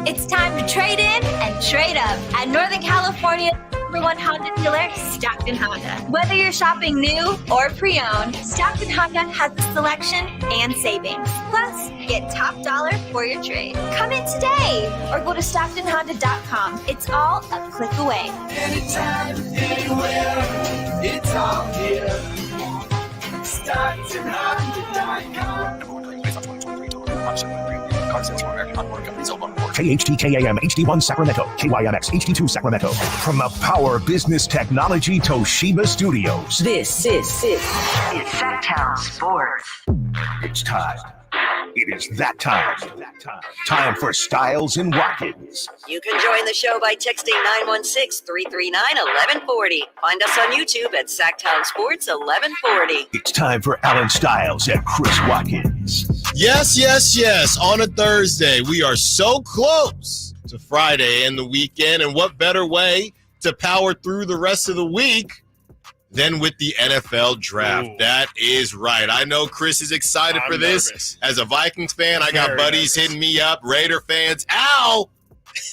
It's time to trade in and trade up at Northern California's #1 Honda dealer, Stockton Honda. Whether you're shopping new or pre-owned, Stockton Honda has the selection and savings. Plus, get top dollar for your trade. Come in today or go to StocktonHonda.com. It's all a click away. Anytime, anywhere, it's all here. StocktonHonda.com. KHTKAM HD1 Sacramento, KYMX HD2 Sacramento. From the Power Business Technology Toshiba Studios. This is Sactown Sports. It's time. It is that time. Time for Stiles and Watkins. You can join the show by texting 916-339-1140. Find us on YouTube at Sactown Sports 1140. It's time for Alan Stiles and Chris Watkins. Yes. On a Thursday, we are so close to Friday and the weekend. And what better way to power through the rest of the week than with the NFL draft? Ooh. That is right. I know Chris is excited for this. Nervous. As a Vikings fan, I got buddies hitting me up, Raider fans. Al,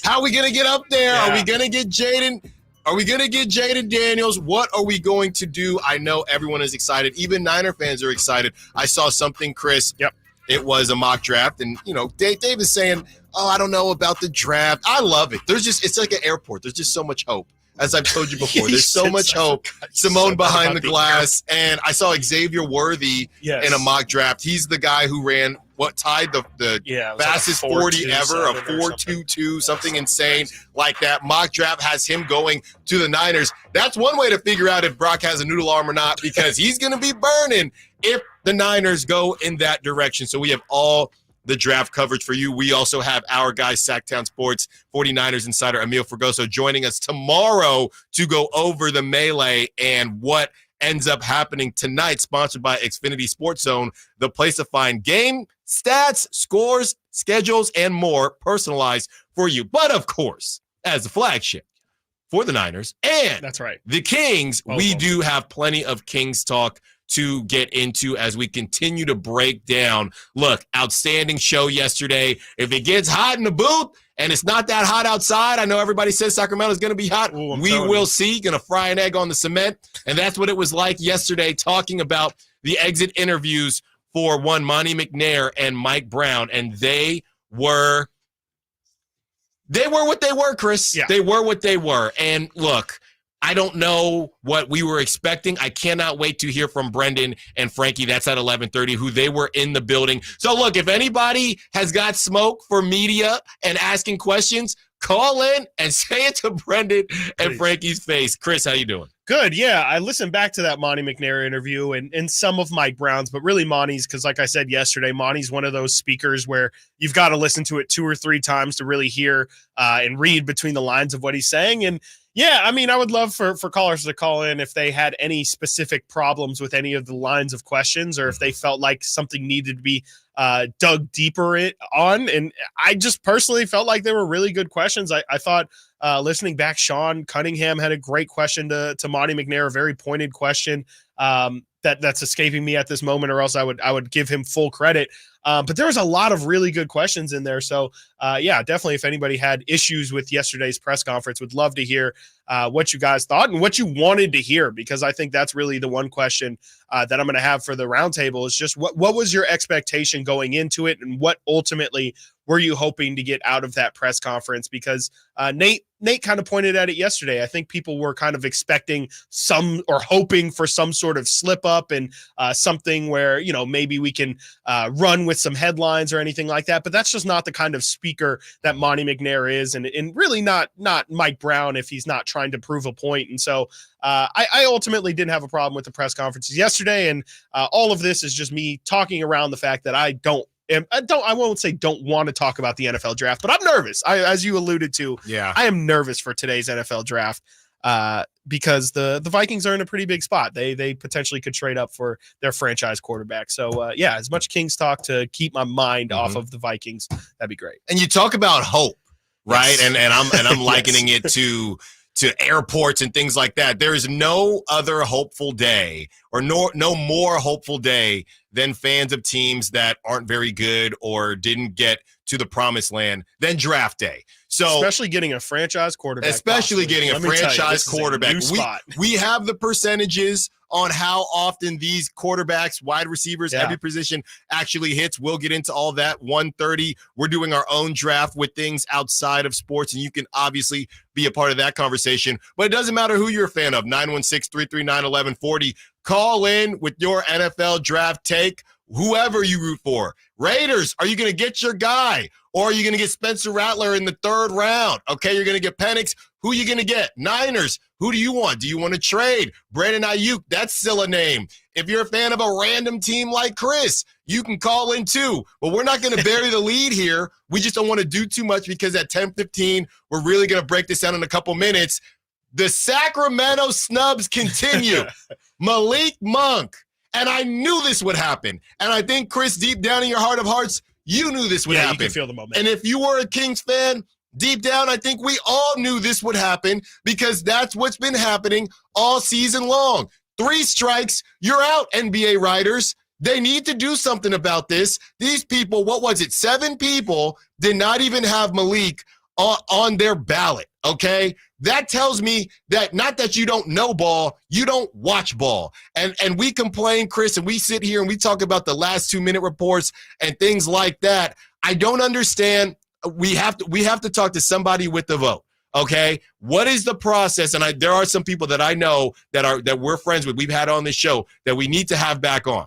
how are we going to get up there? Yeah. Are we going to get Jaden? Are we going to get Jaden Daniels? What are we going to do? I know everyone is excited. Even Niner fans are excited. I saw something, Chris. Yep. It was a mock draft, and, Dave is saying, I don't know about the draft. I love it. It's like an airport. There's just so much hope. As I've told you before, there's so much hope. Simone behind the glass, and I saw Xavier Worthy in a mock draft. He's the guy who ran tied the fastest 40 ever, a 4.22, something insane like that. Mock draft has him going to the Niners. That's one way to figure out if Brock has a noodle arm or not, because he's going to be burning if the Niners go in that direction. So we have all the draft coverage for you. We also have our guy, Sactown Sports 49ers insider Emil Fergoso, joining us tomorrow to go over the melee and what ends up happening tonight, sponsored by Xfinity Sports Zone, the place to find game, stats, scores, schedules, and more personalized for you. But of course, as the flagship for the Niners and that's right, the Kings, we do have plenty of Kings talk to get into as we continue to break down. Look, outstanding show yesterday. If it gets hot in the booth and it's not that hot outside, I know everybody says Sacramento is going to be hot. Ooh, we will see. Going to fry an egg on the cement. And that's what it was like yesterday, talking about the exit interviews for Monty McNair and Mike Brown. And they were what they were, Chris. Yeah. They were what they were. And look, I don't know what we were expecting. I cannot wait to hear from Brendan and Frankie. That's at 11:30, who they were in the building. So, look, if anybody has got smoke for media and asking questions, call in and say it to Brendan and Frankie's face. Chris, how you doing? Good, yeah. I listened back to that Monty McNair interview and some of Mike Brown's, but really Monty's, because like I said yesterday, Monty's one of those speakers where you've got to listen to it 2 or 3 times to really hear and read between the lines of what he's saying. And yeah, I mean, I would love for callers to call in if they had any specific problems with any of the lines of questions, or if they felt like something needed to be dug deeper on. And I just personally felt like they were really good questions. I thought listening back, Sean Cunningham had a great question to Monty McNair, a very pointed question that's escaping me at this moment, or else I would give him full credit. But there was a lot of really good questions in there. So, yeah, definitely if anybody had issues with yesterday's press conference, would love to hear what you guys thought and what you wanted to hear, because I think that's really the one question that I'm going to have for the roundtable is just what was your expectation going into it, and what ultimately were you hoping to get out of that press conference? Because Nate kind of pointed at it yesterday. I think people were kind of expecting some, or hoping for some sort of slip up and something where, maybe we can run with some headlines or anything like that. But that's just not the kind of speaker that Monty McNair is, and really not Mike Brown if he's not trying to prove a point. And so I ultimately didn't have a problem with the press conferences yesterday. And all of this is just me talking around the fact that I won't say don't want to talk about the NFL draft, but I'm nervous. As you alluded to, I am nervous for today's NFL draft because the Vikings are in a pretty big spot. They potentially could trade up for their franchise quarterback. So as much Kings talk to keep my mind off of the Vikings, that'd be great. And you talk about hope, right? Yes. And I'm likening it to to airports and things like that. There is no other hopeful day or no more hopeful day than fans of teams that aren't very good or didn't get to the promised land than draft day. So especially getting a franchise quarterback. Especially getting a franchise quarterback. We have the percentages on how often these quarterbacks, wide receivers, every position actually hits. We'll get into all that. 1:30. We're doing our own draft with things outside of sports, and you can obviously be a part of that conversation. But it doesn't matter who you're a fan of. 916-339-1140. Call in with your NFL draft take. Whoever you root for. Raiders, are you going to get your guy? Or are you going to get Spencer Rattler in the 3rd round? Okay, you're going to get Penix. Who are you going to get? Niners, who do you want? Do you want to trade? Brandon Ayuk, that's still a name. If you're a fan of a random team like Chris, you can call in too. But we're not going to bury the lead here. We just don't want to do too much because at 10:15, we're really going to break this down in a couple minutes. The Sacramento snubs continue. Malik Monk. And I knew this would happen. And I think, Chris, deep down in your heart of hearts, you knew this would happen. You can feel the momentum. And if you were a Kings fan, deep down, I think we all knew this would happen because that's what's been happening all season long. 3 strikes, you're out, NBA writers. They need to do something about this. These people, what was it? 7 people did not even have Malik on their ballot, okay? That tells me that not that you don't know ball, you don't watch ball. And we complain, Chris, and we sit here and we talk about the last 2-minute reports and things like that. I don't understand. We have to talk to somebody with the vote, okay? What is the process? And there are some people that I know that we're friends with, we've had on this show, that we need to have back on.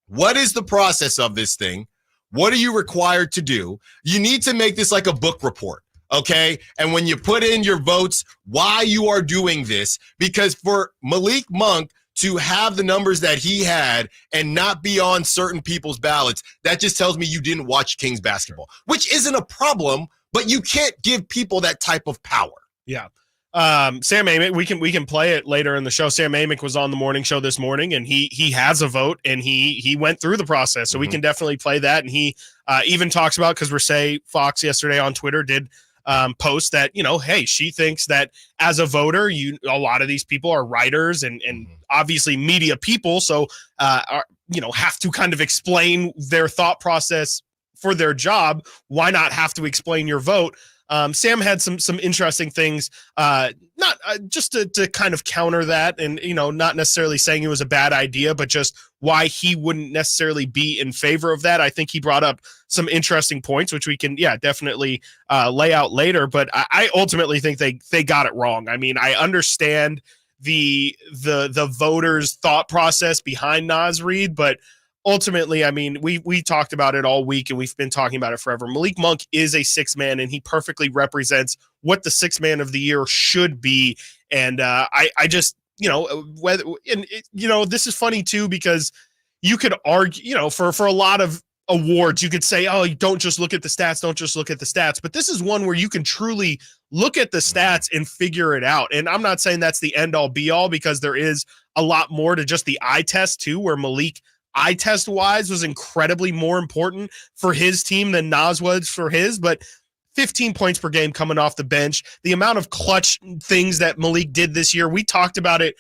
What is the process of this thing? What are you required to do? You need to make this like a book report. Okay. And when you put in your votes, why you are doing this, because for Malik Monk to have the numbers that he had and not be on certain people's ballots, that just tells me you didn't watch Kings basketball, which isn't a problem, but you can't give people that type of power. Yeah. Sam Amick, we can play it later in the show. Sam Amick was on the morning show this morning, and he has a vote, and he went through the process, so we can definitely play that. And he even talks about, because Rashay Fox yesterday on Twitter did post that, hey, she thinks that as a voter, a lot of these people are writers and obviously media people, so have to kind of explain their thought process for their job. Why not have to explain your vote? Sam had some interesting things, not just to kind of counter that, and not necessarily saying it was a bad idea, but just why he wouldn't necessarily be in favor of that. I think he brought up some interesting points, which we can definitely lay out later. But I ultimately think they got it wrong. I mean, I understand the voters' thought process behind Naz Reid, but ultimately, I mean, we talked about it all week, and we've been talking about it forever. Malik Monk is a 6th man, and he perfectly represents what the 6th man of the year should be. And I just, this is funny too, because you could argue, for a lot of awards, you could say, oh, don't just look at the stats, don't just look at the stats. But this is one where you can truly look at the stats and figure it out. And I'm not saying that's the end all be all, because there is a lot more to just the eye test too, where Malik eye test wise was incredibly more important for his team than Naz was for his, but 15 points per game coming off the bench, the amount of clutch things that Malik did this year. We talked about it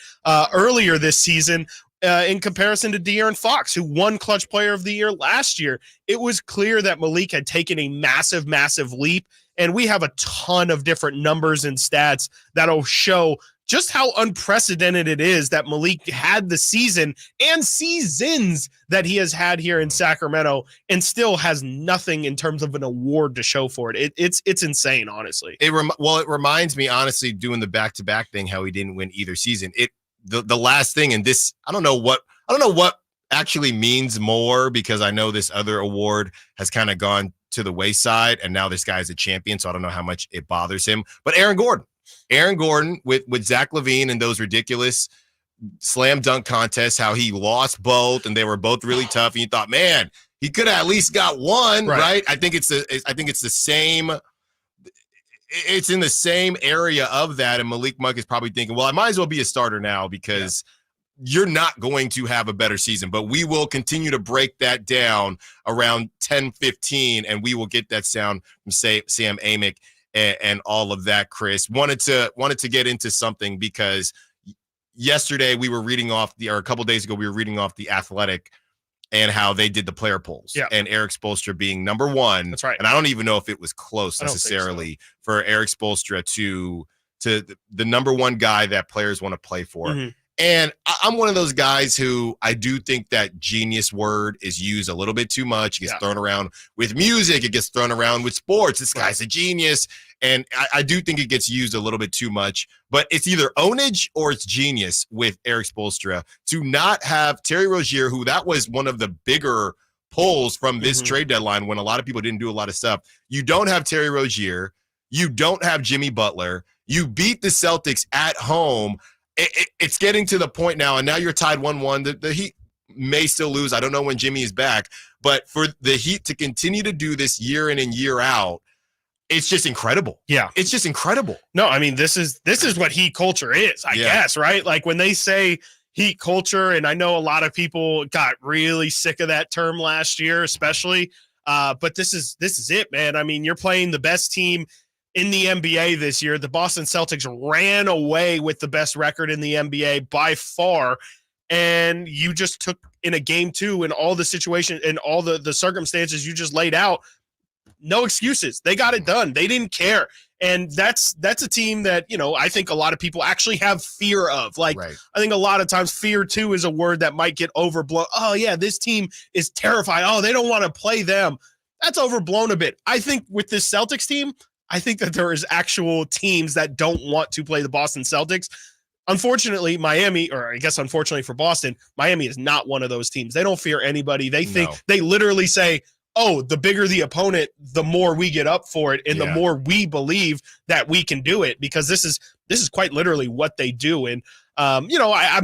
earlier this season in comparison to De'Aaron Fox, who won clutch player of the year last year. It was clear that Malik had taken a massive, massive leap. And we have a ton of different numbers and stats that'll show just how unprecedented it is that Malik had the season and seasons that he has had here in Sacramento and still has nothing in terms of an award to show for it. It's insane, honestly. It reminds me, honestly, doing the back-to-back thing, how he didn't win either season. The last thing, and this, I don't know what actually means more, because I know this other award has kind of gone to the wayside, and now this guy is a champion, so I don't know how much it bothers him. But Aaron Gordon with Zach LaVine and those ridiculous slam dunk contests, how he lost both and they were both really tough, and you thought, man, he could have at least got one, right? I think it's the same. It's in the same area of that, and Malik Monk is probably thinking, well, I might as well be a starter now, because you're not going to have a better season. But we will continue to break that down around 10:15, and we will get that sound from Sam Amick and all of that. Chris, wanted to get into something because yesterday we were reading off or a couple days ago we were reading off The Athletic and how they did the player polls, and Eric Spoelstra being number one. That's right. And I don't even know if it was close necessarily for Eric Spoelstra to the number one guy that players want to play for. Mm-hmm. And I'm one of those guys who I do think that genius word is used a little bit too much. It gets thrown around with music. It gets thrown around with sports. This guy's a genius. And I do think it gets used a little bit too much. But it's either ownage or it's genius with Eric Spoelstra to not have Terry Rozier, who that was one of the bigger polls from this trade deadline when a lot of people didn't do a lot of stuff. You don't have Terry Rozier. You don't have Jimmy Butler. You beat the Celtics at home. It's getting to the point now, and now you're tied 1-1. The Heat may still lose. I don't know when Jimmy is back. But for the Heat to continue to do this year in and year out, it's just incredible. Yeah. It's just incredible. No, I mean, this is what Heat culture is, I guess, right? Like when they say Heat culture, and I know a lot of people got really sick of that term last year, especially. But this is it, man. I mean, you're playing the best team in the NBA this year. The Boston Celtics ran away with the best record in the NBA by far. And you just took in a game 2 and all the situation and all the circumstances you just laid out. No excuses. They got it done. They didn't care. And that's a team that, I think a lot of people actually have fear of. Like, right. I think a lot of times fear too is a word that might get overblown. Oh yeah, this team is terrified. Oh, they don't want to play them. That's overblown a bit. I think with this Celtics team, I think that there is actual teams that don't want to play the Boston Celtics. Unfortunately, Miami, or I guess unfortunately for Boston, Miami is not one of those teams. They don't fear anybody. They think they literally say, oh, the bigger the opponent, the more we get up for it, and the more we believe that we can do it, because this is quite literally what they do. And I'm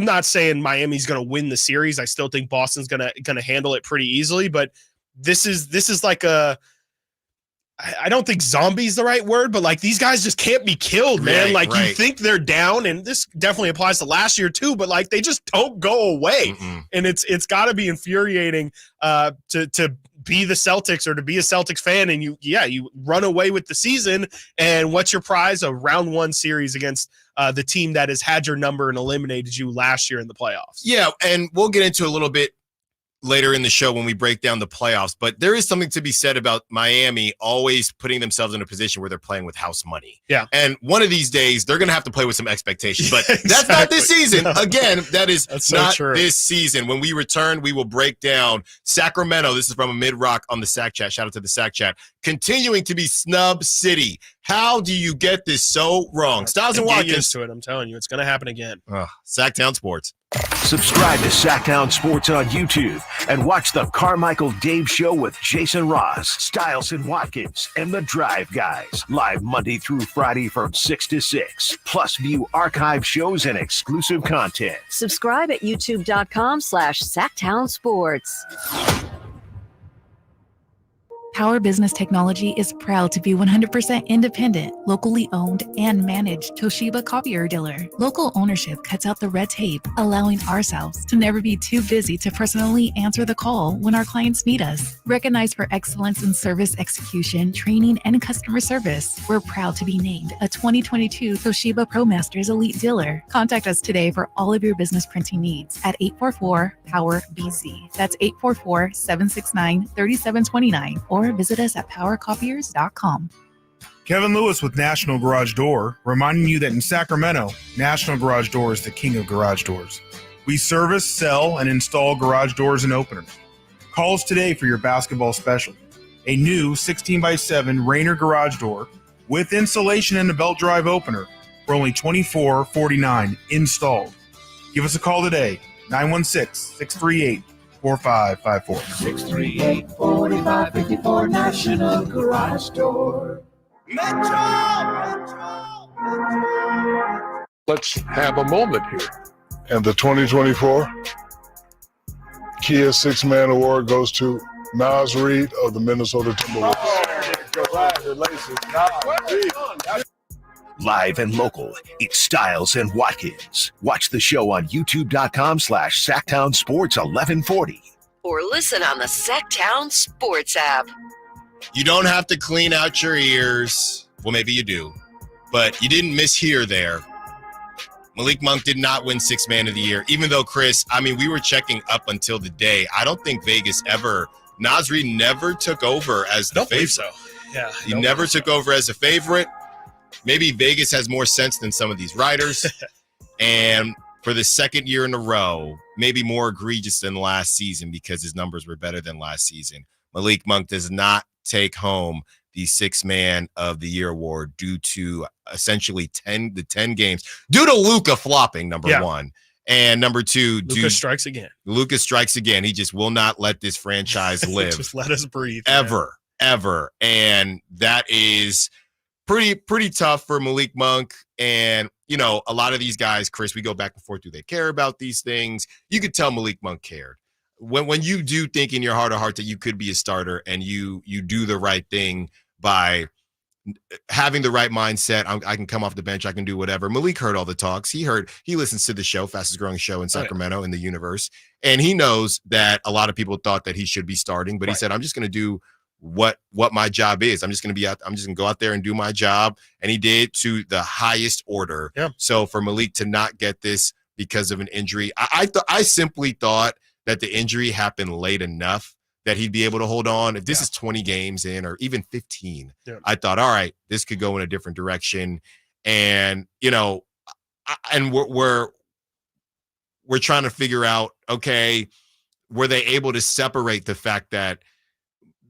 not saying Miami's going to win the series. I still think Boston's going to handle it pretty easily, but this is like I don't think zombie is the right word, but like these guys just can't be killed, man. You think they're down, and this definitely applies to last year too, but like they just don't go away. And it's got to be infuriating to be the Celtics or to be a Celtics fan, and you run away with the season. And what's your prize? A round 1 series against the team that has had your number and eliminated you last year in the playoffs. Yeah, and we'll get into a little bit later in the show when we break down the playoffs, but there is something to be said about Miami always putting themselves in a position where they're playing with house money. Yeah. And one of these days they're going to have to play with some expectations, but that's not this season. No. Again, that's not this season. When we return, we will break down Sacramento. This is from a Mid-Rock on the Sac Chat. Shout out to the Sac Chat. Continuing to be snub city. How do you get this so wrong? Stiles and Watkins. Get used to it. I'm telling you, it's going to happen again. Sactown Sports. Subscribe to Sactown Sports on YouTube and watch the Carmichael Dave Show with Jason Ross, Stiles and Watkins, and the Drive Guys. Live Monday through Friday from 6 to 6. Plus view archive shows and exclusive content. Subscribe at youtube.com/Sactown Sports. Power Business Technology is proud to be 100% independent, locally owned, and managed Toshiba copier dealer. Local ownership cuts out the red tape, allowing ourselves to never be too busy to personally answer the call when our clients need us. Recognized for excellence in service execution, training, and customer service, we're proud to be named a 2022 Toshiba ProMasters Elite Dealer. Contact us today for all of your business printing needs at 844-POWER-BZ. That's 844-769-3729, or visit us at powercopiers.com. Kevin Lewis with National Garage Door, reminding you that in Sacramento, National Garage Door is the king of garage doors. We service, sell, and install garage doors and openers. Call us today for your basketball special. A new 16x7 Rainer garage door with insulation and a belt drive opener for only $24.49 installed. Give us a call today, 916-638-4554. 638-4554 National Garage Door. Metro! Let's have a moment here. And the 2024 Kia 6-Man Award goes to Nas Reed of the Minnesota Timberwolves. Congratulations, Nas Reed. Live and local, it's Stiles and Watkins. Watch the show on youtube.com/Sactown Sports 1140. Or listen on the Sactown Sports app. You don't have to clean out your ears Well, maybe you do, but you didn't mishear there. Malik Monk did not win Sixth Man of the Year, even though, Chris, I mean, we were checking up until the day. I don't think Vegas ever, Naz Reid never took over as the favorite. So. Yeah, he never took over as a favorite. Maybe Vegas has more sense than some of these writers. And for the second year in a row, maybe more egregious than last season because his numbers were better than last season, Malik Monk does not take home the Sixth Man of the Year award due to essentially 10 games, due to Luka flopping, number one. And number two, Luka strikes again. Luka strikes again. He just will not let this franchise live. Just let us breathe. Ever. And that is pretty tough for Malik Monk. And, you know, a lot of these guys, Chris, we go back and forth. Do they care about these things? You could tell Malik Monk cared. When you do think in your heart of hearts that you could be a starter and you do the right thing by having the right mindset, I can come off the bench, I can do whatever. Malik heard all the talks. He listens to the show, fastest growing show in Sacramento in the universe. And he knows that a lot of people thought that he should be starting, but he said, I'm just going to do what my job is. I'm just going to go out there and do my job. And he did to the highest order. Yeah. So for Malik to not get this because of an injury, I simply thought that the injury happened late enough that he'd be able to hold on. If this is 20 games in or even 15, I thought, all right, this could go in a different direction. And, you know, and we're trying to figure out, okay, were they able to separate the fact that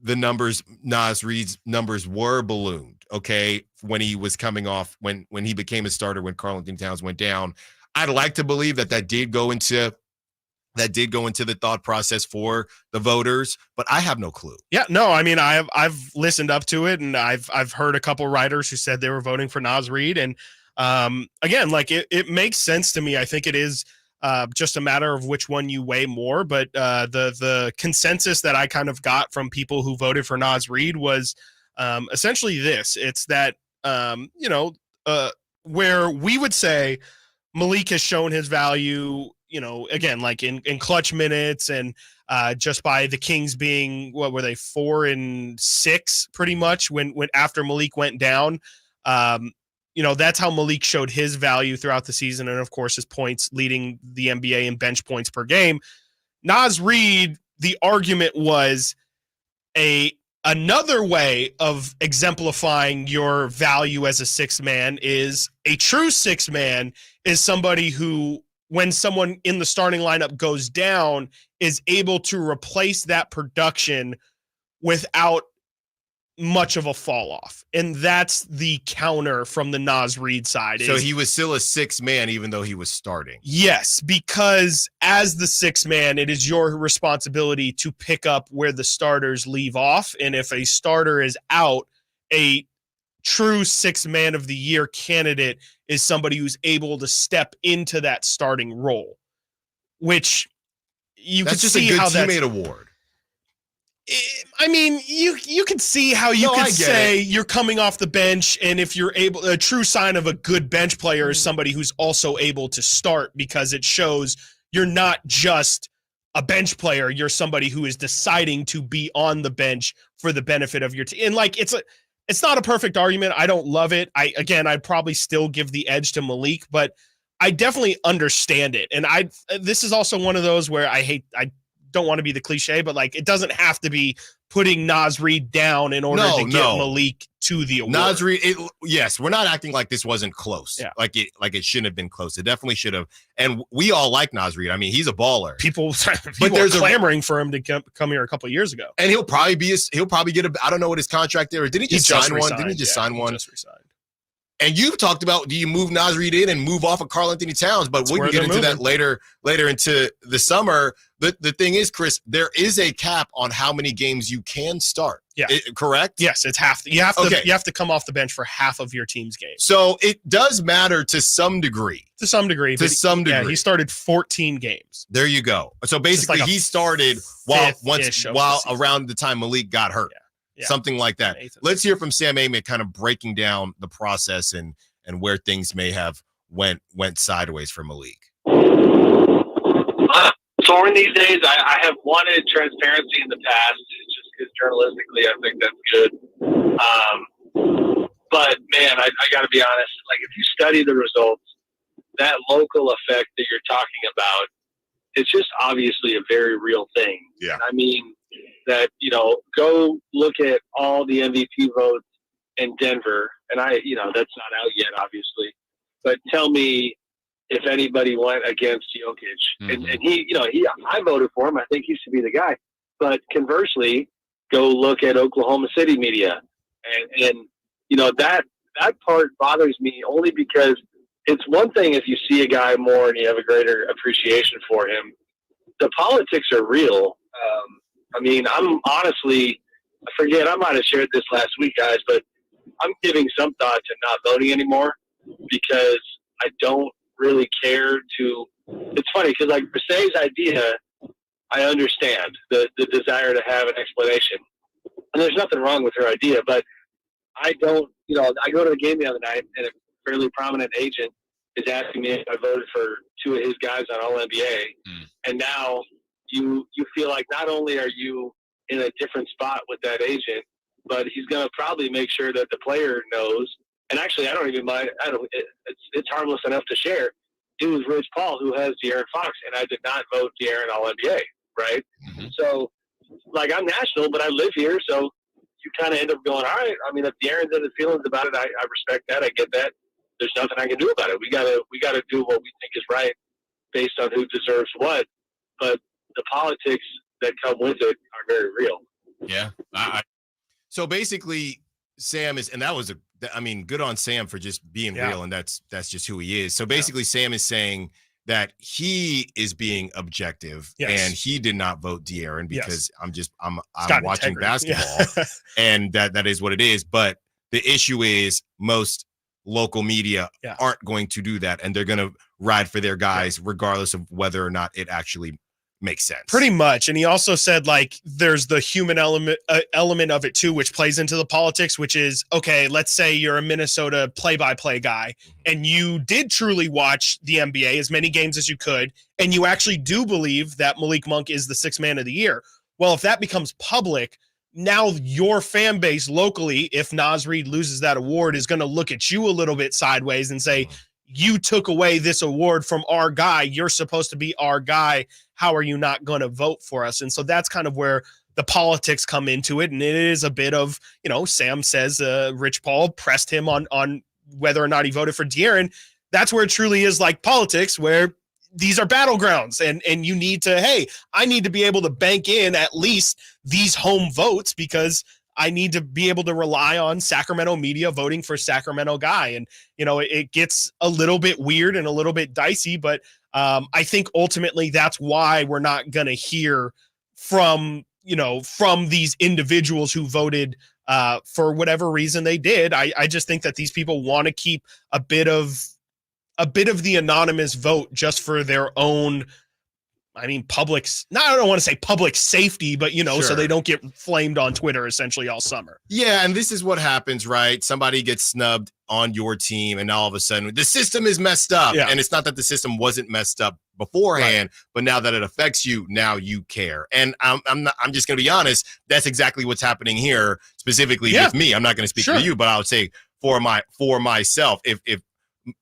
the numbers, Naz Reid's numbers were ballooned, okay, when he was coming off, when he became a starter, when Karl-Anthony Towns went down. I'd like to believe that did go into the thought process for the voters, but I have no clue. Yeah, no, I mean, I've listened up to it, and I've heard a couple writers who said they were voting for Naz Reid, and again, like it makes sense to me. I think it is just a matter of which one you weigh more, but the consensus that I kind of got from people who voted for Naz Reid was essentially this: it's that where we would say Malik has shown his value, you know, again, like in clutch minutes and just by the Kings being, what were they, 4-6 pretty much when after Malik went down. You know, that's how Malik showed his value throughout the season. And of course, his points leading the NBA in bench points per game. Naz Reid, the argument was another way of exemplifying your value as a sixth man is a true sixth man is somebody who, when someone in the starting lineup goes down, is able to replace that production without much of a fall off. And that's the counter from the Naz Reid side. So he was still a sixth man, even though he was starting. Yes, because as the sixth man, it is your responsibility to pick up where the starters leave off. And if a starter is out, a true sixth man of the year candidate is somebody who's able to step into that starting role, which you that's could just see a good how teammate award. I mean, you could see how you could say you're coming off the bench, and if you're able, a true sign of a good bench player is somebody who's also able to start, because it shows you're not just a bench player, you're somebody who is deciding to be on the bench for the benefit of your team. And like, it's not a perfect argument. I don't love it. I'd probably still give the edge to Malik, but I definitely understand it. And this is also one of those where I don't want to be the cliche, but like, it doesn't have to be putting Naz Reid down in order to get Malik to the award. Naz Reid, yes, we're not acting like this wasn't close. Yeah. Like it shouldn't have been close. It definitely should have. And we all like Naz Reid. I mean, he's a baller. People are clamoring for him to come here a couple of years ago. And he'll probably get I don't know what his contract there. Did he just sign one? Didn't he just sign one? Just resigned. And you've talked about, do you move Naz Reid in and move off of Karl-Anthony Towns? But we can get into that later into the summer. The thing is, Chris, there is a cap on how many games you can start. Yeah. Correct? Yes, it's half. You have to come off the bench for half of your team's games. So it does matter to some degree. Yeah, he started 14 games. There you go. So basically, he started while around the time Malik got hurt. Yeah. Something like that. Let's hear from Sam Amick kind of breaking down the process and where things may have went sideways for Malik. So in these days, I have wanted transparency in the past, just because journalistically I think that's good. But man, I got to be honest. Like, if you study the results, that local effect that you're talking about, it's just obviously a very real thing. Yeah. And I mean that, go look at all the MVP votes in Denver, and that's not out yet, obviously. But tell me if anybody went against Jokic. Mm-hmm. And he, I voted for him. I think he should be the guy. But conversely, go look at Oklahoma City media. And that part bothers me only because it's one thing if you see a guy more and you have a greater appreciation for him. The politics are real. I mean, I'm honestly, I might have shared this last week, guys, but I'm giving some thought to not voting anymore because I don't really care to. It's funny because, like, Brisset's idea, I understand the desire to have an explanation. And there's nothing wrong with her idea, but I don't, I go to the game the other night and a fairly prominent agent is asking me if I voted for two of his guys on All-NBA. And now you feel like not only are you in a different spot with that agent, but he's going to probably make sure that the player knows. And actually, I don't even mind. It's harmless enough to share. It was Rich Paul who has De'Aaron Fox, and I did not vote De'Aaron All-NBA, right? Mm-hmm. So, like, I'm national, but I live here, so you kind of end up going, all right, I mean, if De'Aaron's in his feelings about it, I respect that. I get that. There's nothing I can do about it. We gotta do what we think is right based on who deserves what. But the politics that come with it are very real. Yeah. So basically, Sam is, and that was good on Sam for just being real, and that's just who he is. So basically, Sam is saying that he is being objective, and he did not vote De'Aaron because I'm watching basketball, and that is what it is. But the issue is most local media aren't going to do that, and they're going to ride for their guys regardless of whether or not it actually makes sense. Pretty much. And he also said, like, there's the human element of it too, which plays into the politics, which is, okay, let's say you're a Minnesota play-by-play guy and you did truly watch the NBA as many games as you could, and you actually do believe that Malik Monk is the sixth man of the year. Well, if that becomes public, now your fan base locally, if Naz Reid loses that award, is going to look at you a little bit sideways and say, you took away this award from our guy. You're supposed to be our guy. How are you not going to vote for us? And so that's kind of where the politics come into it. And it is a bit of, Sam says Rich Paul pressed him on whether or not he voted for De'Aaron. That's where it truly is like politics, where these are battlegrounds and you need to, hey, I need to be able to bank in at least these home votes because I need to be able to rely on Sacramento media voting for Sacramento guy. And, it gets a little bit weird and a little bit dicey, but I think ultimately that's why we're not going to hear from these individuals who voted for whatever reason they did. I just think that these people want to keep a bit of the anonymous vote just for their own, I don't want to say public safety, but, so they don't get flamed on Twitter essentially all summer. Yeah, and this is what happens, right? Somebody gets snubbed on your team, and all of a sudden the system is messed up. Yeah. And it's not that the system wasn't messed up beforehand, but now that it affects you, now you care. And I'm just going to be honest, that's exactly what's happening here, specifically with me. I'm not going to speak for you, but I would say for myself,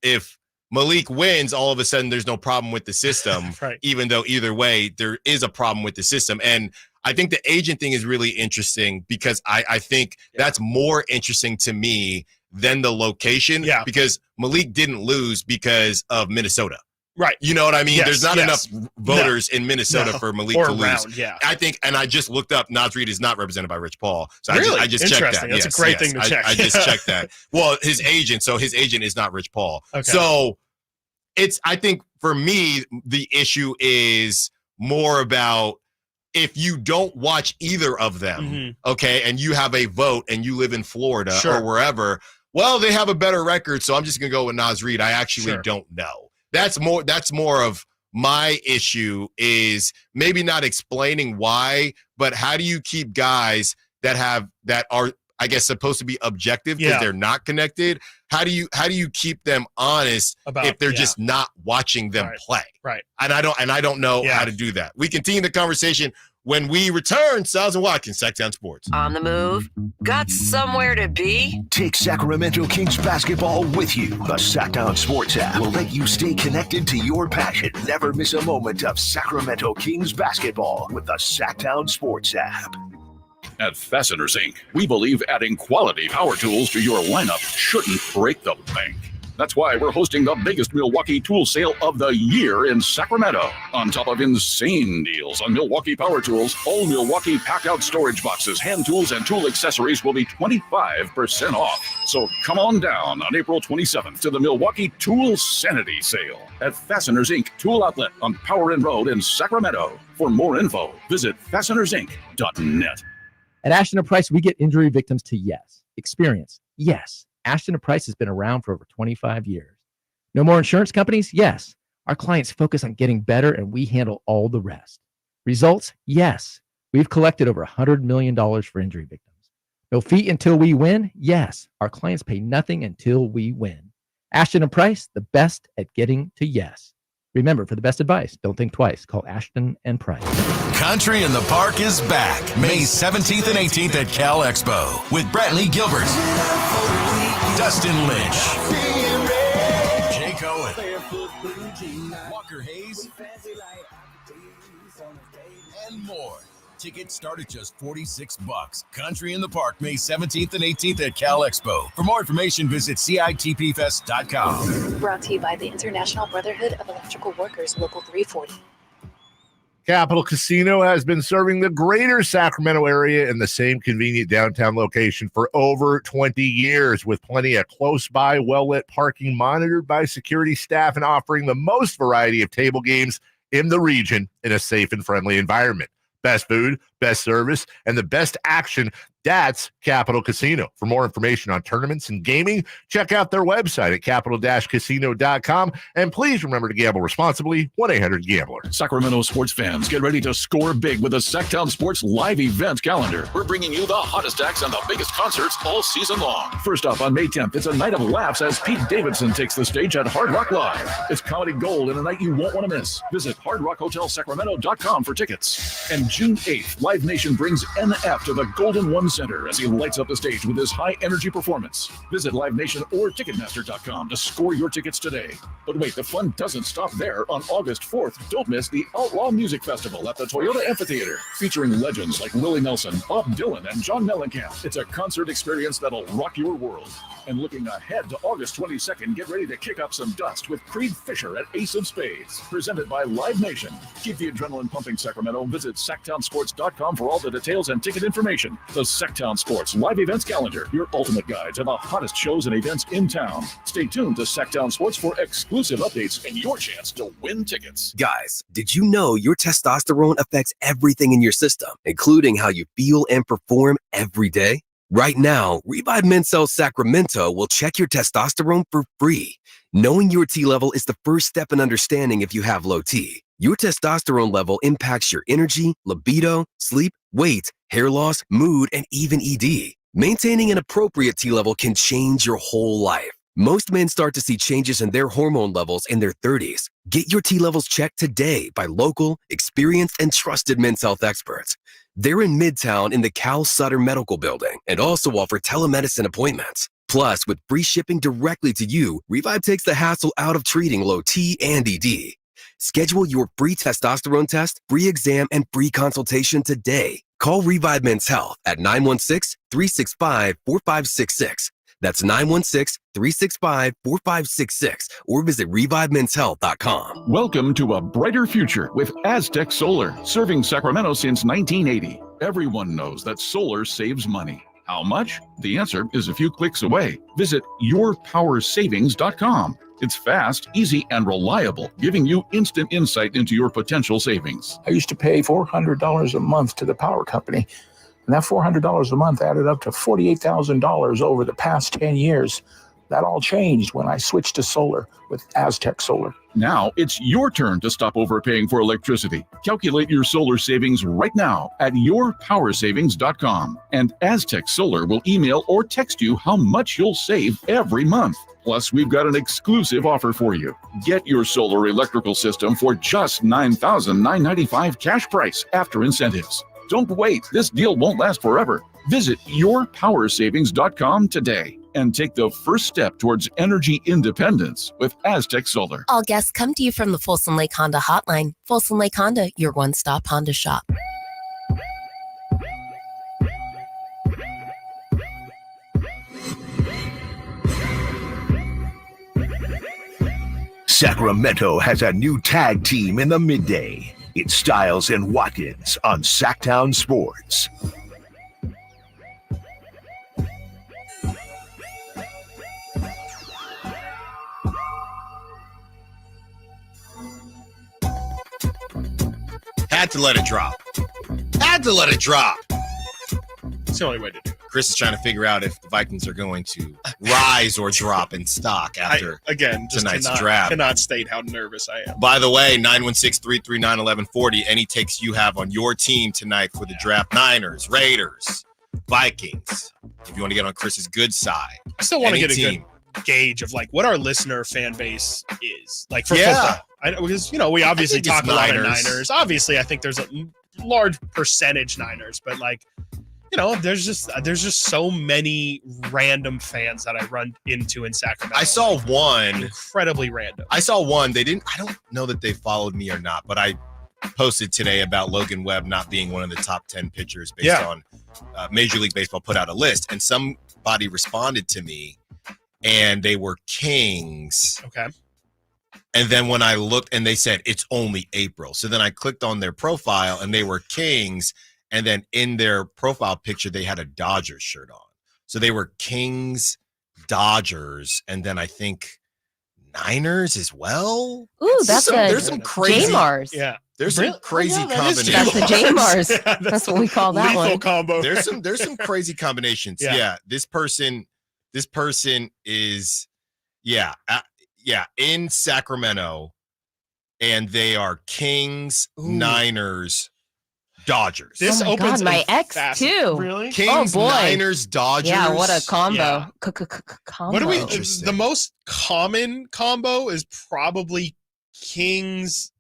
if Malik wins, all of a sudden there's no problem with the system, even though either way there is a problem with the system. And I think the agent thing is really interesting because I think that's more interesting to me than the location because Malik didn't lose because of Minnesota. Right. You know what I mean? There's not enough voters in Minnesota for Malik to lose. I think, and I just looked up, Naz Reid is not represented by Rich Paul. So I just checked that. That's a great thing to check. I just checked that. Well, his agent is not Rich Paul. Okay. So I think for me, the issue is more about if you don't watch either of them, okay, and you have a vote and you live in Florida or wherever, well, they have a better record, so I'm just going to go with Naz Reid. I actually don't know. That's more of my issue is maybe not explaining why, but how do you keep guys that are, I guess, supposed to be objective because they're not connected? How do you keep them honest if they're just not watching them play? Right. And I don't know how to do that. We continue the conversation When we return, Stiles and Watkins, Sactown Sports. On the move? Got somewhere to be? Take Sacramento Kings basketball with you. The Sactown Sports app will let you stay connected to your passion. Never miss a moment of Sacramento Kings basketball with the Sactown Sports app. At Fasteners Inc., we believe adding quality power tools to your lineup shouldn't break the bank. That's why we're hosting the biggest Milwaukee tool sale of the year in Sacramento. On top of insane deals on Milwaukee power tools, all Milwaukee pack-out storage boxes, hand tools, and tool accessories will be 25% off. So come on down on April 27th to the Milwaukee Tool Sanity Sale at Fasteners Inc. Tool Outlet on Power Inn Road in Sacramento. For more info, visit fastenersinc.net. At Ashton & Price, we get injury victims to yes. Experience, yes. Ashton & Price has been around for over 25 years. No more insurance companies? Yes. Our clients focus on getting better and we handle all the rest. Results? Yes. We've collected over $100 million for injury victims. No fee until we win? Yes. Our clients pay nothing until we win. Ashton & Price, the best at getting to yes. Remember, for the best advice, don't think twice. Call Ashton & Price. Country in the Park is back May 17th and 18th at Cal Expo with Brantley Gilbert, Dustin Lynch, Jay Cohen, Walker Hayes, and more. Tickets start at just $46. Country in the Park, May 17th and 18th at Cal Expo. For more information, visit CITPFest.com. Brought to you by the International Brotherhood of Electrical Workers, Local 340. Capital Casino has been serving the greater Sacramento area in the same convenient downtown location for over 20 years, with plenty of close-by, well-lit parking monitored by security staff and offering the most variety of table games in the region in a safe and friendly environment. Best food, best service, and the best action. That's Capital Casino. For more information on tournaments and gaming, check out their website at capital-casino.com. And please remember to gamble responsibly. 1-800-GAMBLER. Sacramento sports fans, get ready to score big with the Sactown Sports live event calendar. We're bringing you the hottest acts and the biggest concerts all season long. First up, on May 10th, it's a night of laughs as Pete Davidson takes the stage at Hard Rock Live. It's comedy gold and a night you won't want to miss. Visit hardrockhotelsacramento.com for tickets. And June 8th, Live Nation brings NF to the Golden One Center as he lights up the stage with his high-energy performance. Visit Live Nation or Ticketmaster.com to score your tickets today. But wait, the fun doesn't stop there. On August 4th, don't miss the Outlaw Music Festival at the Toyota Amphitheater, featuring legends like Willie Nelson, Bob Dylan, and John Mellencamp. It's a concert experience that'll rock your world. And looking ahead to August 22nd, get ready to kick up some dust with Creed Fisher at Ace of Spades, presented by Live Nation. Keep the adrenaline pumping, Sacramento. Visit SactownSports.com for all the details and ticket information. The Sactown Sports live events calendar, your ultimate guide to the hottest shows and events in town. Stay tuned to Sactown Sports for exclusive updates and your chance to win tickets. Guys, did you know your testosterone affects everything in your system, including how you feel and perform every day? Right now, Revive Men's Health Sacramento will check your testosterone for free. Knowing your T level is the first step in understanding if you have low T. Your testosterone level impacts your energy, libido, sleep, weight, hair loss, mood, and even ED. Maintaining an appropriate T level can change your whole life. Most men start to see changes in their hormone levels in their 30s. Get your T levels checked today by local, experienced, and trusted men's health experts. They're in Midtown in the Cal Sutter Medical Building and also offer telemedicine appointments. Plus, with free shipping directly to you, Revive takes the hassle out of treating low T and ED. Schedule your free testosterone test, free exam, and free consultation today. Call Revive Men's Health at 916-365-4566. That's 916-365-4566 or visit ReviveMen'sHealth.com. Welcome to a brighter future with Aztec Solar, serving Sacramento since 1980. Everyone knows that solar saves money. How much? The answer is a few clicks away. Visit yourpowersavings.com. It's fast, easy, and reliable, giving you instant insight into your potential savings. I used to pay $400 a month to the power company, and that $400 a month added up to $48,000 over the past 10 years. That all changed when I switched to solar with Aztec Solar. Now it's your turn to stop overpaying for electricity. Calculate your solar savings right now at yourpowersavings.com. And Aztec Solar will email or text you how much you'll save every month. Plus, we've got an exclusive offer for you. Get your solar electrical system for just $9,995 cash price after incentives. Don't wait. This deal won't last forever. Visit yourpowersavings.com today and take the first step towards energy independence with Aztec Solar. All guests come to you from the Folsom Lake Honda Hotline. Folsom Lake Honda, your one-stop Honda shop. Sacramento has a new tag team in the midday. It's Stiles and Watkins on Sactown Sports. Had to let it drop. Had to let it drop. It's the only way to do it. Chris is trying to figure out if the Vikings are going to rise or drop in stock after tonight's draft. Cannot state how nervous I am. By the way, 916-339-1140. Any takes you have on your team tonight for the draft? Niners, Raiders, Vikings. If you want to get on Chris's good side. I still want to get a good gauge of like what our listener fan base is like for football. Because we obviously talk a lot of Niners. Obviously, I think there's a large percentage Niners, but like there's just so many random fans that I run into in Sacramento. I saw one incredibly random. I saw one. I don't know that they followed me or not, but I posted today about Logan Webb not being one of the top 10 pitchers based on Major League Baseball put out a list, and somebody responded to me, and they were Kings. Okay. And then when I looked, and they said it's only April, so then I clicked on their profile, and they were Kings. And then in their profile picture, they had a Dodgers shirt on. So they were Kings, Dodgers, and then I think Niners as well. Ooh, there's some crazy J-Mars. Yeah. There's some crazy combinations. That's the J-Mars. That's what we call that Lethal one. combo. There's some crazy combinations. Yeah. This person is in Sacramento, and they are Kings, Niners, Dodgers. This opens my ex too. Really? Kings, Niners, Dodgers. Yeah, what a combo. Yeah. Combo. What do we? The most common combo is probably Kings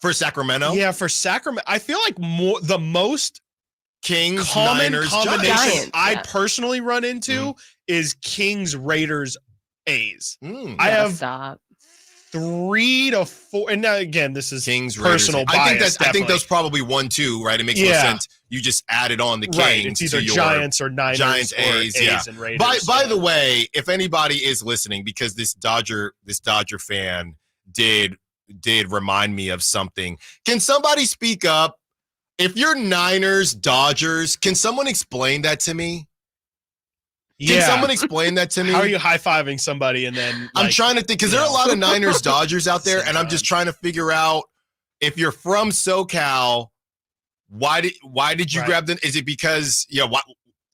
for Sacramento. Yeah, for Sacramento, I feel like the most Kings, common Niners, combination Giants, I personally run into is Kings, Raiders, A's. I have stop. 3 to 4, and now again, this is Kings, personal Raiders. bias. I think that's probably 1, 2, right? It makes no sense. You just added on the Kings. Right, it's either to your Giants or Niners, Giants, or A's, and Raiders. By the way, if anybody is listening, because this Dodger fan did remind me of something. Can somebody speak up? If you're Niners, Dodgers, can someone explain that to me? Can someone explain that to me? How are you high-fiving somebody and then I'm trying to think, because there are a lot of Niners, Dodgers out there, and I'm just trying to figure out, if you're from SoCal, why did you grab them? Is it because what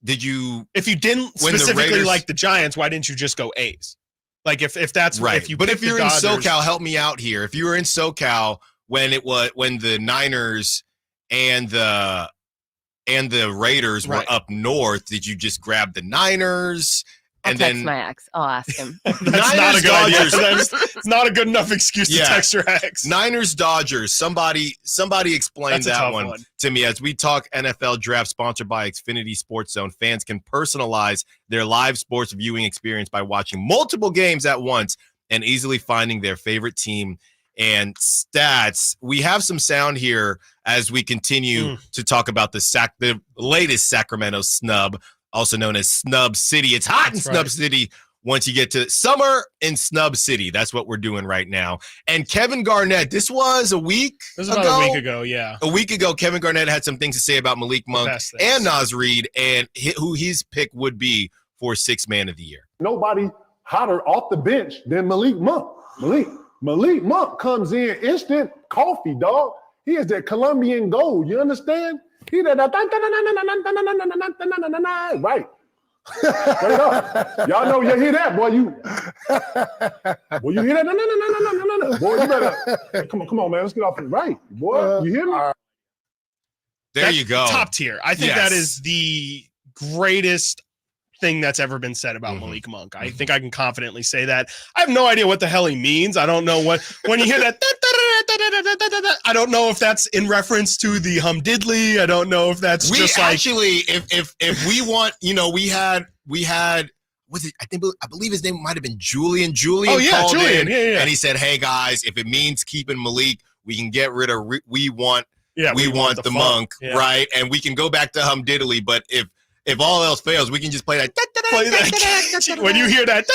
did you? If you didn't specifically like the Giants, why didn't you just go A's? Like if that's right. If you but if you're Dodgers, in SoCal, help me out here. If you were in SoCal when the Niners and the Raiders were up north, did you just grab the Niners? I'll text my ex. I'll ask him. That's Niners, not a good Dodgers. idea. It's not a good enough excuse to text your ex. Niners, Dodgers. Somebody explain that one to me. As we talk NFL draft, sponsored by Xfinity Sports Zone, fans can personalize their live sports viewing experience by watching multiple games at once and easily finding their favorite team and stats. We have some sound here as we continue to talk about the latest Sacramento snub, also known as Snub City. It's hot in Snub City once you get to summer in Snub City. That's what we're doing right now. And Kevin Garnett, this was a week ago. About a week ago, yeah. A week ago, Kevin Garnett had some things to say about Malik Monk and Naz Reid and who his pick would be for Sixth Man of the Year. Nobody hotter off the bench than Malik Monk. Malik Monk comes in instant coffee, dog. He is that Colombian gold. You understand? He that right. Straight up. Y'all know you hear that, boy. You hear that? No. Boy, you better come on, man. Let's get off the right. Boy, you hear me? There you go. Top tier. I think that is the greatest thing that's ever been said about Malik Monk. I think I can confidently say that. I have no idea what the hell he means. I don't know when you hear that. I don't know if that's in reference to the humdiddly. I don't know if that's just actually, if we want, we had, was it? I believe his name might have been Julian. Oh yeah, called Julian. in, Yeah. And he said, "Hey guys, if it means keeping Malik, we can get rid of. We want the Monk, right? And we can go back to humdiddly. But if all else fails, we can just play that. When you hear that,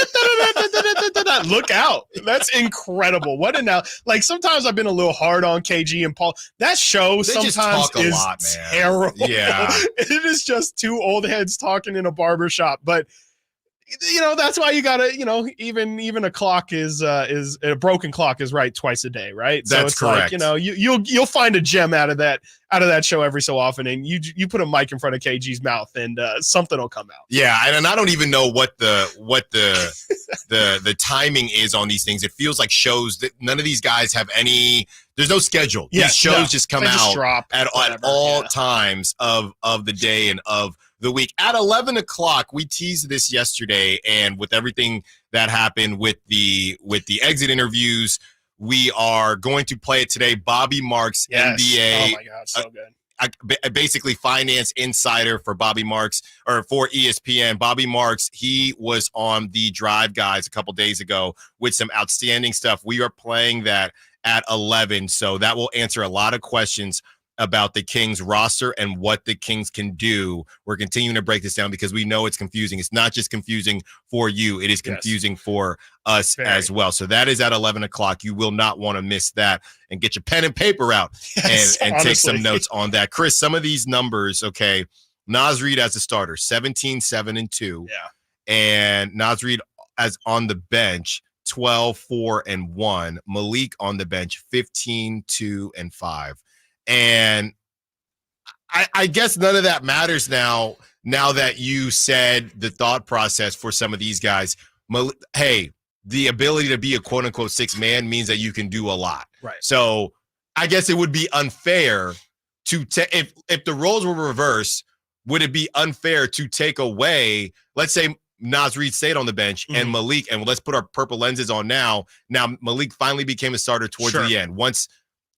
look out. That's incredible. What now? Like, sometimes I've been a little hard on KG and Paul. That show sometimes is terrible. Yeah. It is just two old heads talking in a barbershop. But that's why you gotta, even a clock is a broken clock is right twice a day, right? So That's it's correct. Like, you'll find a gem out of that show every so often, and you put a mic in front of KG's mouth, and something will come out. Yeah, and I don't even know what the timing is on these things. It feels like shows that none of these guys have any. There's no schedule. These shows just come out drop at all times of the day and of the week. At 11 o'clock, we teased this yesterday, and with everything that happened with the exit interviews, we are going to play it today. Bobby Marks, NBA. Oh my God, so good. Basically finance insider for Bobby Marks, or for ESPN. Bobby Marks, he was on the Drive Guys a couple days ago with some outstanding stuff. We are playing that at 11, so that will answer a lot of questions about the Kings roster and what the Kings can do. We're continuing to break this down because we know it's confusing. It's not just confusing for you. It is confusing for us as well. So that is at 11 o'clock. You will not want to miss that, and get your pen and paper out and take some notes on that. Chris, some of these numbers, okay. Naz Reid as a starter, 17, 7, and 2. Yeah. And Naz Reid as on the bench, 12, 4, and 1. Malik on the bench, 15, 2, and 5. And I guess none of that matters now that you said the thought process for some of these guys. Hey, the ability to be a quote-unquote sixth man means that you can do a lot. Right. So I guess it would be unfair to if the roles were reversed, would it be unfair to take away, let's say Naz Reid stayed on the bench and Malik, and let's put our purple lenses on now. Now Malik finally became a starter towards the end. Once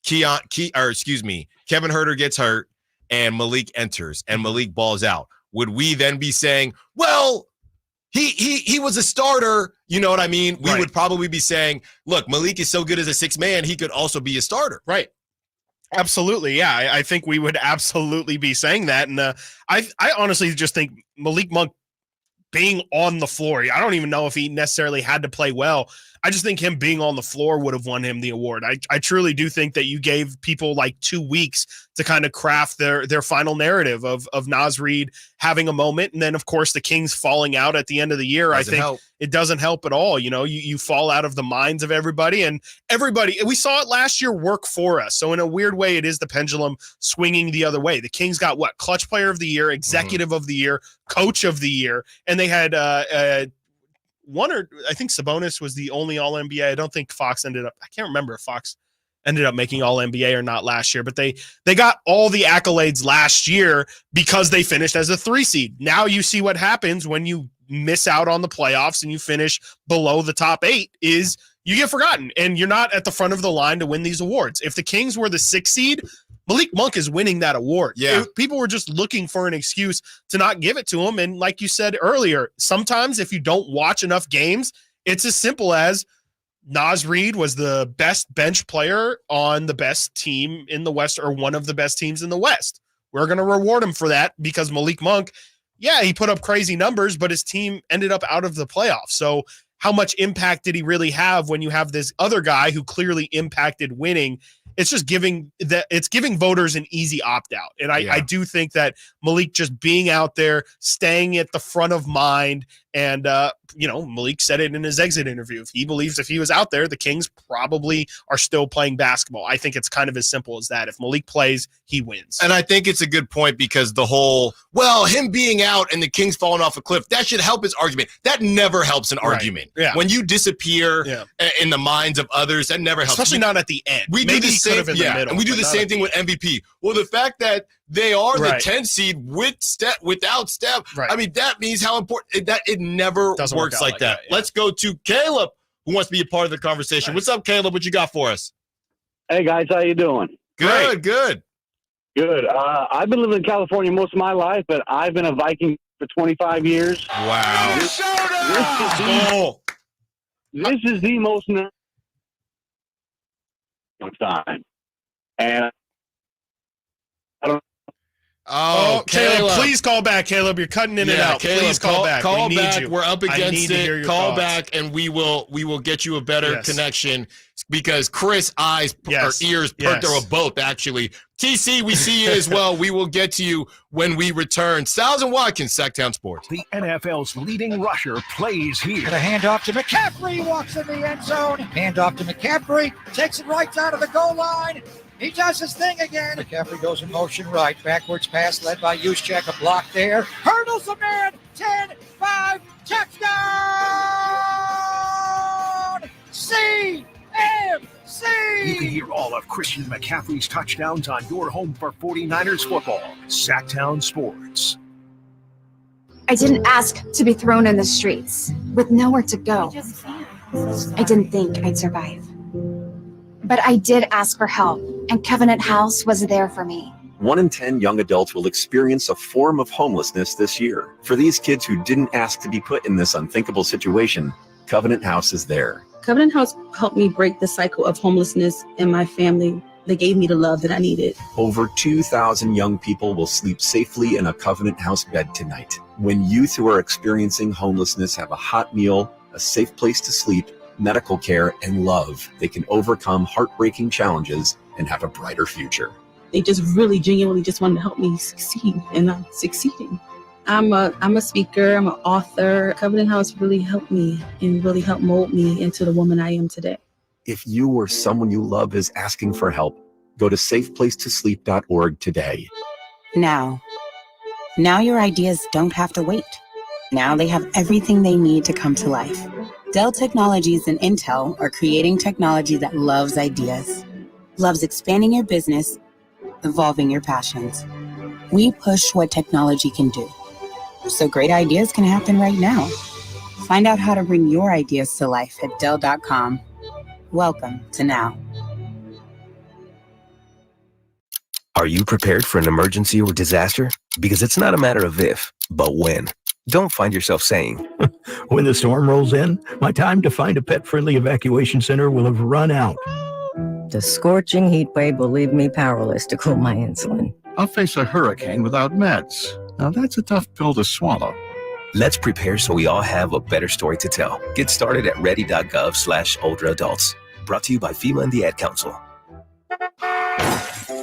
Kevin Huerter gets hurt and Malik enters and Malik balls out, would we then be saying, well, he was a starter? You know what I mean? We would probably be saying, look, Malik is so good as a sixth man, he could also be a starter. Right. Absolutely. Yeah. I think we would absolutely be saying that. And I honestly just think Malik Monk being on the floor, I don't even know if he necessarily had to play well. I just think him being on the floor would have won him the award. I truly do think that you gave people like 2 weeks to kind of craft their final narrative of Naz Reid having a moment. And then, of course, the Kings falling out at the end of the year. I think it doesn't help at all. You fall out of the minds of everybody, and we saw it last year work for us. So in a weird way, it is the pendulum swinging the other way. The Kings got clutch player of the year, executive of the year, coach of the year. And they had, I think Sabonis was the only All-NBA. I don't think Fox I can't remember if Fox ended up making All-NBA or not last year, but they got all the accolades last year because they finished as a 3 seed. Now you see what happens when you miss out on the playoffs and you finish below the top 8 is you get forgotten, and you're not at the front of the line to win these awards. If the Kings were the 6th seed, Malik Monk is winning that award. Yeah. People were just looking for an excuse to not give it to him. And like you said earlier, sometimes if you don't watch enough games, it's as simple as Naz Reid was the best bench player on the best team in the West, or one of the best teams in the West. We're going to reward him for that because Malik Monk, he put up crazy numbers, but his team ended up out of the playoffs. So how much impact did he really have when you have this other guy who clearly impacted winning? It's just giving voters an easy opt-out. And I do think that Malik just being out there, staying at the front of mind, and Malik said it in his exit interview. If he believes if he was out there, the Kings probably are still playing basketball. I think it's kind of as simple as that. If Malik plays, he wins. And I think it's a good point because the whole, him being out and the Kings falling off a cliff, that should help his argument. That never helps an argument. Yeah. When you disappear in the minds of others, that never helps. Especially not at the end. We do the same thing with MVP. Well, the fact that they are Right. the 10th seed without Steph. Right. I mean, that means how important that it never Doesn't work works out like that. Let's go to Caleb, who wants to be a part of the conversation. What's up, Caleb? What you got for us? Hey guys, how you doing? Good. I've been living in California most of my life, but I've been a Viking for 25 years. Wow. This is the most time, and I don't. Oh, Caleb, please call back. Caleb, you're cutting in and out. Caleb, Please call back. Call We need back. you. We're up I need against to hear it. your Call thoughts. back, and we will get you a better connection because Chris' eyes or ears perked or both actually. TC, we see you as well. We will get to you when we return. Stiles and Watkins, Sactown Sports. The NFL's leading rusher plays here. And a handoff to McCaffrey, walks in the end zone. Handoff to McCaffrey, takes it right down to the goal line. He does his thing again. McCaffrey goes in motion right. Backwards pass led by Juszczyk. A block there. Hurdles a man. 10-5. Touchdown! CMC! You can hear all of Christian McCaffrey's touchdowns on your home for 49ers football. Sactown Sports. I didn't ask to be thrown in the streets with nowhere to go. I didn't think I'd survive. But I did ask for help, and Covenant House was there for me. 1 in 10 young adults will experience a form of homelessness this year. For these kids who didn't ask to be put in this unthinkable situation, Covenant House is there. Covenant House helped me break the cycle of homelessness in my family. They gave me the love that I needed. Over 2,000 young people will sleep safely in a Covenant House bed tonight. When youth who are experiencing homelessness have a hot meal, a safe place to sleep, medical care, and love, they can overcome heartbreaking challenges and have a brighter future. They just really genuinely just wanted to help me succeed, and I'm succeeding. I'm a speaker, I'm an author. Covenant House really helped me and really helped mold me into the woman I am today. If you or someone you love is asking for help, go to safeplacetosleep.org today. Now your ideas don't have to wait. Now they have everything they need to come to life. Dell Technologies and Intel are creating technology that loves ideas, loves expanding your business, evolving your passions. We push what technology can do, so great ideas can happen right now. Find out how to bring your ideas to life at Dell.com. Welcome to Now. Are you prepared for an emergency or disaster? Because it's not a matter of if, but when. Don't find yourself saying, when the storm rolls in, my time to find a pet-friendly evacuation center will have run out. The scorching heat wave will leave me powerless to cool my insulin. I'll face a hurricane without meds. Now that's a tough pill to swallow. let's prepare so we all have a better story to tell. Get started at ready.gov/older adults. Brought to you by FEMA and the Ad Council.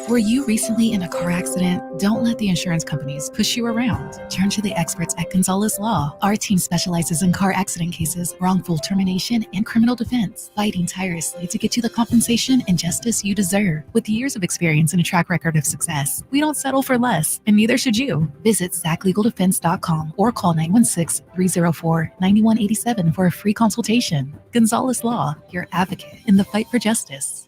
Were you recently in a car accident? Don't let the insurance companies push you around. Turn to the experts at Gonzalez Law. Our team specializes in car accident cases, wrongful termination, and criminal defense, fighting tirelessly to get you the compensation and justice you deserve. With years of experience and a track record of success, we don't settle for less, and neither should you. Visit SACLegalDefense.com or call 916-304-9187 for a free consultation. Gonzalez Law, your advocate in the fight for justice.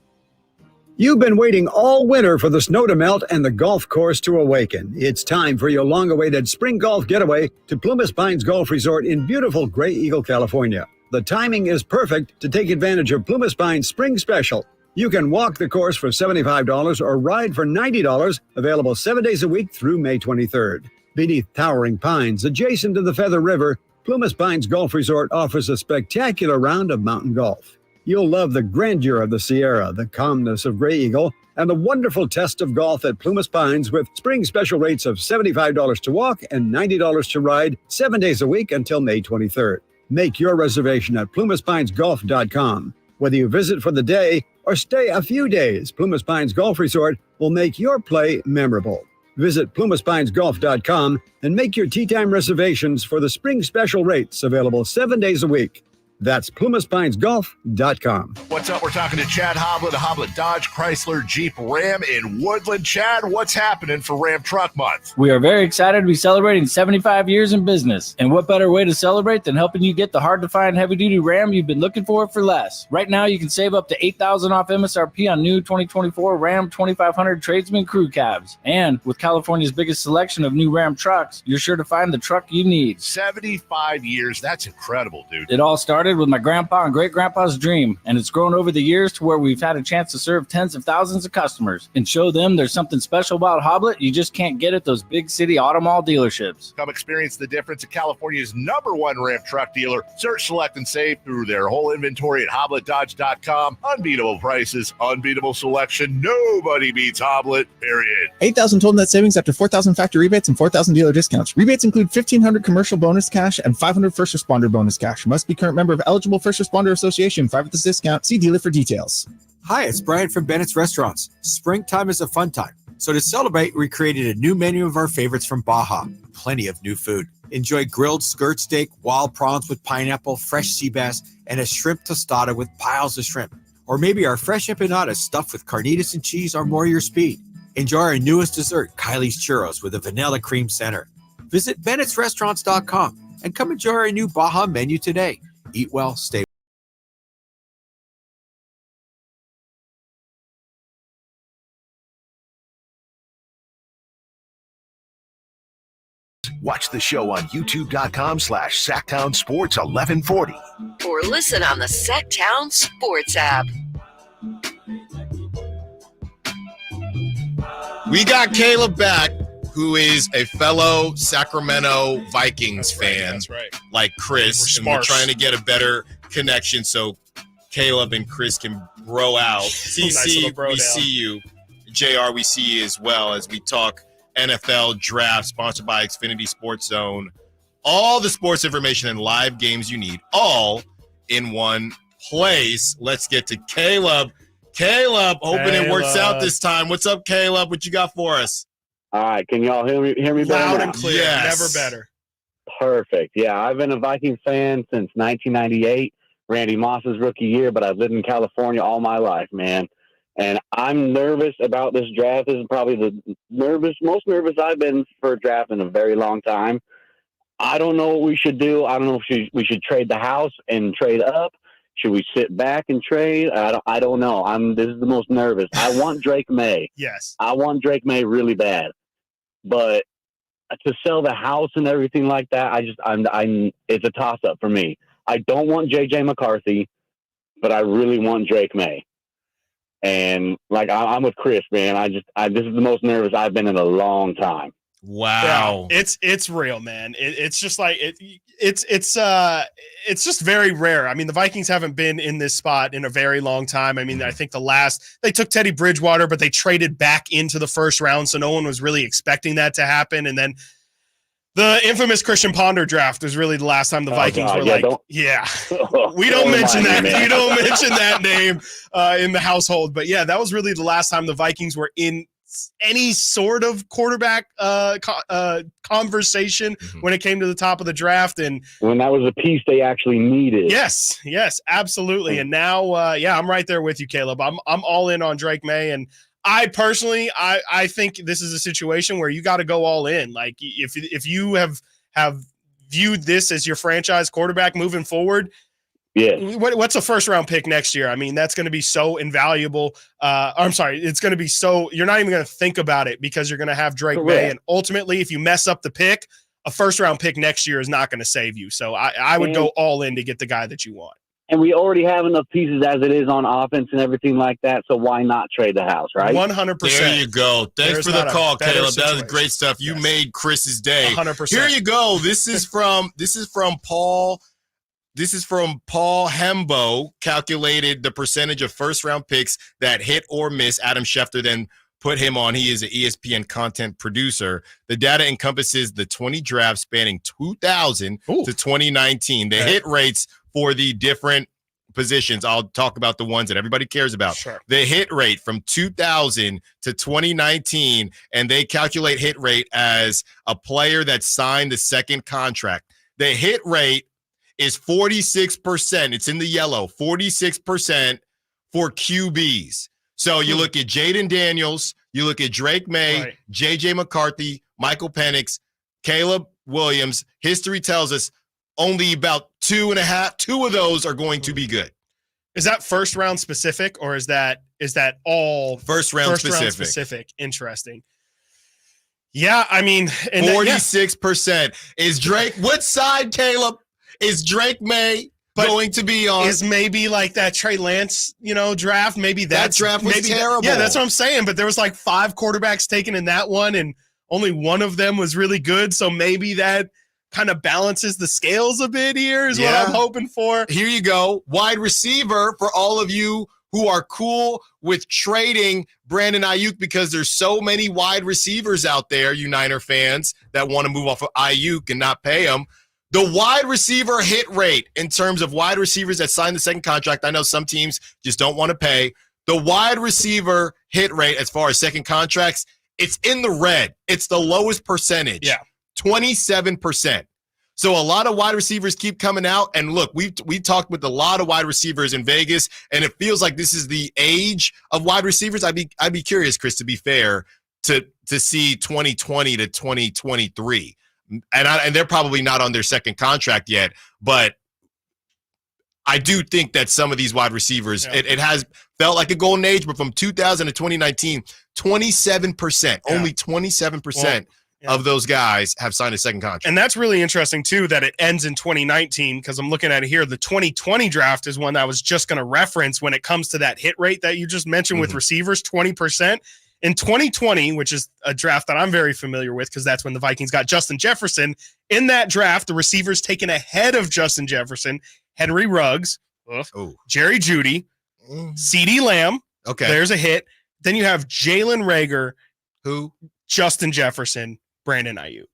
You've been waiting all winter for the snow to melt and the golf course to awaken. It's time for your long-awaited spring golf getaway to Plumas Pines Golf Resort in beautiful Gray Eagle, California. The timing is perfect to take advantage of Plumas Pines Spring Special. You can walk the course for $75 or ride for $90, available 7 days a week through May 23rd. Beneath towering pines adjacent to the Feather River, Plumas Pines Golf Resort offers a spectacular round of mountain golf. You'll love the grandeur of the Sierra, the calmness of Gray Eagle, and the wonderful test of golf at Plumas Pines with spring special rates of $75 to walk and $90 to ride 7 days a week until May 23rd. Make your reservation at plumaspinesgolf.com. Whether you visit for the day or stay a few days, Plumas Pines Golf Resort will make your play memorable. Visit plumaspinesgolf.com and make your tee time reservations for the spring special rates available 7 days a week. That's PlumasPinesGolf.com. What's up? We're talking to Chad Hoblet of Hoblet Dodge Chrysler Jeep Ram in Woodland. Chad, what's happening for Ram Truck Month? We are very excited to be celebrating 75 years in business. And what better way to celebrate than helping you get the hard-to-find heavy-duty Ram you've been looking for less? Right now, you can save up to $8,000 off MSRP on new 2024 Ram 2500 Tradesman Crew Cabs. And with California's biggest selection of new Ram trucks, you're sure to find the truck you need. 75 years. That's incredible, dude. It all started with my grandpa and great-grandpa's dream, and it's grown over the years to where we've had a chance to serve tens of thousands of customers and show them there's something special about Hoblet you just can't get at those big city auto mall dealerships. Come experience the difference at California's #1 Ram truck dealer. Search, select, and save through their whole inventory at HobletDodge.com. Unbeatable prices, unbeatable selection. Nobody beats Hoblet, period. 8,000 total net savings after 4,000 factory rebates and 4,000 dealer discounts. Rebates include 1,500 commercial bonus cash and 500 first responder bonus cash. Must be current member of eligible First Responder Association. 5 with this discount. See dealer for details. Hi, it's Brian from Bennett's Restaurants. Springtime is a fun time. So to celebrate, we created a new menu of our favorites from Baja. Plenty of new food. Enjoy grilled skirt steak, wild prawns with pineapple, fresh sea bass, and a shrimp tostada with piles of shrimp. Or maybe our fresh empanadas stuffed with carnitas and cheese are more your speed. Enjoy our newest dessert, Kylie's Churros with a vanilla cream center. Visit Bennett'sRestaurants.com and come enjoy our new Baja menu today. Eat well, stay well. Watch the show on youtube.com/Sactown Sports 1140. Or listen on the Sactown Sports app. We got Caleb back, who is a fellow Sacramento Vikings fan, That's right. like Chris, and we're trying to get a better connection so Caleb and Chris can bro out. TC, we see you. JR, we see you as well as we talk NFL draft sponsored by Xfinity Sports Zone. All the sports information and live games you need, all in one place. Let's get to Caleb. Hoping it works out this time. What's up, Caleb? What you got for us? All right, can y'all hear me better? Loud now? and clear. Yes. Never better. Perfect. Yeah, I've been a Vikings fan since 1998, Randy Moss's rookie year, but I've lived in California all my life, man. And I'm nervous about this draft. This is probably the most nervous I've been for a draft in a very long time. I don't know what we should do. I don't know if we should trade the house and trade up. Should we sit back and trade? I don't know. This is the most nervous. I want Drake May. Yes. I want Drake May really bad. But to sell the house and everything like that, it's a toss up for me. I don't want JJ McCarthy, but I really want Drake May. And like I'm with Chris, man. This is the most nervous I've been in a long time. Wow. Yeah, it's real, man. It's just like it's just very rare. I mean, the Vikings haven't been in this spot in a very long time. I mean, I think they took Teddy Bridgewater, but they traded back into the first round, so no one was really expecting that to happen. And then the infamous Christian Ponder draft was really the last time the Vikings were we don't mention that. We don't mention that name in the household. But yeah, that was really the last time the Vikings were in any sort of quarterback conversation when it came to the top of the draft, and when that was a piece they actually needed. Yes, absolutely. And now, I'm right there with you, Caleb. I'm all in on Drake May, and I personally, I think this is a situation where you got to go all in. Like if you have viewed this as your franchise quarterback moving forward. Yeah. What's a first round pick next year? I mean, that's going to be so invaluable. It's going to be so you're not even going to think about it because you're going to have Drake May. And ultimately, if you mess up the pick, a first round pick next year is not going to save you. So I would go all in to get the guy that you want. And we already have enough pieces as it is on offense and everything like that. So why not trade the house, right? 100%. There you go. Thanks for the call, Caleb. Situation. That was great stuff. You made Chris's day. 100%. Here you go. This is from Paul. This is from Paul Hembo, calculated the percentage of first-round picks that hit or miss. Adam Schefter then put him on. He is an ESPN content producer. The data encompasses the 20 drafts spanning 2000 to 2019. The hit rates for the different positions. I'll talk about the ones that everybody cares about. Sure. The hit rate from 2000 to 2019, and they calculate hit rate as a player that signed the second contract. The hit rate is 46%. It's in the yellow, 46% for QBs. So you look at Jaden Daniels, you look at Drake May, J.J. McCarthy, Michael Penix, Caleb Williams. History tells us only about two of those are going to be good. Is that first round specific, or is that all first round specific? Interesting. Yeah, I mean, 46% is Drake. What side, Caleb, is Drake May going to be on? Is maybe like that Trey Lance, draft. Maybe that draft was terrible. Yeah, that's what I'm saying. But there was like 5 quarterbacks taken in that one, and only one of them was really good. So maybe that kind of balances the scales a bit here is what I'm hoping for. Here you go. Wide receiver for all of you who are cool with trading Brandon Ayuk, because there's so many wide receivers out there, you Niner fans, that want to move off of Ayuk and not pay him. The wide receiver hit rate in terms of wide receivers that signed the second contract, I know some teams just don't want to pay. The wide receiver hit rate as far as second contracts, it's in the red. It's the lowest percentage. 27%. So a lot of wide receivers keep coming out. And look, we talked with a lot of wide receivers in Vegas, and it feels like this is the age of wide receivers. I'd be curious, Chris, to be fair, to see 2020 to 2023. And they're probably not on their second contract yet, but I do think that some of these wide receivers, it has felt like a golden age, but from 2000 to 2019, 27%, only 27% of those guys have signed a second contract. And that's really interesting, too, that it ends in 2019, because I'm looking at it here. The 2020 draft is one I was just going to reference when it comes to that hit rate that you just mentioned with receivers, 20%. In 2020, which is a draft that I'm very familiar with because that's when the Vikings got Justin Jefferson. In that draft, the receivers taken ahead of Justin Jefferson, Henry Ruggs, Jerry Jeudy, CeeDee Lamb. Okay. There's a hit. Then you have Jalen Reagor, Justin Jefferson, Brandon Ayuk.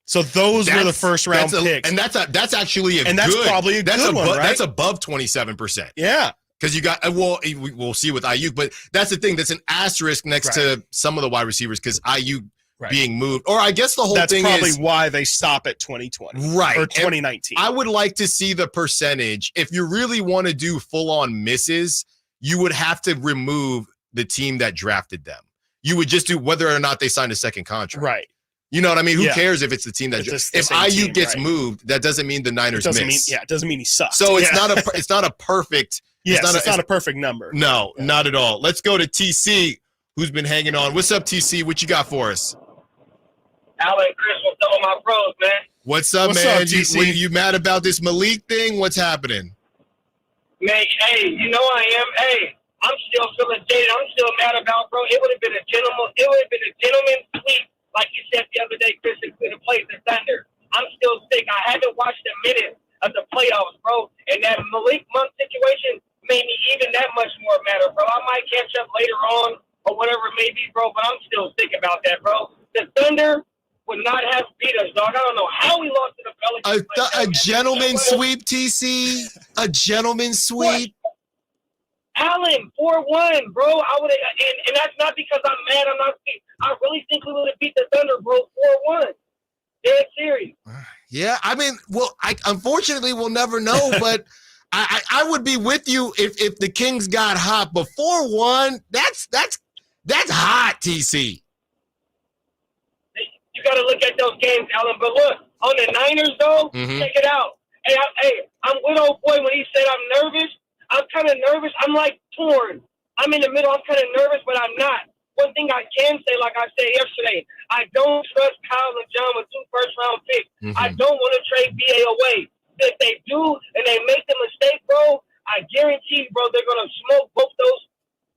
So those were the first round picks. And that's actually that's probably a good one, right? That's above 27%. Yeah. Because you got, we'll see with Ayuk, but that's the thing. That's an asterisk next to some of the wide receivers because Ayuk being moved. Or I guess the whole thing is. That's probably why they stop at 2020. Right. Or 2019. And I would like to see the percentage. If you really want to do full-on misses, you would have to remove the team that drafted them. You would just do whether or not they signed a second contract. Right. You know what I mean? Who cares if it's the team that if Ayuk gets moved, that doesn't mean the Niners miss. It doesn't mean he sucks. So it's not a perfect. It's not a perfect number. No, not at all. Let's go to TC, who's been hanging on. What's up, TC? What you got for us? Alan, Chris, what's up, my bros, man? What's up, man? You mad about this Malik thing? What's happening? Man, hey, you know I am. Hey, I'm still feeling jaded. I'm still mad about, bro. It would have been a gentleman's sweep, like you said the other day, Chris, in the place in Thunder. I'm still sick. I haven't watched a minute of the playoffs, bro. And that Malik Monk situation made me even that much more matter, bro. I might catch up later on or whatever it may be, bro, but I'm still sick about that, bro. The Thunder would not have beat us, dog. I don't know how we lost to the Pelicans. A gentleman's sweep, TC? A gentleman's sweep? What? Alan, 4-1, bro. I would have, and that's not because I'm mad. I really think we would have beat the Thunder, bro, 4-1. Dead serious. Yeah, I mean, unfortunately, we'll never know, but I would be with you if the Kings got hot. But 4-1, that's hot, TC. You got to look at those games, Alan. But look, on the Niners, though, check it out. Hey, I'm with old boy when he said I'm nervous. I'm kind of nervous. I'm like torn. I'm in the middle. I'm kind of nervous, but I'm not. One thing I can say, like I said yesterday, I don't trust Kyle and John with 2 first-round picks. I don't want to trade BA away. If they do and they make the mistake, bro, I guarantee, bro, they're going to smoke both those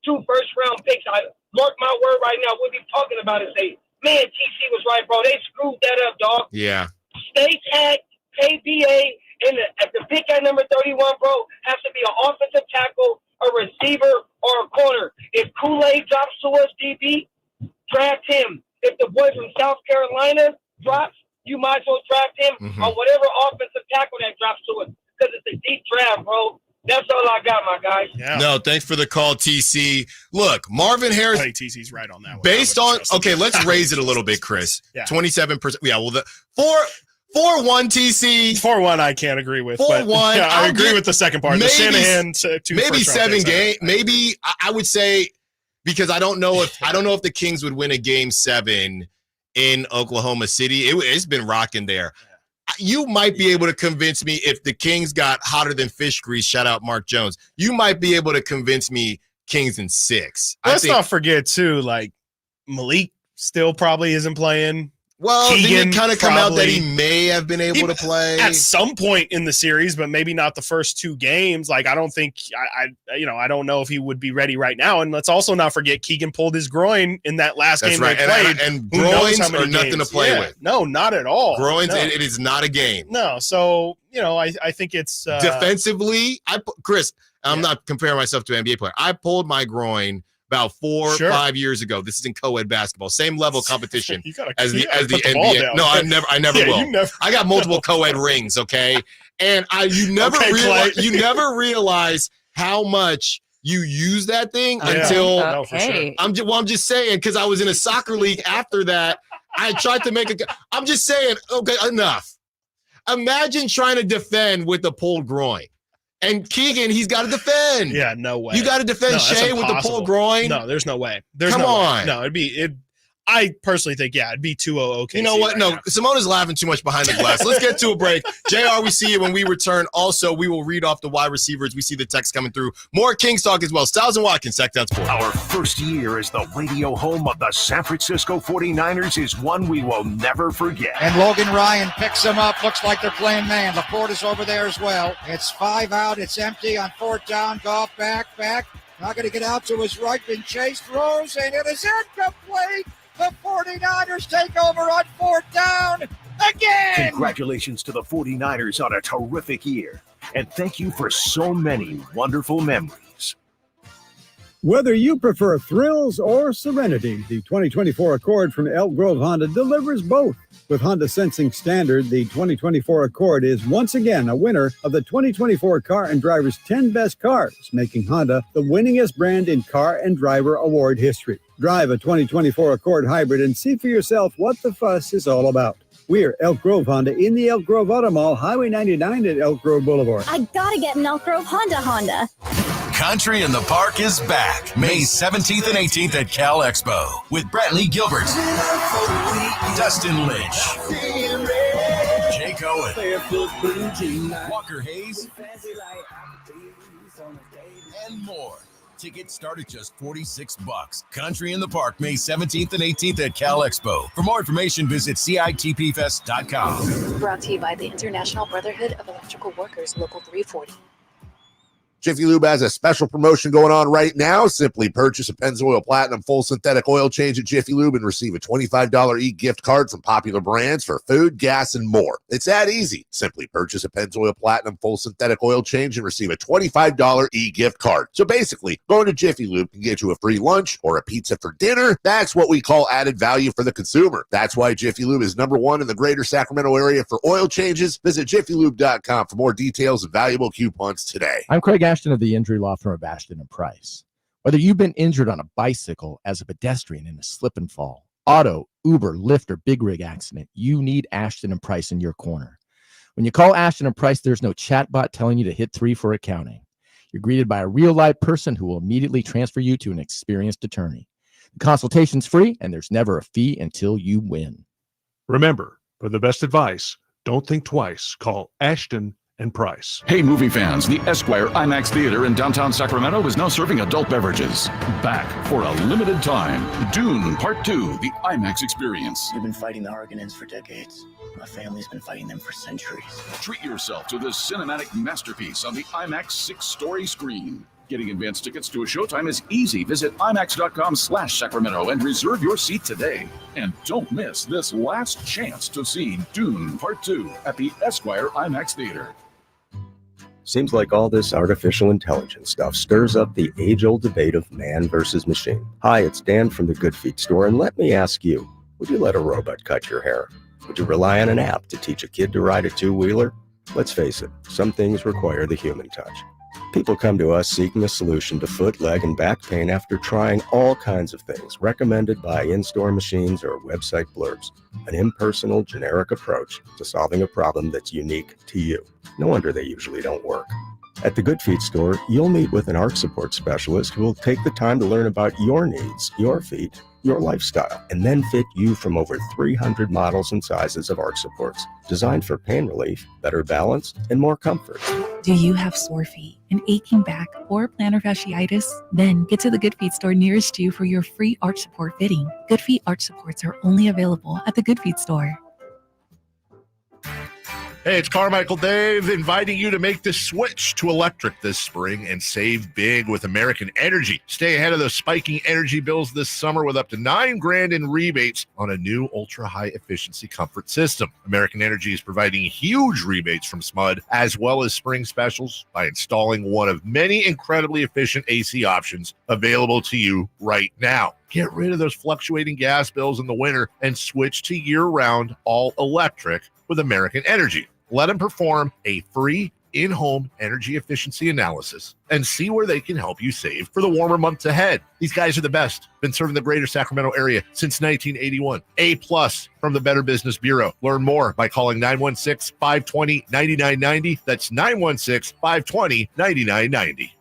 2 first-round picks. I mark my word right now. We'll be talking about it. Say, man, TC was right, bro. They screwed that up, dog. Yeah. Stay tagged, pay BA, and at the pick at number 31, bro, has to be an offensive tackle, a receiver, or a corner. If Kool-Aid drops to us, DB, draft him. If the boy from South Carolina drops, you might as well draft him on whatever offensive tackle that drops to us because it's a deep draft, bro. That's all I got, my guys. Yeah. No, thanks for the call, TC. Look, Marvin Harris. I think TC's right on that one. Based on, okay, let's raise it a little bit, Chris. 27%. Yeah, well, 4-1 TC. 4-1 I can't agree with. 4-1. Yeah, I agree with the second part. The Shanahan maybe 7 game. Maybe I would say, because I don't know if the Kings would win a game 7 in Oklahoma City. It's been rocking there. You might be able to convince me if the Kings got hotter than fish grease. Shout out Mark Jones. You might be able to convince me Kings in 6. Let's not forget too, like Malik still probably isn't playing. Well, Keegan didn't it kind of come out that he may have been able to play at some point in the series, but maybe not the first 2 games. Like, I don't think I don't know if he would be ready right now. And let's also not forget Keegan pulled his groin in that last game they played. And groins are nothing to play with. No, not at all. Groins, no. It is not a game. No, so I think it's defensively. Chris, I'm not comparing myself to an NBA player. I pulled my groin about 4 or 5 years ago. This is in co-ed basketball, same level competition as the NBA. No, I never will. I got multiple co-ed rings, okay? And you never realize how much you use that thing until I'm just saying, because I was in a soccer league after that. I tried to make I'm just saying, okay, enough. Imagine trying to defend with a pulled groin. And Keegan, he's got to defend. Yeah, no way. You got to defend Shea with the pulled groin. No, there's no way. Come on. No, I personally think, it'd be 2-0 OKC. You know what? Right no, now. Simona's laughing too much behind the glass. Let's get to a break. JR, we see you when we return. Also, we will read off the wide receivers. We see the text coming through. More Kings talk as well. Stiles and Watkins, Sactown Sports. Our first year as the radio home of the San Francisco 49ers is one we will never forget. And Logan Ryan picks him up. Looks like they're playing man. LaPorta's over there as well. It's 5 out. It's empty on 4th down. Goff back. Not going to get out to his right. Been chased. Throws, and it is incomplete. The 49ers take over on 4th down again. Congratulations to the 49ers on a terrific year. And thank you for so many wonderful memories. Whether you prefer thrills or serenity, the 2024 Accord from Elk Grove Honda delivers both. With Honda Sensing Standard, the 2024 Accord is once again a winner of the 2024 Car and Driver's 10 Best Cars, making Honda the winningest brand in car and driver award history. Drive a 2024 Accord Hybrid and see for yourself what the fuss is all about. We're Elk Grove Honda in the Elk Grove Auto Mall, Highway 99 at Elk Grove Boulevard. I gotta get an Elk Grove Honda. Country in the Park is back May 17th and 18th at Cal Expo with Brantley Gilbert, Dustin Lynch, Jay Cohen, Walker Hayes, and more. Tickets start at just $46. Country in the Park, May 17th and 18th at Cal Expo. For more information, visit CITPFest.com. Brought to you by the International Brotherhood of Electrical Workers, Local 340. Jiffy Lube has a special promotion going on right now. Simply purchase a Pennzoil Platinum full synthetic oil change at Jiffy Lube and receive a $25 e-gift card from popular brands for food, gas, and more. It's that easy. Simply purchase a Pennzoil Platinum full synthetic oil change and receive a $25 e-gift card. So basically, going to Jiffy Lube can get you a free lunch or a pizza for dinner. That's what we call added value for the consumer. That's why Jiffy Lube is #1 in the greater Sacramento area for oil changes. Visit jiffylube.com for more details and valuable coupons today. I'm Craig Ashton of the injury law firm of Ashton & Price. Whether you've been injured on a bicycle, as a pedestrian in a slip and fall, auto, Uber, Lyft, or big rig accident, you need Ashton & Price in your corner. When you call Ashton & Price, there's no chatbot telling you to hit 3 for accounting. You're greeted by a real live person who will immediately transfer you to an experienced attorney. The consultation's free, and there's never a fee until you win. Remember, for the best advice, don't think twice. Call Ashton and Price. Hey, movie fans, the Esquire IMAX Theater in downtown Sacramento is now serving adult beverages. Back for a limited time. Dune Part 2, the IMAX experience. We've been fighting the Argonauts for decades. My family's been fighting them for centuries. Treat yourself to this cinematic masterpiece on the IMAX 6-story screen. Getting advance tickets to a showtime is easy. Visit IMAX.com/Sacramento and reserve your seat today. And don't miss this last chance to see Dune Part 2 at the Esquire IMAX Theater. Seems like all this artificial intelligence stuff stirs up the age-old debate of man versus machine. Hi, it's Dan from the Good Feet store, and let me ask you, would you let a robot cut your hair? Would you rely on an app to teach a kid to ride a two-wheeler? Let's face it, some things require the human touch. People come to us seeking a solution to foot, leg, and back pain after trying all kinds of things recommended by in-store machines or website blurbs. An impersonal, generic approach to solving a problem that's unique to you. No wonder they usually don't work. At the Good Feet store, you'll meet with an arch support specialist who will take the time to learn about your needs, your feet, your lifestyle, and then fit you from over 300 models and sizes of arch supports, designed for pain relief, better balance, and more comfort. Do you have sore feet, an aching back, or plantar fasciitis? Then get to the Good Feet store nearest you for your free arch support fitting. Good Feet arch supports are only available at the Good Feet store. Hey, it's Carmichael Dave inviting you to make the switch to electric this spring and save big with American Energy. Stay ahead of those spiking energy bills this summer with up to $9,000 in rebates on a new ultra-high efficiency comfort system. American Energy is providing huge rebates from SMUD as well as spring specials by installing one of many incredibly efficient AC options available to you right now. Get rid of those fluctuating gas bills in the winter and switch to year-round all-electric with American Energy. Let them perform a free in-home energy efficiency analysis and see where they can help you save for the warmer months ahead. These guys are the best. Been serving the greater Sacramento area since 1981. A+ from the Better Business Bureau. Learn more by calling 916-520-9990. That's 916-520-9990.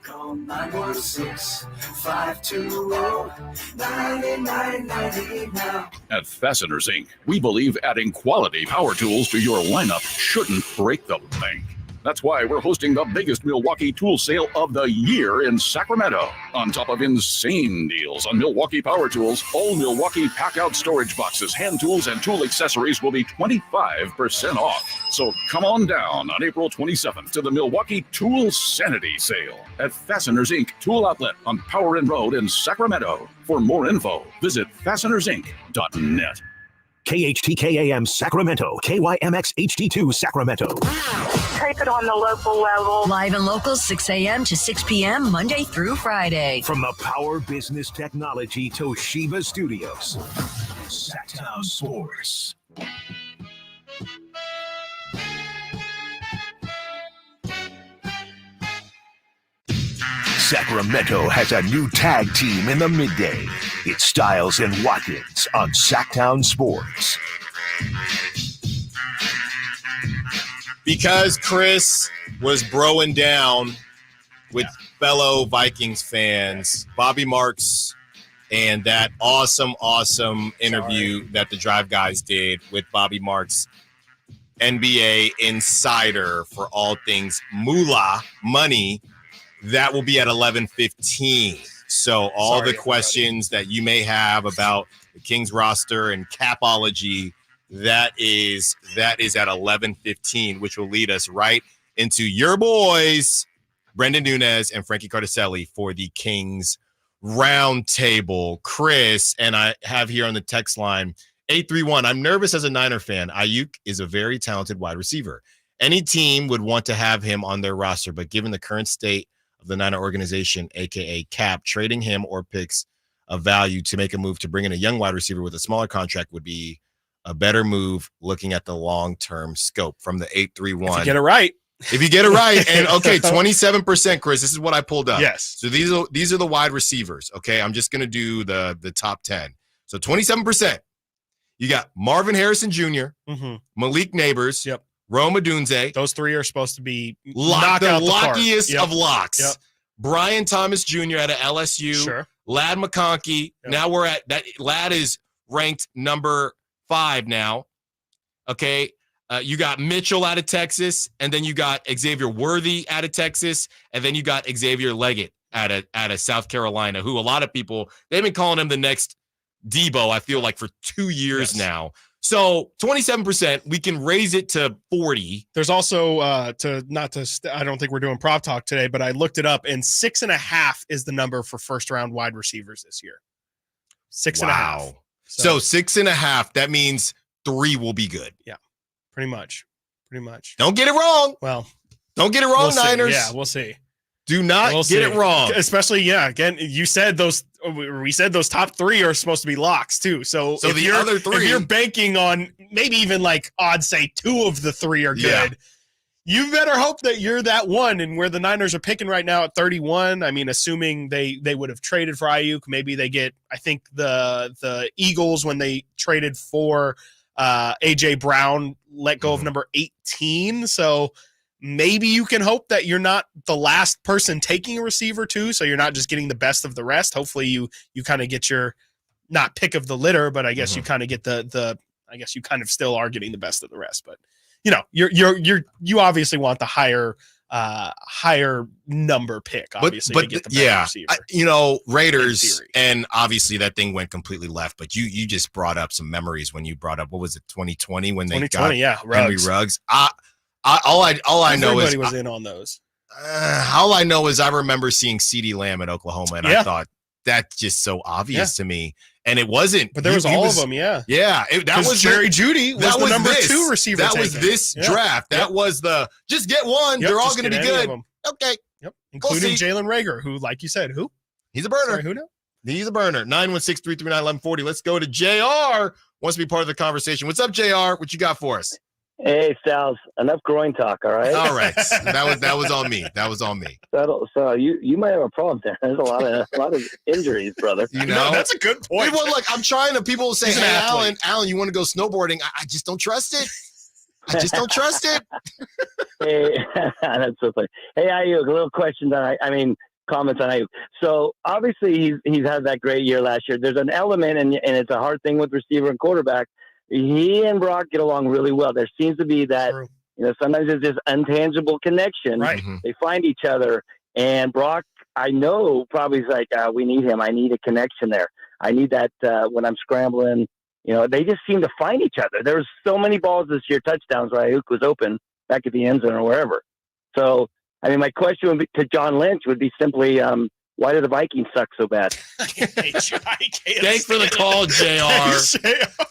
Call 916-520-9990 now. At Fasteners Inc., we believe adding quality power tools to your lineup shouldn't break the bank. That's why we're hosting the biggest Milwaukee tool sale of the year in Sacramento. On top of insane deals on Milwaukee power tools, all Milwaukee pack-out storage boxes, hand tools, and tool accessories will be 25% off. So come on down on April 27th to the Milwaukee Tool Sanity Sale at Fasteners Inc. Tool Outlet on Power Inn Road in Sacramento. For more info, visit fastenersinc.net. KHTKAM Sacramento, KYMX HD2 Sacramento. Take it on the local level. Live and local, 6 a.m. to 6 p.m., Monday through Friday. From the Power Business Technology Toshiba Studios. Sactown Sports. Sacramento has a new tag team in the midday. It's Stiles and Watkins on Sactown Sports. Because Chris was broing down with fellow Vikings fans, Bobby Marks, and that awesome interview that the Drive Guys did with Bobby Marks, NBA insider for all things moolah, money. That will be at 11:15. So all the questions that you may have about the Kings roster and capology, that is at 11:15, which will lead us right into your boys, Brendan Nunez and Frankie Cardicelli, for the Kings Roundtable. Chris, and I have here on the text line, 831, I'm nervous as a Niner fan. Ayuk is a very talented wide receiver. Any team would want to have him on their roster, but given the current state of the Niner organization, aka Cap, trading him or picks of value to make a move to bring in a young wide receiver with a smaller contract would be a better move looking at the long-term scope. From the 831. If you get it right. If you get it right. And okay, 27%, Chris. This is what I pulled up. Yes. So these are the wide receivers. Okay. I'm just gonna do the top 10. So 27%. You got Marvin Harrison Jr., Malik Neighbors, Rome Odunze. Those three are supposed to be the lockiest of locks. Yep. Brian Thomas Jr. out of LSU. Sure. Lad McConkey. Yep. Now we're at that. Lad is ranked number 5 now. Okay. You got Mitchell out of Texas, and then you got Xavier Worthy out of Texas, and then you got Xavier Leggett out of South Carolina, who a lot of people, they've been calling him the next Debo, I feel like, for 2 years now. So 27%, we can raise it to 40. There's also I don't think we're doing prop talk today, but I looked it up, and 6.5 is the number for first round wide receivers this year. 6.5. So 6.5. That means 3 will be good. Yeah, pretty much. Don't get it wrong. Well, don't get it wrong, Niners. Yeah, we'll see. Do not get it wrong. Especially, again, we said those top 3 are supposed to be locks too. So if the other 3, if you're banking on maybe even like odds say 2 of the 3 are good, You better hope that you're that one, and where the Niners are picking right now at 31. I mean, assuming they would have traded for Ayuk, maybe they get. I think the Eagles, when they traded for AJ Brown, let go of number 18. So maybe you can hope that you're not the last person taking a receiver too. So you're not just getting the best of the rest. Hopefully you kind of get your not pick of the litter, but I guess you kind of get the. I guess you kind of still are getting the best of the rest, but. You know, you obviously want the higher number pick, obviously, but to get the better receiver. Raiders, and obviously that thing went completely left. But you just brought up some memories when you brought up, what was it, 2020 when they got Henry Ruggs. All I know is everybody was in on those. All I know is I remember seeing CeeDee Lamb at Oklahoma, and I thought that's just so obvious to me. And it wasn't. But there was all of them, yeah. Yeah. That was Jerry Jeudy was the number 2 receiver. That was this draft. That was the just get one. They're all going to be good. Okay. Yep. Including Jalen Reagor, who, like you said, he's a burner. Sorry, who now? He's a burner. 916-339-1140. Let's go to JR. Wants to be part of the conversation. What's up, JR? What you got for us? Hey, Stiles, enough groin talk, all right? All right. That was on me. That was on me. So you might have a problem there. There's a lot of injuries, brother. You know, that's a good point. Well, look, I'm trying to. People will say, "Hey, Alan, you want to go snowboarding?" I just don't trust it. I just don't trust it. Hey, that's so funny. Hey, Ayuk, a little question that comments on Ayuk. So obviously he's had that great year last year. There's an element, and it's a hard thing with receiver and quarterback. He and Brock get along really well. There seems to be that, sometimes it's this intangible connection. Right. They find each other. And Brock, I know, probably is like, we need him. I need a connection there. I need that when I'm scrambling. They just seem to find each other. There's so many balls this year, touchdowns, where Ayuk was open back at the end zone or wherever. So, my question would be, to John Lynch would be simply, why do the Vikings suck so bad? Thanks for the call, JR.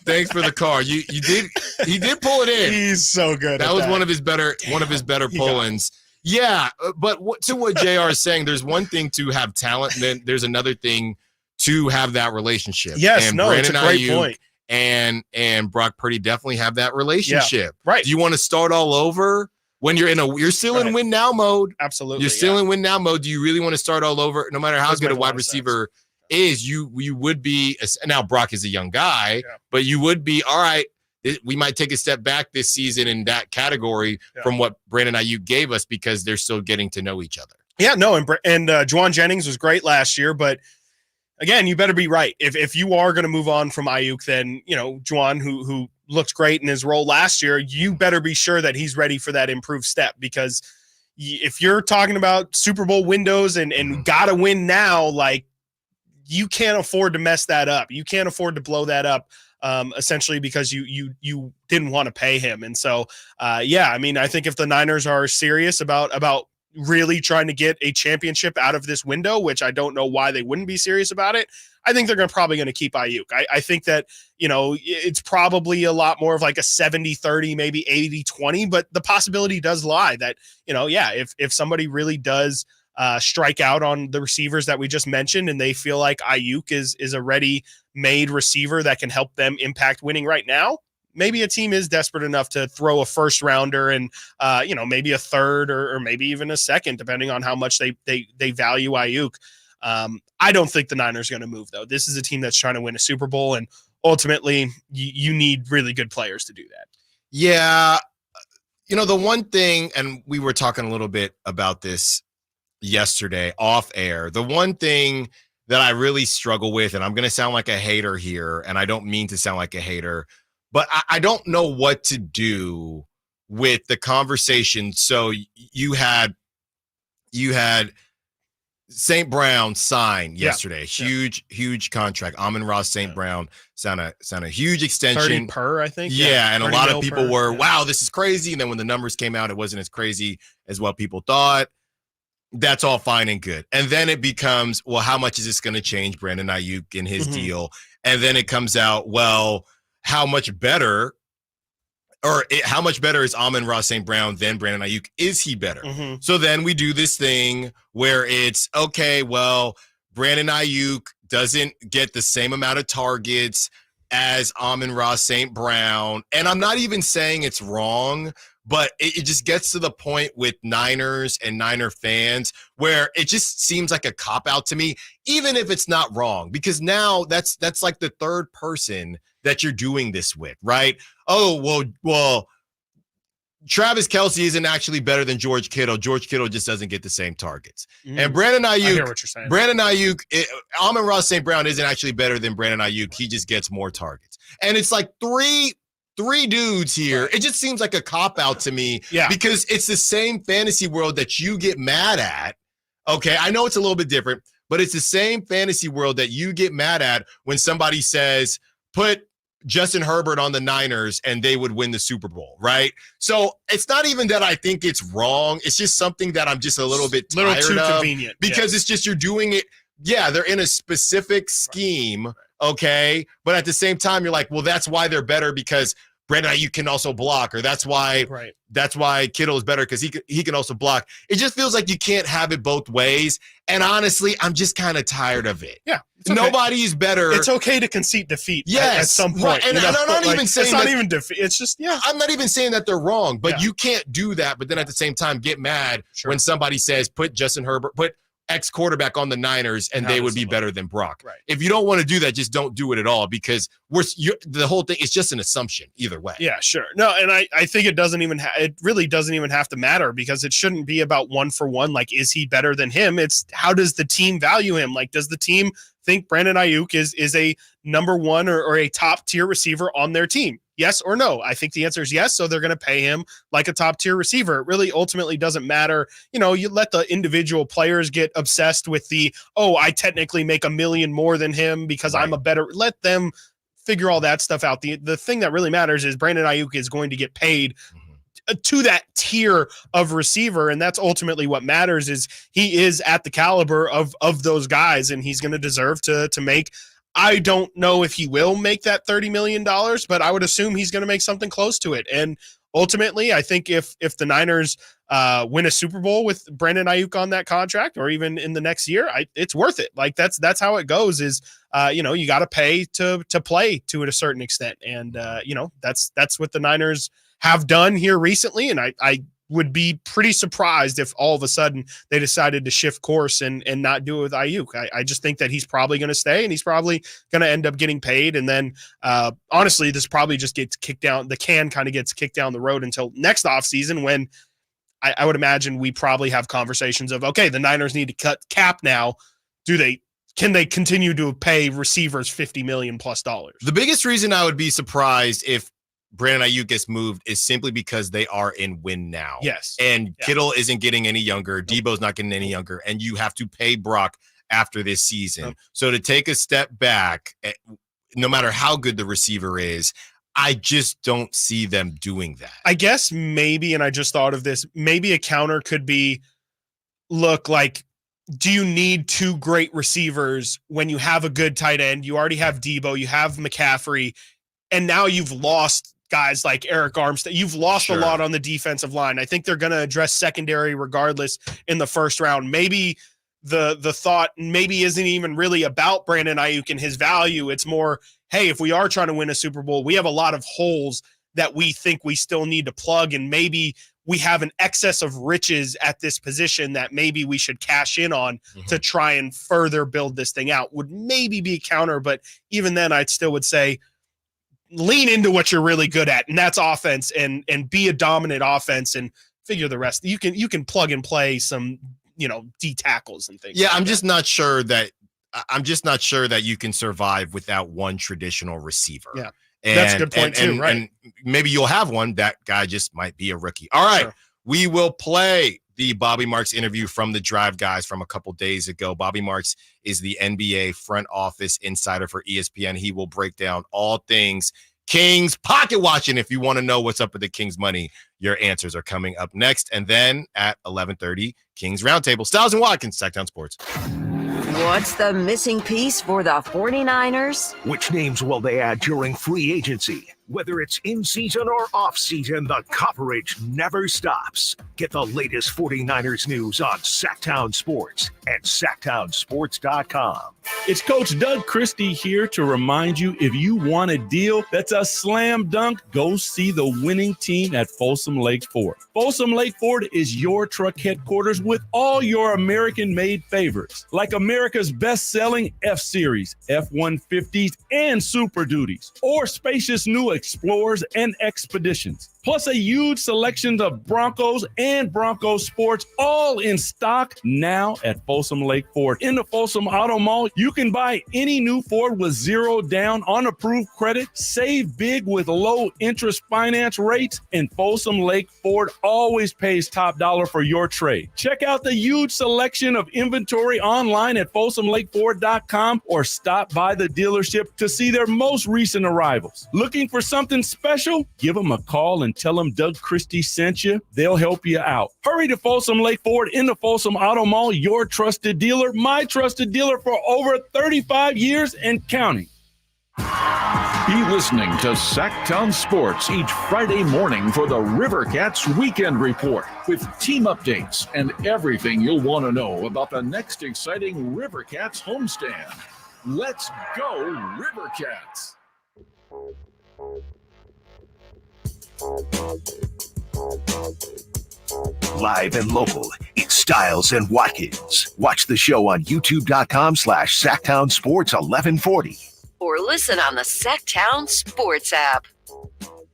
Thanks for the call. He did pull it in. He's so good. That was one of his better pull-ins. Yeah, but to what JR is saying, there's one thing to have talent, and then there's another thing to have that relationship. Yes, and it's a great point. And Brock Purdy definitely have that relationship. Yeah, right. Do you want to start all over? When you're still in win now mode. Absolutely. You're still in win now mode. Do you really want to start all over? No matter how good a wide receiver is, you would be, now Brock is a young guy, but you would be, all right, we might take a step back this season in that category from what Brandon Ayuk gave us because they're still getting to know each other. Yeah, no, and Juwan Jennings was great last year, but again, you better be right. If you are going to move on from Ayuk, then, Juwan, who looked great in his role last year, you better be sure that he's ready for that improved step, because if you're talking about Super Bowl windows and gotta win now, like, you can't afford to mess that up. You can't afford to blow that up, essentially because you didn't want to pay him. And so, I think if the Niners are serious about really trying to get a championship out of this window, which I don't know why they wouldn't be serious about it, I think they're probably going to keep Ayuk. I think that, it's probably a lot more of like a 70-30, maybe 80-20, but the possibility does lie that, if somebody really does strike out on the receivers that we just mentioned and they feel like Ayuk is a ready-made receiver that can help them impact winning right now, maybe a team is desperate enough to throw a first rounder and, maybe a third or maybe even a second, depending on how much they value Ayuk. I don't think the Niners are going to move, though. This is a team that's trying to win a Super Bowl, and ultimately you need really good players to do that. Yeah. The one thing, and we were talking a little bit about this yesterday off air, the one thing that I really struggle with, and I'm going to sound like a hater here, and I don't mean to sound like a hater, but I don't know what to do with the conversation. So you had St. Brown signed yesterday. Huge contract. Amon-Ra St. Brown signed a huge extension. 30 per, I think. Yeah, and a lot of people were, wow, this is crazy. And then when the numbers came out, it wasn't as crazy as what people thought. That's all fine and good. And then it becomes, well, how much is this going to change Brandon Ayuk in his deal? And then it comes out, well, how much better is Amon-Ra St. Brown than Brandon Ayuk? Is he better? So then we do this thing where it's, okay, well, Brandon Ayuk doesn't get the same amount of targets as Amon-Ra St. Brown. And I'm not even saying it's wrong, but it just gets to the point with Niners and Niner fans where it just seems like a cop-out to me, even if it's not wrong, because now that's like the third person that you're doing this with, right? Oh, well, Travis Kelce isn't actually better than George Kittle. George Kittle just doesn't get the same targets. And Brandon Ayuk, I hear what you're saying. Amon-Ra St. Brown isn't actually better than Brandon Ayuk. He just gets more targets. And it's like three dudes here. It just seems like a cop-out to me because it's the same fantasy world that you get mad at. Okay, I know it's a little bit different, but it's the same fantasy world that you get mad at when somebody says, put Justin Herbert on the Niners and they would win the Super Bowl, right? So it's not even that I think it's wrong. It's just something that I'm just a little bit tired too of convenient because it's just you're doing it. Yeah, they're in a specific scheme, okay? But at the same time, you're like, well, that's why they're better because Brandon Ayuk can also block, or that's why Kittle is better because he can also block. It just feels like you can't have it both ways. And honestly, I'm just kind of tired of it. Yeah. Okay. Nobody's better. It's okay to concede defeat at some point. Right. And I'm not even saying it's not even defeat. It's just, I'm not even saying that they're wrong, but you can't do that. But then at the same time, get mad when somebody says, put Justin Herbert, put X quarterback on the Niners and they would be better than Brock. Right. If you don't want to do that, just don't do it at all because the whole thing is just an assumption either way. Yeah, sure. No, and I think it really doesn't even have to matter because it shouldn't be about one for one. Like, is he better than him? It's how does the team value him? Like, does the team think Brandon Ayuk is a number one or a top tier receiver on their team? Yes or no? I think the answer is yes. So they're going to pay him like a top tier receiver. It really ultimately doesn't matter. You let the individual players get obsessed with I technically make $1 million more than him because I'm a better, let them figure all that stuff out. The thing that really matters is Brandon Ayuk is going to get paid to that tier of receiver. And that's ultimately what matters is he is at the caliber of those guys and he's going to deserve to make. I don't know if he will make that $30 million, but I would assume he's going to make something close to it. And ultimately, I think if the Niners win a Super Bowl with Brandon Ayuk on that contract, or even in the next year, it's worth it. Like that's how it goes. Is you got to pay to play to a certain extent, and that's what the Niners have done here recently. And I would be pretty surprised if all of a sudden they decided to shift course and not do it with Ayuk. I just think that he's probably going to stay and he's probably going to end up getting paid. And then honestly, this probably just gets kicked down. The can kind of gets kicked down the road until next offseason when I would imagine we probably have conversations of, okay, the Niners need to cut cap now. Can they continue to pay receivers $50 million plus? The biggest reason I would be surprised if Brandon Ayuk gets moved is simply because they are in win now. Yes. And Kittle isn't getting any younger. Debo's not getting any younger. And you have to pay Brock after this season. So to take a step back, no matter how good the receiver is, I just don't see them doing that. I guess maybe, and I just thought of this, maybe a counter could be, look, like, do you need two great receivers when you have a good tight end? You already have Debo, you have McCaffrey, and now you've lost guys like Eric Armstead. You've lost a lot on the defensive line. I think they're going to address secondary regardless in the first round. Maybe the thought maybe isn't even really about Brandon Ayuk and his value. It's more, hey, if we are trying to win a Super Bowl, we have a lot of holes that we think we still need to plug, and maybe we have an excess of riches at this position that maybe we should cash in on to try and further build this thing out. Would maybe be a counter, but even then I still would say lean into what you're really good at, and that's offense, and be a dominant offense and figure the rest. You can plug and play some, D tackles and things. Yeah, I'm just not sure that you can survive without one traditional receiver. Yeah. That's a good point too, right? And maybe you'll have one. That guy just might be a rookie. All right. We will play the Bobby Marks interview from the Drive Guys from a couple days ago. Bobby Marks is the NBA front office insider for ESPN. He will break down all things Kings pocket watching. If you want to know what's up with the Kings money, your answers are coming up next. And then at 11:30, Kings Roundtable. Stiles and Watkins, Sactown Sports. What's the missing piece for the 49ers? Which names will they add during free agency? Whether it's in season or off season, the coverage never stops. Get the latest 49ers news on Sactown Sports at SactownSports.com. It's Coach Doug Christie here to remind you, if you want a deal that's a slam dunk, go see the winning team at Folsom Lake Ford. Folsom Lake Ford is your truck headquarters with all your American-made favorites, like America's best-selling F-Series, F-150s, and Super Duties, or spacious new Explorers and Expeditions. Plus a huge selection of Broncos and Bronco Sports, all in stock now at Folsom Lake Ford. In the Folsom Auto Mall, you can buy any new Ford with zero down on approved credit, save big with low interest finance rates, and Folsom Lake Ford always pays top dollar for your trade. Check out the huge selection of inventory online at FolsomLakeFord.com or stop by the dealership to see their most recent arrivals. Looking for something special? Give them a call and tell them Doug Christie sent you. They'll help you out. Hurry to Folsom Lake Ford in the Folsom Auto Mall, your trusted dealer, my trusted dealer for over 35 years and counting. Be listening to Sactown Sports each Friday morning for the Rivercats Weekend Report with team updates and everything you'll want to know about the next exciting Rivercats homestand. Let's go, Rivercats! Live and local, it's Stiles and Watkins. Watch the show on youtube.com/Sactown Sports 1140. Or listen on the Sactown Sports app.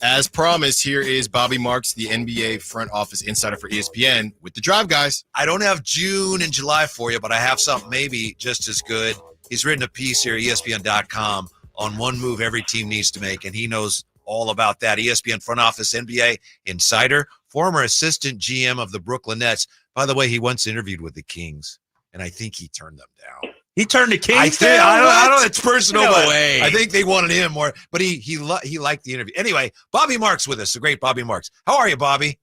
As promised, here is Bobby Marks, the NBA front office insider for ESPN, with the Drive Guys. I don't have June and July for you, but I have something maybe just as good. He's written a piece here at ESPN.com on one move every team needs to make, and he knows all about that. ESPN front office NBA insider, former assistant GM of the Brooklyn Nets. By the way, he once interviewed with the Kings, and I think he turned them down. He turned the Kings down? down? I don't know. It's personal. No but way. I think they wanted him more, but he liked the interview. Anyway, Bobby Marks with us, the great Bobby Marks. How are you, Bobby?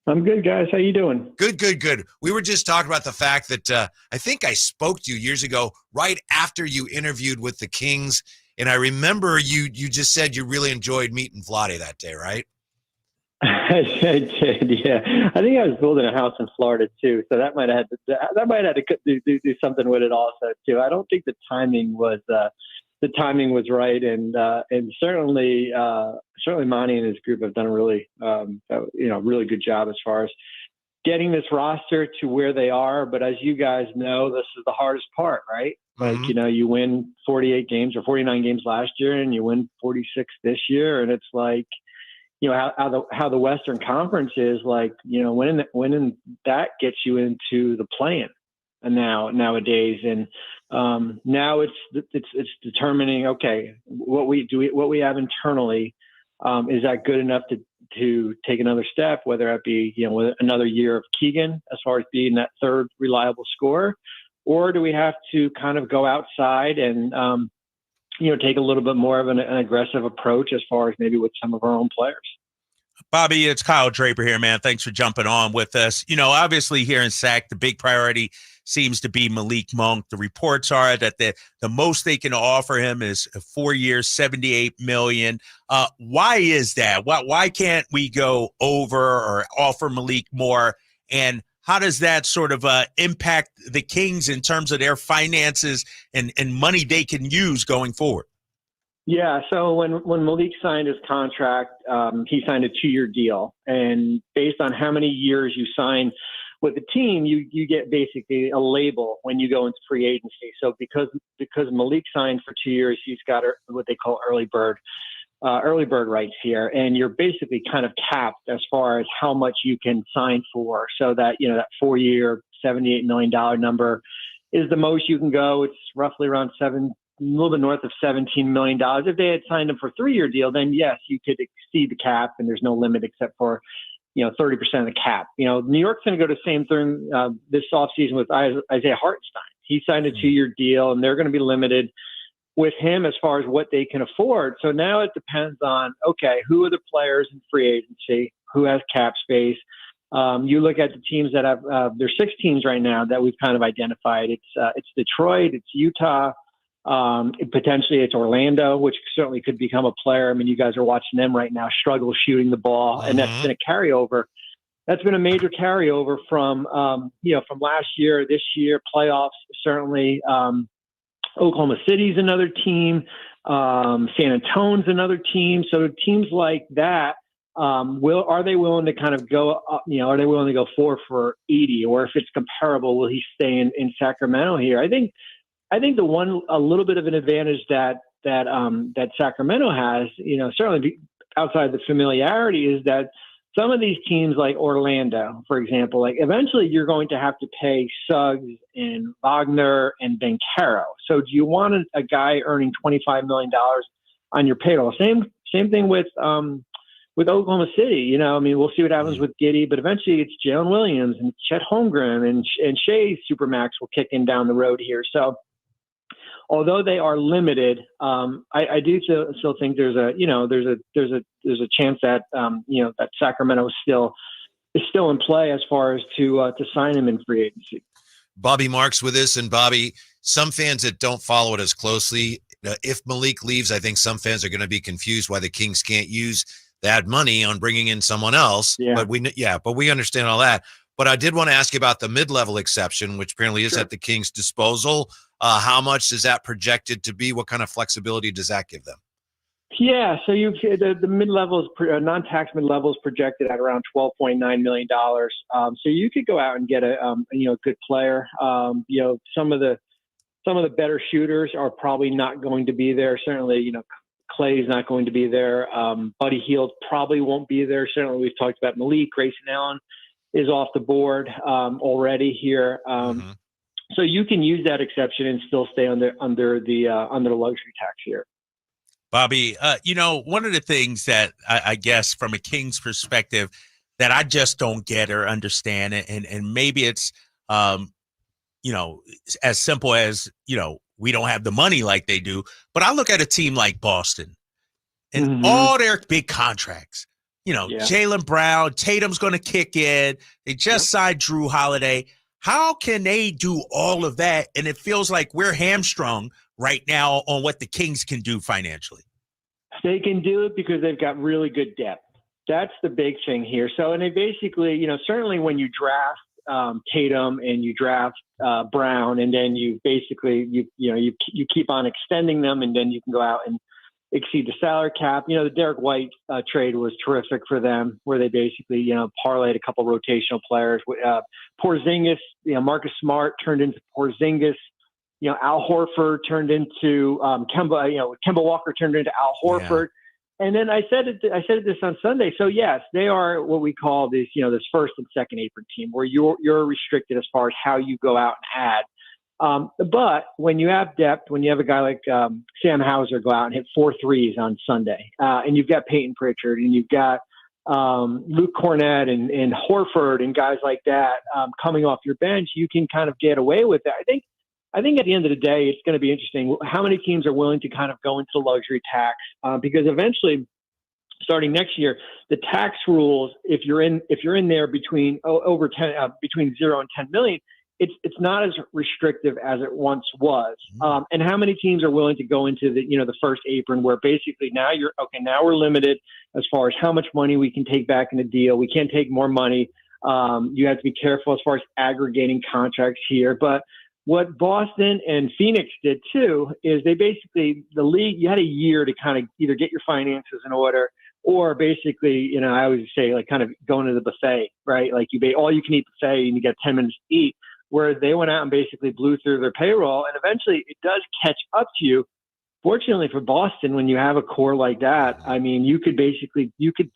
I'm good, guys. How you doing? Good. We were just talking about the fact that I think I spoke to you years ago, right after you interviewed with the Kings, and I remember you just said you really enjoyed meeting Vlade that day, right? I did, yeah. I think I was building a house in Florida too, so that might have had to do something with it also too. I don't think the timing was right, and certainly Monty and his group have done a really really good job as far as getting this roster to where they are. But as you guys know, this is the hardest part, right? Like, you win 48 games or 49 games last year, and you win 46 this year, and it's like, how the Western Conference is, like, winning that gets you into the play-in, and nowadays, and now it's determining, okay, what we have internally, is that good enough to take another step, whether it be with another year of Keegan as far as being that third reliable scorer, or do we have to kind of go outside and take a little bit more of an aggressive approach as far as maybe with some of our own players. Bobby, it's Kyle Draper here, man. Thanks for jumping on with us. Obviously here in Sac, the big priority seems to be Malik Monk. The reports are that the most they can offer him is 4 years, $78 million. Why is that? Why can't we go over or offer Malik more? And how does that sort of impact the Kings in terms of their finances and money they can use going forward? Yeah, so when Malik signed his contract, he signed a 2-year deal. And based on how many years you sign with the team, you get basically a label when you go into free agency. So because Malik signed for 2 years, he's got what they call early bird rights here. And you're basically kind of capped as far as how much you can sign for. So that, that 4-year, $78 million number is the most you can go. It's roughly around a little bit north of $17 million. If they had signed him for a 3-year deal, then yes, you could exceed the cap, and there's no limit except for 30% of the cap. New York's going to go the same thing this offseason with Isaiah Hartenstein. He signed a 2-year deal, and they're going to be limited with him as far as what they can afford. So now it depends on, okay, who are the players in free agency, who has cap space. You look at the teams that have there's 6 teams right now that we've kind of identified. It's Detroit, it's Utah, Potentially it's Orlando, which certainly could become a player. I mean, you guys are watching them right now struggle shooting the ball, and that's been a carryover. That's been a major carryover from, from last year, this year, playoffs, certainly. Oklahoma City's another team. San Antonio's another team. So teams like that, are they willing to kind of go up, are they willing to go 4 for 80, or if it's comparable, will he stay in Sacramento here? I think a little bit of an advantage that Sacramento has, certainly outside the familiarity, is that some of these teams like Orlando, for example, like eventually you're going to have to pay Suggs and Wagner and Banchero. So do you want a guy earning $25 million on your payroll? Same thing with Oklahoma City. We'll see what happens with Giddey, but eventually it's Jalen Williams and Chet Holmgren and Shea Supermax will kick in down the road here. So although they are limited, I do still think there's a chance that that Sacramento is still in play as far as to sign him in free agency. Bobby Marks with us, and Bobby, some fans that don't follow it as closely, if Malik leaves, I think some fans are going to be confused why the Kings can't use that money on bringing in someone else. Yeah. But we understand all that. But I did want to ask you about the mid-level exception, which apparently is at the Kings' disposal. How much is that projected to be? What kind of flexibility does that give them? Yeah, so the mid-levels, non-tax mid-levels projected at around $12.9 million. So you could go out and get a good player. Some of the better shooters are probably not going to be there. Certainly, Clay's not going to be there. Buddy Hield probably won't be there. Certainly, we've talked about Malik. Grayson Allen is off the board already here. So you can use that exception and still stay under the luxury tax here. Bobby, one of the things that I guess from a Kings perspective that I just don't get or understand, and maybe it's, as simple as, we don't have the money like they do, but I look at a team like Boston and all their big contracts, Jaylen Brown, Tatum's going to kick in. They just signed Drew Holiday. How can they do all of that? And it feels like we're hamstrung right now on what the Kings can do financially. They can do it because they've got really good depth. That's the big thing here. So, and they basically, certainly when you draft Tatum and you draft Brown, and then you basically, you keep on extending them, and then you can go out and exceed the salary cap. The Derek White trade was terrific for them, where they basically, parlayed a couple rotational players. Porzingis, Marcus Smart turned into Porzingis. Al Horford turned into Kemba Walker turned into Al Horford. Yeah. And then I said this on Sunday. So yes, they are what we call this first and second apron team, where you're restricted as far as how you go out and add. But when you have depth, when you have a guy like Sam Hauser go out and hit 4 threes on Sunday, and you've got Peyton Pritchard, and you've got Luke Cornett and Horford and guys like that coming off your bench, you can kind of get away with it. I think at the end of the day, it's going to be interesting how many teams are willing to kind of go into the luxury tax, because eventually, starting next year, the tax rules, if you're in there between between 0 and 10 million, it's not as restrictive as it once was. And how many teams are willing to go into the first apron, where basically now we're limited as far as how much money we can take back in the deal. We can't take more money. You have to be careful as far as aggregating contracts here. But what Boston and Phoenix did too is they basically, the league, you had a year to kind of either get your finances in order, or basically, I always say, like, kind of going to the buffet, right? Like all you can eat buffet and you get 10 minutes to eat, where they went out and basically blew through their payroll. And eventually it does catch up to you. Fortunately for Boston, when you have a core like that, I mean, you could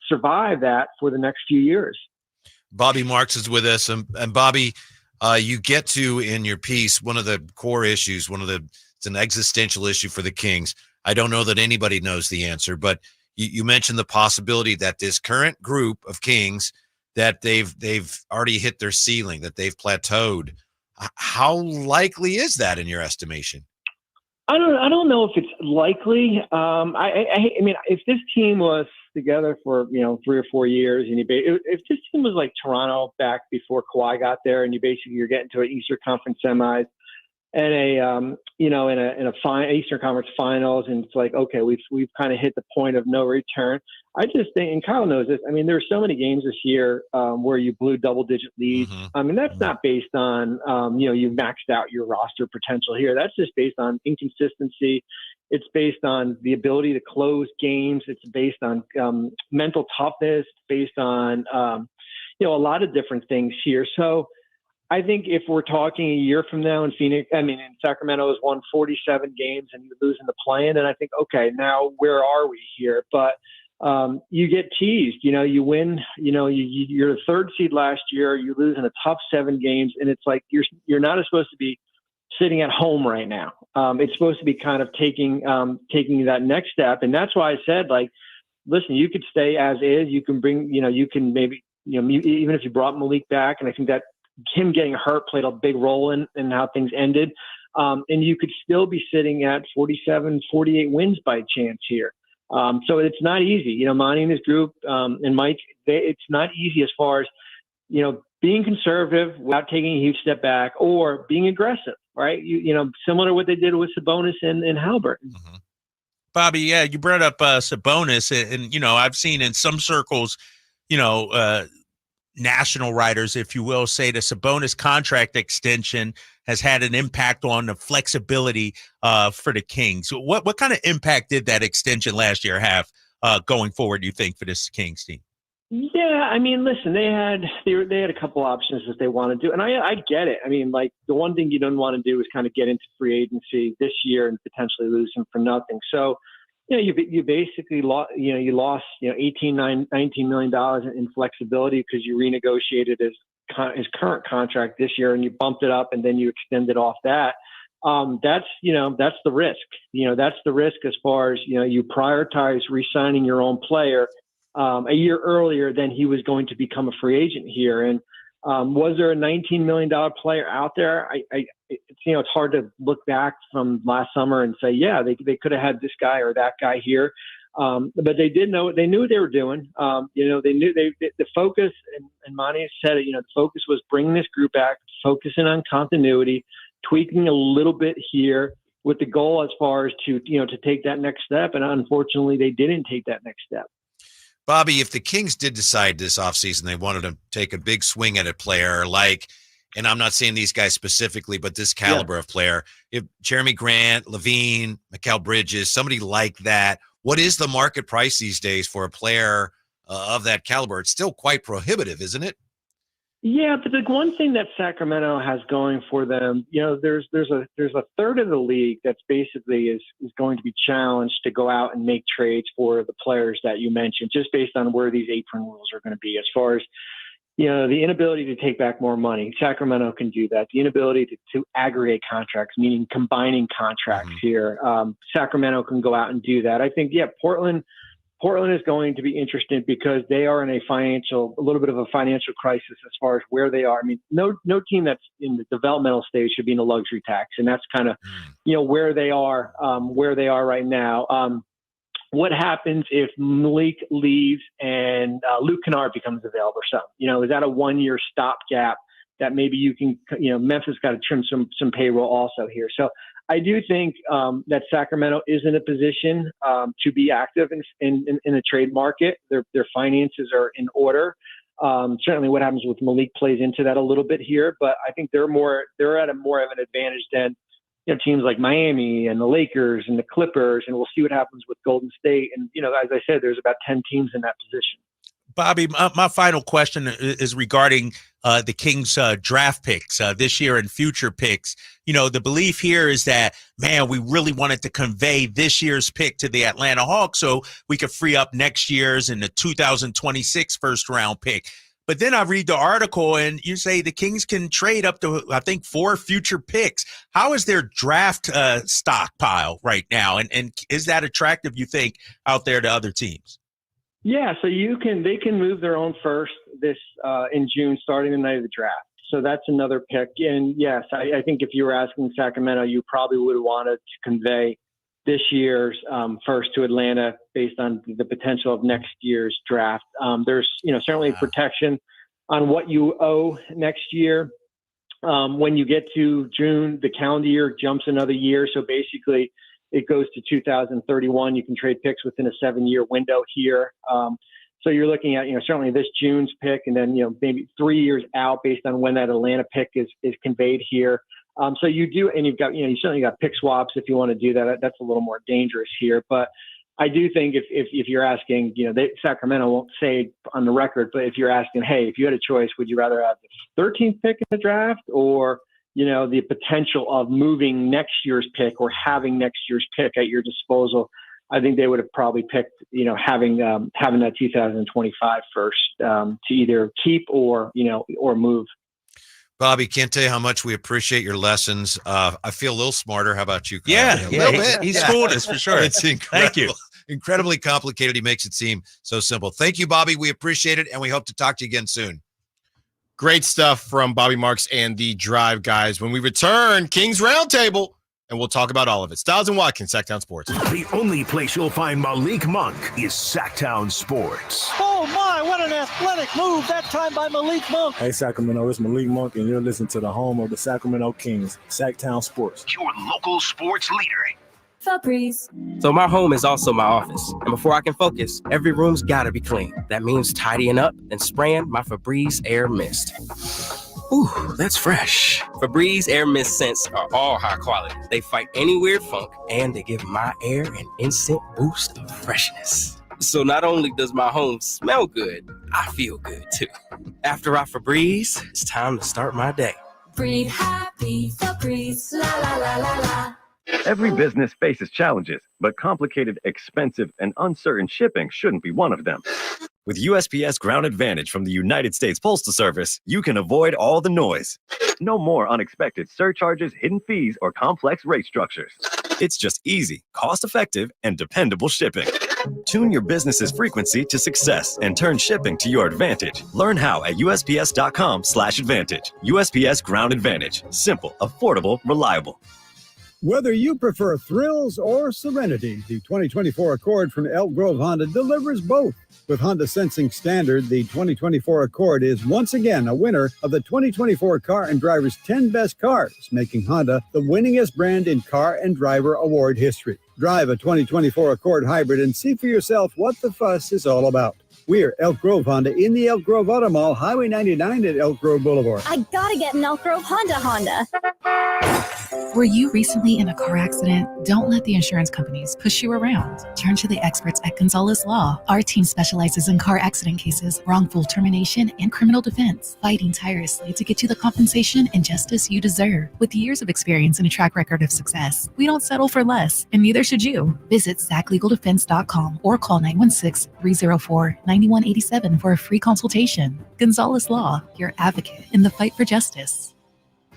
survive that for the next few years. Bobby Marks is with us. And Bobby, you get to, in your piece, one of the core issues, it's an existential issue for the Kings. I don't know that anybody knows the answer, but you mentioned the possibility that this current group of Kings, that they've already hit their ceiling, that they've plateaued. How likely is that in your estimation? I don't know if it's likely. I mean, if this team was together for 3 or 4 years, and if this team was like Toronto back before Kawhi got there, and you're getting to an Eastern Conference semis, Eastern Conference Finals, and it's like, okay, we've kind of hit the point of no return. I just think, and Kyle knows this. I mean, there's so many games this year where you blew double-digit leads. I mean, that's not based on you maxed out your roster potential here. That's just based on inconsistency. It's based on the ability to close games. It's based on mental toughness. It's based on a lot of different things here. So I think if we're talking a year from now in Sacramento has won 47 games and you're losing the play-in, and I think, okay, now where are we here? But you get teased. You win. You're the third seed last year. You lose in a tough 7 games, and it's like you're not supposed to be sitting at home right now. It's supposed to be kind of taking that next step, and that's why I said, like, listen, you could stay as is. You can bring. You can maybe. Even if you brought Malik back, and I think that him getting hurt played a big role in how things ended. And you could still be sitting at 47, 48 wins by chance here. So it's not easy. Monty and his group and Mike, it's not easy as far as, being conservative without taking a huge step back or being aggressive, right? Similar to what they did with Sabonis and Halliburton. Bobby, yeah, you brought up Sabonis, and I've seen in some circles, national writers, if you will, say the Sabonis contract extension has had an impact on the flexibility for the Kings. What kind of impact did that extension last year have going forward, you think, for this Kings team? Yeah, I mean, listen, they had a couple options that they want to do, and I get it. I mean, like, the one thing you don't want to do is kind of get into free agency this year and potentially lose him for nothing. So, you basically lost, $18, $19 million in flexibility because you renegotiated his current contract this year and you bumped it up and then you extended off that. That's the risk. That's the risk as far as, you prioritize re-signing your own player a year earlier than he was going to become a free agent here. And was there a $19 million player out there? It's hard to look back from last summer and say, yeah, they could have had this guy or that guy here. But they did know, they knew what they were doing. They knew the focus, and Monty said it, the focus was bringing this group back, focusing on continuity, tweaking a little bit here with the goal as far as to take that next step. And unfortunately, they didn't take that next step. Bobby, if the Kings did decide this offseason they wanted to take a big swing at a player like, and I'm not saying these guys specifically, but this caliber of player, if Jeremy Grant, Levine, Mikal Bridges, somebody like that, what is the market price these days for a player of that caliber? It's still quite prohibitive, isn't it? Yeah, but the one thing that Sacramento has going for them, there's a third of the league that's basically is going to be challenged to go out and make trades for the players that you mentioned, just based on where these apron rules are going to be. As far as the inability to take back more money, Sacramento can do that. The inability to aggregate contracts, meaning combining contracts here, Sacramento can go out and do that. I think, Portland is going to be interested because they are in a little bit of a financial crisis as far as where they are. I mean, no team that's in the developmental stage should be in a luxury tax, and that's kind of, where they are right now. What happens if Malik leaves and Luke Kennard becomes available or something? Is that a 1-year stopgap that maybe you can, Memphis got to trim some payroll also here. So I do think that Sacramento is in a position to be active in the trade market. Their finances are in order. Certainly what happens with Malik plays into that a little bit here, but I think they're at a more of an advantage than teams like Miami and the Lakers and the Clippers, and we'll see what happens with Golden State. And, as I said, there's about 10 teams in that position. Bobby, my final question is regarding the Kings draft picks this year and future picks. The belief here is that, man, we really wanted to convey this year's pick to the Atlanta Hawks so we could free up next year's and the 2026 first-round pick. But then I read the article and you say the Kings can trade up to, I think, 4 future picks. How is their draft stockpile right now? And is that attractive, you think, out there to other teams? Yeah, so they can move their own first in June, starting the night of the draft. So that's another pick. And yes, I think if you were asking Sacramento, you probably would have wanted to convey this year's first to Atlanta based on the potential of next year's draft. There's certainly protection on what you owe next year. When you get to June, the calendar year jumps another year. So basically, it goes to 2031. You can trade picks within a 7-year window here. So you're looking at, certainly this June's pick, and then, maybe 3 years out based on when that Atlanta pick is conveyed here. So you do, and you've got, you certainly got pick swaps if you want to do that. That's a little more dangerous here. But I do think if you're asking, Sacramento won't say on the record, but if you're asking, hey, if you had a choice, would you rather have the 13th pick in the draft or, the potential of moving next year's pick or having next year's pick at your disposal? I think they would have probably picked, having that 2025 first to either keep or move. Bobby, can't tell you how much we appreciate your lessons. I feel a little smarter. How about you, Kyle? Yeah, A little bit. He schooled us for sure. It's incredible. Thank you. Incredibly complicated. He makes it seem so simple. Thank you, Bobby. We appreciate it, and we hope to talk to you again soon. Great stuff from Bobby Marks and the Drive guys. When we return, Kings Roundtable, and we'll talk about all of it. Stiles and Watkins, Sactown Sports. The only place you'll find Malik Monk is Sactown Sports. Oh my, what an athletic move that time by Malik Monk. Hey Sacramento, it's Malik Monk, and you're listening to the home of the Sacramento Kings, Sactown Sports. Your local sports leader. Febreze. So my home is also my office. And before I can focus, every room's gotta be clean. That means tidying up and spraying my Febreze Air Mist. Ooh, that's fresh. Febreze Air Mist scents are all high quality. They fight any weird funk, and they give my air an instant boost of freshness. So not only does my home smell good, I feel good too. After I Febreze, it's time to start my day. Breathe happy, Febreze, la la la la la. Every business faces challenges, but complicated, expensive, and uncertain shipping shouldn't be one of them. With USPS Ground Advantage from the United States Postal Service, you can avoid all the noise. No more unexpected surcharges, hidden fees, or complex rate structures. It's just easy, cost-effective, and dependable shipping. Tune your business's frequency to success and turn shipping to your advantage. Learn how at USPS.com/advantage. USPS Ground Advantage. Simple, affordable, reliable. Whether you prefer thrills or serenity, the 2024 Accord from Elk Grove Honda delivers both. With Honda Sensing Standard, the 2024 Accord is once again a winner of the 2024 Car and Driver's 10 Best Cars, making Honda the winningest brand in car and driver award history. Drive a 2024 Accord Hybrid and see for yourself what the fuss is all about. We're Elk Grove Honda in the Elk Grove Auto Mall, Highway 99 at Elk Grove Boulevard. I gotta get an Elk Grove Honda. Were you recently in a car accident? Don't let the insurance companies push you around. Turn to the experts at Gonzalez Law. Our team specializes in car accident cases, wrongful termination, and criminal defense, fighting tirelessly to get you the compensation and justice you deserve. With years of experience and a track record of success, we don't settle for less, and neither should you. Visit SacLegalDefense.com or call 916-304-9187 for a free consultation. Gonzalez Law, your advocate in the fight for justice.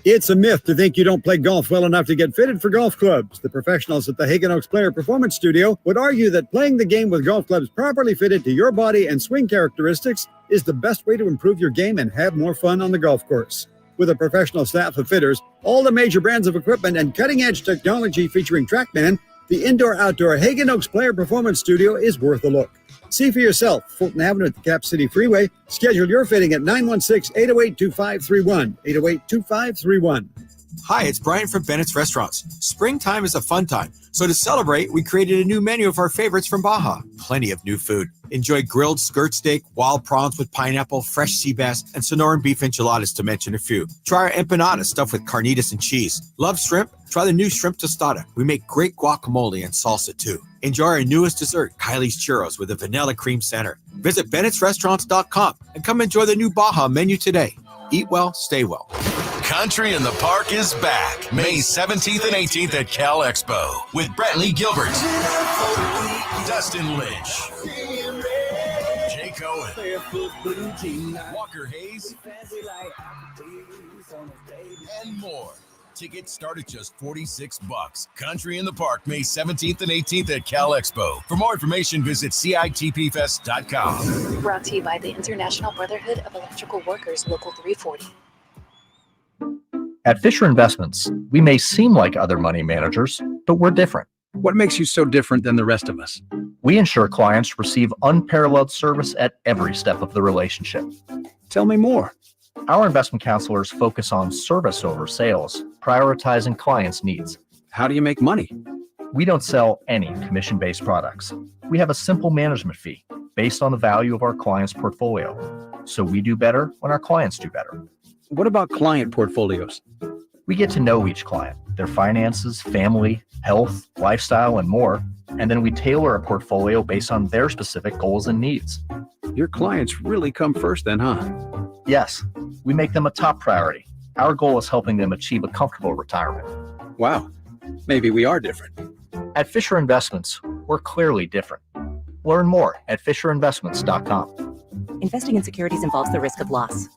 It's a myth to think you don't play golf well enough to get fitted for golf clubs. The professionals at the Hagen Oaks Player Performance Studio would argue that playing the game with golf clubs properly fitted to your body and swing characteristics is the best way to improve your game and have more fun on the golf course. With a professional staff of fitters, all the major brands of equipment, and cutting-edge technology featuring TrackMan, the indoor-outdoor Hagen Oaks Player Performance Studio is worth a look. See for yourself, Fulton Avenue at the Cap City Freeway. Schedule your fitting at 916-808-2531, 808-2531. Hi, it's Brian from Bennett's Restaurants. Springtime is a fun time, so to celebrate, we created a new menu of our favorites from Baja. Plenty of new food. Enjoy grilled skirt steak, wild prawns with pineapple, fresh sea bass, and Sonoran beef enchiladas, to mention a few. Try our empanadas stuffed with carnitas and cheese. Love shrimp? Try the new shrimp tostada. We make great guacamole and salsa too. Enjoy our newest dessert, Kylie's Churros, with a vanilla cream center. Visit Bennett'sRestaurants.com and come enjoy the new Baja menu today. Eat well, stay well. Country in the Park is back May 17th and 18th at Cal Expo with Brantley Gilbert, Dustin Lynch, Jay Cohen, Walker Hayes, and more. Tickets start at just $46. Country in the Park, May 17th and 18th at Cal Expo. For more information, visit CITPFest.com. Brought to you by the International Brotherhood of Electrical Workers, Local 340. At Fisher Investments, we may seem like other money managers, but we're different. What makes you so different than the rest of us? We ensure clients receive unparalleled service at every step of the relationship. Tell me more. Our investment counselors focus on service over sales, prioritizing clients' needs. How do you make money? We don't sell any commission-based products. We have a simple management fee based on the value of our client's portfolio. So we do better when our clients do better. What about client portfolios? We get to know each client, their finances, family, health, lifestyle, and more. And then we tailor a portfolio based on their specific goals and needs. Your clients really come first then, huh? Yes, we make them a top priority. Our goal is helping them achieve a comfortable retirement. Wow, maybe we are different. At Fisher Investments, we're clearly different. Learn more at FisherInvestments.com. Investing in securities involves the risk of loss.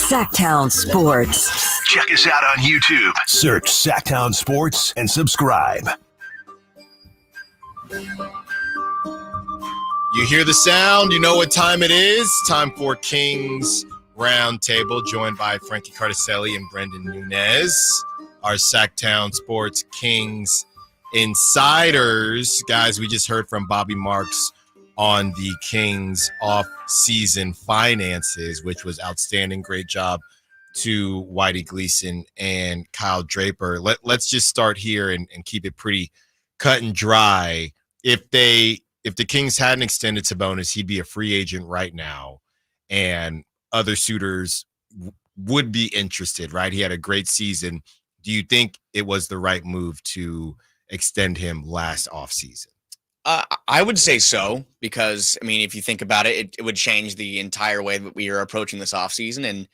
Sactown Sports. Check us out on YouTube. Search Sactown Sports and subscribe. You hear the sound, you know what time it is. Time for Kings Roundtable, joined by Frankie Cardicelli and Brendan Nunez, our Sactown Sports Kings insiders. Guys, we just heard from Bobby Marks on the Kings off-season finances, which was outstanding. Great job to Whitey Gleason and Kyle Draper. Let's just start here and keep it pretty cut and dry. If the Kings hadn't extended Sabonis, he'd be a free agent right now, and other suitors would be interested, right? He had a great season. Do you think it was the right move to extend him last offseason? I would say so, because, I mean, if you think about it, it would change the entire way that we are approaching this offseason. And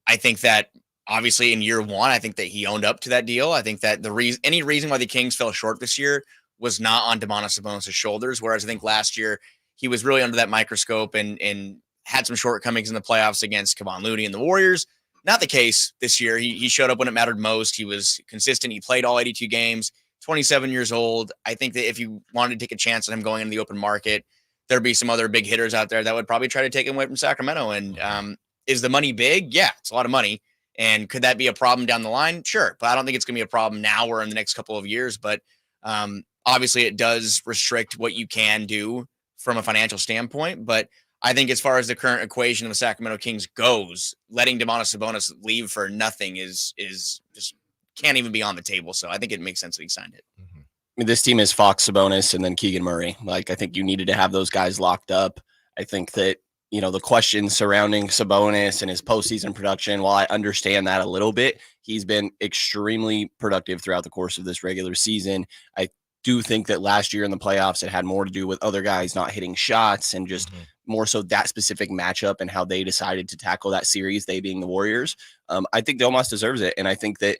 I think that, obviously, in year one, I think that he owned up to that deal. I think that any reason why the Kings fell short this year was not on Domantas Sabonis' shoulders, whereas I think last year he was really under that microscope and had some shortcomings in the playoffs against Kevon Looney and the Warriors. Not the case this year. He showed up when it mattered most. He was consistent. He played all 82 games, 27 years old. I think that if you wanted to take a chance on him going into the open market, there'd be some other big hitters out there that would probably try to take him away from Sacramento. And is the money big? Yeah, it's a lot of money. And could that be a problem down the line? Sure. But I don't think it's going to be a problem now or in the next couple of years. But obviously it does restrict what you can do from a financial standpoint. But I think as far as the current equation of the Sacramento Kings goes, letting Domantas Sabonis leave for nothing is just can't even be on the table. So I think it makes sense that he signed it. I mean, this team is Fox, Sabonis, and then Keegan Murray. Like, I think you needed to have those guys locked up. I think that, you know, the questions surrounding Sabonis and his postseason production, while I understand that a little bit, he's been extremely productive throughout the course of this regular season. I do think that last year in the playoffs, it had more to do with other guys not hitting shots and just more so that specific matchup and how they decided to tackle that series, they being the Warriors. I think Domas deserves it. And I think that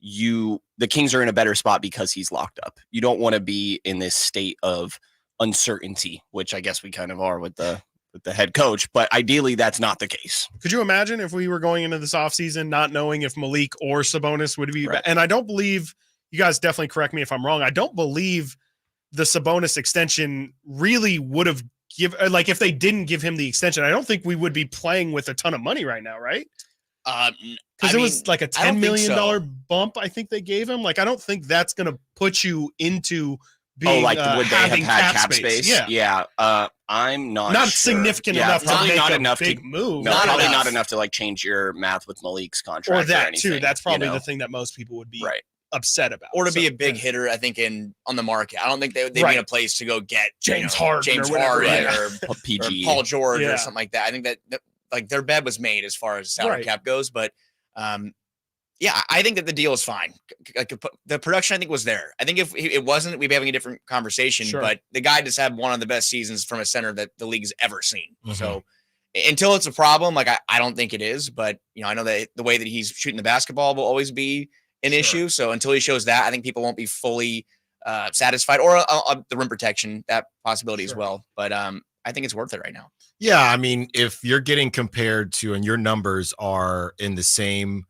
the Kings are in a better spot because he's locked up. You don't want to be in this state of uncertainty, which I guess we kind of are with the head coach, but ideally that's not the case. Could you imagine if we were going into this offseason not knowing if Malik or Sabonis would be right. And I don't believe, you guys definitely correct me if I'm wrong, I don't believe the Sabonis extension really would have if they didn't give him the extension, I don't think we would be playing with a ton of money right now, right? Because it was like a $10 million bump I think they gave him. Like, I don't think that's going to put you into being would they have had cap space? Yeah. I'm not sure. Significant enough to make a big move. No, probably not enough to like change your math with Malik's contract. Or that anything, too. That's probably the thing that most people would be upset about. Or to be a big hitter, I think, on the market. I don't think they'd be in a place to go get James Harden or PG. or Paul George or something like that. I think that like their bed was made as far as salary cap goes. But I think that the deal is fine. Like the production, I think, was there. I think if it wasn't, we'd be having a different conversation. Sure. But the guy just had one of the best seasons from a center that the league's ever seen. Mm-hmm. So until it's a problem, like I don't think it is. But I know that the way that he's shooting the basketball will always be an issue. So until he shows that, I think people won't be fully satisfied. Or the rim protection, that possibility as well. But I think it's worth it right now. Yeah, I mean, if you're getting compared to, and your numbers are in the same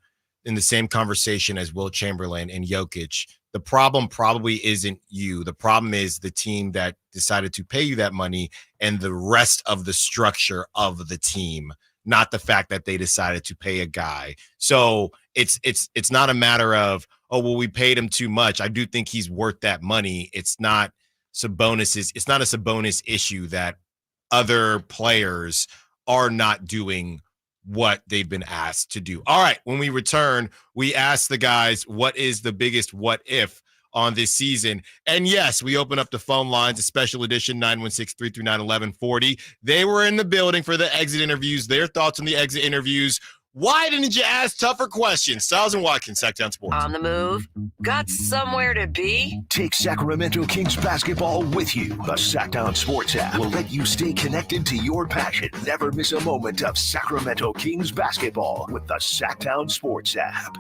conversation as Will Chamberlain and Jokic, the problem probably isn't you. The problem is the team that decided to pay you that money and the rest of the structure of the team not the fact that they decided to pay a guy. So it's not a matter of, oh, well, we paid him too much. I do think he's worth that money. It's not a Sabonis issue that other players are not doing what they've been asked to do. All right, when we return, we ask the guys, what is the biggest what if on this season? And yes, we open up the phone lines, a special edition, 916-339-1140. They were in the building for the exit interviews. Their thoughts on the exit interviews. Why didn't you ask tougher questions? Stiles and Watkins, Sactown Sports. On the move? Got somewhere to be? Take Sacramento Kings basketball with you. The Sactown Sports app will let you stay connected to your passion. Never miss a moment of Sacramento Kings basketball with the Sactown Sports app.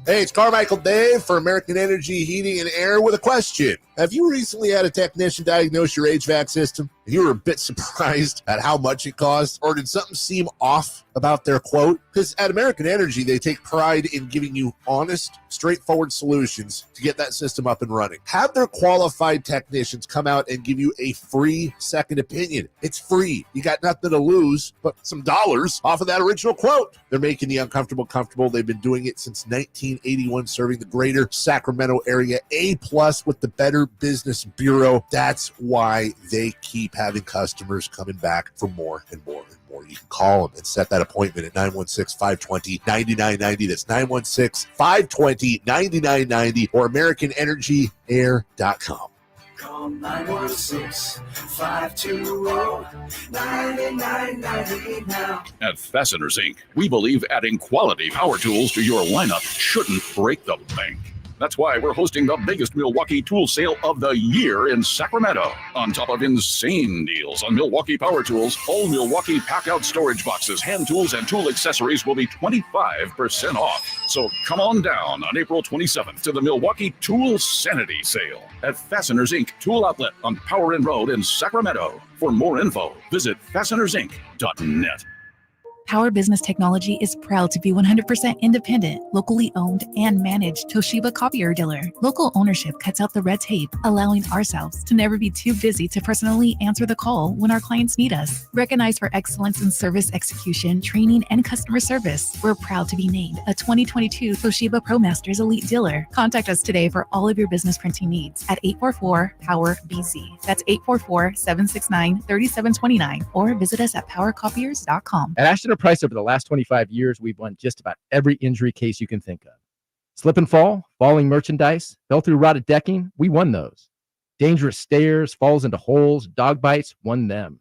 Hey, it's Carmichael Dave for American Energy Heating and Air with a question. Have you recently had a technician diagnose your HVAC system and you were a bit surprised at how much it cost? Or did something seem off about their quote? Because at American Energy, they take pride in giving you honest, straightforward solutions to get that system up and running. Have their qualified technicians come out and give you a free second opinion. It's free. You got nothing to lose but some dollars off of that original quote. They're making the uncomfortable comfortable. They've been doing it since 1981, serving the greater Sacramento area. A+ with the Better Business Bureau. That's why they keep having customers coming back for more and more and more. You can call them and set that appointment at 916-520-9990. That's 916-520-9990 or AmericanEnergyAir.com. Call 916-520-9990 now. At Fasteners Inc., we believe adding quality power tools to your lineup shouldn't break the bank. That's why we're hosting the biggest Milwaukee tool sale of the year in Sacramento. On top of insane deals on Milwaukee power tools, all Milwaukee pack-out storage boxes, hand tools, and tool accessories will be 25% off. So come on down on April 27th to the Milwaukee Tool Sanity Sale at Fasteners Inc. Tool Outlet on Power Inn Road in Sacramento. For more info, visit fastenersinc.net. Power Business Technology is proud to be 100% independent, locally owned and managed Toshiba copier dealer. Local ownership cuts out the red tape, allowing ourselves to never be too busy to personally answer the call when our clients need us. Recognized for excellence in service execution, training, and customer service, we're proud to be named a 2022 Toshiba ProMasters Elite Dealer. Contact us today for all of your business printing needs at 844-POWER-BC. That's 844-769-3729 or visit us at powercopiers.com. At Ashton Price, over the last 25 years, we've won just about every injury case you can think of. Slip and fall, falling merchandise, fell through rotted decking, we won those. Dangerous stairs, falls into holes, dog bites, won them.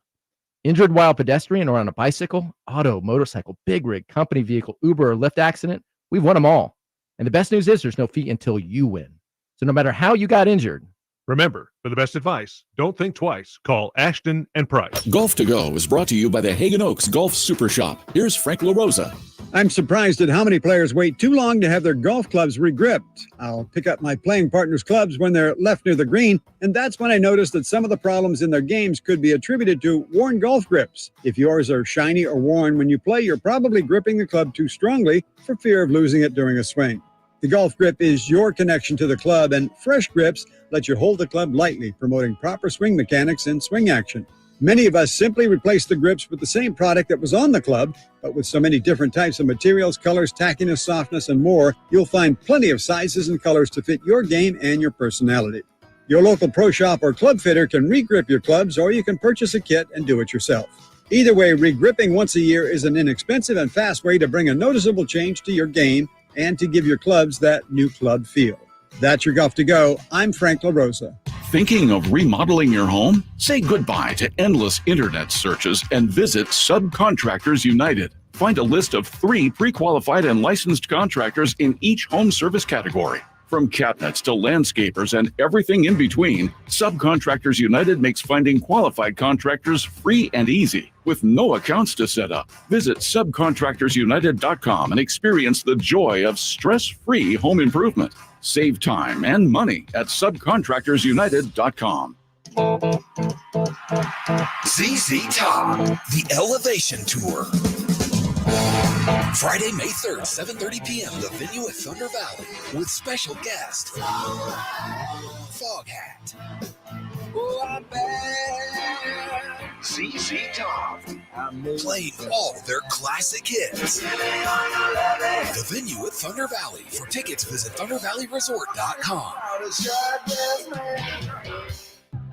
Injured while pedestrian or on a bicycle, auto, motorcycle, big rig, company vehicle, Uber, or Lyft accident, we've won them all. And the best news is there's no fee until you win. So no matter how you got injured, remember, for the best advice, don't think twice. Call Ashton and Price. Golf to Go is brought to you by the Hagen Oaks Golf Super Shop. Here's Frank LaRosa. I'm surprised at how many players wait too long to have their golf clubs regripped. I'll pick up my playing partner's clubs when they're left near the green, and that's when I noticed that some of the problems in their games could be attributed to worn golf grips. If yours are shiny or worn when you play, you're probably gripping the club too strongly for fear of losing it during a swing. The golf grip is your connection to the club, and fresh grips let you hold the club lightly, promoting proper swing mechanics and swing action. Many of us simply replace the grips with the same product that was on the club, but with so many different types of materials, colors, tackiness, softness, and more, you'll find plenty of sizes and colors to fit your game and your personality. Your local pro shop or club fitter can re-grip your clubs, or you can purchase a kit and do it yourself. Either way, re-gripping once a year is an inexpensive and fast way to bring a noticeable change to your game and to give your clubs that new club feel. That's your Golf to Go. I'm Frank LaRosa. Thinking of remodeling your home? Say goodbye to endless internet searches and visit Subcontractors United. Find a list of 3 pre-qualified and licensed contractors in each home service category. From cabinets to landscapers and everything in between, Subcontractors United makes finding qualified contractors free and easy, with no accounts to set up. Visit subcontractorsunited.com and experience the joy of stress-free home improvement. Save time and money at subcontractorsunited.com. ZZ Top, the Elevation Tour. Friday, May 3rd, 7:30 p.m., the venue at Thunder Valley, with special guest, Foghat. ZZ Top. playing all their classic hits. The venue at Thunder Valley. For tickets, visit ThunderValleyResort.com.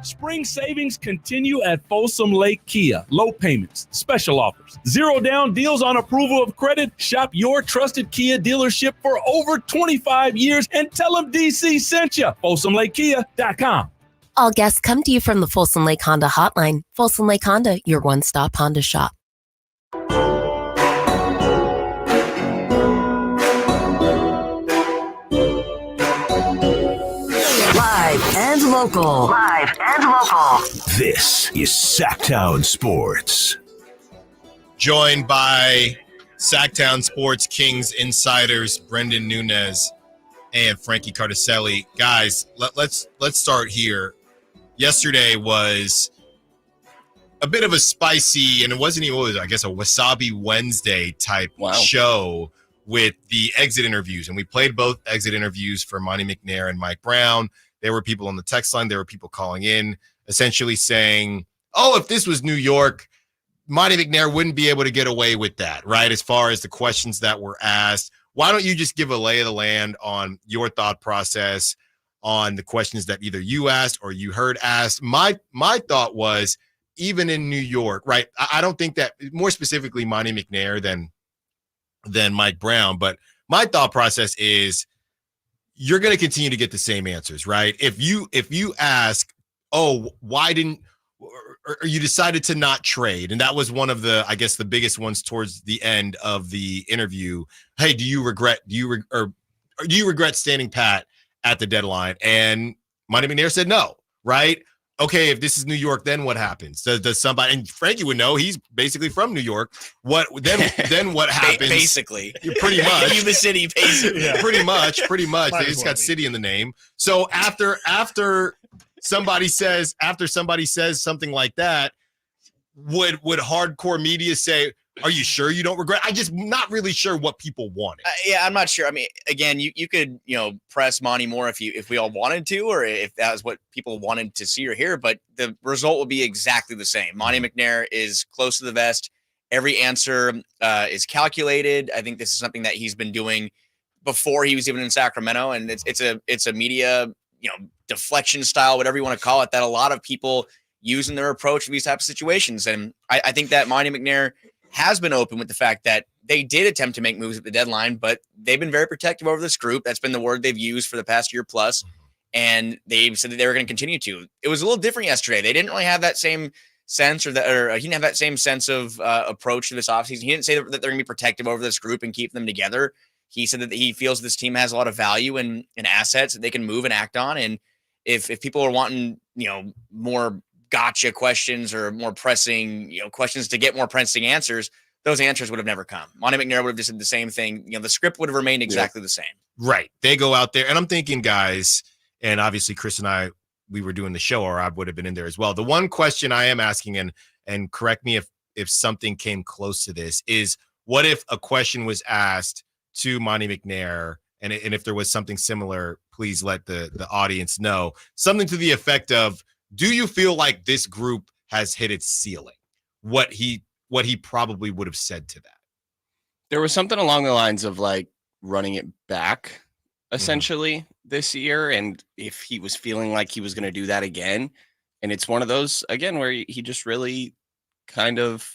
Spring savings continue at Folsom Lake Kia. Low payments, special offers, 0 down deals on approval of credit. Shop your trusted Kia dealership for over 25 years and tell them DC sent you. FolsomLakeKia.com. All guests come to you from the Folsom Lake Honda Hotline. Folsom Lake Honda, your one-stop Honda shop. Live and local. Live and local. This is Sactown Sports. Joined by Sactown Sports Kings insiders Brendan Nunez and Frankie Cardicelli. Guys, let's start here. Yesterday was a bit of a spicy, and it wasn't even, I guess, a Wasabi Wednesday type show with the exit interviews. And we played both exit interviews for Monty McNair and Mike Brown. There were people on the text line. There were people calling in essentially saying, oh, if this was New York, Monty McNair wouldn't be able to get away with that, right? As far as the questions that were asked, why don't you just give a lay of the land on your thought process on the questions that either you asked or you heard asked? My thought was, even in New York, right? I don't think that, more specifically Monty McNair than Mike Brown, but my thought process is you're going to continue to get the same answers, right? If you ask, oh, why didn't, or you decided to not trade, and that was one of the, I guess, the biggest ones towards the end of the interview. Hey, do you regret standing pat at the deadline? And Monty McNair said no, right? Okay, if this is New York, then what happens? Does somebody, and Frankie would know, he's basically from New York. What then what happens? Basically. Pretty much. You the city, basically. Yeah. Pretty much. They just got city in the name. So after somebody says something like that, would hardcore media say, are you sure you don't regret? I just not really sure what people wanted. Yeah, I'm not sure. I mean, again, you could, press Monty more if we all wanted to, or if that was what people wanted to see or hear, but the result will be exactly the same. Monty McNair is close to the vest. Every answer is calculated. I think this is something that he's been doing before he was even in Sacramento, and it's a media, deflection style, whatever you want to call it, that a lot of people use in their approach to these types of situations. And I think that Monty McNair has been open with the fact that they did attempt to make moves at the deadline, but they've been very protective over this group. That's been the word they've used for the past year plus. And they've said that they were going to continue to. It was a little different yesterday. They didn't really have that same sense, or he didn't have that same sense of approach to this offseason. He didn't say that they're going to be protective over this group and keep them together. He said that he feels this team has a lot of value and assets that they can move and act on. And if people are wanting, more gotcha questions or more pressing, questions to get more pressing answers, those answers would have never come. Monty McNair would have just said the same thing. The script would have remained exactly the same. Right. They go out there, and I'm thinking, guys, and obviously Chris and I, we were doing the show, or I would have been in there as well. The one question I am asking, and correct me if something came close to this, is what if a question was asked to Monty McNair, and if there was something similar, please let the audience know. Something to the effect of, do you feel like this group has hit its ceiling? What he probably would have said to that. There was something along the lines of like running it back essentially this year. And if he was feeling like he was going to do that again, and it's one of those again, where he just really kind of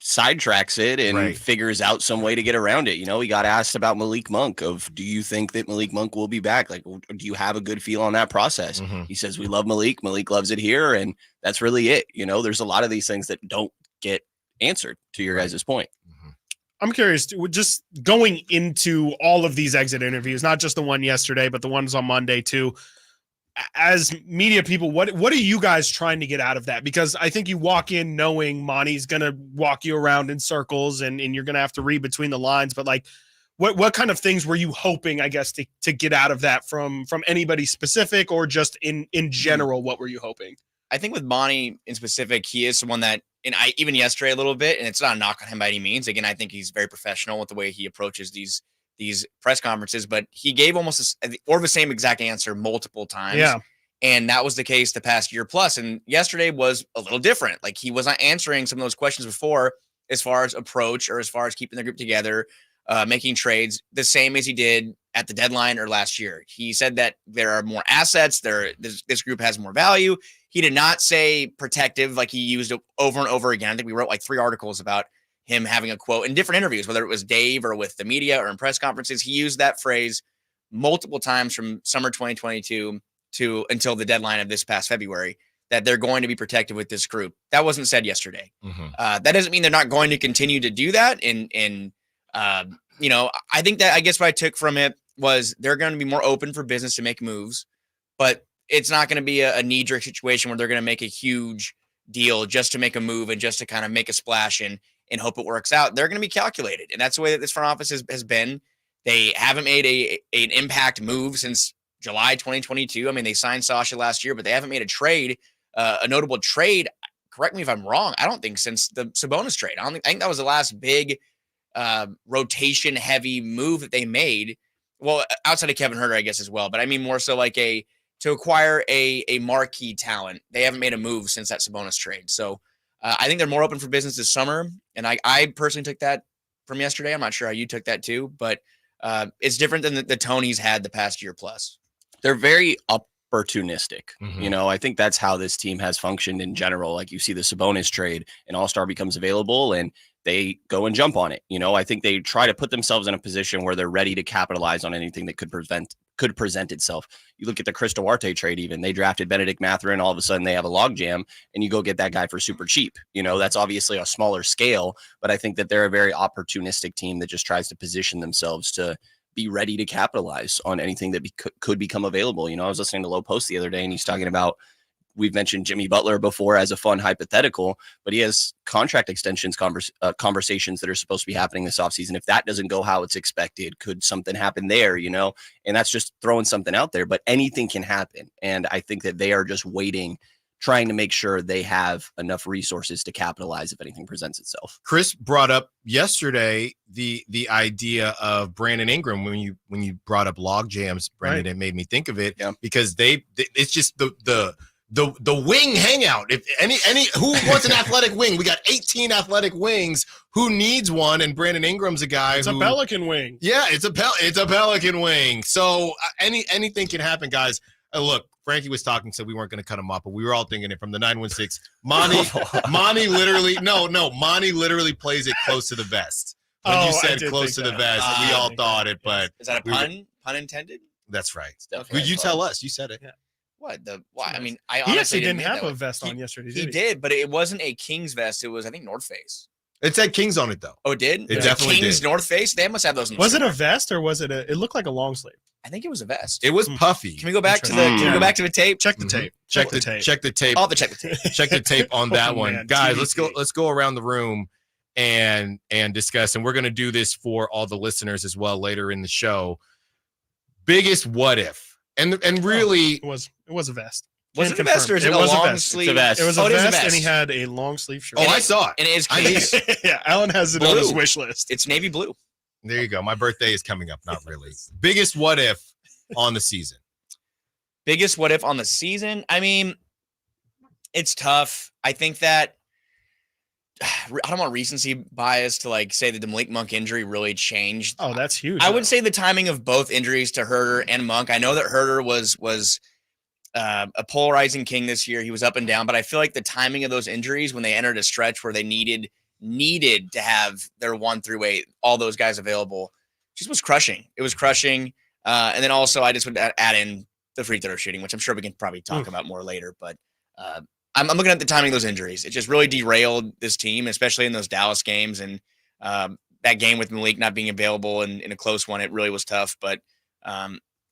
sidetracks it and figures out some way to get around it. He got asked about Malik Monk of, do you think that Malik Monk will be back? Like, do you have a good feel on that process? He says, we love Malik. Malik loves it here. And that's really it. There's a lot of these things that don't get answered, to your guys' point. I'm curious, just going into all of these exit interviews, not just the one yesterday, but the ones on Monday too. As media people, what are you guys trying to get out of that? Because I think you walk in knowing Monty's going to walk you around in circles and you're going to have to read between the lines. But like, what kind of things were you hoping, I guess, to get out of that from anybody specific, or just in general, what were you hoping? I think with Monty in specific, he is someone that, and even yesterday a little bit, and it's not a knock on him by any means. Again, I think he's very professional with the way he approaches these press conferences, but he gave almost the same exact answer multiple times. Yeah. And that was the case the past year plus. And yesterday was a little different. Like, he was not answering some of those questions before as far as approach or as far as keeping the group together, making trades the same as he did at the deadline or last year. He said that there are more assets. This group has more value. He did not say protective like he used it over and over again. I think we wrote like 3 articles about him having a quote in different interviews, whether it was Dave or with the media or in press conferences. He used that phrase multiple times from summer 2022 to until the deadline of this past February, that they're going to be protective with this group. That wasn't said yesterday. That doesn't mean they're not going to continue to do that. And I think that, I guess what I took from it was they're going to be more open for business to make moves, but it's not going to be a knee-jerk situation where they're going to make a huge deal just to make a move and just to kind of make a splash and hope it works out. They're going to be calculated. And that's the way that this front office has been. They haven't made an impact move since July 2022. I mean, they signed Sasha last year, but they haven't made a trade, a notable trade. Correct me if I'm wrong. I don't think since the Sabonis trade. I think that was the last big rotation heavy move that they made. Well, outside of Kevin Huerter, I guess, as well. But I mean more so like to acquire a marquee talent. They haven't made a move since that Sabonis trade. So I think they're more open for business this summer. And I personally took that from yesterday. I'm not sure how you took that too, but it's different than the Tonys had the past year plus. They're very opportunistic. I think that's how this team has functioned in general. Like, you see the Sabonis trade, an all-star becomes available and they go and jump on it. I think they try to put themselves in a position where they're ready to capitalize on anything that could present itself. You look at the Chris Duarte trade, even they drafted Benedict Mathurin. All of a sudden they have a logjam and you go get that guy for super cheap. That's obviously a smaller scale, but I think that they're a very opportunistic team that just tries to position themselves to be ready to capitalize on anything that could become available. I was listening to Low Post the other day and he's talking about, we've mentioned Jimmy Butler before as a fun hypothetical, but he has contract extensions conversations that are supposed to be happening this offseason. If that doesn't go how it's expected, could something happen there, And that's just throwing something out there, but anything can happen. And I think that they are just waiting, trying to make sure they have enough resources to capitalize if anything presents itself. Chris brought up yesterday the idea of Brandon Ingram when you brought up log jams, Brandon. Right. It made me think of it because it's just the wing hangout. If any who wants an athletic wing? We got 18 athletic wings. Who needs one? And Brandon Ingram's a guy. It's a Pelican wing. Yeah, it's a Pelican wing. So anything can happen, guys. Look, Frankie was talking, so we weren't going to cut him off, but we were all thinking it from the 916. Monty literally plays it close to the vest. When you said close to the vest, we all thought it, but is that a pun? Pun intended? That's right. Could you tell us? You said it. Yeah. Why? I mean, I honestly he actually didn't have a vest on yesterday. He did, but it wasn't a Kings vest. It was, I think, North Face. It said Kings on it though. Oh, it did? It definitely Kings did. North Face. They must have those. Was it a vest or was it it looked like a long sleeve? I think it was a vest. It was puffy. Can we go back to the tape? Check the tape. Check the tape. Check the tape. I'll have to check the tape. Check the tape on that one. Man, guys, let's go around the room and discuss. And we're gonna do this for all the listeners as well later in the show. Biggest what if. And really it was a vest. Was it a vest or is it a long sleeve? It was a vest, and he had a long sleeve shirt. I saw it. And it is case. Yeah, Alan has it on his wish list. It's navy blue. There you go. My birthday is coming up. Not really. Biggest what if on the season? Biggest what if on the season? I mean, it's tough. I think that I don't want recency bias to say that the Malik Monk injury really changed. Oh, that's huge. I would say the timing of both injuries to Huerter and Monk. I know that Huerter was a polarizing king this year. He was up and down, but I feel like the timing of those injuries when they entered a stretch where they needed to have their 1 through 8, all those guys available, just was crushing. It was crushing. And then also I just would add in the free throw shooting, which I'm sure we can probably talk about more later. But I'm looking at the timing of those injuries. It just really derailed this team, especially in those Dallas games. And that game with Malik not being available in a close one, it really was tough. But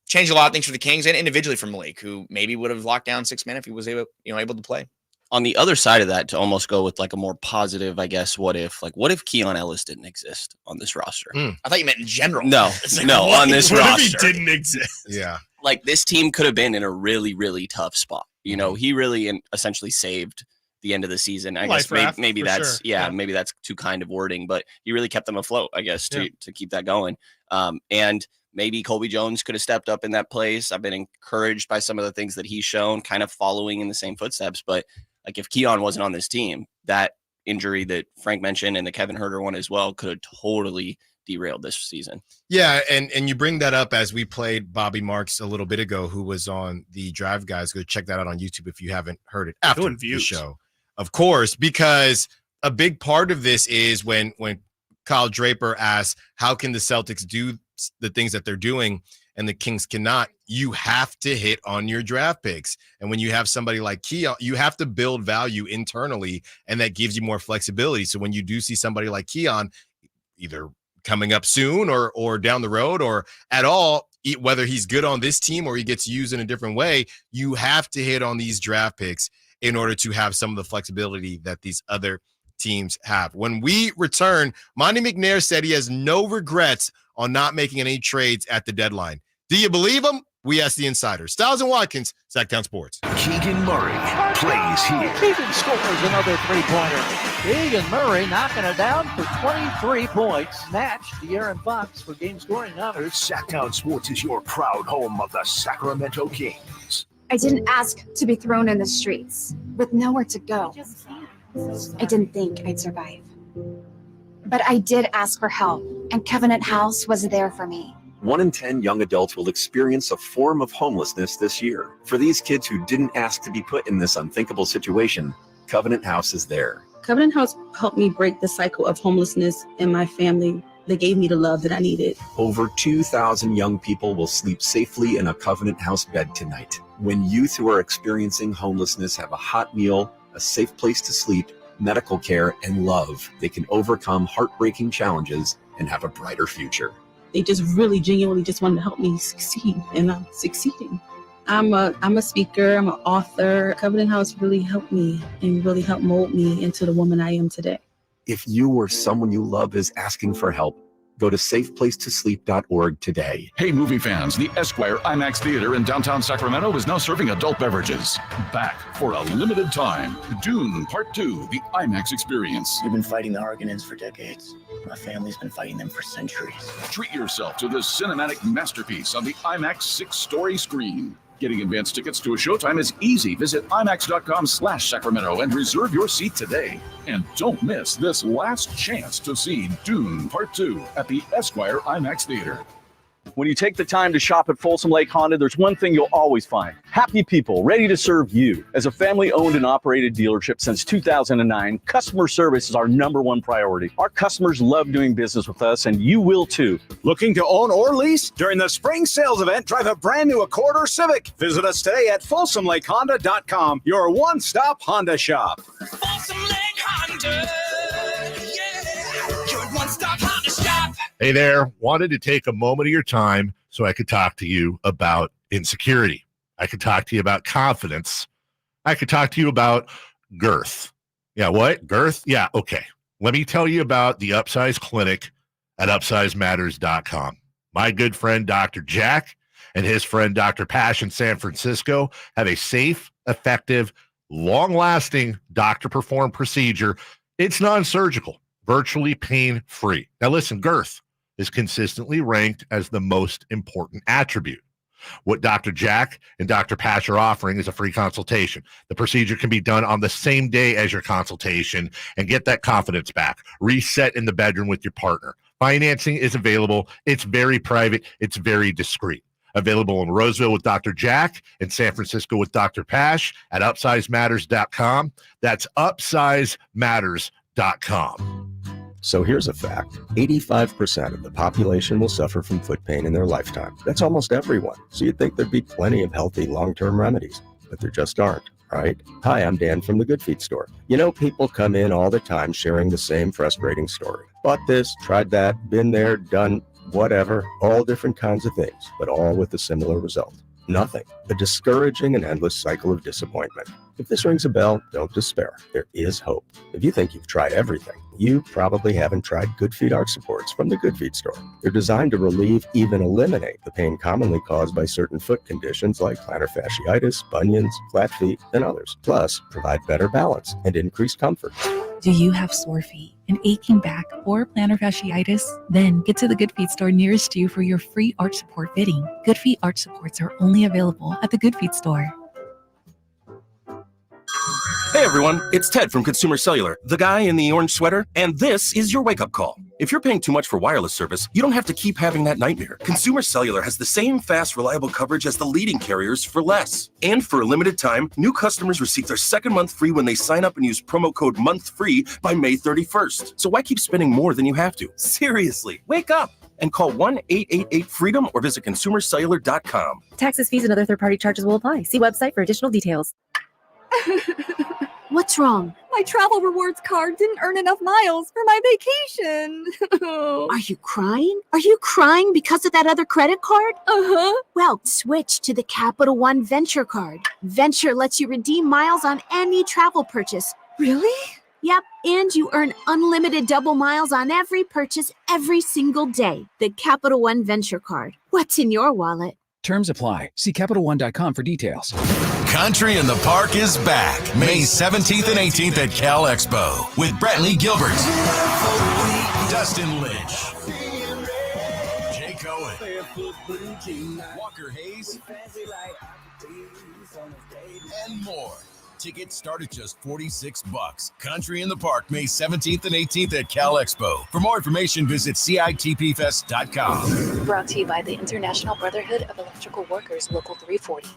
changed a lot of things for the Kings and individually for Malik, who maybe would have locked down 6 men if he was able to play. On the other side of that, to almost go with a more positive, I guess, what if Keon Ellis didn't exist on this roster? I thought you meant in general. No, on this roster. What if he didn't exist? Yeah. This team could have been in a really, really tough spot. He really essentially saved the end of the season. I guess maybe that's, maybe that's too kind of wording, but he really kept them afloat, I guess, to keep that going. And maybe Colby Jones could have stepped up in that place. I've been encouraged by some of the things that he's shown, kind of following in the same footsteps. But like if Keon wasn't on this team, that injury that Frank mentioned and the Kevin Huerter one as well could have totally derailed this season. Yeah, and you bring that up as we played Bobby Marks a little bit ago, who was on the Drive Guys. Go check that out on YouTube if you haven't heard it after the show. Of course, because a big part of this is when Kyle Draper asks, how can the Celtics do the things that they're doing and the Kings cannot? You have to hit on your draft picks. And when you have somebody like Keon, you have to build value internally, and that gives you more flexibility. So when you do see somebody like Keon, either coming up soon or down the road or at all, whether he's good on this team or he gets used in a different way, you have to hit on these draft picks in order to have some of the flexibility that these other teams have. When we return, Monty McNair said he has no regrets on not making any trades at the deadline. Do you believe him? We asked the insiders. Stiles and Watkins, Sactown Sports. Keegan Murray plays here. Keegan scores another three-pointer. Keegan Murray knocking it down for 23 points. Matched De'Aaron Fox for game scoring honors. Sactown Sports is your proud home of the Sacramento Kings. I didn't ask to be thrown in the streets with nowhere to go. I didn't think I'd survive. But I did ask for help, and Covenant House was there for me. 1 in 10 young adults will experience a form of homelessness this year. For these kids who didn't ask to be put in this unthinkable situation, Covenant House is there. Covenant House helped me break the cycle of homelessness in my family. They gave me the love that I needed. Over 2,000 young people will sleep safely in a Covenant House bed tonight. When youth who are experiencing homelessness have a hot meal, a safe place to sleep, medical care, and love, they can overcome heartbreaking challenges and have a brighter future. They just really genuinely just wanted to help me succeed, and I'm succeeding. I'm a speaker, I'm an author. Covenant House really helped me and really helped mold me into the woman I am today. If you or someone you love is asking for help, go to safeplacetosleep.org today. Hey, movie fans, the Esquire IMAX Theater in downtown Sacramento is now serving adult beverages. Back for a limited time. Dune Part 2, the IMAX experience. We've been fighting the Argonauts for decades. My family's been fighting them for centuries. Treat yourself to this cinematic masterpiece on the IMAX 6-story screen. Getting advance tickets to a showtime is easy. Visit IMAX.com/Sacramento and reserve your seat today. And don't miss this last chance to see Dune Part 2 at the Esquire IMAX Theater. When you take the time to shop at Folsom Lake Honda, there's one thing you'll always find. Happy people ready to serve you. As a family-owned and operated dealership since 2009, customer service is our #1 priority. Our customers love doing business with us, and you will too. Looking to own or lease? During the spring sales event, drive a brand new Accord or Civic. Visit us today at FolsomLakeHonda.com, your one-stop Honda shop. Folsom Lake Honda, yeah, your one-stop Honda shop. Hey there, wanted to take a moment of your time so I could talk to you about insecurity. I could talk to you about confidence. I could talk to you about girth. Yeah, what? Girth? Yeah, okay. Let me tell you about the Upsize Clinic at UpsizeMatters.com. My good friend, Dr. Jack, and his friend, Dr. Pash in San Francisco, have a safe, effective, long-lasting doctor-performed procedure. It's non-surgical, virtually pain-free. Now listen, girth is consistently ranked as the most important attribute. What Dr. Jack and Dr. Pash are offering is a free consultation. The procedure can be done on the same day as your consultation and get that confidence back. Reset in the bedroom with your partner. Financing is available. It's very private. It's very discreet. Available in Roseville with Dr. Jack and San Francisco with Dr. Pash at UpsizeMatters.com. That's UpsizeMatters.com. So here's a fact. 85% of the population will suffer from foot pain in their lifetime. That's almost everyone. So you'd think there'd be plenty of healthy long-term remedies, but there just aren't, right? Hi, I'm Dan from the Good Feet store. You know, people come in all the time sharing the same frustrating story. Bought this, tried that, been there, done whatever, all different kinds of things, but all with a similar result. Nothing. A discouraging and endless cycle of disappointment. If this rings a bell, don't despair. There is hope. If you think you've tried everything, you probably haven't tried Good Feet arch supports from the Good Feet store. They're designed to relieve, even eliminate the pain commonly caused by certain foot conditions like plantar fasciitis, bunions, flat feet, and others. Plus, provide better balance and increased comfort. Do you have sore feet? an aching back, or plantar fasciitis? Then get to the Good Feet store nearest you for your free arch support fitting. Good Feet arch supports are only available at the Good Feet store. Hey everyone, it's Ted from Consumer Cellular, the guy in the orange sweater, and this is your wake-up call. If you're paying too much for wireless service, you don't have to keep having that nightmare. Consumer Cellular has the same fast, reliable coverage as the leading carriers for less. And for a limited time, new customers receive their second month free when they sign up and use promo code MONTHFREE by May 31st. So why keep spending more than you have to? Seriously, wake up and call 1-888-FREEDOM or visit consumercellular.com. Taxes, fees, and other third-party charges will apply. See website for additional details. What's wrong? My travel rewards card didn't earn enough miles for my vacation. Are you crying? Are you crying because of that other credit card? Uh-huh. Well, switch to the Capital One Venture card. Venture lets you redeem miles on any travel purchase. Really? Yep, and you earn unlimited double miles on every purchase every single day. The Capital One Venture card. What's in your wallet? Terms apply. See CapitalOne.com for details. Country in the Park is back May 17th and 18th at Cal Expo with Brantley Gilbert, Dustin Lynch, Jay Cohen, Walker Hayes, and more. Tickets start at just $46. Country in the Park May 17th and 18th at Cal Expo. For more information, visit CITPFest.com. Brought to you by the International Brotherhood of Electrical Workers, Local 340.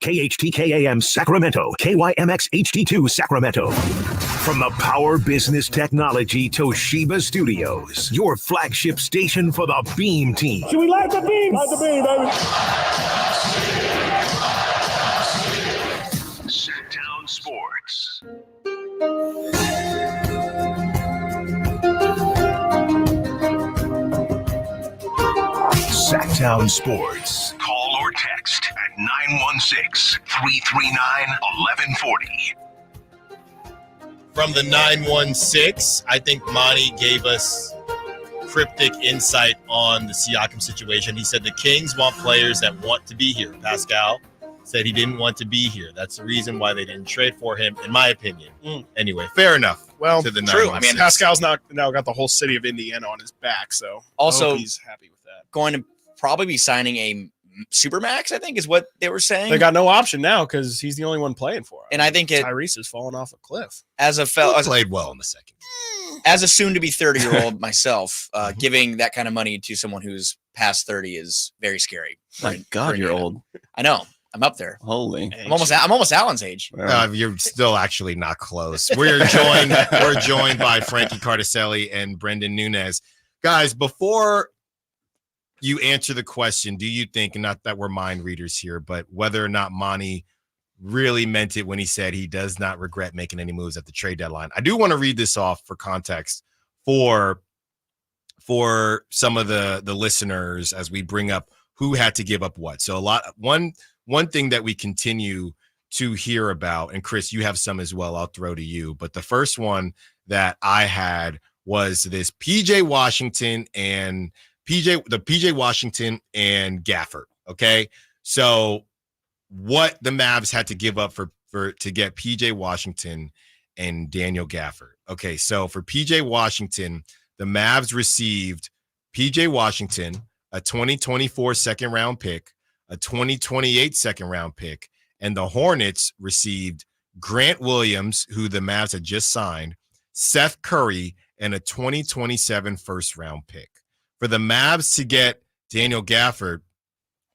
KHTKAM Sacramento, KYMX HD2 Sacramento. From the Power Business Technology Toshiba Studios, your flagship station for the Beam Team. Should we light the beam? Light the beam, baby. Sactown Sports. Sactown Sports. Call or text at 916-339-1140. From the 916, I think Monty gave us cryptic insight on the Siakam situation. He said the Kings want players that want to be here. Pascal said he didn't want to be here. That's the reason why they didn't trade for him, in my opinion. Anyway, fair enough. Well, to the true. 916. I mean, Pascal's now got the whole city of Indiana on his back, so Also, I hope he's happy with that. Going to probably be signing a Supermax, I think is what they were saying. They got no option now because he's the only one playing for him. And I think Tyrese has fallen off a cliff. As a played well in the second. As a soon-to-be 30-year-old myself, giving that kind of money to someone who's past 30 is very scary. My God, you're old. I know. I'm up there. Holy. I'm almost Alan's age. You're still actually not close. We're joined by Frankie Cardicelli and Brendan Nunez. Guys, before you answer the question, do you think, and not that we're mind readers here, but whether or not Monty really meant it when he said he does not regret making any moves at the trade deadline? I do want to read this off for context for some of the listeners as we bring up who had to give up what. So one thing that we continue to hear about, and Chris, you have some as well, I'll throw to you, but the first one that I had was this PJ Washington and Gafford. Okay. So what the Mavs had to give up for to get PJ Washington and Daniel Gafford. Okay. So for PJ Washington, the Mavs received PJ Washington, a 2024 second round pick, a 2028 second round pick, and the Hornets received Grant Williams, who the Mavs had just signed, Seth Curry, and a 2027 first round pick. For the Mavs to get Daniel Gafford,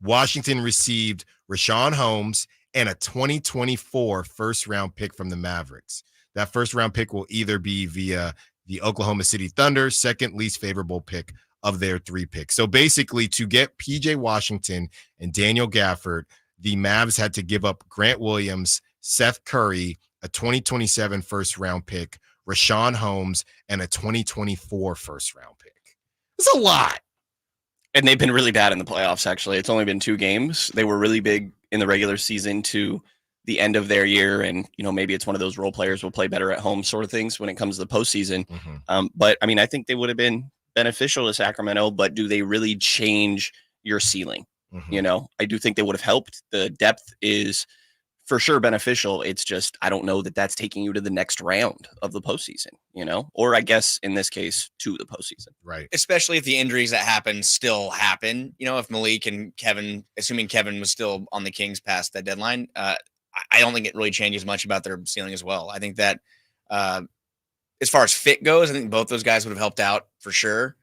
Washington received Rashawn Holmes and a 2024 first round pick from the Mavericks. That first round pick will either be via the Oklahoma City Thunder, second least favorable pick of their 3 picks. So basically, to get PJ Washington and Daniel Gafford, the Mavs had to give up Grant Williams, Seth Curry, a 2027 first round pick, Rashawn Holmes, and a 2024 first round pick. It's a lot. And they've been really bad in the playoffs, actually. It's only been 2 games. They were really big in the regular season to the end of their year. And, maybe it's one of those role players will play better at home sort of things when it comes to the postseason. But, I mean, I think they would have been beneficial to Sacramento, but do they really change your ceiling? I do think they would have helped. The depth is for sure beneficial. It's just, I don't know that that's taking you to the next round of the postseason, or I guess in this case to the postseason. Right. Especially if the injuries that happen still happen. If Malik and Kevin, assuming Kevin was still on the Kings past that deadline, I don't think it really changes much about their ceiling as well. I think that as far as fit goes, I think both those guys would have helped out for sure.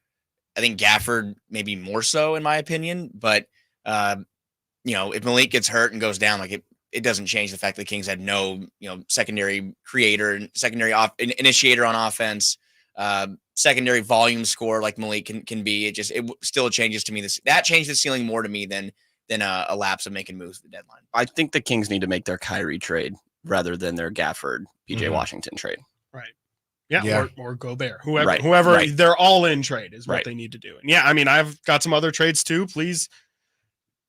I think Gafford maybe more so in my opinion, but if Malik gets hurt and goes down, like it doesn't change the fact that the Kings had no, secondary creator, secondary initiator on offense, secondary volume score like Malik can be. It still changes to me. That changed the ceiling more to me than a lapse of making moves at the deadline. I think the Kings need to make their Kyrie trade rather than their Gafford, PJ Washington trade. Right. Yeah. Or Gobert, whoever, Right. They're all in trade is what Right. they need to do. And yeah, I mean, I've got some other trades too. Please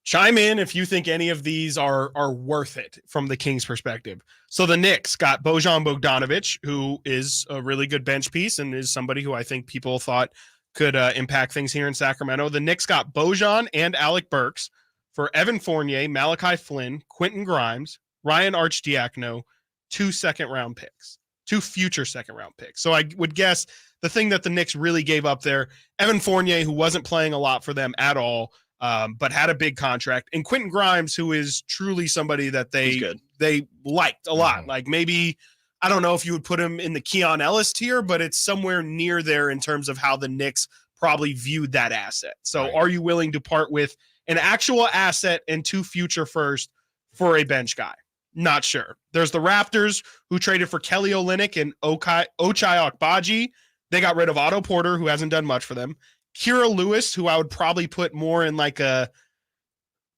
chime in if you think any of these are worth it from the Kings perspective. So the Knicks got Bojan Bogdanovic, who is a really good bench piece and is somebody who I think people thought could impact things here in Sacramento. The Knicks got Bojan and Alec Burks for Evan Fournier, Malachi Flynn, Quentin Grimes, Ryan Arcidiacono, 2 second-round picks. 2 future second-round picks. So I would guess the thing that the Knicks really gave up there, Evan Fournier, who wasn't playing a lot for them at all, but had a big contract, and Quentin Grimes, who is truly somebody that they liked a lot. Like maybe, I don't know if you would put him in the Keon Ellis tier, but it's somewhere near there in terms of how the Knicks probably viewed that asset. So are you willing to part with an actual asset and 2 future first for a bench guy? Not sure. There's the Raptors, who traded for Kelly Olynyk and Ochai Okbaji. They got rid of Otto Porter, who hasn't done much for them. Kira Lewis, who I would probably put more in like I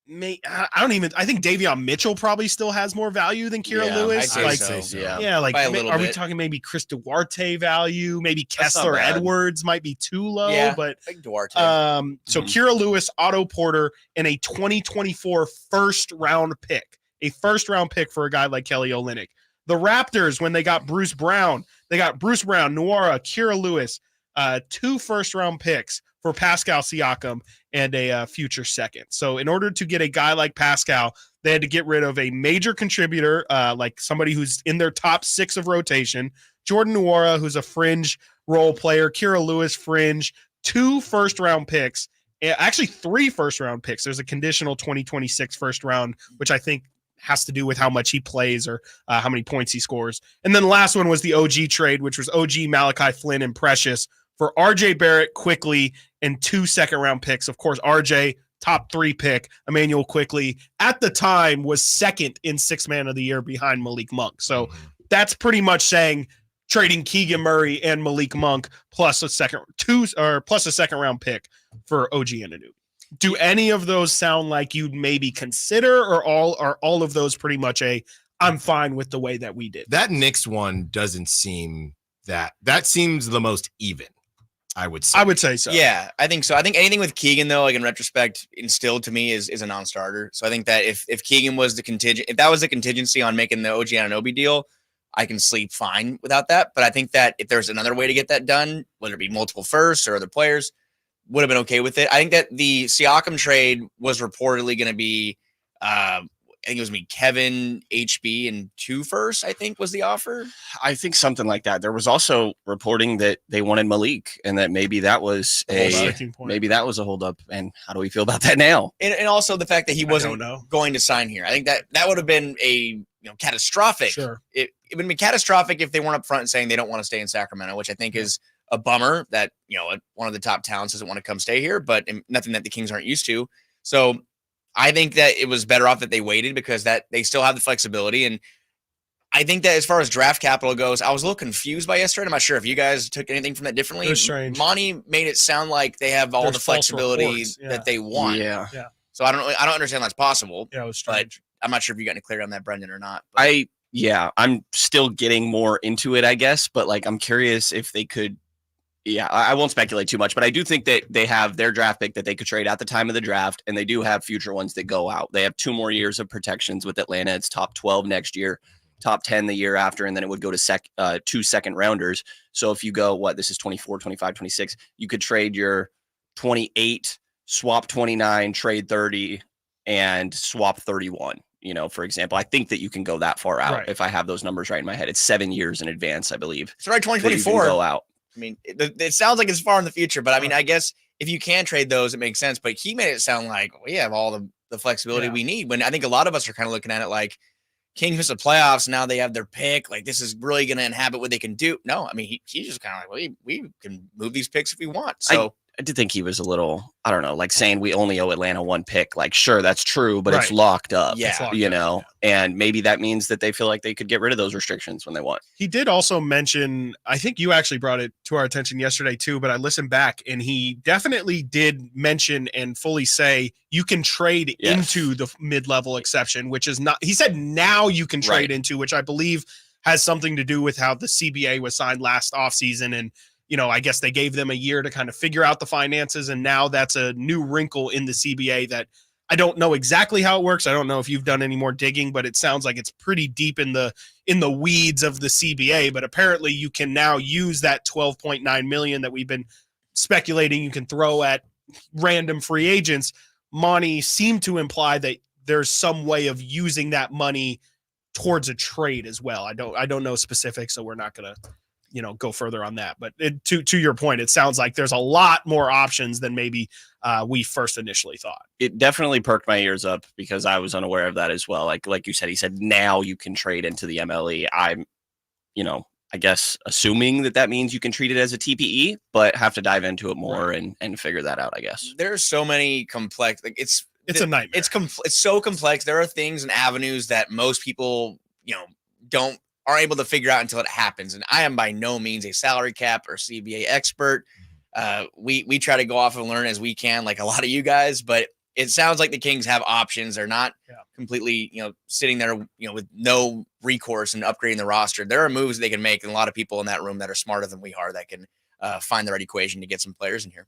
think Davion Mitchell probably still has more value than Kira Lewis. I'd say so. Yeah, like are we talking maybe Chris Duarte value? Maybe Kessler Edwards might be too low, but I think Duarte. So Kira Lewis, Otto Porter, and a 2024 first-round pick. A first-round pick for a guy like Kelly Olynyk. The Raptors, when they got Bruce Brown, Nwora, Kira Lewis, 2 first-round picks for Pascal Siakam and a future second. So in order to get a guy like Pascal, they had to get rid of a major contributor, like somebody who's in their top 6 of rotation, Jordan Nwora, who's a fringe role player, Kira Lewis, fringe, 2 first-round picks, actually 3 first-round picks. There's a conditional 2026 first round, which I think has to do with how much he plays or how many points he scores. And then the last one was the OG trade, which was OG, Malachi Flynn, and Precious for RJ Barrett, Quickly, and 2 second-round picks. Of course, RJ, top 3 pick. Emmanuel Quickly, at the time, was second in 6th man of the year behind Malik Monk. So that's pretty much saying trading Keegan Murray and Malik Monk plus a second-round pick for OG Anunoby. Do any of those sound like you'd maybe consider, or are all of those pretty much I'm fine with the way that we did? That Knicks one doesn't seem that seems the most even, I would say. I would say so. Yeah, I think so. I think anything with Keegan, though, like in retrospect, instilled to me is a non-starter. So I think that if Keegan was if that was the contingency on making the OG Anunoby deal, I can sleep fine without that. But I think that if there's another way to get that done, whether it be multiple firsts or other players, would have been okay with it. I think that the Siakam trade was reportedly going to be, I think it was Kevin, HB, and 2 firsts, I think was the offer. I think something like that. There was also reporting that they wanted Malik, and that maybe that was a holdup. And how do we feel about that now? And also the fact that he wasn't going to sign here. I think that would have been a catastrophic. Sure. It would have been catastrophic if they weren't up front and saying they don't want to stay in Sacramento, which I think is a bummer that, one of the top talents doesn't want to come stay here, but nothing that the Kings aren't used to. So I think that it was better off that they waited because that they still have the flexibility. And I think that as far as draft capital goes, I was a little confused by yesterday. I'm not sure if you guys took anything from that differently. It was strange. Monty made it sound like they have all the flexibility that they want. Yeah. So I don't understand that's possible. Yeah, it was strange. But I'm not sure if you got any clarity on that, Brendan, or not. I'm still getting more into it, I guess, but I'm curious if they could. Yeah, I won't speculate too much, but I do think that they have their draft pick that they could trade at the time of the draft, and they do have future ones that go out. They have 2 more years of protections with Atlanta. It's top 12 next year, top 10 the year after, and then it would go to 2 second rounders. So if you go, this is 24, 25, 26, you could trade your 28, swap 29, trade 30, and swap 31. You know, for example, I think that you can go that far out. Right. If I have those numbers right in my head, it's 7 years in advance, I believe. It's right, 2024. Go out. I mean, it sounds like it's far in the future, but I mean, I guess if you can trade those, it makes sense. But he made it sound like we have all the flexibility we need. When I think a lot of us are kind of looking at it like Kings miss the playoffs. Now they have their pick. Like, this is really going to inhabit what they can do. No, I mean, he's just kind of like, well, we can move these picks if we want. So I did think he was a little, I don't know, like saying we only owe Atlanta one pick. Like, sure, that's true, but it's locked up. Yeah. You know, and maybe that means that they feel like they could get rid of those restrictions when they want. He did also mention, I think you actually brought it to our attention yesterday too, but I listened back and he definitely did mention and fully say you can trade into the mid-level exception, which is not, he said now you can trade into, which I believe has something to do with how the CBA was signed last offseason. And, you know, I guess they gave them a year to kind of figure out the finances. And now that's a new wrinkle in the CBA that I don't know exactly how it works. I don't know if you've done any more digging, but it sounds like it's pretty deep in the weeds of the CBA. But apparently you can now use that $12.9 million that we've been speculating you can throw at random free agents. Monty seemed to imply that there's some way of using that money towards a trade as well. I don't know specifics, so we're not going to, you know, go further on that. But to your point, it sounds like there's a lot more options than maybe we first initially thought. It definitely perked my ears up because I was unaware of that as well. Like you said, he said, now you can trade into the MLE. I'm, you know, I guess assuming that means you can treat it as a TPE, but have to dive into it more and figure that out, I guess. There's so many complex, like it's a nightmare. It's so complex. There are things and avenues that most people, you know, aren't able to figure out until it happens. And I am by no means a salary cap or CBA expert. We try to go off and learn as we can, like a lot of you guys, but it sounds like the Kings have options. They're not completely, you know, sitting there, you know, with no recourse and upgrading the roster. There are moves they can make, and a lot of people in that room that are smarter than we are that can find the right equation to get some players in here.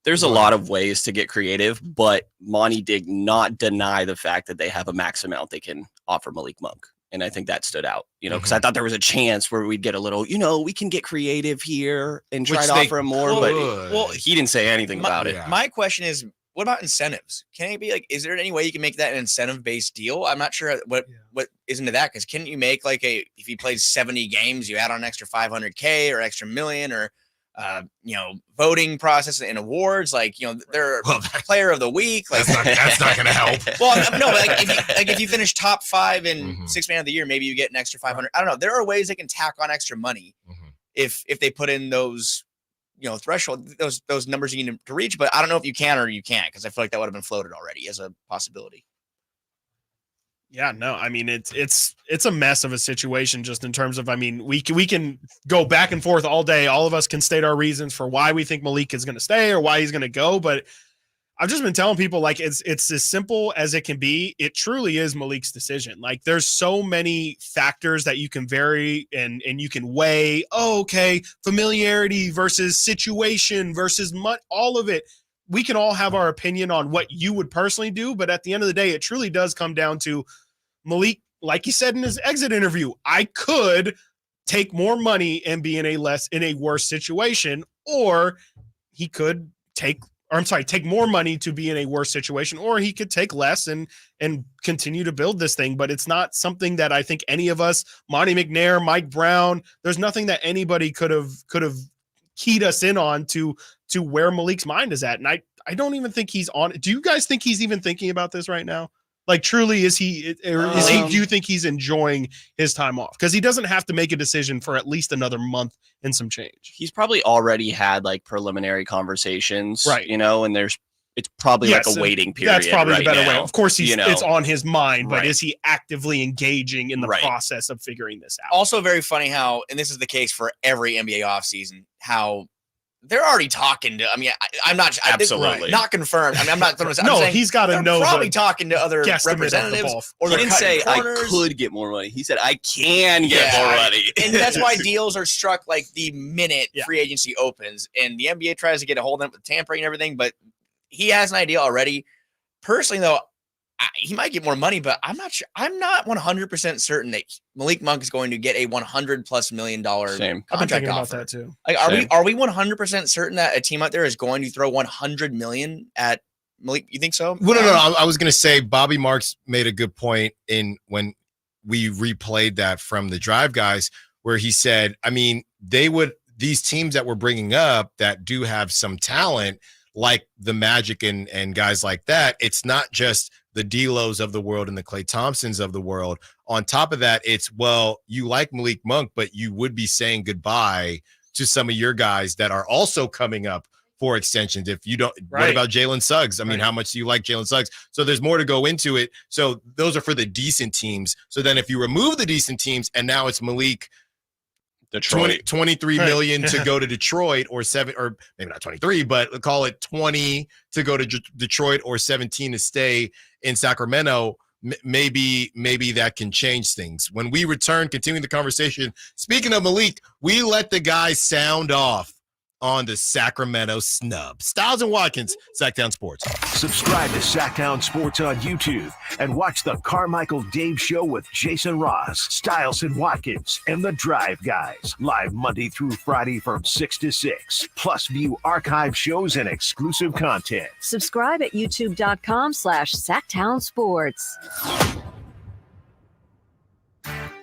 There's a lot of ways to get creative, but Monty did not deny the fact that they have a max amount they can offer Malik Monk. And I think that stood out, you know, because I thought there was a chance where we'd get a little, you know, we can get creative here and try to offer him more. But he didn't say anything about it. My question is, what about incentives? Can it be like, is there any way you can make that an incentive-based deal? I'm not sure what is into that, because can you make like if he plays 70 games, you add on an extra $500K or extra million, or you know, voting process and awards, like, you know, they're player of the week. Like that's not going to help. Well, no, but if you finish top 5 in sixth man of the year, maybe you get an extra 500. I don't know. There are ways they can tack on extra money if they put in those, you know, threshold, those numbers you need to reach. But I don't know if you can or you can't, because I feel like that would have been floated already as a possibility. Yeah, no, I mean, it's a mess of a situation just in terms of, I mean, we can go back and forth all day. All of us can state our reasons for why we think Malik is going to stay or why he's going to go. But I've just been telling people, like, it's as simple as it can be. It truly is Malik's decision. Like, there's so many factors that you can vary and you can weigh. Oh, okay, familiarity versus situation versus all of it. We can all have our opinion on what you would personally do, but at the end of the day, it truly does come down to Malik. Like he said in his exit interview, I could take more money and be in a worse situation, or he could take more money to be in a worse situation, or he could take less and continue to build this thing. But it's not something that I think any of us, Monty McNair, Mike Brown, there's nothing that anybody could have keyed us in on to where Malik's mind is at. And I don't even think he's on. Do you guys think he's even thinking about this right now? Like, truly, do you think he's enjoying his time off? Because he doesn't have to make a decision for at least another month and some change. He's probably already had like preliminary conversations, right? You know, and it's probably like a waiting period. That's probably right the better now. way. Of course, it's on his mind, but Right. is he actively engaging in the process of figuring this out? Also very funny how, and this is the case for every NBA offseason, how they're already talking to, I mean, I'm not absolutely not confirmed. I mean, I'm not. I'm no, saying he's got to know. Probably talking to other representatives. Or he didn't say I could get more money. He said I can get more money, and that's why deals are struck like the minute free agency opens, and the NBA tries to get a hold of them with tampering and everything. But he has an idea already. Personally, though, he might get more money, but I'm not sure. I'm not 100% certain that Malik Monk is going to get a $100+ million Same. I've been thinking about that too. Like, are we 100% certain that a team out there is going to throw $100 million at Malik, you think so? Well, no. I was going to say Bobby Marks made a good point when we replayed that from the Drive Guys, where he said, I mean, these teams that we're bringing up that do have some talent, like the Magic and guys like that, it's not just the D'Los of the world and the Klay Thompsons of the world. On top of that, it's, well, you like Malik Monk, but you would be saying goodbye to some of your guys that are also coming up for extensions. If you don't, What about Jalen Suggs? I mean, how much do you like Jalen Suggs? So there's more to go into it. So those are for the decent teams. So then if you remove the decent teams and now it's Malik, Detroit, 23 million to go to Detroit, or maybe not 23, but call it 20 to go to Detroit, or 17 to stay in Sacramento. Maybe that can change things. When we return, continuing the conversation, speaking of Malik, we let the guys sound off on the Sacramento snub. Stiles and Watkins, Sactown Sports. Subscribe to Sactown Sports on YouTube and watch the Carmichael Dave Show with Jason Ross, Stiles and Watkins, and the Drive Guys. Live Monday through Friday from 6 to 6. Plus view archive shows and exclusive content. Subscribe at youtube.com/Sactown Sports.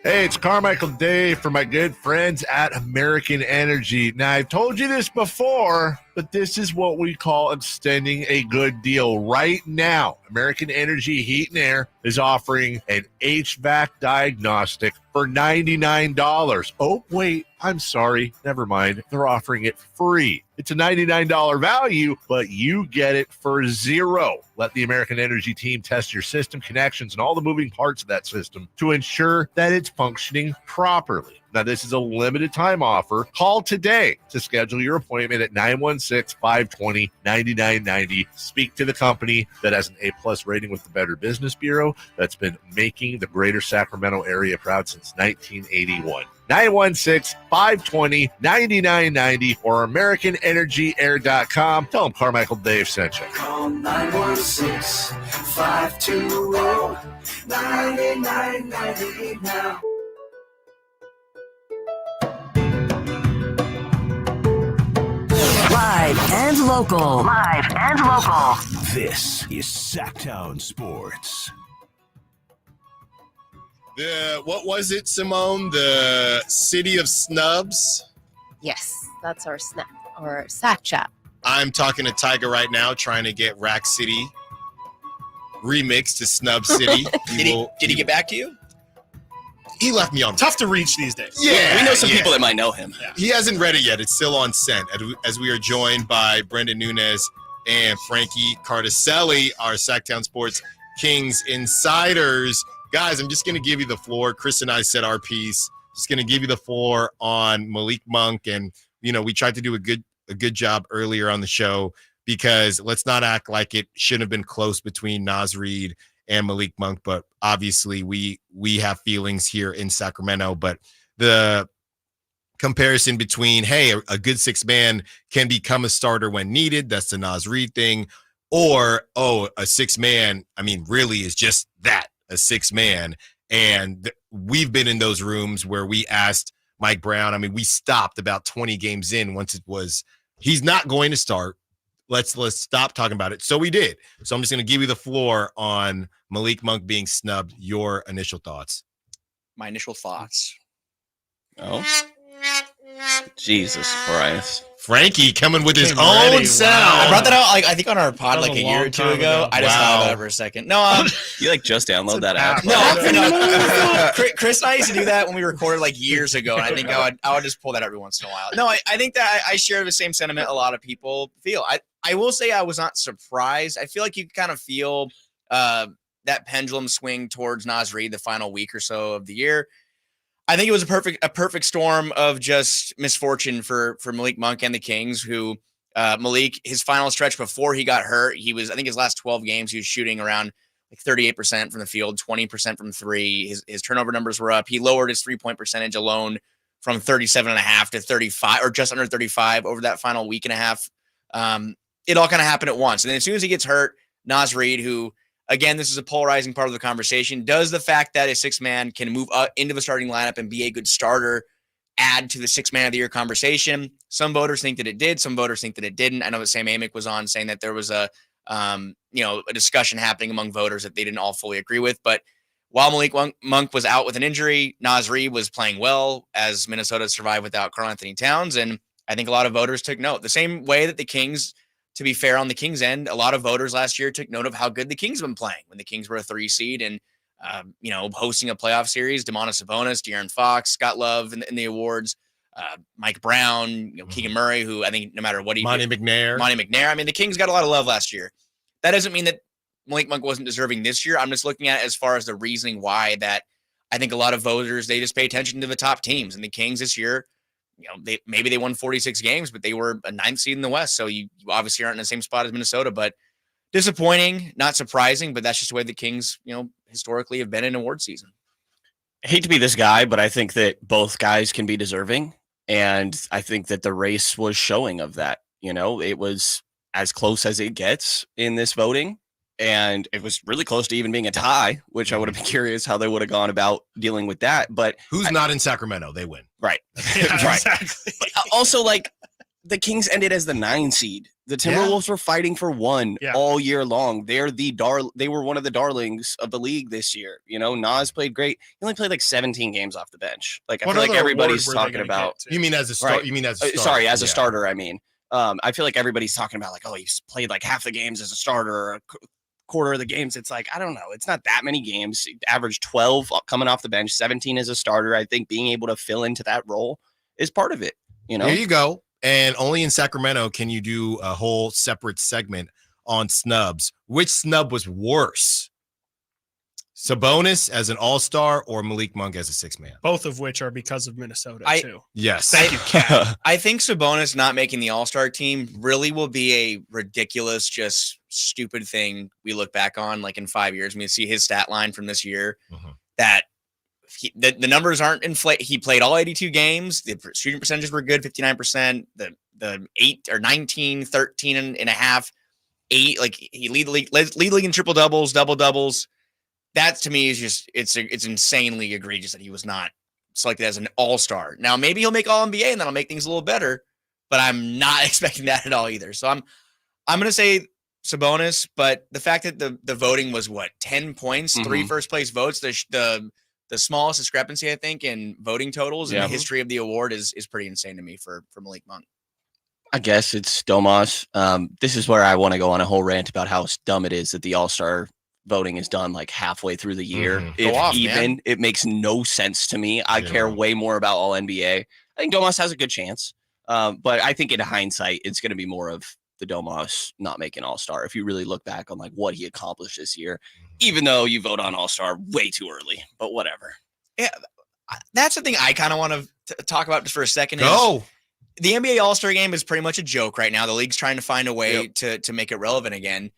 Hey, it's Carmichael Dave for my good friends at American Energy. Now, I've told you this before, but this is what we call extending a good deal. Right now, American Energy Heat and Air is offering an HVAC diagnostic for $99. Oh, wait, I'm sorry. Never mind. They're offering it free. It's a $99 value, but you get it for $0. Let the American Energy team test your system connections and all the moving parts of that system to ensure that it's functioning properly. Now, this is a limited time offer. Call today to schedule your appointment at 916-520-9990. Speak to the company that has an A+ rating with the Better Business Bureau that's been making the greater Sacramento area proud since 1981. 916-520-9990 or AmericanEnergyAir.com. Tell them Carmichael Dave sent you. Call 916-520-9990 now. Live and local. Live and local. This is Sactown Sports. What was it, Simone? The city of snubs? Yes, that's our snap or sack chat. I'm talking to Tiger right now, trying to get Rack City remixed to Snub City. Did he get back to you? He left me on. Tough to reach these days. Yeah, we know some people that might know him. Yeah. He hasn't read it yet. It's still on scent as we are joined by Brendan Nunes and Frankie Cardicelli, our Sactown Sports Kings insiders. Guys, I'm just going to give you the floor. Chris and I said our piece. Just going to give you the floor on Malik Monk. And, we tried to do a good job earlier on the show, because let's not act like it shouldn't have been close between Naz Reid and Malik Monk. But obviously we have feelings here in Sacramento. But the comparison between, hey, a good sixth man can become a starter when needed. That's the Naz Reid thing. Or, a sixth man, really is just that. A six man. And we've been in those rooms where we asked Mike Brown. We stopped about 20 games in once it was, he's not going to start. Let's stop talking about it. So we did. So I'm just going to give you the floor on Malik Monk being snubbed. Your initial thoughts. My initial thoughts. Oh, Jesus Christ. Frankie coming with his own sound. I brought that out, I think on our pod a year or two ago. I just thought about it for a second. No, you just download that app. No. Chris and I used to do that when we recorded years ago, and I think I would just pull that every once in a while. No, I think that I share the same sentiment a lot of people feel. I will say I was not surprised. I feel like you kind of feel that pendulum swing towards Naz Reid the final week or so of the year. I think it was a perfect storm of just misfortune for Malik Monk and the Kings, who Malik, his final stretch before he got hurt, I think his last 12 games, he was shooting around 38% from the field, 20% from three. His turnover numbers were up. He lowered his 3-point percentage alone from 37.5 to 35, or just under 35 over that final week and a half. It all kind of happened at once. And then as soon as he gets hurt, Naz Reid, who, again, this is a polarizing part of the conversation. Does the fact that a sixth man can move up into the starting lineup and be a good starter add to the sixth man of the year conversation? Some voters think that it did. Some voters think that it didn't. I know that Sam Amick was on saying that there was a a discussion happening among voters that they didn't all fully agree with. But while Malik Monk was out with an injury, Naz Reid was playing well as Minnesota survived without Karl Anthony Towns. And I think a lot of voters took note. The same way that the Kings, to be fair on the Kings end, a lot of voters last year took note of how good the Kings have been playing when the Kings were a 3 seed and, hosting a playoff series. Domantas Sabonis, De'Aaron Fox, Scott Love in the awards, Mike Brown, Keegan Murray, who I think no matter what Monty McNair. I mean, the Kings got a lot of love last year. That doesn't mean that Malik Monk wasn't deserving this year. I'm just looking at it as far as the reasoning why that I think a lot of voters, they just pay attention to the top teams. And the Kings this year, they won 46 games, but they were a 9th seed in the West. So you obviously aren't in the same spot as Minnesota, but disappointing, not surprising, but that's just the way the Kings, historically have been in award season. I hate to be this guy, but I think that both guys can be deserving. And I think that the race was showing of that. It was as close as it gets in this voting. And it was really close to even being a tie, which I would have been curious how they would have gone about dealing with that. But who's not in Sacramento? They win. Right. Yeah, right. exactly. Also, the Kings ended as the 9 seed. The Timberwolves were fighting for 1 all year long. They were one of the darlings of the league this year. Naz played great. He only played 17 games off the bench. I feel like everybody's talking about. You mean as a start? Right. You mean as a starter? Sorry, as a starter. I mean, I feel like everybody's talking about he's played half the games as a starter, or a quarter of the games. It's I don't know. It's not that many games. He averaged 12 coming off the bench, 17 as a starter. I think being able to fill into that role is part of it. There you go. And only in Sacramento can you do a whole separate segment on snubs. Which snub was worse? Sabonis as an all-star or Malik Monk as a 6-man? Both of which are because of Minnesota, too. Yes. Thank you, Kat. I think Sabonis not making the all-star team really will be a ridiculous, just stupid thing we look back on in 5 years. We see his stat line from this year that the numbers aren't inflated. He played all 82 games. The shooting percentages were good, 59%. The 8 or 19, 13 and a half, 8. He lead league in triple doubles, double doubles. That to me is just it's insanely egregious that he was not selected as an all-star. Now maybe he'll make all NBA and that'll make things a little better, but I'm not expecting that at all either. So I'm going to say Sabonis, but the fact that the voting was 10 points, 3 first place votes, the smallest discrepancy I think in voting totals in the history of the award is pretty insane to me for Malik Monk. I guess it's Domas. This is where I want to go on a whole rant about how dumb it is that the All-Star voting is done halfway through the year. It makes no sense to me. I care way more about all NBA. I think Domas has a good chance. But I think in hindsight, it's going to be more of the Domas not making all-star. If you really look back on what he accomplished this year, even though you vote on all-star way too early, but whatever. Yeah. That's the thing I kind of want to talk about just for a second. Go. The NBA all-star game is pretty much a joke right now. The league's trying to find a way to make it relevant again.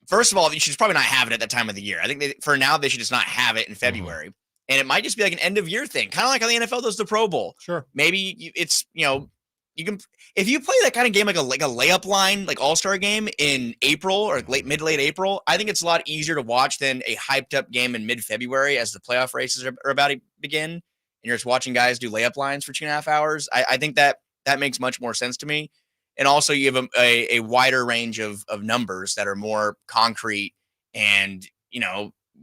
First of all, you should probably not have it at that time of the year. I think for now, they should just not have it in February. And it might just be an end of year thing, kind of like how the NFL does the Pro Bowl. Sure. Maybe it's, you can, if you play that kind of game, like a layup line, all-star game in April or mid to late April, I think it's a lot easier to watch than a hyped up game in mid-February as the playoff races are about to begin. And you're just watching guys do layup lines for 2.5 hours. I think that makes much more sense to me. And also you have a wider range of numbers that are more concrete and,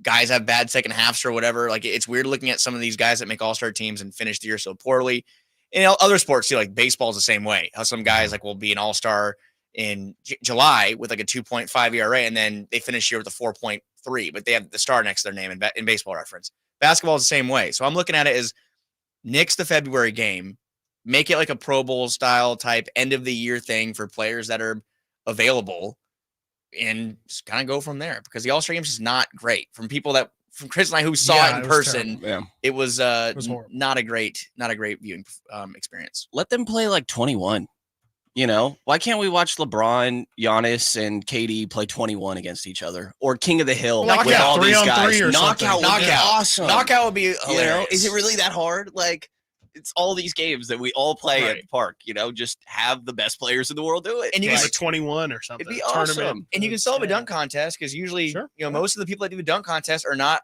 guys have bad second halves or whatever. It's weird looking at some of these guys that make all-star teams and finish the year so poorly. And other sports too, baseball is the same way. How some guys will be an all-star in July with a 2.5 ERA and then they finish here with a 4.3, but they have the star next to their name in Baseball Reference. Basketball is the same way. So I'm looking at it as nix the February game, make it a Pro Bowl style type end of the year thing for players that are available and just kind of go from there because the All-Star game is just not great from Chris and I who saw it in person. It was not a great viewing experience. Let them play 21. Why can't we watch LeBron, Giannis, and KD play 21 against each other or King of the Hill with all these guys? Knockout would be awesome. Knockout would be hilarious. Is it really that hard? It's all these games that we all play at the park, just have the best players in the world do it. And you can 21 or something. It'd be awesome. And you can still have a dunk contest because usually, most of the people that do the dunk contest are not,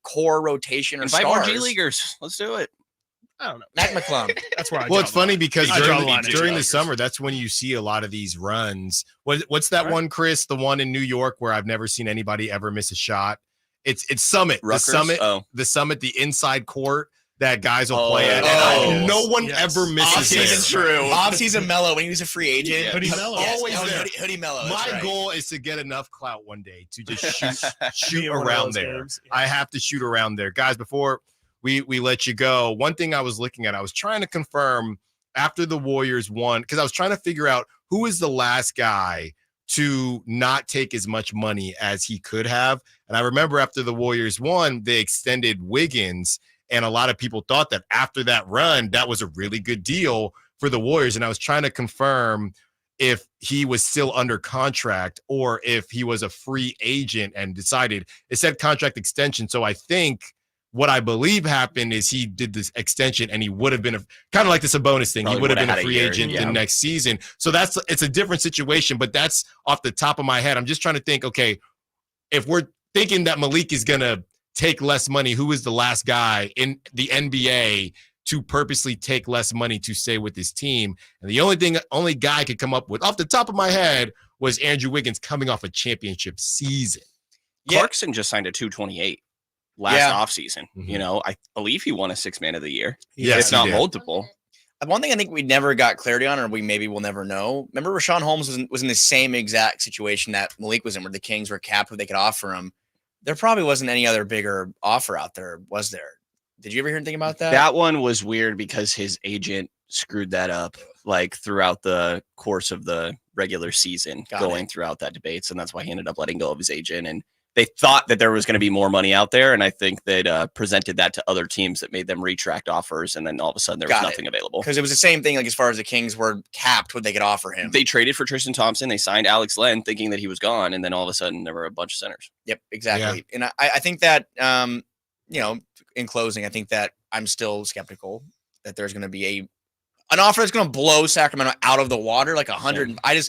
core rotation or invite stars. more G Leaguers. Let's do it. I don't know. Mac McClung. That's where I. Well, it's funny because during the summer, summer, that's when you see a lot of these runs. What's that one, Chris? The one in New York where I've never seen anybody ever miss a shot. It's Summit. Rutgers? The Summit, the inside court that guys will play at. And no one ever misses it. Off-season true. Off-season Mello when he was a free agent. Hoodie Mello. Yes, Always there. Hoodie Mello. My goal is to get enough clout one day to just shoot around there. Games. I have to shoot around there. Guys, before we let you go, one thing I was looking at, I was trying to confirm after the Warriors won, because I was trying to figure out who is the last guy to not take as much money as he could have. And I remember after the Warriors won, they extended Wiggins. And a lot of people thought that after that run, that was a really good deal for the Warriors. And I was trying to confirm if he was still under contract or if he was a free agent and decided it said contract extension. So I think what I believe happened is he did this extension and he would have been kind of like the Sabonis thing. He would have been a free agent the next season. So it's a different situation, but that's off the top of my head. I'm just trying to think, okay, if we're thinking that Malik is going to take less money, who is the last guy in the NBA to purposely take less money to stay with his team? And the only guy I could come up with off the top of my head was Andrew Wiggins coming off a championship season. Clarkson just signed a 228 last offseason. You know, I believe he won a 6th man of the year. Yes, if not multiple. One thing I think we never got clarity on, or we maybe will never know. Remember, Rashawn Holmes was in the same exact situation that Malik was in, where the Kings were capped what they could offer him. There probably wasn't any other bigger offer out there, was there? Did you ever hear anything about that? That one was weird because his agent screwed that up like throughout the course of the regular season, throughout that debates. And that's why he ended up letting go of his agent. And they thought that there was going to be more money out there. And I think they presented that to other teams that made them retract offers. And then all of a sudden there was nothing available. Because it was the same thing, like as far as the Kings were capped what they could offer him. They traded for Tristan Thompson. They signed Alex Len thinking that he was gone. And then all of a sudden there were a bunch of centers. Yep, exactly. Yeah. And I think that, in closing, I think that I'm still skeptical that there's going to be an offer that's going to blow Sacramento out of the water, like 100. Yeah.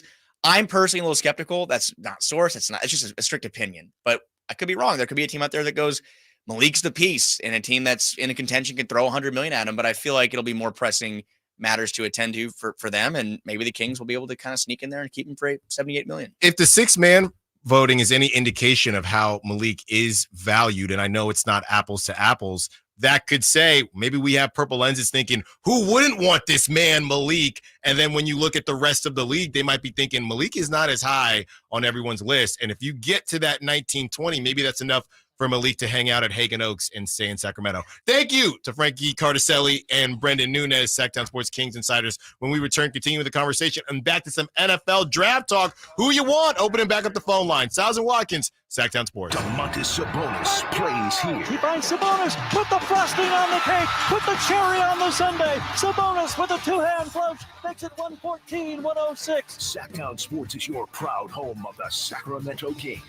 I'm personally a little skeptical. That's not source. It's just a strict opinion, but I could be wrong. There could be a team out there that goes, Malik's the piece, and a team that's in a contention could throw 100 million at him. But I feel like it'll be more pressing matters to attend to for them. And maybe the Kings will be able to kind of sneak in there and keep him for 78 million. If the 6-man voting is any indication of how Malik is valued, and I know it's not apples to apples, that could say maybe we have purple lenses thinking, who wouldn't want this man, Malik? And then when you look at the rest of the league, they might be thinking Malik is not as high on everyone's list. And if you get to that 19-20, maybe that's enough for Malik to hang out at Hagen Oaks and stay in Sacramento. Thank you to Frankie Cardicelli and Brendan Nunez, Sactown Sports Kings Insiders. When we return, continue with the conversation and back to some NFL draft talk. Who you want? Opening back up the phone line. Stiles Watkins, Sactown Sports. Domantas Sabonis plays here. He finds Sabonis. Put the frosting on the cake. Put the cherry on the sundae. Sabonis with a two-hand float. Makes it 114-106. Sactown Sports is your proud home of the Sacramento Kings.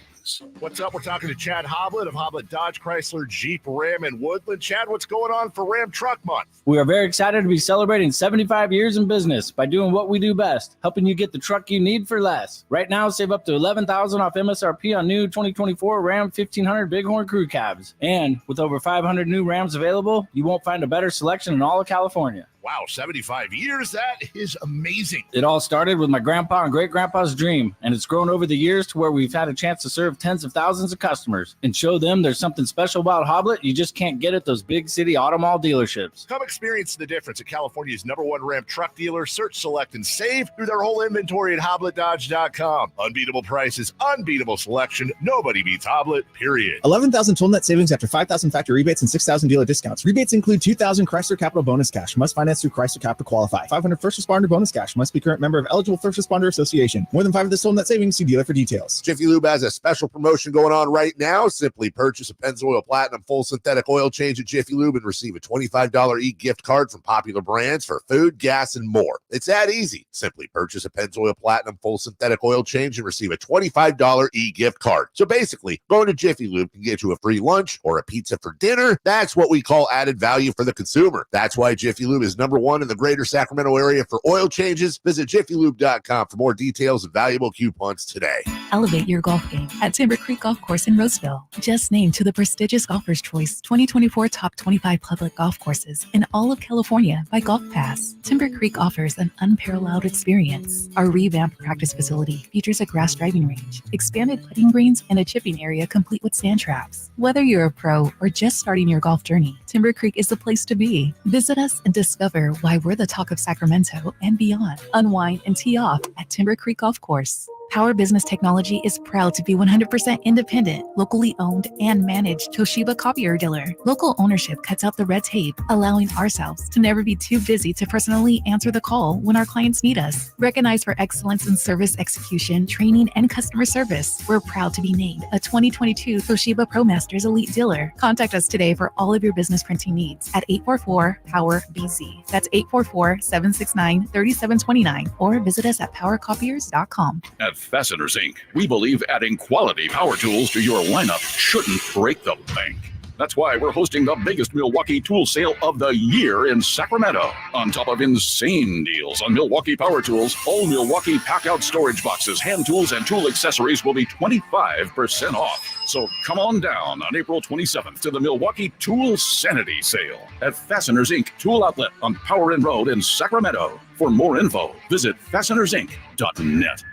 What's up? We're talking to Chad Hoblet of Hoblet Dodge Chrysler Jeep Ram in Woodland. Chad, what's going on for Ram Truck Month? We are very excited to be celebrating 75 years in business by doing what we do best, helping you get the truck you need for less. Right now, save up to $11,000 off MSRP on new 2024 Ram 1500 Bighorn Crew Cabs. And with over 500 new Rams available, you won't find a better selection in all of California. Wow, 75 years? That is amazing. It all started with my grandpa and great-grandpa's dream, and it's grown over the years to where we've had a chance to serve tens of thousands of customers and show them there's something special about Hoblet you just can't get at those big city auto mall dealerships. Come experience the difference at California's #1 Ram truck dealer. Search, select, and save through their whole inventory at HobletDodge.com. Unbeatable prices, unbeatable selection. Nobody beats Hoblet, period. 11,000 total net savings after 5,000 factory rebates and 6,000 dealer discounts. Rebates include 2,000 Chrysler Capital bonus cash. Must finance through Chrysler Cap to qualify. 500 first responder bonus cash. Must be current member of eligible first responder association. More than 5 of the total net savings. See dealer for details. Jiffy Lube has a special promotion going on right now. Simply purchase a Pennzoil Platinum full synthetic oil change at Jiffy Lube and receive a $25 e-gift card from popular brands for food, gas, and more. It's that easy. Simply purchase a Pennzoil Platinum full synthetic oil change and receive a $25 e-gift card. So basically, going to Jiffy Lube can get you a free lunch or a pizza for dinner. That's what we call added value for the consumer. That's why Jiffy Lube is #1 in the greater Sacramento area for oil changes. Visit jiffylube.com for more details and valuable coupons today. Elevate your golf game at Timber Creek Golf Course in Roseville. Just named to the prestigious Golfer's Choice 2024 Top 25 Public Golf Courses in all of California by Golf Pass. Timber Creek offers an unparalleled experience. Our revamped practice facility features a grass driving range, expanded putting greens, and a chipping area complete with sand traps. Whether you're a pro or just starting your golf journey, Timber Creek is the place to be. Visit us and discover why we're the talk of Sacramento and beyond. Unwind and tee off at Timber Creek Golf Course. Power Business Technology is proud to be 100% independent, locally owned, and managed Toshiba copier dealer. Local ownership cuts out the red tape, allowing ourselves to never be too busy to personally answer the call when our clients need us. Recognized for excellence in service execution, training, and customer service, we're proud to be named a 2022 Toshiba ProMasters Elite Dealer. Contact us today for all of your business printing needs at 844-POWER-BZ. That's 844-769-3729, or visit us at powercopiers.com. At Fasteners Inc., we believe adding quality power tools to your lineup shouldn't break the bank. That's why we're hosting the biggest Milwaukee tool sale of the year in Sacramento. On top of insane deals on Milwaukee power tools, all Milwaukee pack-out storage boxes, hand tools, and tool accessories will be 25% off. So come on down on April 27th to the Milwaukee Tool Sanity Sale at Fasteners Inc. Tool Outlet on Power Inn Road in Sacramento. For more info, visit fastenersinc.net.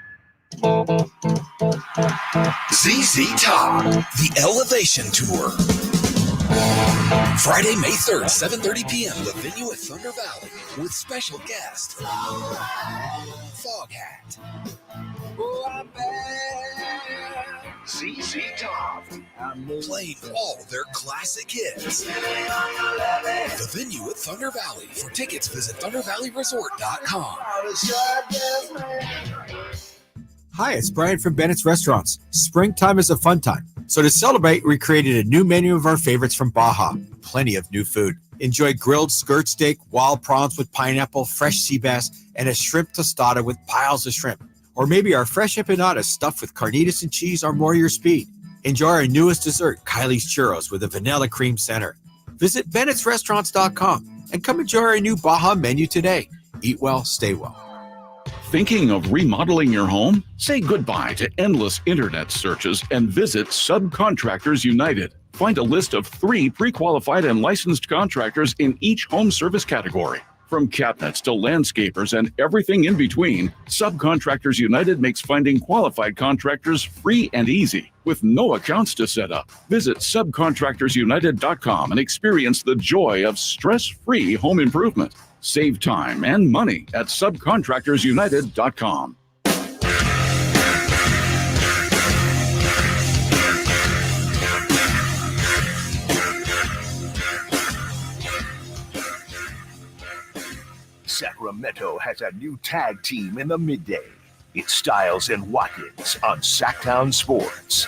ZZ Top, the Elevation Tour. Friday, May 3rd, 7:30 p.m., the venue at Thunder Valley with special guest Foghat. ZZ Top, playing all their classic hits. The venue at Thunder Valley. For tickets, visit ThunderValleyResort.com. Hi, it's Brian from Bennett's Restaurants. Springtime is a fun time. So to celebrate, we created a new menu of our favorites from Baja. Plenty of new food. Enjoy grilled skirt steak, wild prawns with pineapple, fresh sea bass, and a shrimp tostada with piles of shrimp. Or maybe our fresh empanadas stuffed with carnitas and cheese are more your speed. Enjoy our newest dessert, Kylie's Churros with a vanilla cream center. Visit Bennett'sRestaurants.com and come enjoy our new Baja menu today. Eat well, stay well. Thinking of remodeling your home? Say goodbye to endless internet searches and visit Subcontractors United. Find a list of 3 pre-qualified and licensed contractors in each home service category. From cabinets to landscapers and everything in between, Subcontractors United makes finding qualified contractors free and easy, with no accounts to set up. Visit subcontractorsunited.com and experience the joy of stress-free home improvement. Save time and money at subcontractorsunited.com. Sacramento has a new tag team in the midday. It's Stiles and Watkins on Sactown Sports.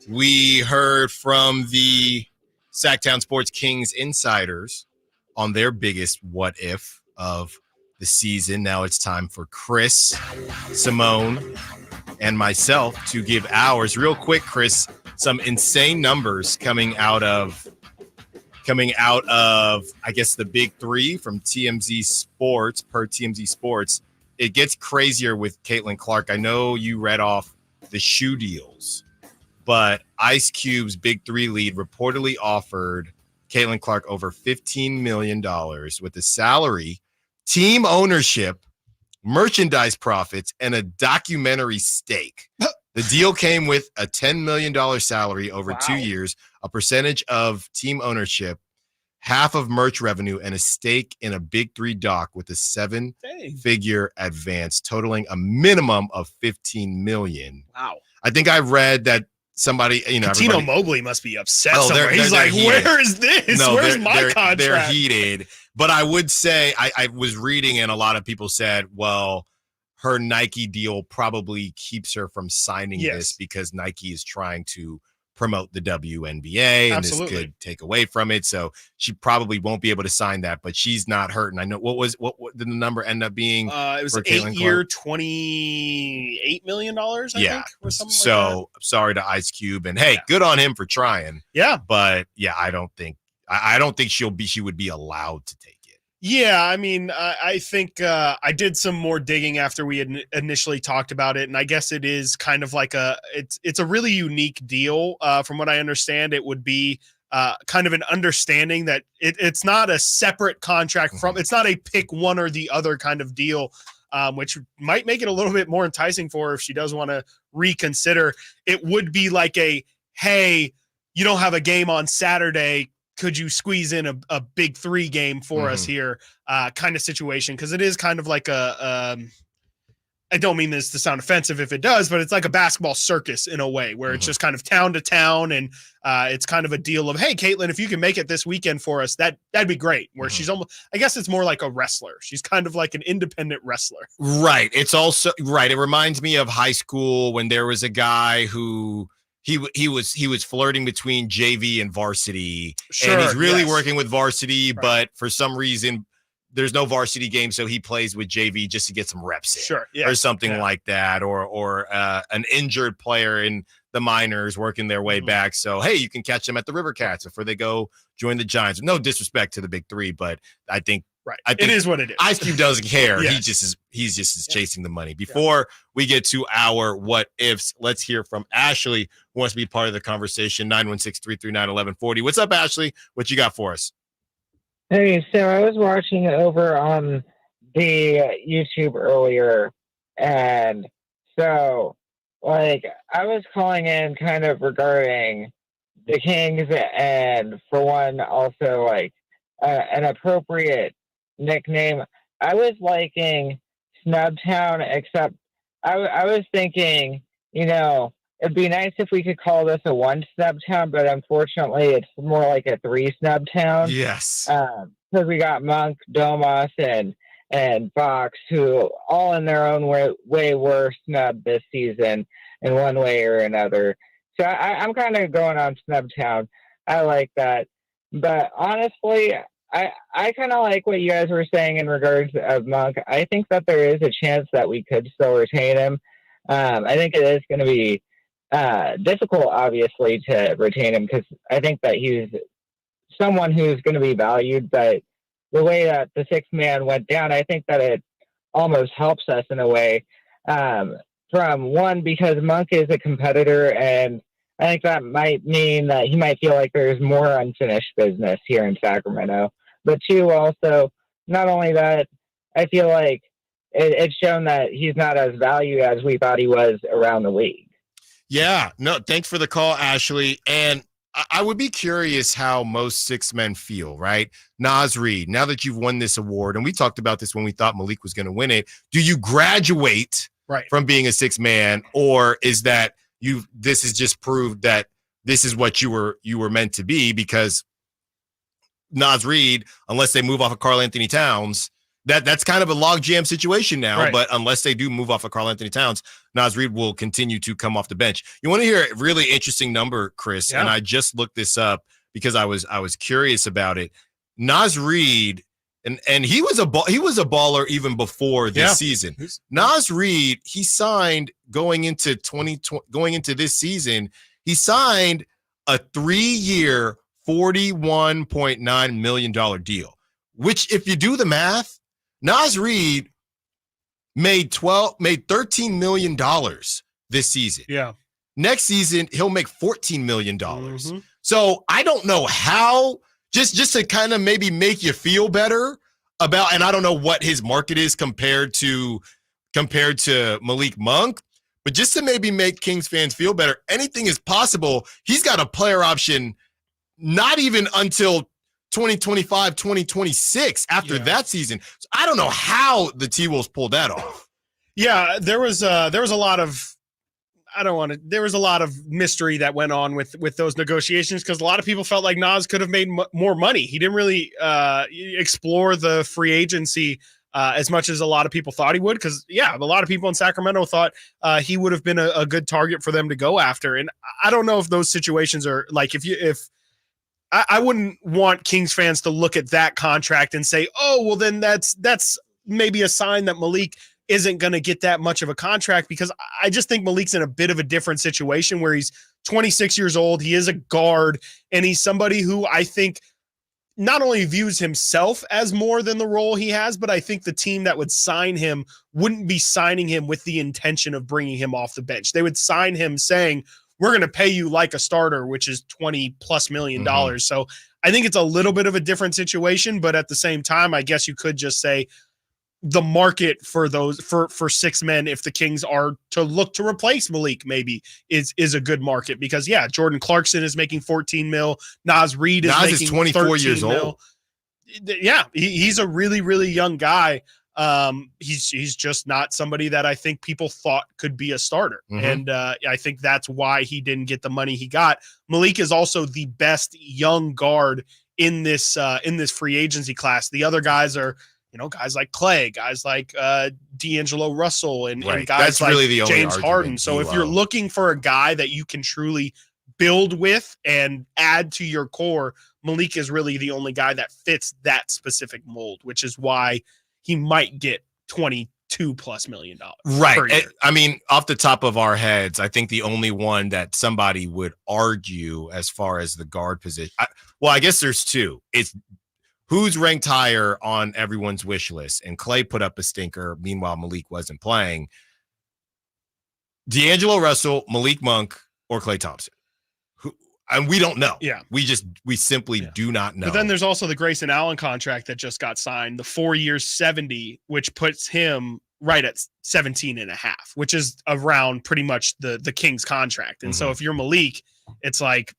We heard from the Sactown Sports Kings insiders on their biggest what if of the season. Now it's time for Chris, Simone, and myself to give ours. Real quick, Chris, some insane numbers coming out of I guess the big 3 from TMZ Sports, per TMZ Sports. It gets crazier with Caitlin Clark. I know you read off the shoe deals, but Ice Cube's big 3 lead reportedly offered Caitlin Clark over $15 million with a salary, team ownership, merchandise profits, and a documentary stake. The deal came with a $10 million salary over 2 years, a percentage of team ownership, half of merch revenue, and a stake in a big 3 doc with a 7-figure advance, totaling a minimum of $15 million. Wow. I think I read that somebody, Tino Mobley must be upset Oh, somewhere. He's like, where is this? No, Where's my contract? They're heated. But I would say, I was reading and a lot of people said, well, her Nike deal probably keeps her from signing this because Nike is trying to promote the WNBA, and Absolutely. this could take away from it. So she probably won't be able to sign that, but she's not hurting. I know what did the number end up being? It was for an Caitlin 8-year, Clark? $28 million, I think, or something so like that. sorry to Ice Cube, and hey, good on him for trying. Yeah. But yeah, I don't think she would be allowed to take it. Yeah, I mean, I think I did some more digging after we had initially talked about it, and I guess it is kind of like it's a really unique deal. From what I understand, it would be kind of an understanding that it's not a separate contract from, it's not a pick one or the other kind of deal, which might make it a little bit more enticing for her if she does want to reconsider. It would be like hey, you don't have a game on Saturday, could you squeeze in a big 3 game for us here kind of situation? Because it is kind of like I don't mean this to sound offensive if it does, but it's like a basketball circus in a way where it's just kind of town to town. And it's kind of a deal of, hey, Caitlin, if you can make it this weekend for us, that'd be great. Where she's almost, I guess it's more like a wrestler. She's kind of like an independent wrestler. Right. It's also right. It reminds me of high school when there was a guy who he was flirting between JV and varsity, and he's really working with varsity, but for some reason there's no varsity game, so he plays with JV just to get some reps in, or something like that, or an injured player in the minors working their way back. So hey, you can catch them at the River Cats before they go join the Giants. No disrespect to the big 3, but I think it is what it is. Ice Cube doesn't care. Yes. He's just chasing the money. Before we get to our what ifs, let's hear from Ashley, who wants to be part of the conversation. 916-339-1140. What's up, Ashley? What you got for us? Hey, so I was watching over on the YouTube earlier, and so like I was calling in kind of regarding the Kings, and for one, also like an appropriate nickname. I was liking Snubtown, except I was thinking, it'd be nice if we could call this a 1 Snubtown, but unfortunately it's more like a 3 Snubtown. Yes. Because we got Monk, Domas, and Fox, who all in their own way were snubbed this season in one way or another. So I'm kind of going on Snubtown. I like that. But honestly, I kind of like what you guys were saying in regards of Monk. I think that there is a chance that we could still retain him. I think it is going to be difficult, obviously, to retain him because I think that he's someone who's going to be valued. But the way that the 6th man went down, I think that it almost helps us in a way. From one, because Monk is a competitor, and I think that might mean that he might feel like there's more unfinished business here in Sacramento. But 2, also, not only that, I feel like it's shown that he's not as valued as we thought he was around the league. Yeah, no, thanks for the call, Ashley. And I would be curious how most 6 men feel, right? Naz Reid, now that you've won this award, and we talked about this when we thought Malik was going to win it, do you graduate from being a 6 man, or is that this has just proved that this is what you were meant to be? Because Naz Reid, unless they move off of Karl Anthony Towns, that's kind of a logjam situation now. But unless they do move off of Karl Anthony Towns, Naz Reid will continue to come off the bench. You want to hear a really interesting number, Chris? And I just looked this up because I was curious about it. Naz Reid, and he was a baller even before this season. Naz Reid, he signed going into this season, he signed a 3-year, $41.9 million deal, which if you do the math, Naz Reid made $13 million this season. Yeah. Next season, he'll make $14 million. So I don't know how, just to kind of maybe make you feel better about, and I don't know what his market is compared to Malik Monk, but just to maybe make Kings fans feel better, anything is possible. He's got a player option not even until 2025, 2026 after that season. So I don't know how the T-Wolves pulled that off. Yeah, there was a lot of there was a lot of mystery that went on with those negotiations because a lot of people felt like Naz could have made more money. He didn't really explore the free agency as much as a lot of people thought he would, because a lot of people in Sacramento thought he would have been a good target for them to go after. And I don't know if those situations are like, if I wouldn't want Kings fans to look at that contract and say, oh, well, then that's maybe a sign that Malik isn't going to get that much of a contract, because I just think Malik's in a bit of a different situation where he's 26 years old. He is a guard, and he's somebody who I think not only views himself as more than the role he has, but I think the team that would sign him wouldn't be signing him with the intention of bringing him off the bench. They would sign him saying, we're going to pay you like a starter, which is $20+ million. So I think it's a little bit of a different situation, but at the same time, I guess you could just say the market for those for six men, if the Kings are to look to replace Malik, maybe is a good market, because Jordan Clarkson is making $14 million. Naz Reid is making 24 years old. Yeah, he's a really, really young guy. He's just not somebody that I think people thought could be a starter. And I think that's why he didn't get the money he got. Malik is also the best young guard in this free agency class. The other guys are, guys like Clay, guys like D'Angelo Russell, and guys That's like really the only James Harden. So if you're looking for a guy that you can truly build with and add to your core, Malik is really the only guy that fits that specific mold, which is why he might get $22+ million. Right. Per year. I mean, off the top of our heads, I think the only one that somebody would argue as far as the guard position, I guess there's two. It's who's ranked higher on everyone's wish list. And Clay put up a stinker. Meanwhile, Malik wasn't playing. D'Angelo Russell, Malik Monk, or Klay Thompson. And we don't know. Yeah. We simply do not know. But then there's also the Grayson Allen contract that just got signed, the 4 years, 70, which puts him right at 17.5, which is around pretty much the Kings contract. And so if you're Malik, it's like,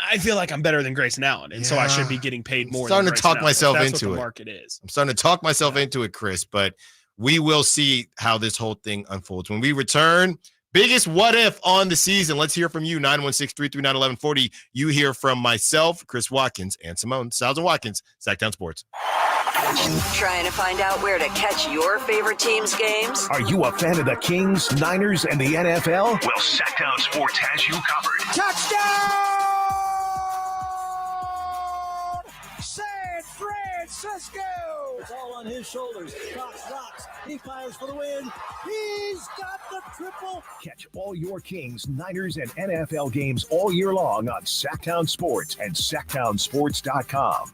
I feel like I'm better than Grayson Allen, and so I should be getting paid more. I'm starting to talk myself into into what it. The market is. I'm starting to talk myself into it, Chris, but we will see how this whole thing unfolds. When we return, biggest what if on the season. Let's hear from you, 916-339-1140. You hear from myself, Chris Watkins, and Simone. Stiles and Watkins, Sactown Sports. Trying to find out where to catch your favorite team's games? Are you a fan of the Kings, Niners, and the NFL? Well, Sactown Sports has you covered. Touchdown! San Francisco! It's all on his shoulders. Fox rocks. He fires for the win. He's got the triple. Catch all your Kings, Niners, and NFL games all year long on Sactown Sports and SactownSports.com.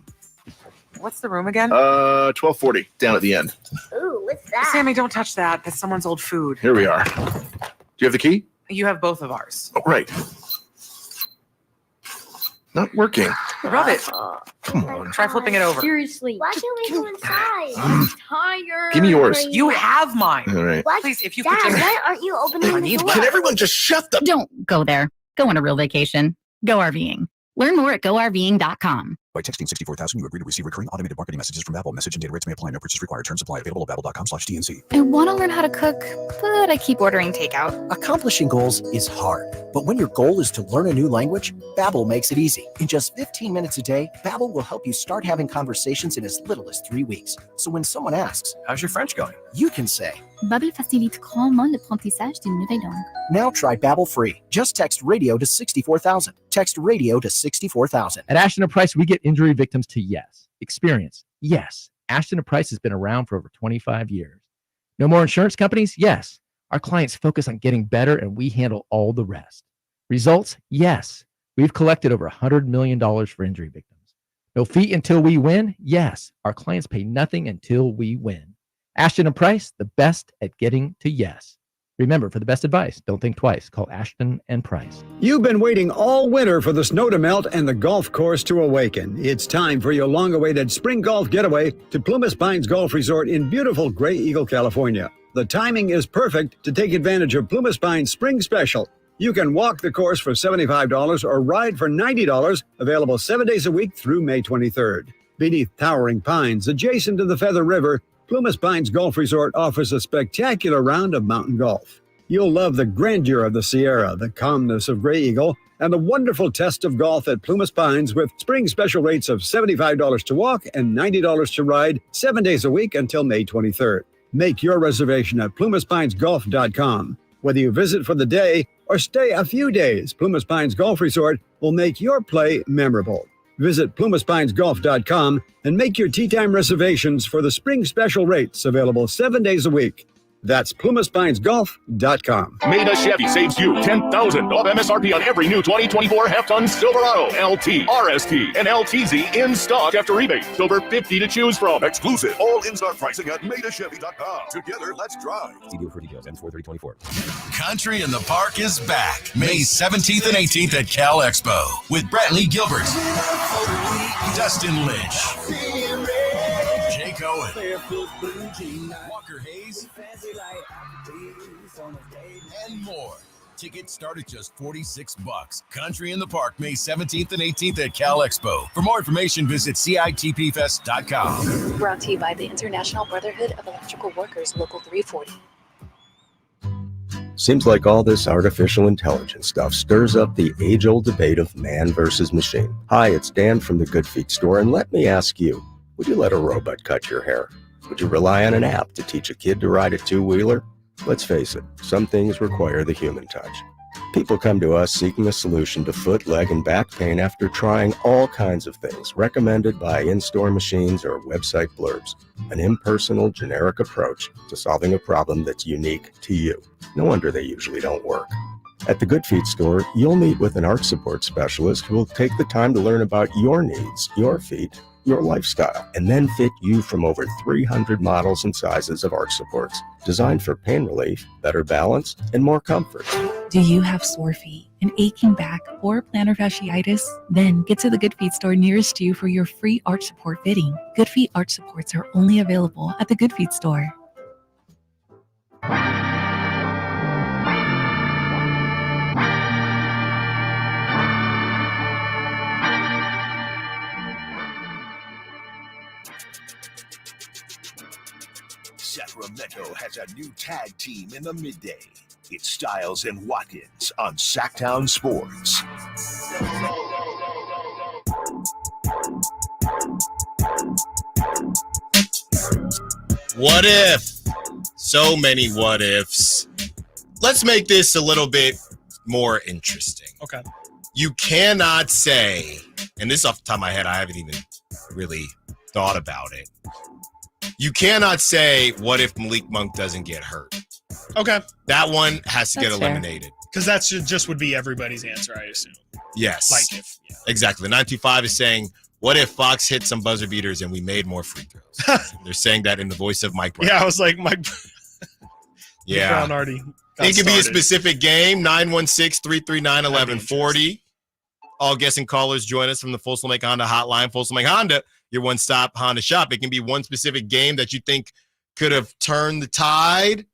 What's the room again? 1240 down at the end. Ooh, what's that? Sammy, don't touch that. That's someone's old food. Here we are. Do you have the key? You have both of ours. Oh, right. Not working. Rub it. Come on. Try flipping it over. Seriously. Why can't we go inside? I'm tired. Give me yours. You have mine. All right. What? Please, if you Dad, could just... why aren't you opening the door? Can everyone just shut the... Don't go there. Go on a real vacation. Go RVing. Learn more at GoRVing.com. By texting 64,000, you agree to receive recurring automated marketing messages from Babbel. Message and data rates may apply. No purchase required. Terms apply. Available at Babbel.com/DNC. I want to learn how to cook, but I keep ordering takeout. Accomplishing goals is hard, but when your goal is to learn a new language, Babbel makes it easy. In just 15 minutes a day, Babbel will help you start having conversations in as little as 3 weeks. So when someone asks, "How's your French going?" you can say, Babbel facilite grandement l'apprentissage d'une nouvelle langue. Now try Babbel free. Just text radio to 64,000. Text radio to 64,000. At Ashton & Price, we get injury victims to yes. Experience, yes. Ashton & Price has been around for over 25 years. No more insurance companies? Yes. Our clients focus on getting better, and we handle all the rest. Results? Yes. We've collected over $100 million for injury victims. No fee until we win? Yes. Our clients pay nothing until we win. Ashton & Price, the best at getting to yes. Remember, for the best advice, don't think twice. Call Ashton & Price. You've been waiting all winter for the snow to melt and the golf course to awaken. It's time for your long-awaited spring golf getaway to Plumas Pines Golf Resort in beautiful Gray Eagle, California. The timing is perfect to take advantage of Plumas Pines Spring Special. You can walk the course for $75 or ride for $90, available 7 days a week through May 23rd. Beneath towering pines adjacent to the Feather River, Plumas Pines Golf Resort offers a spectacular round of mountain golf. You'll love the grandeur of the Sierra, the calmness of Gray Eagle, and the wonderful test of golf at Plumas Pines with spring special rates of $75 to walk and $90 to ride 7 days a week until May 23rd. Make your reservation at plumaspinesgolf.com. Whether you visit for the day or stay a few days, Plumas Pines Golf Resort will make your play memorable. Visit plumaspinesgolf.com and make your tee time reservations for the spring special rates available 7 days a week. That's plumaspinesgolf.com. Maida Chevy saves you $10,000 off MSRP on every new 2024 half-ton Silverado, LT, RST, and LTZ in stock after rebate. Over 50 to choose from. Exclusive. All in-stock pricing at MaidaChevy.com. Together, let's drive. See deal for details. M43024. Country in the Park is back May 17th and 18th at Cal Expo with Brantley Gilbert, Dustin Lynch, Jake Owen, Walker Hayes, and more. Tickets start at just $46. Country in the Park, May 17th and 18th at Cal Expo. For more information, visit CITPFest.com. Brought to you by the International Brotherhood of Electrical Workers, Local 340. Seems like all this artificial intelligence stuff stirs up the age-old debate of man versus machine. Hi, it's Dan from the Good Feet store, and let me ask you, would you let a robot cut your hair? Would you rely on an app to teach a kid to ride a two-wheeler? Let's face it, some things require the human touch. People come to us seeking a solution to foot, leg, and back pain after trying all kinds of things recommended by in-store machines or website blurbs. An impersonal, generic approach to solving a problem that's unique to you. No wonder they usually don't work. At the Good Feet store, you'll meet with an arch support specialist who will take the time to learn about your needs, your feet, your lifestyle, and then fit you from over 300 models and sizes of arch supports, designed for pain relief, better balance, and more comfort. Do you have sore feet, an aching back, or plantar fasciitis? Then get to the Good Feet store nearest you for your free arch support fitting. Good Feet arch supports are only available at the Good Feet store. Sacramento has a new tag team in the midday. It's Stiles and Watkins on Sactown Sports. What if? So many what ifs. Let's make this a little bit more interesting. Okay. You cannot say, and this is off the top of my head, I haven't even really thought about it. You cannot say, what if Malik Monk doesn't get hurt? Okay. That one has to That's get eliminated. Because that just would be everybody's answer, I assume. Yes. Like if, yeah. Exactly. The 925 is saying, what if Fox hit some buzzer beaters and we made more free throws? They're saying that in the voice of Mike Brown. Yeah, I was like, Mike yeah. Brown already got It could be a started. specific game, 916-339-1140. All guessing callers join us from the Folsom Lake Honda hotline. Folsom Lake Honda, your one-stop Honda shop. It can be one specific game that you think could have turned the tide.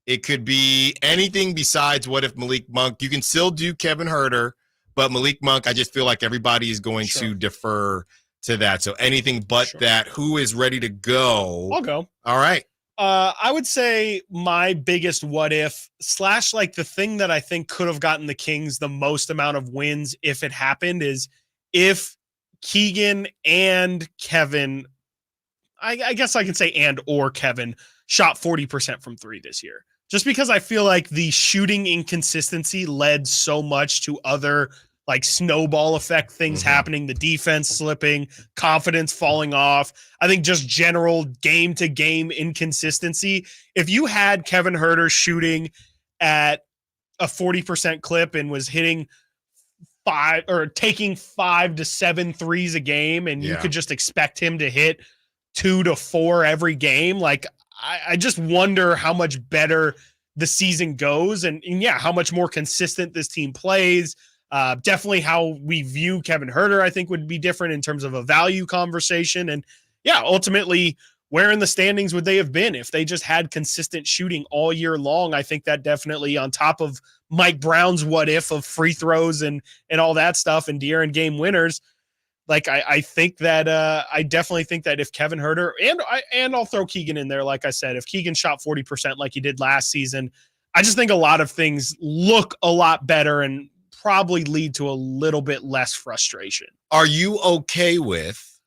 It could be anything besides what if Malik Monk. You can still do Kevin Huerter, but Malik Monk, I just feel like everybody is going to defer to that. So anything but that. Who is ready to go? I'll go. All right. I would say my biggest what if / like the thing that I think could have gotten the Kings the most amount of wins if it happened is if Keegan and Kevin, I guess I can say and or Kevin shot 40% from three this year. Just because I feel like the shooting inconsistency led so much to other like snowball effect things happening, the defense slipping, confidence falling off. I think just general game to game inconsistency. If you had Kevin Huerter shooting at a 40% clip and was hitting taking 5 to 7 threes a game, and you could just expect him to hit 2 to 4 every game, like I just wonder how much better the season goes and how much more consistent this team plays. Definitely how we view Kevin Huerter, I think, would be different in terms of a value conversation. And ultimately, where in the standings would they have been if they just had consistent shooting all year long? I think that definitely, on top of Mike Brown's what if of free throws and all that stuff and De'Aaron game winners, like I think that I definitely think that if Kevin Huerter and I'll throw Keegan in there, like I said, if Keegan shot 40% like he did last season, I just think a lot of things look a lot better and probably lead to a little bit less frustration. Are you okay with,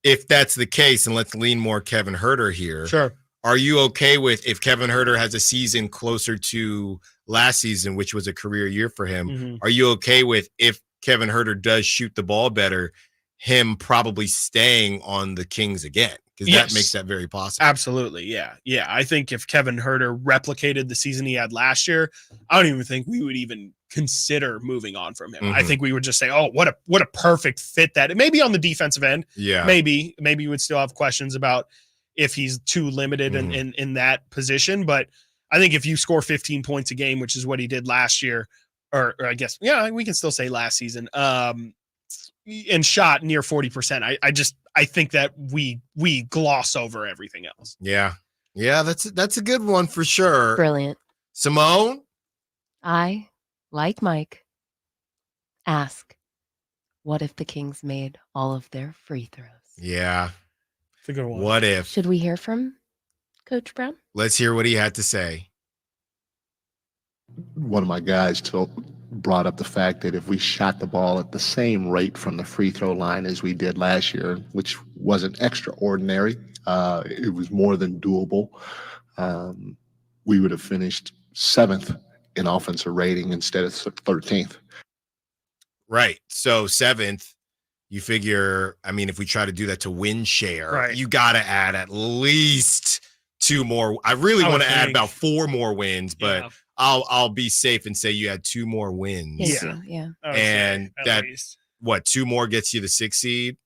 if that's the case, and let's lean more Kevin Huerter here. Sure. Are you okay with, if Kevin Huerter has a season closer to last season, which was a career year for him, are you okay with, if Kevin Huerter does shoot the ball better, him probably staying on the Kings again? Because that makes that very possible. Absolutely. Yeah. Yeah. I think if Kevin Huerter replicated the season he had last year, I don't even think we would even consider moving on from him. I think we would just say, oh, what a perfect fit that. Maybe on the defensive end. Yeah. Maybe you would still have questions about if he's too limited in that position. But I think if you score 15 points a game, which is what he did last year, or I guess, we can still say last season, and shot near 40%. I think that we gloss over everything else. Yeah. Yeah, that's a good one for sure. Brilliant. Simone? I, like Mike, ask, what if the Kings made all of their free throws? Yeah. It's a good one. What if? Should we hear from Coach Brown? Let's hear what he had to say. One of my guys brought up the fact that if we shot the ball at the same rate from the free throw line as we did last year, which wasn't extraordinary, it was more than doable, we would have finished 7th in offensive rating instead of 13th. Right. So 7th, you figure, I mean, if we try to do that to win share, you got to add at least 2 more. I really want to add about 4 more wins, but I'll be safe and say you had 2 more wins. Yeah. And that, what, 2 more gets you the 6th seed?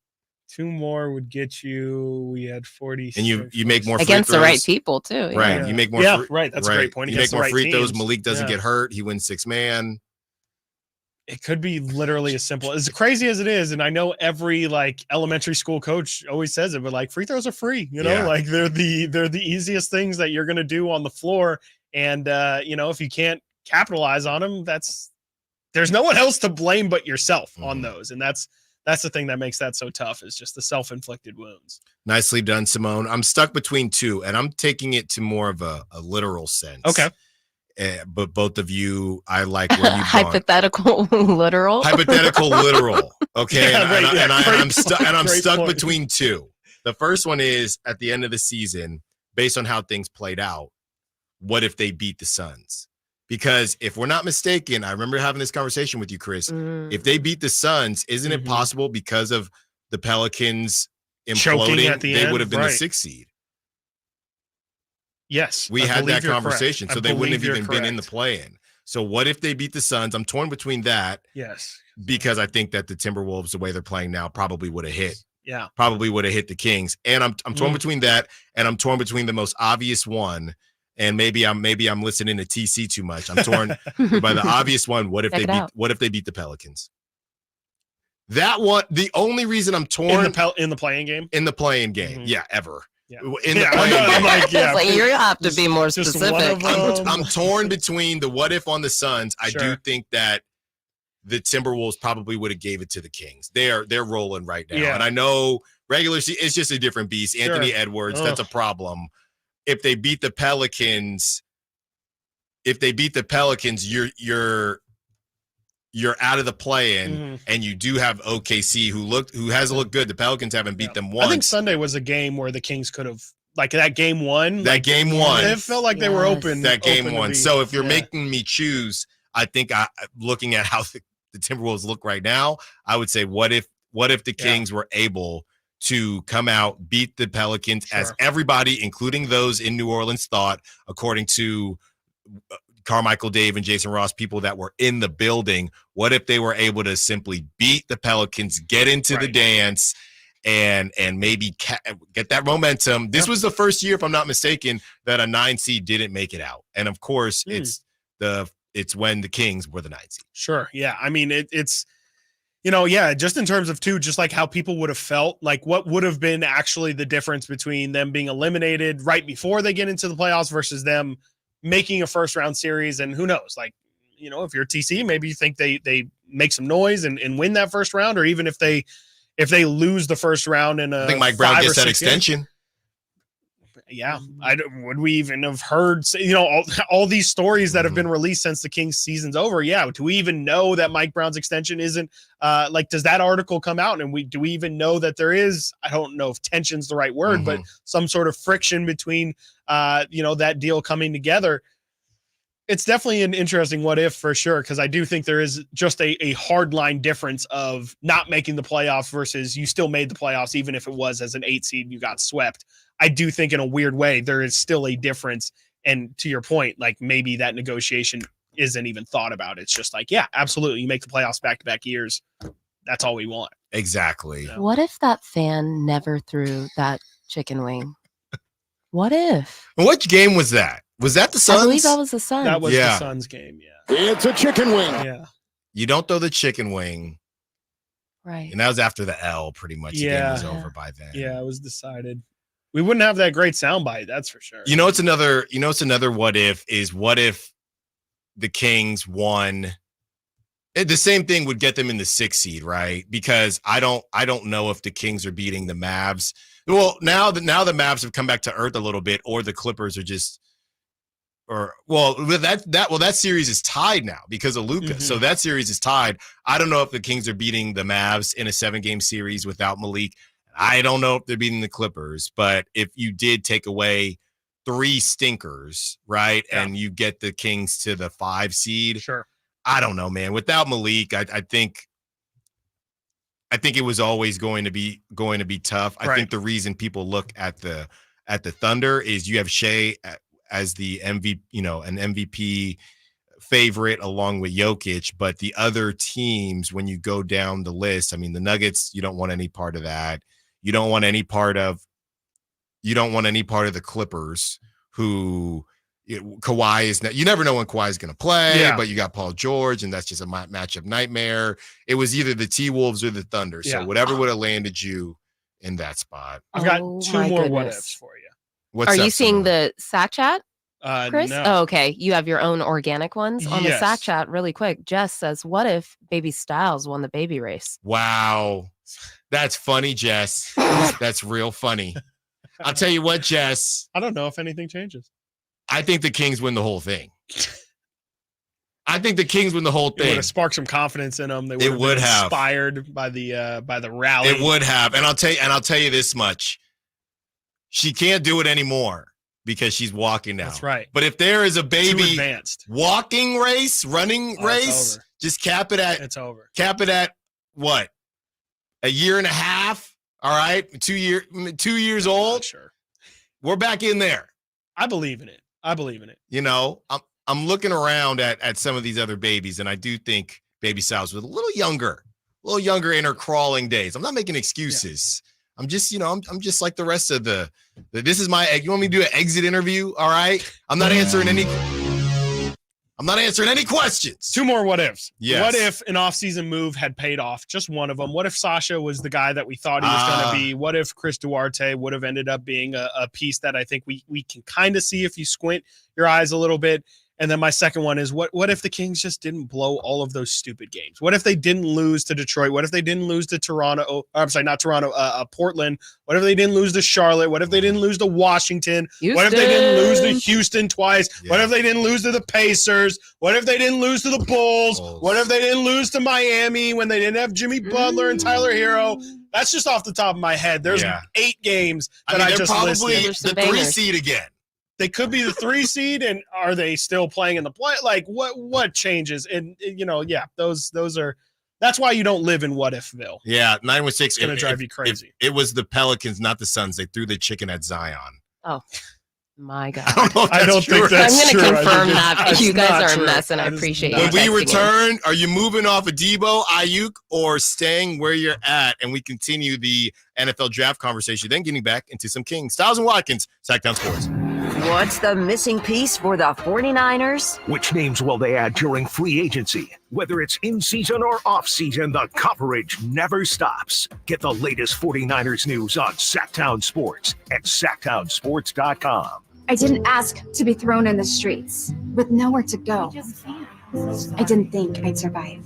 2 more would get you. We had 40, and you make more against free the throws. right people too. Right. Yeah. You make more. Right. That's a great point. You make more the right free throws. teams. Malik doesn't get hurt. He wins 6 man. It could be literally as simple, as crazy as it is. And I know every elementary school coach always says it, but free throws are free. They're the easiest things that you're going to do on the floor. And if you can't capitalize on them, there's no one else to blame but yourself on those. And that's the thing that makes that so tough, is just the self-inflicted wounds. Nicely done, Simone. I'm stuck between 2, and I'm taking it to more of a literal sense. Okay. But both of you, I like where you've Hypothetical, literal. Hypothetical, literal. Okay. Yeah, I'm stuck between 2. The first one is, at the end of the season, based on how things played out, what if they beat the Suns? Because if we're not mistaken, I remember having this conversation with you, Chris. If they beat the Suns, isn't it possible, because of the Pelicans imploding, at the they end? would have been the 6th seed? Yes. We had that conversation, so they wouldn't have even been in the correct. play-in. So what if they beat the Suns? I'm torn between that. Yes. Because I think that the Timberwolves, the way they're playing now, probably would have hit. Yeah. Probably would have hit the Kings. And I'm torn between that, and I'm torn between the most obvious one. And maybe I'm listening to TC too much. I'm torn by the obvious one. What if they beat the Pelicans? That one, the only reason I'm torn in the playing game. In the playing game, ever. Yeah. In the playing game. You have to be more specific. I'm torn between the what if on the Suns. I do think that the Timberwolves probably would have gave it to the Kings. They're rolling right now, and I know regular season it's just a different beast. Anthony Edwards, that's a problem. If they beat the Pelicans, you're out of the play-in, and you do have OKC who has looked good. The Pelicans haven't beat them once. I think Sunday was a game where the Kings could have, that game one. Game one. It felt like they were open. That game one. So if you're making me choose, I think looking at how the Timberwolves look right now, I would say, what if the Kings were able to come out, beat the Pelicans, as everybody, including those in New Orleans, thought, according to Carmichael, Dave, and Jason Ross, people that were in the building. What if they were able to simply beat the Pelicans, get into the dance, and maybe get that momentum? This was the first year, if I'm not mistaken, that a 9 seed didn't make it out. And of course, it's when the Kings were the 9 seed. Sure. Yeah. I mean, it's just in terms of just like how people would have felt, like what would have been actually the difference between them being eliminated right before they get into the playoffs versus them making a first round series. And who knows, if you're TC, maybe you think they make some noise and win that first round, or even if they lose the first round in I think Mike Brown gets that extension. Yeah. Would we even have heard, all these stories that have been released since the Kings season's over? Yeah. Do we even know that Mike Brown's extension isn't does that article come out and do we even know that there is, I don't know if tension's the right word, but some sort of friction between, that deal coming together? It's definitely an interesting what if for sure, because I do think there is just a hard line difference of not making the playoffs versus you still made the playoffs, even if it was as an 8 seed and you got swept. I do think in a weird way there is still a difference. And to your point, like maybe that negotiation isn't even thought about. It's just like, yeah, absolutely. You make the playoffs back-to-back years. That's all we want. Exactly. What if that fan never threw that chicken wing? What if? What game was that? Was that the Suns? I believe that was the Suns. That was the Suns game, yeah. It's a chicken wing. Yeah. You don't throw the chicken wing. Right. And that was after the L, pretty much. The game was over by then. Yeah, it was decided. We wouldn't have that great soundbite, that's for sure. It's another what if is what if the Kings won. The same thing would get them in the 6th seed, right? Because I don't know if the Kings are beating the Mavs. Well, now the Mavs have come back to earth a little bit, or the Clippers are just that series is tied now because of Luka. So that series is tied. I don't know if the Kings are beating the Mavs in a 7-game series without Malik. I don't know if they're beating the Clippers, but if you did take away 3 stinkers, right, and you get the Kings to the 5 seed, sure. I don't know, man. Without Malik, I think it was always going to be tough. I think the reason people look at the Thunder is you have Shea as the MVP, an MVP favorite along with Jokic, but the other teams, when you go down the list, I mean, the Nuggets, you don't want any part of that. You don't want any part of the Clippers, who Kawhi is not, you never know when Kawhi is going to play, but you got Paul George, and that's just a matchup nightmare. It was either the T-Wolves or the Thunder. So whatever would have landed you in that spot. I've got 2 more what ifs for you. Are you seeing the Sack Chat, Chris? No. Oh, okay. You have your own organic ones on the Sack Chat. Really quick. Jess says, "What if Baby Stiles won the baby race?" Wow, that's funny, Jess. That's real funny. I'll tell you what, Jess. I don't know if anything changes. I think the Kings win the whole thing. I think the Kings win the whole thing. It would have sparked some confidence in them. They would have been inspired by the rally. It would have, and I'll tell you this much. She can't do it anymore because she's walking now. That's right. But if there is a baby walking race, running race, just cap it at. It's over. Cap it at what? A year and a half. All right, 2 years old. Sure. We're back in there. I believe in it. I'm looking around at some of these other babies, and I do think Baby Stiles was a little younger in her crawling days. I'm not making excuses. Yeah. I'm just, I'm just like the rest of this is my egg. You want me to do an exit interview? All right. I'm not answering any questions. 2 more what ifs. Yes. What if an offseason move had paid off? Just one of them. What if Sasha was the guy that we thought he was going to be? What if Chris Duarte would have ended up being a piece that I think we can kind of see if you squint your eyes a little bit? And then my second one is what if the Kings just didn't blow all of those stupid games? What if they didn't lose to Detroit? What if they didn't lose to Toronto? I'm sorry, not Toronto, Portland. What if they didn't lose to Charlotte? What if they didn't lose to Washington? Houston. What if they didn't lose to Houston twice? Yeah. What if they didn't lose to the Pacers? What if they didn't lose to the Bulls? What if they didn't lose to Miami when they didn't have Jimmy Butler and Tyler Hero? That's just off the top of my head. There's 8 games that I just probably listed. The 3 seed again. They could be the 3 seed, and are they still playing in the play? Like what changes? And those are. That's why you don't live in what ifville. Yeah, 916. It's gonna drive you crazy. It was the Pelicans, not the Suns. They threw the chicken at Zion. Oh my God! I don't think that's true. I'm going to confirm that. You guys are a mess, and I appreciate you. When we return, are you moving off of Debo, Ayuk, or staying where you're at? And we continue the NFL draft conversation, then getting back into some Kings. Stiles and Watkins, Sactown Sports. What's the missing piece for the 49ers? Which names will they add during free agency? Whether it's in season or off season, the coverage never stops. Get the latest 49ers news on Sactown Sports at SactownSports.com. I didn't ask to be thrown in the streets with nowhere to go. I didn't think I'd survive.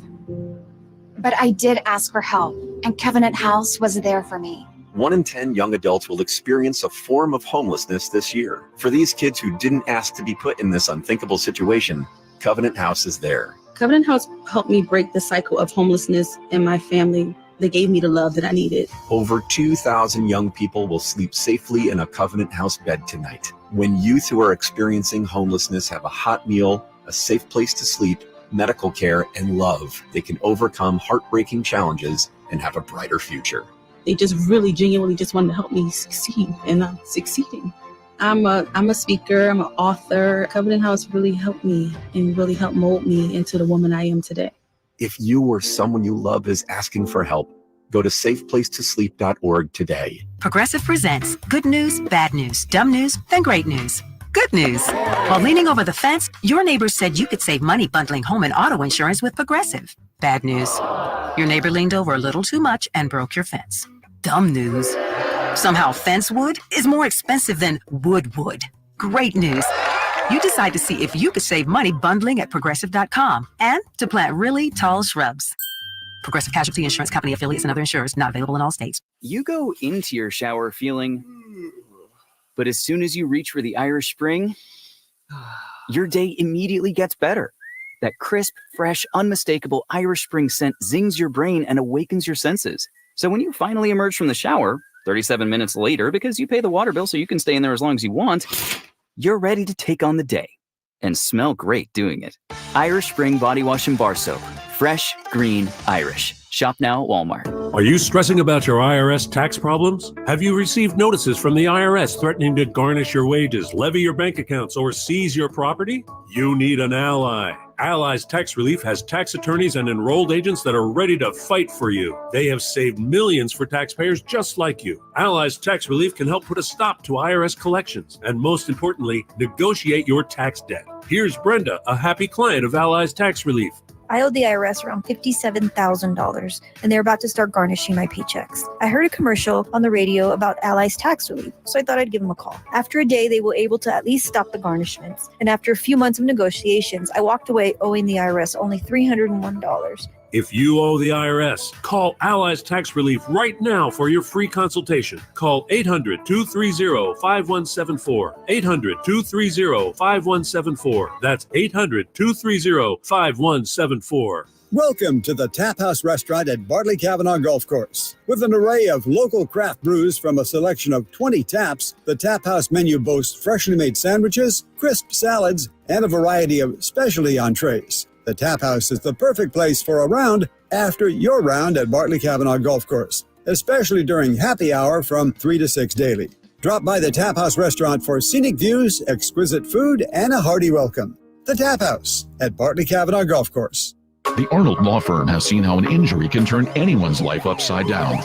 But I did ask for help, and Covenant House was there for me. 1 in 10 young adults will experience a form of homelessness this year. For these kids who didn't ask to be put in this unthinkable situation, Covenant House is there. Covenant House helped me break the cycle of homelessness in my family. They gave me the love that I needed. Over 2,000 young people will sleep safely in a Covenant House bed tonight. When youth who are experiencing homelessness have a hot meal, a safe place to sleep, medical care, and love, they can overcome heartbreaking challenges and have a brighter future. They just really genuinely just wanted to help me succeed, and I'm succeeding. I'm a speaker, I'm an author. Covenant House really helped me and really helped mold me into the woman I am today. If you or someone you love is asking for help, go to safeplacetosleep.org today. Progressive presents good news, bad news, dumb news, then great news. Good news. While leaning over the fence, your neighbors said you could save money bundling home and auto insurance with Progressive. Bad news. Your neighbor leaned over a little too much and broke your fence. Dumb news. Somehow fence wood is more expensive than wood. Great news. You decide to see if you could save money bundling at Progressive.com and to plant really tall shrubs. Progressive Casualty Insurance Company affiliates and other insurers not available in all states. You go into your shower feeling, but as soon as you reach for the Irish Spring, your day immediately gets better. That crisp, fresh, unmistakable Irish Spring scent zings your brain and awakens your senses. So when you finally emerge from the shower, 37 minutes later, because you pay the water bill so you can stay in there as long as you want, you're ready to take on the day and smell great doing it. Irish Spring Body Wash and Bar Soap. Fresh, green, Irish. Shop now at Walmart. Are you stressing about your IRS tax problems? Have you received notices from the IRS threatening to garnish your wages, levy your bank accounts, or seize your property? You need an ally. Allies Tax Relief has tax attorneys and enrolled agents that are ready to fight for you. They have saved millions for taxpayers just like you. Allies Tax Relief can help put a stop to IRS collections and, most importantly, negotiate your tax debt. Here's Brenda, a happy client of Allies Tax Relief. I owed the IRS around $57,000, and they're about to start garnishing my paychecks. I heard a commercial on the radio about Allies Tax Relief, so I thought I'd give them a call. After a day, they were able to at least stop the garnishments, and after a few months of negotiations, I walked away owing the IRS only $301. If you owe the IRS, call Allies Tax Relief right now for your free consultation. Call 800-230-5174. 800-230-5174. That's 800-230-5174. Welcome to the Tap House Restaurant at Bartley Cavanaugh Golf Course. With an array of local craft brews from a selection of 20 taps, the Tap House menu boasts freshly made sandwiches, crisp salads, and a variety of specialty entrees. The Tap House is the perfect place for a round after your round at Bartley Cavanaugh Golf Course, especially during happy hour from 3 to 6 daily. Drop by the Tap House Restaurant for scenic views, exquisite food, and a hearty welcome. The Tap House at Bartley Cavanaugh Golf Course. The Arnold Law Firm has seen how an injury can turn anyone's life upside down.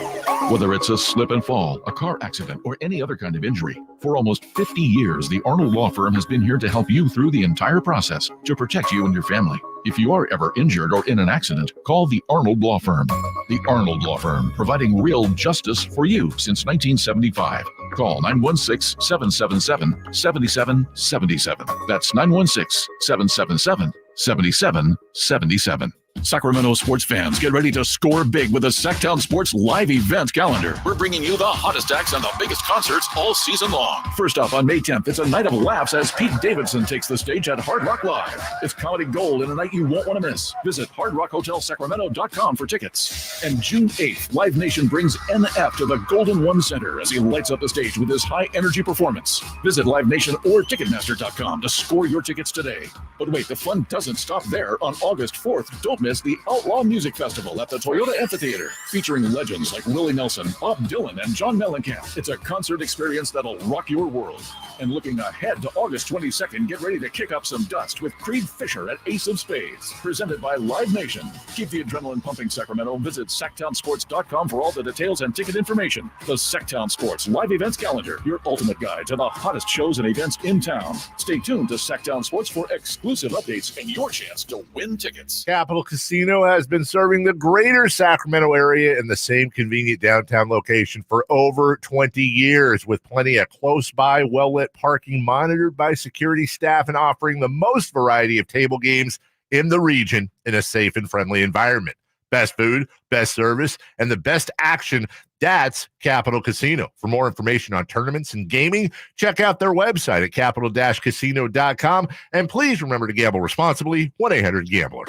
Whether it's a slip and fall, a car accident, or any other kind of injury. For almost 50 years, the Arnold Law Firm has been here to help you through the entire process to protect you and your family. If you are ever injured or in an accident, call the Arnold Law Firm. The Arnold Law Firm, providing real justice for you since 1975. Call 916-777-7777. That's 916-777-7777. Sacramento sports fans, get ready to score big with the Sactown Sports live event calendar. We're bringing you the hottest acts and the biggest concerts all season long. First up, on May 10th, it's a night of laughs as Pete Davidson takes the stage at Hard Rock Live. It's comedy gold and a night you won't want to miss. Visit hardrockhotelsacramento.com for tickets. And June 8th, Live Nation brings NF to the Golden One Center as he lights up the stage with his high-energy performance. Visit Live Nation or Ticketmaster.com to score your tickets today. But wait, the fun doesn't stop there. On August 4th, don't miss the Outlaw Music Festival at the Toyota Amphitheater, featuring legends like Willie Nelson, Bob Dylan, and John Mellencamp. It's a concert experience that'll rock your world. And looking ahead to August 22nd, get ready to kick up some dust with Creed Fisher at Ace of Spades, presented by Live Nation. Keep the adrenaline pumping, Sacramento. Visit SactownSports.com for all the details and ticket information. The Sactown Sports Live Events Calendar, your ultimate guide to the hottest shows and events in town. Stay tuned to Sactown Sports for exclusive updates and your chance to win tickets. Capital Casino has been serving the greater Sacramento area in the same convenient downtown location for over 20 years, with plenty of close-by, well-lit parking monitored by security staff and offering the most variety of table games in the region in a safe and friendly environment. Best food, best service, and the best action. That's Capital Casino. For more information on tournaments and gaming, check out their website at capital-casino.com. And please remember to gamble responsibly. 1-800-GAMBLER.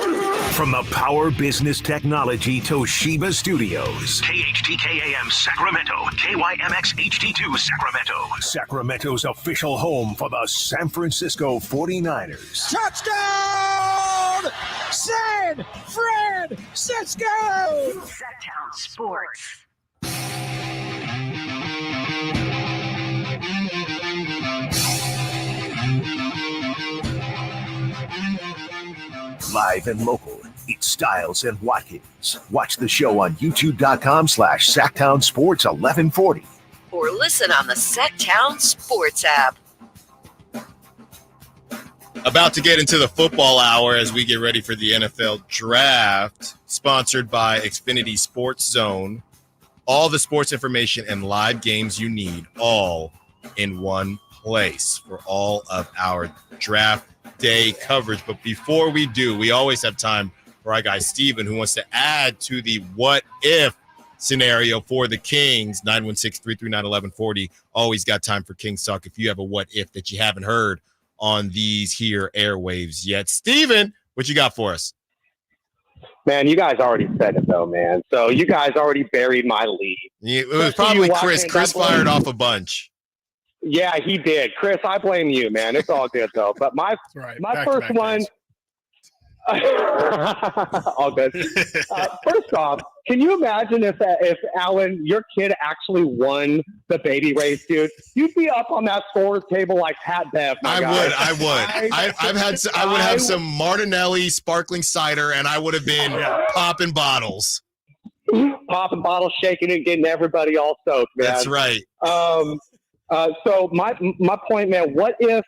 From the Power Business Technology Toshiba Studios. KHTKAM Sacramento. KYMX HD2 Sacramento. Sacramento's official home for the San Francisco 49ers. Touchdown! San Francisco! Sactown Sports. Live and local, it's Stiles and Watkins. Watch the show on youtube.com/Sactown Sports 1140. Or listen on the Sactown Sports app. About to get into the football hour as we get ready for the NFL draft, sponsored by Xfinity Sports Zone. All the sports information and live games you need, all in one place for all of our draft day coverage. But before we do, we always have time for our guy Steven, who wants to add to the what if scenario for the Kings. 916-339-1140. Always got time for Kings Talk if you have a what if that you haven't heard on these here airwaves yet. Steven, what you got for us? Man, you guys already said it, though, man. So you guys already buried my lead. It was probably Chris. Chris fired off a bunch. Yeah, he did. Chris, I blame you, man. It's all good, though. But my first one, all good. First off, can you imagine if Alan, your kid actually won the baby race, dude? You'd be up on that scores table like Pat Bev. I would have some Martinelli sparkling cider, and I would have been popping bottles. Popping bottles, shaking it, getting everybody all soaked, man. That's right. So my point, man, what if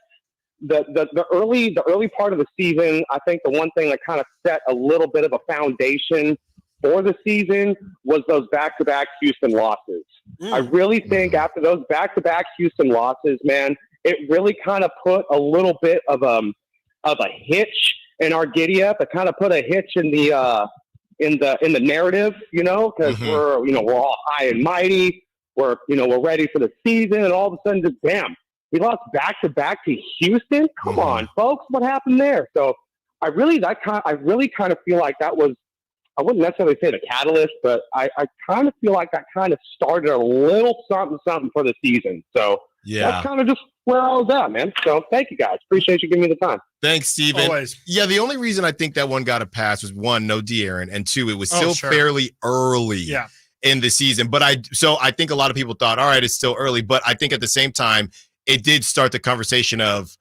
the early part of the season, I think the one thing that kind of set a little bit of a foundation for the season was those back-to-back Houston losses. I really think after those back-to-back Houston losses, man, it really kind of put a little bit of a hitch in our giddy-up. It kind of put a hitch in the narrative, because we're all high and mighty. We're ready for the season, and all of a sudden, just damn, we lost back-to-back to Houston. Come on, folks, what happened there? So I really kind of feel like that was, I wouldn't necessarily say the catalyst, but I kind of feel like that kind of started a little something for the season. So that's kind of just where I was at, man. So thank you guys. Appreciate you giving me the time. Thanks, Steven. Always. Yeah, the only reason I think that one got a pass was one, no De'Aaron, and two, it was still fairly early in the season. But I think a lot of people thought, all right, it's still early. But I think at the same time, it did start the conversation of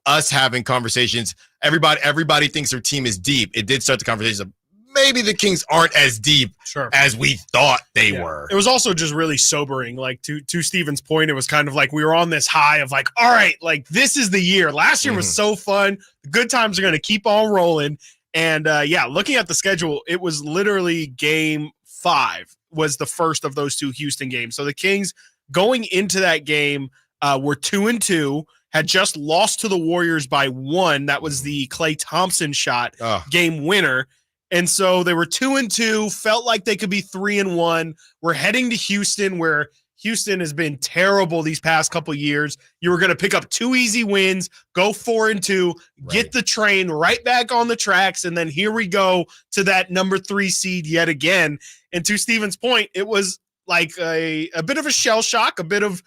us having conversations. Everybody thinks their team is deep. It did start the conversation of maybe the Kings aren't as deep as we thought they were. It was also just really sobering. Like to Steven's point, it was kind of like we were on this high of like, all right, like this is the year. Last year was so fun. The good times are going to keep on rolling. And looking at the schedule, it was literally game 5 was the first of those two Houston games. So the Kings going into that game were 2-2, had just lost to the Warriors by 1. That was the Klay Thompson shot game winner. And so they were 2-2, felt like they could be 3-1. We're heading to Houston, where Houston has been terrible these past couple years. You were going to pick up 2 easy wins, go 4-2, get the train right back on the tracks, and then here we go to that number 3 seed yet again. And to Steven's point, it was like a bit of a shell shock, a bit of,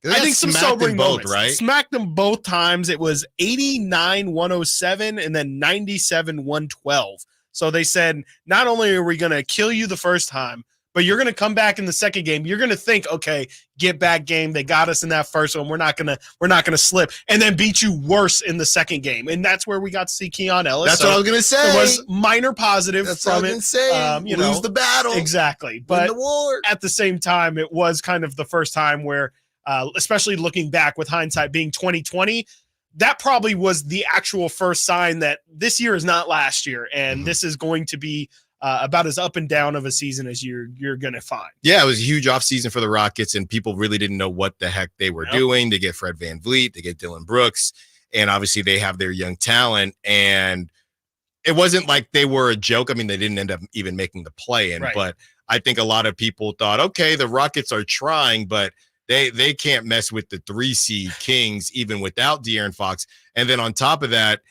I think, some sobering moments. Right? Smacked them both times. It was 89-107 and then 97-112. So they said, not only are we going to kill you the first time, but you're going to come back in the second game. You're going to think, okay, get back game. They got us in that first one. We're not going to slip, and then beat you worse in the second game. And that's where we got to see Keon Ellis. That's what I was going to say. It was minor positive That's from what I was going to say. Lose the battle. Exactly. Win But the war. at the same time, it was kind of the first time where, especially looking back with hindsight being 2020, that probably was the actual first sign that this year is not last year, and this is going to be about as up and down of a season as you're going to find. Yeah, it was a huge offseason for the Rockets, and people really didn't know what the heck they were doing. They get Fred VanVleet, they get Dylan Brooks, and obviously they have their young talent. And it wasn't like they were a joke. I mean, they didn't end up even making the play-in, Right. but I think a lot of people thought, okay, the Rockets are trying, but they can't mess with the 3 seed Kings even without De'Aaron Fox. And then on top of that,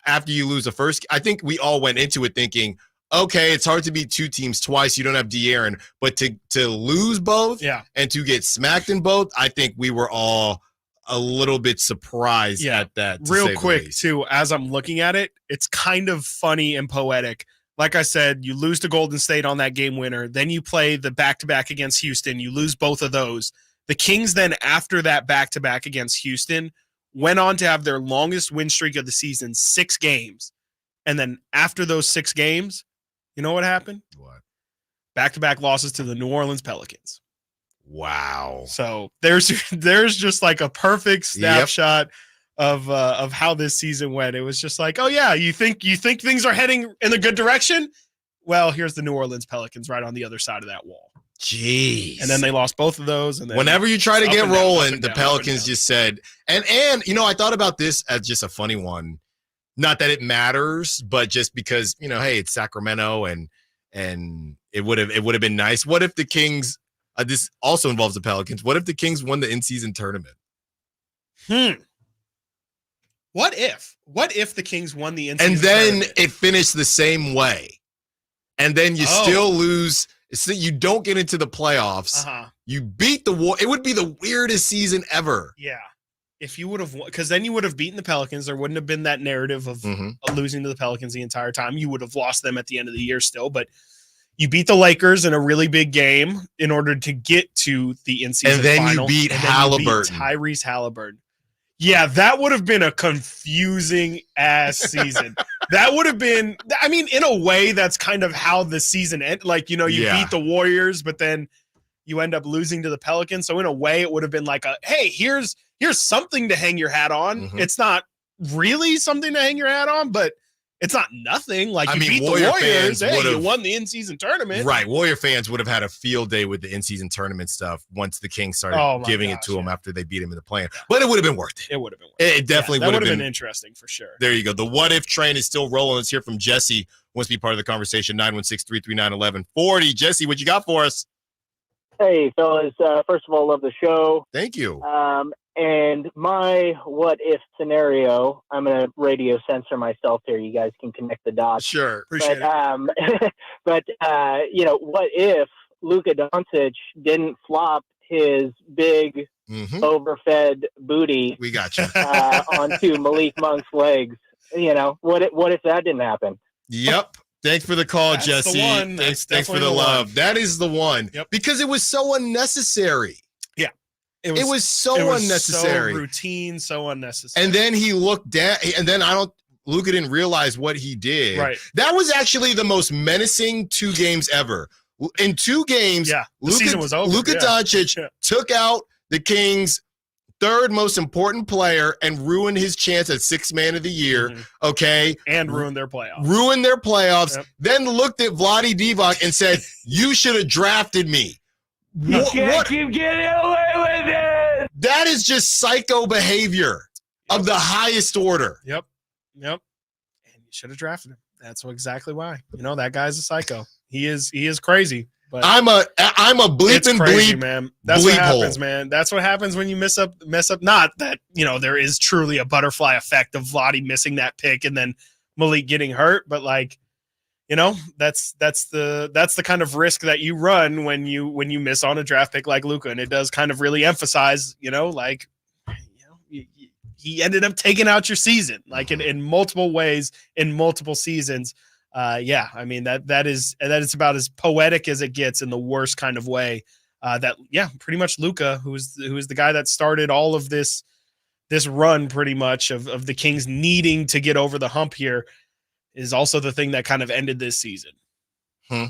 after you lose the first, I think we all went into it thinking, okay, it's hard to beat 2 teams twice. You don't have De'Aaron, but to lose both and to get smacked in both, I think we were all a little bit surprised at that. Real quick, too, as I'm looking at it, it's kind of funny and poetic. Like I said, you lose to Golden State on that game winner. Then you play the back-to-back against Houston. You lose both of those. The Kings then, after that back-to-back against Houston, went on to have their longest win streak of the season, 6 games. And then after those 6 games, you know what happened? What? Back-to-back losses to the New Orleans Pelicans. Wow. So there's just like a perfect snapshot of how this season went. It was just like, oh yeah, you think things are heading in the good direction? Well, here's the New Orleans Pelicans right on the other side of that wall. Jeez. And then they lost both of those. And then whenever you try to get rolling, the down, Pelicans just said, and I thought about this as just a funny one. Not that it matters, but just because, hey, it's Sacramento and it would have been nice. What if the Kings, this also involves the Pelicans, what if the Kings won the in-season tournament? What if the Kings won the in-season and then tournament? It finished the same way, and then you still lose. So you don't get into the playoffs. You beat the War. It would be the weirdest season ever. Yeah, if you would have, because then you would have beaten the Pelicans. There wouldn't have been that narrative of losing to the Pelicans the entire time. You would have lost them at the end of the year still, but you beat the Lakers in a really big game in order to get to the in-season and then final. You beat Halliburton. Tyrese Halliburton. Yeah, that would have been a confusing ass season. That would have been, I mean, in a way, that's kind of how the season ended. Like, you beat the Warriors, but then you end up losing to the Pelicans. So in a way, it would have been like hey, here's something to hang your hat on. It's not really something to hang your hat on, but it's not nothing. Like, you beat the Warriors. Hey, you won the in-season tournament. Right. Warrior fans would have had a field day with the in-season tournament stuff once the Kings started giving it to them after they beat him in the play-in. But it would have been worth it. It would have been worth it. It definitely would would have been interesting for sure. There you go. The what-if train is still rolling. Let's hear from Jesse. Wants to be part of the conversation. 916-339-1140. Jesse, what you got for us? Hey, fellas. First of all, love the show. Thank you. And my what-if scenario, I'm going to radio censor myself here. You guys can connect the dots. Sure. Appreciate it. But, what if Luka Doncic didn't flop his big, overfed booty we got you. onto Malik Monk's legs? What if that didn't happen? Yep. Thanks for the call, That's Jesse. the one. Thanks for the love. That is the one. Yep. Because it was so unnecessary. Yeah. It was so unnecessary. So routine, so unnecessary. And then he looked down, and then Luka didn't realize what he did. Right. That was actually the most menacing 2 games ever. In 2 games, the season was over. Luka Doncic took out the Kings' 3rd most important player and ruined his chance at 6th man of the year. Okay. And ruined their playoffs. Yep. Then looked at Vlade Divac and said, you should have drafted me. You can't keep getting away with it. That is just psycho behavior of the highest order. Yep. And you should have drafted him. That's exactly why. That guy's a psycho. He is crazy. But I'm a bleeping bleep, man. That's what happens, man. That's what happens when you mess up. Not that there is truly a butterfly effect of Vlade missing that pick and then Malik getting hurt, but that's the kind of risk that you run when you miss on a draft pick like Luka, and it does kind of really emphasize, he ended up taking out your season, in multiple ways, in multiple seasons. I mean that is about as poetic as it gets in the worst kind of way. Pretty much Luka, who is the guy that started all of this run, pretty much of the Kings needing to get over the hump here, is also the thing that kind of ended this season.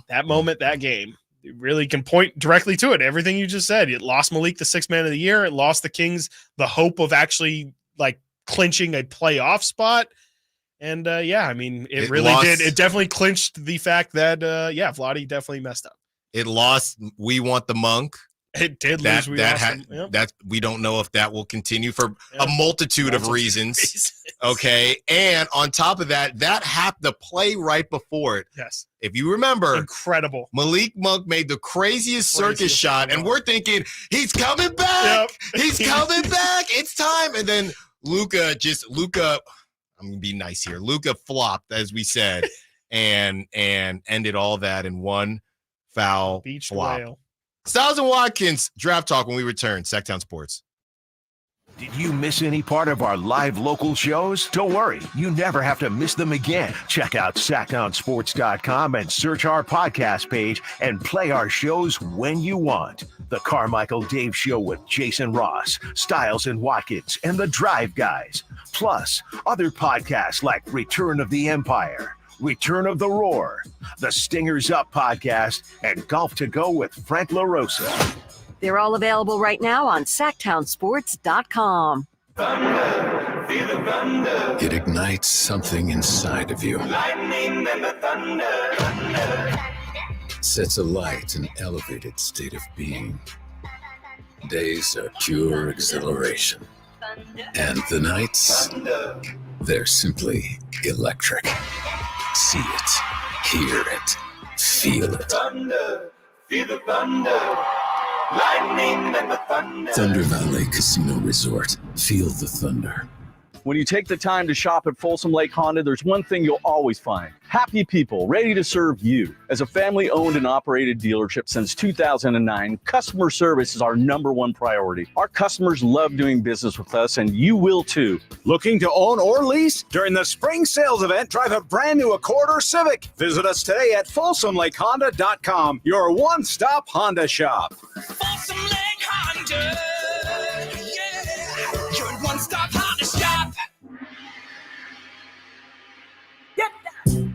That moment, that game, it really can point directly to it. Everything you just said. It lost Malik the 6th man of the year. It lost the Kings the hope of actually clinching a playoff spot. And I mean, it really did. It definitely clinched the fact that Vlade definitely messed up. It lost We Want the Monk It did lose. That we don't know if that will continue for a multitude of reasons. Okay, and on top of that, the play right before it. Yes, if you remember, incredible. Malik Monk made the craziest circus shot, and we're thinking he's coming back. He's coming back. It's time, and then Luka. I'm gonna be nice here. Luka flopped, as we said, and ended all that in one foul Beach flop. whale. Stiles and Watkins draft talk when we return. Sactown Sports. Did you miss any part of our live local shows? Don't worry, you never have to miss them again. Check out SactownSports.com and search our podcast page and play our shows when you want. The Carmichael Dave Show with Jason Ross, Stiles and Watkins, and the Drive Guys. Plus, other podcasts like Return of the Empire, Return of the Roar, the Stingers Up podcast, and Golf to Go with Frank LaRosa. They're all available right now on SactownSports.com. It ignites something inside of you. Lightning and the thunder. Sets alight an elevated state of being. Days are pure exhilaration. And the nights, they're simply electric. See it, hear it, feel it. Thunder, feel the thunder. Lightning and the thunder. Thunder Valley Casino Resort. Feel the thunder. When you take the time to shop at Folsom Lake Honda, there's one thing you'll always find. Happy people ready to serve you. As a family-owned and operated dealership since 2009, customer service is our #1 priority. Our customers love doing business with us, and you will too. Looking to own or lease? During the spring sales event, drive a brand new Accord or Civic. Visit us today at FolsomLakeHonda.com, your one-stop Honda shop. Folsom Lake Honda. Yeah, your one-stop Honda shop. Get down.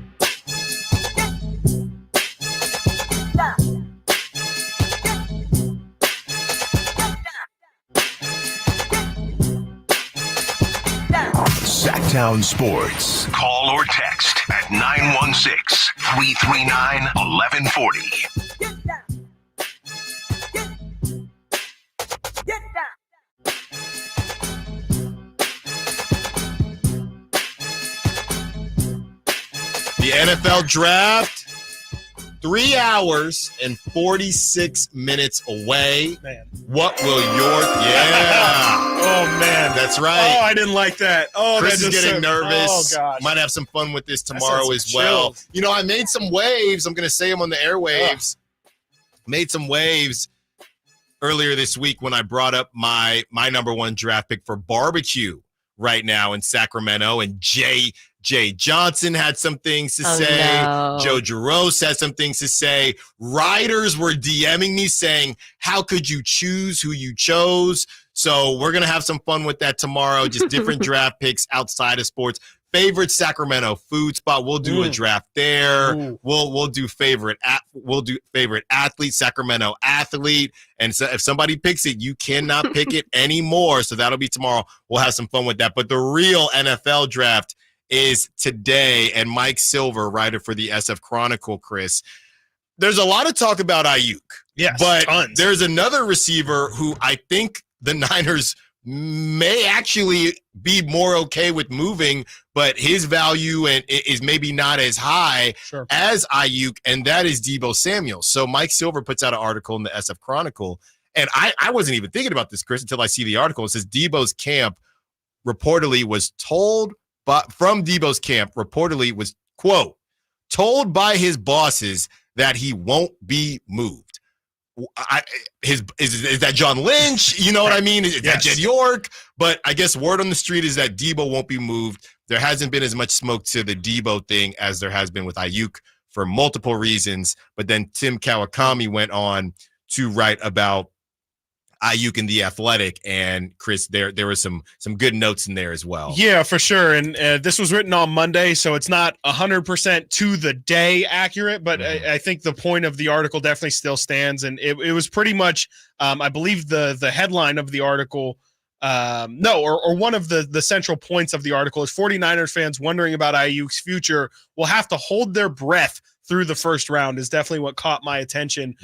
Sactown Sports. Call or text at 916-339-1140. The NFL draft, 3 hours and 46 minutes away. Man. What will your Oh man, that's right. Oh, I didn't like that. Oh, Chris that is just getting nervous. Oh gosh, Might have some fun with this That tomorrow sounds as well. chilled. You know, I made some waves. I'm going to say them on the airwaves. Made some waves earlier this week when I brought up my #1 draft pick for barbecue right now in Sacramento, and Jay Johnson had some things to say. No. Joe Giroux had some things to say. Writers were DMing me saying, how could you choose who you chose? So we're going to have some fun with that tomorrow. Just different draft picks outside of sports. Favorite Sacramento food spot. We'll do a draft there. We'll do favorite athlete, Sacramento athlete. And so if somebody picks it, you cannot pick it anymore. So that'll be tomorrow. We'll have some fun with that. But the real NFL draft is today. And Mike Silver, writer for the SF Chronicle, Chris, there's a lot of talk about Ayuk. Yes, but tons. There's another receiver who I think the Niners may actually be more okay with moving, but his value is maybe not as high as Ayuk, and that is Deebo Samuel. So Mike Silver puts out an article in the SF Chronicle, and I wasn't even thinking about this, Chris, until I see the article. It says Deebo's camp reportedly was told quote, told by his bosses that he won't be moved. Is that John Lynch? You know what I mean? Is that Jed York? But I guess word on the street is that Deebo won't be moved. There hasn't been as much smoke to the Deebo thing as there has been with Ayuk for multiple reasons. But then Tim Kawakami went on to write about Ayuk and The Athletic, and Chris, there were some good notes in there as well. Yeah, for sure. And this was written on Monday, so it's not 100% to the day accurate, but I think the point of the article definitely still stands. And it was pretty much, I believe the headline of the article, or one of the central points of the article is 49ers fans wondering about Ayuk's future will have to hold their breath through the first round is definitely what caught my attention.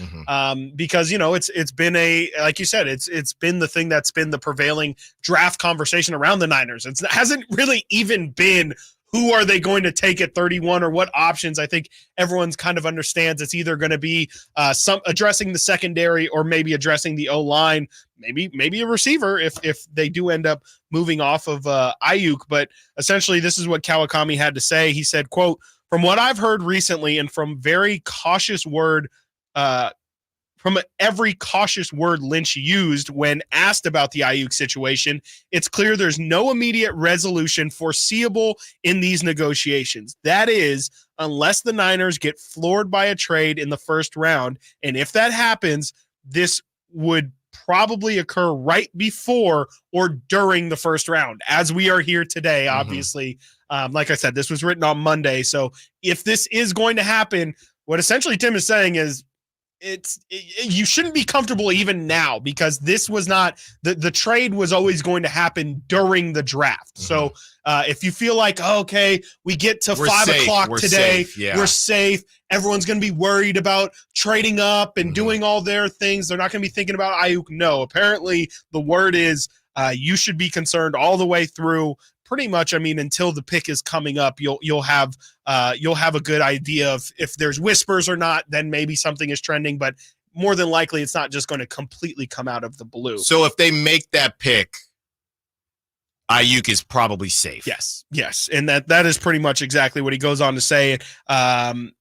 Because, it's been like you said, it's been the thing that's been the prevailing draft conversation around the Niners. It hasn't really even been who are they going to take at 31 or what options. I think everyone's kind of understands it's either going to be some addressing the secondary or maybe addressing the O-line, maybe a receiver if they do end up moving off of Ayuk. But essentially, this is what Kawakami had to say. He said, quote, "From what I've heard recently and from every cautious word Lynch used when asked about the Ayuk situation, it's clear there's no immediate resolution foreseeable in these negotiations. That is, unless the Niners get floored by a trade in the first round. And if that happens, this would probably occur right before or during the first round, as we are here today, obviously. Like I said, this was written on Monday. So if this is going to happen, what essentially Tim is saying is you shouldn't be comfortable even now, because this was not the trade was always going to happen during the draft. So if you feel like, okay, we get to 5 o'clock today, we're safe. Everyone's going to be worried about trading up and doing all their things. They're not going to be thinking about Ayuk. No, apparently the word is you should be concerned all the way through. Pretty much, I mean, until the pick is coming up, you'll have a good idea of if there's whispers or not. Then maybe something is trending, but more than likely, it's not just going to completely come out of the blue. So if they make that pick, Ayuk is probably safe. Yes, and that is pretty much exactly what he goes on to say. Let's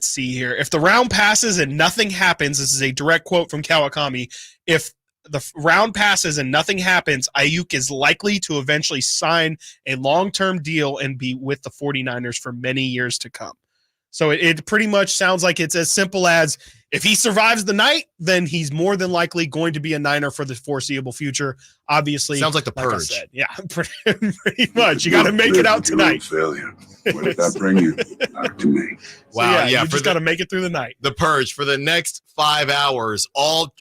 see here. If the round passes and nothing happens, this is a direct quote from Kawakami. If the round passes and nothing happens, Ayuk is likely to eventually sign a long-term deal and be with the 49ers for many years to come. So it pretty much sounds like it's as simple as if he survives the night, then he's more than likely going to be a Niner for the foreseeable future. Obviously, sounds like the Purge. Yeah, pretty much. You got to make it out tonight. Failure. Where did that bring you? Back to me. Wow. So you just got to make it through the night. The Purge for the next 5 hours. All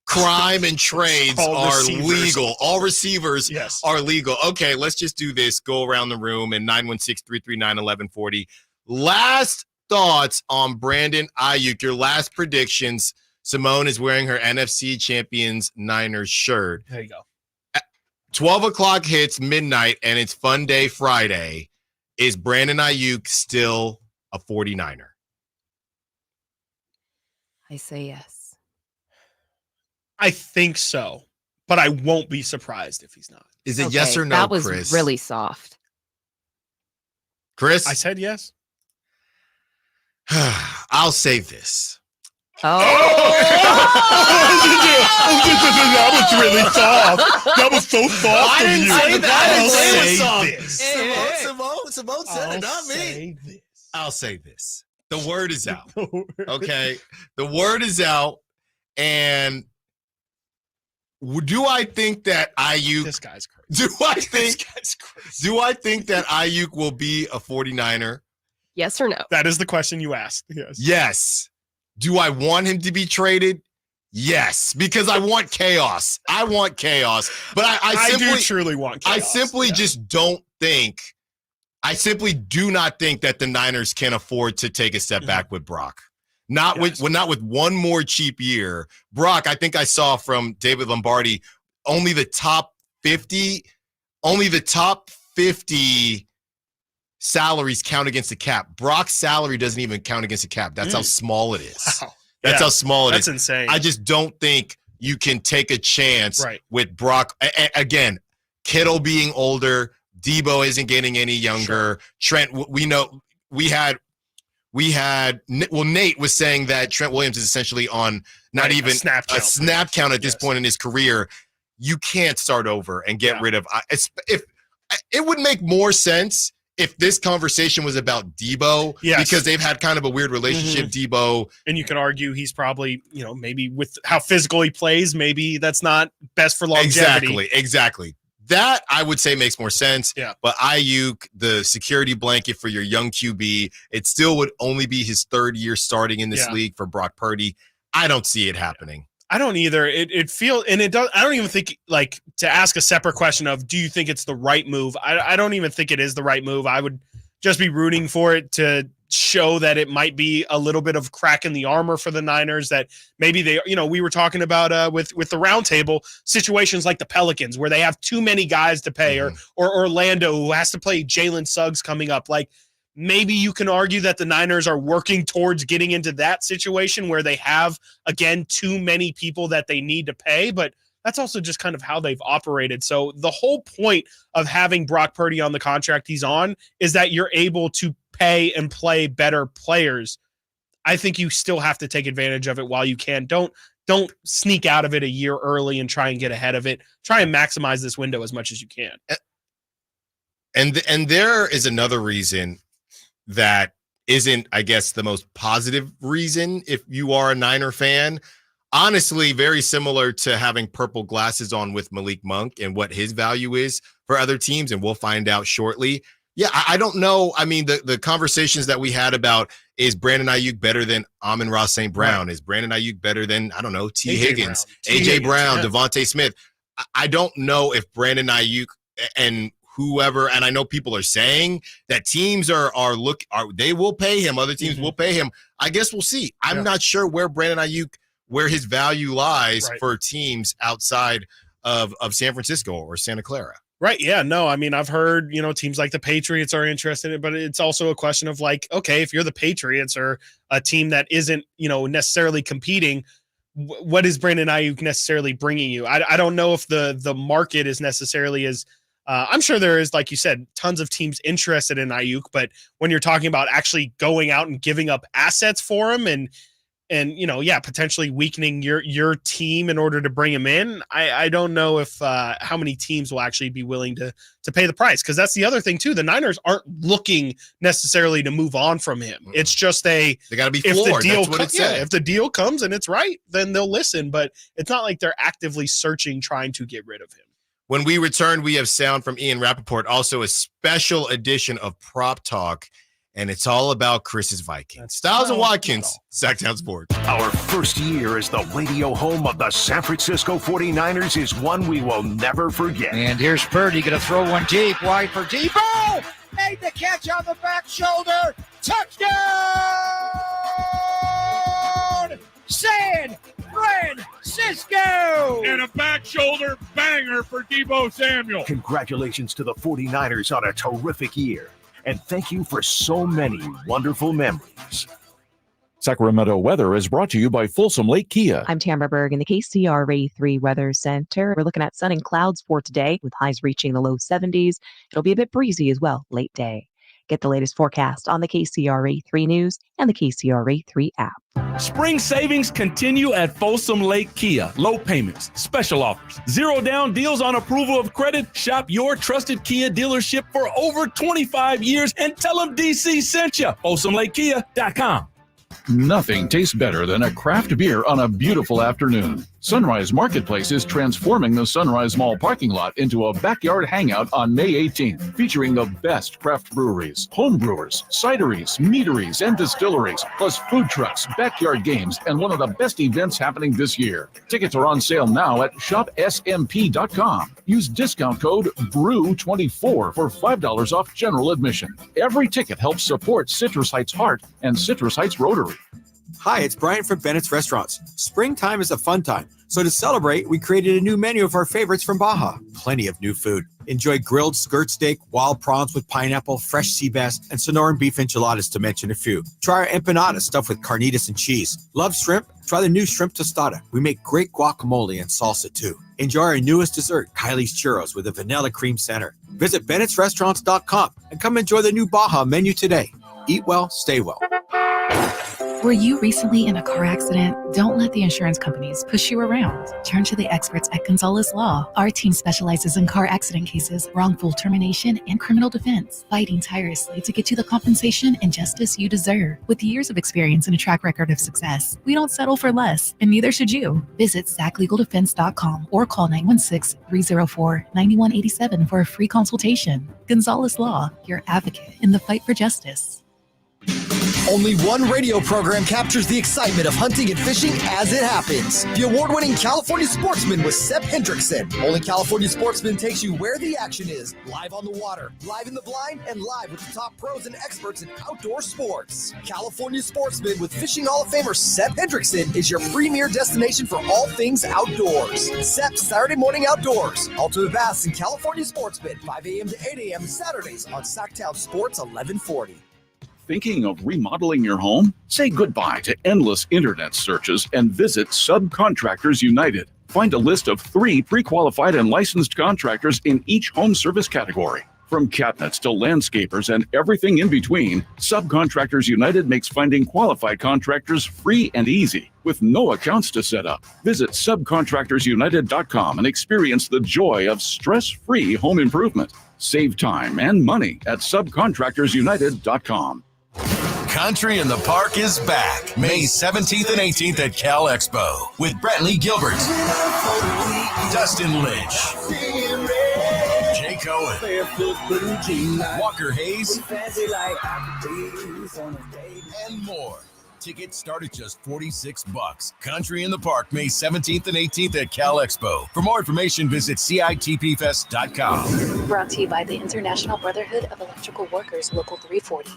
crime and trades are legal. All receivers are legal. Okay, let's just do this. Go around the room and 916-339-1140. Last thoughts on Brandon Ayuk. Your last predictions. Simone is wearing her NFC Champions Niners shirt. There you go. 12 o'clock hits midnight, and it's Fun Day Friday. Is Brandon Ayuk still a 49er? I say yes. I think so, but I won't be surprised if he's not. Is it yes or no, that was Chris? really soft. Chris? I said yes. I'll say this. That was really soft. That was so soft of you. I'll say this. Simone said it, not me. I'll say this. The word is out. Okay? The word is out, and do I think that Ayuk... This guy's crazy. Do I think that Ayuk will be a 49er? Yes or no? That is the question you asked. Yes. Do I want him to be traded? Yes, because I want chaos. I want chaos. But I do truly want chaos. I simply just don't think, I simply do not think that the Niners can afford to take a step back with Brock. Not with one more cheap year. Brock, I think I saw from David Lombardi, only the top 50 salaries count against the cap. Brock's salary doesn't even count against the cap. That's how small it is. Wow. That's how small it is. That's insane. I just don't think you can take a chance with Brock. Again, Kittle being older, Debo isn't getting any younger. Trent, we know Nate was saying that Trent Williams is essentially on not even a snap count at this point in his career. You can't start over and get rid of. If it would make more sense if this conversation was about Debo, because they've had kind of a weird relationship, Debo. And you can argue he's probably, maybe with how physical he plays, maybe that's not best for longevity. Exactly. That I would say makes more sense. Yeah. But Ayuk, the security blanket for your young QB, it still would only be his third year starting in this league for Brock Purdy. I don't see it happening. I don't either. It feels, and it does. I don't even think, like, to ask a separate question of, do you think it's the right move? I don't even think it is the right move. I would just be rooting for it to show that it might be a little bit of crack in the armor for the Niners, that maybe they, we were talking about with the roundtable situations like the Pelicans where they have too many guys to pay, or Orlando who has to play Jalen Suggs coming up. Like, maybe you can argue that the Niners are working towards getting into that situation where they have, again, too many people that they need to pay, but that's also just kind of how they've operated. So the whole point of having Brock Purdy on the contract he's on is that you're able to pay and play better players. I think you still have to take advantage of it while you can. Don't sneak out of it a year early and try and get ahead of it. Try and maximize this window as much as you can. And there is another reason that isn't, I guess, the most positive reason if you are a Niner fan. Honestly, very similar to having purple glasses on with Malik Monk and what his value is for other teams, and we'll find out shortly. Yeah, I don't know. I mean, the conversations that we had about, is Brandon Ayuk better than Amon-Ra St. Brown? Right. Is Brandon Ayuk better than, I don't know, T. Higgins, A.J. Brown, yeah. Devontae Smith? I don't know if Brandon Ayuk and whoever, and I know people are saying that teams they will pay him. Other teams will pay him. I guess we'll see. I'm not sure where Brandon Ayuk, where his value lies for teams outside of San Francisco or Santa Clara. Right. Yeah. No, I mean, I've heard, teams like the Patriots are interested in it, but it's also a question of like, okay, if you're the Patriots or a team that isn't, necessarily competing, what is Brandon Ayuk necessarily bringing you? I don't know if the market is necessarily as, I'm sure there is, like you said, tons of teams interested in Ayuk, but when you're talking about actually going out and giving up assets for him and potentially weakening your team in order to bring him in, I don't know if how many teams will actually be willing to pay the price, because that's the other thing too. The Niners aren't looking necessarily to move on from him. It's just they got to be floored. If the deal comes and it's right, then they'll listen. But it's not like they're actively searching, trying to get rid of him. When we return, we have sound from Ian Rappaport, also a special edition of Prop Talk. And it's all about Chris's Vikings. Stiles and Watkins, Sactown Sports. Our first year as the radio home of the San Francisco 49ers is one we will never forget. And here's Purdy going to throw one deep, wide for Debo. Made the catch on the back shoulder. Touchdown! San Francisco! And a back shoulder banger for Debo Samuel. Congratulations to the 49ers on a terrific year. And thank you for so many wonderful memories. Sacramento weather is brought to you by Folsom Lake Kia. I'm Tamara Berg in the KCRA 3 Weather Center. We're looking at sun and clouds for today with highs reaching the low 70s. It'll be a bit breezy as well late day. Get the latest forecast on the KCRA 3 News and the KCRA 3 app. Spring savings continue at Folsom Lake Kia. Low payments, special offers, zero down deals on approval of credit. Shop your trusted Kia dealership for over 25 years and tell them DC sent you. FolsomLakeKia.com. Nothing tastes better than a craft beer on a beautiful afternoon. Sunrise Marketplace is transforming the Sunrise Mall parking lot into a backyard hangout on May 18th, featuring the best craft breweries, home brewers, cideries, meaderies, and distilleries, plus food trucks, backyard games, and one of the best events happening this year. Tickets are on sale now at shopsmp.com. Use discount code BREW24 for $5 off general admission. Every ticket helps support Citrus Heights Heart and Citrus Heights Rotary. Hi, it's Brian from Bennett's Restaurants. Springtime is a fun time. So to celebrate, we created a new menu of our favorites from Baja. Plenty of new food. Enjoy grilled skirt steak, wild prawns with pineapple, fresh sea bass, and Sonoran beef enchiladas, to mention a few. Try our empanadas stuffed with carnitas and cheese. Love shrimp? Try the new shrimp tostada. We make great guacamole and salsa too. Enjoy our newest dessert, Kylie's Churros, with a vanilla cream center. Visit Bennett'sRestaurants.com and come enjoy the new Baja menu today. Eat well, stay well. Were you recently in a car accident? Don't let the insurance companies push you around. Turn to the experts at Gonzalez Law. Our team specializes in car accident cases, wrongful termination, and criminal defense, fighting tirelessly to get you the compensation and justice you deserve. With years of experience and a track record of success, we don't settle for less, and neither should you. Visit SACLegalDefense.com or call 916-304-9187 for a free consultation. Gonzalez Law, your advocate in the fight for justice. Only one radio program captures the excitement of hunting and fishing as it happens. The award-winning California Sportsman with Sep Hendrickson. Only California Sportsman takes you where the action is. Live on the water, live in the blind, and live with the top pros and experts in outdoor sports. California Sportsman with Fishing Hall of Famer Sep Hendrickson is your premier destination for all things outdoors. Sep's Saturday Morning Outdoors. Ultimate Bass and California Sportsman, 5 a.m. to 8 a.m. Saturdays on Sactown Sports 1140. Thinking of remodeling your home? Say goodbye to endless internet searches and visit Subcontractors United. Find a list of 3 pre-qualified and licensed contractors in each home service category. From cabinets to landscapers and everything in between, Subcontractors United makes finding qualified contractors free and easy, with no accounts to set up. Visit subcontractorsunited.com and experience the joy of stress-free home improvement. Save time and money at subcontractorsunited.com. Country in the Park is back May 17th and 18th at Cal Expo with Brantley Gilbert, Dustin Lynch, Jay Cohen, Walker Hayes, and more. Tickets start at just $46. Country in the Park May 17th and 18th at Cal Expo. For more information, visit CITPFest.com. Brought to you by the International Brotherhood of Electrical Workers, Local 340.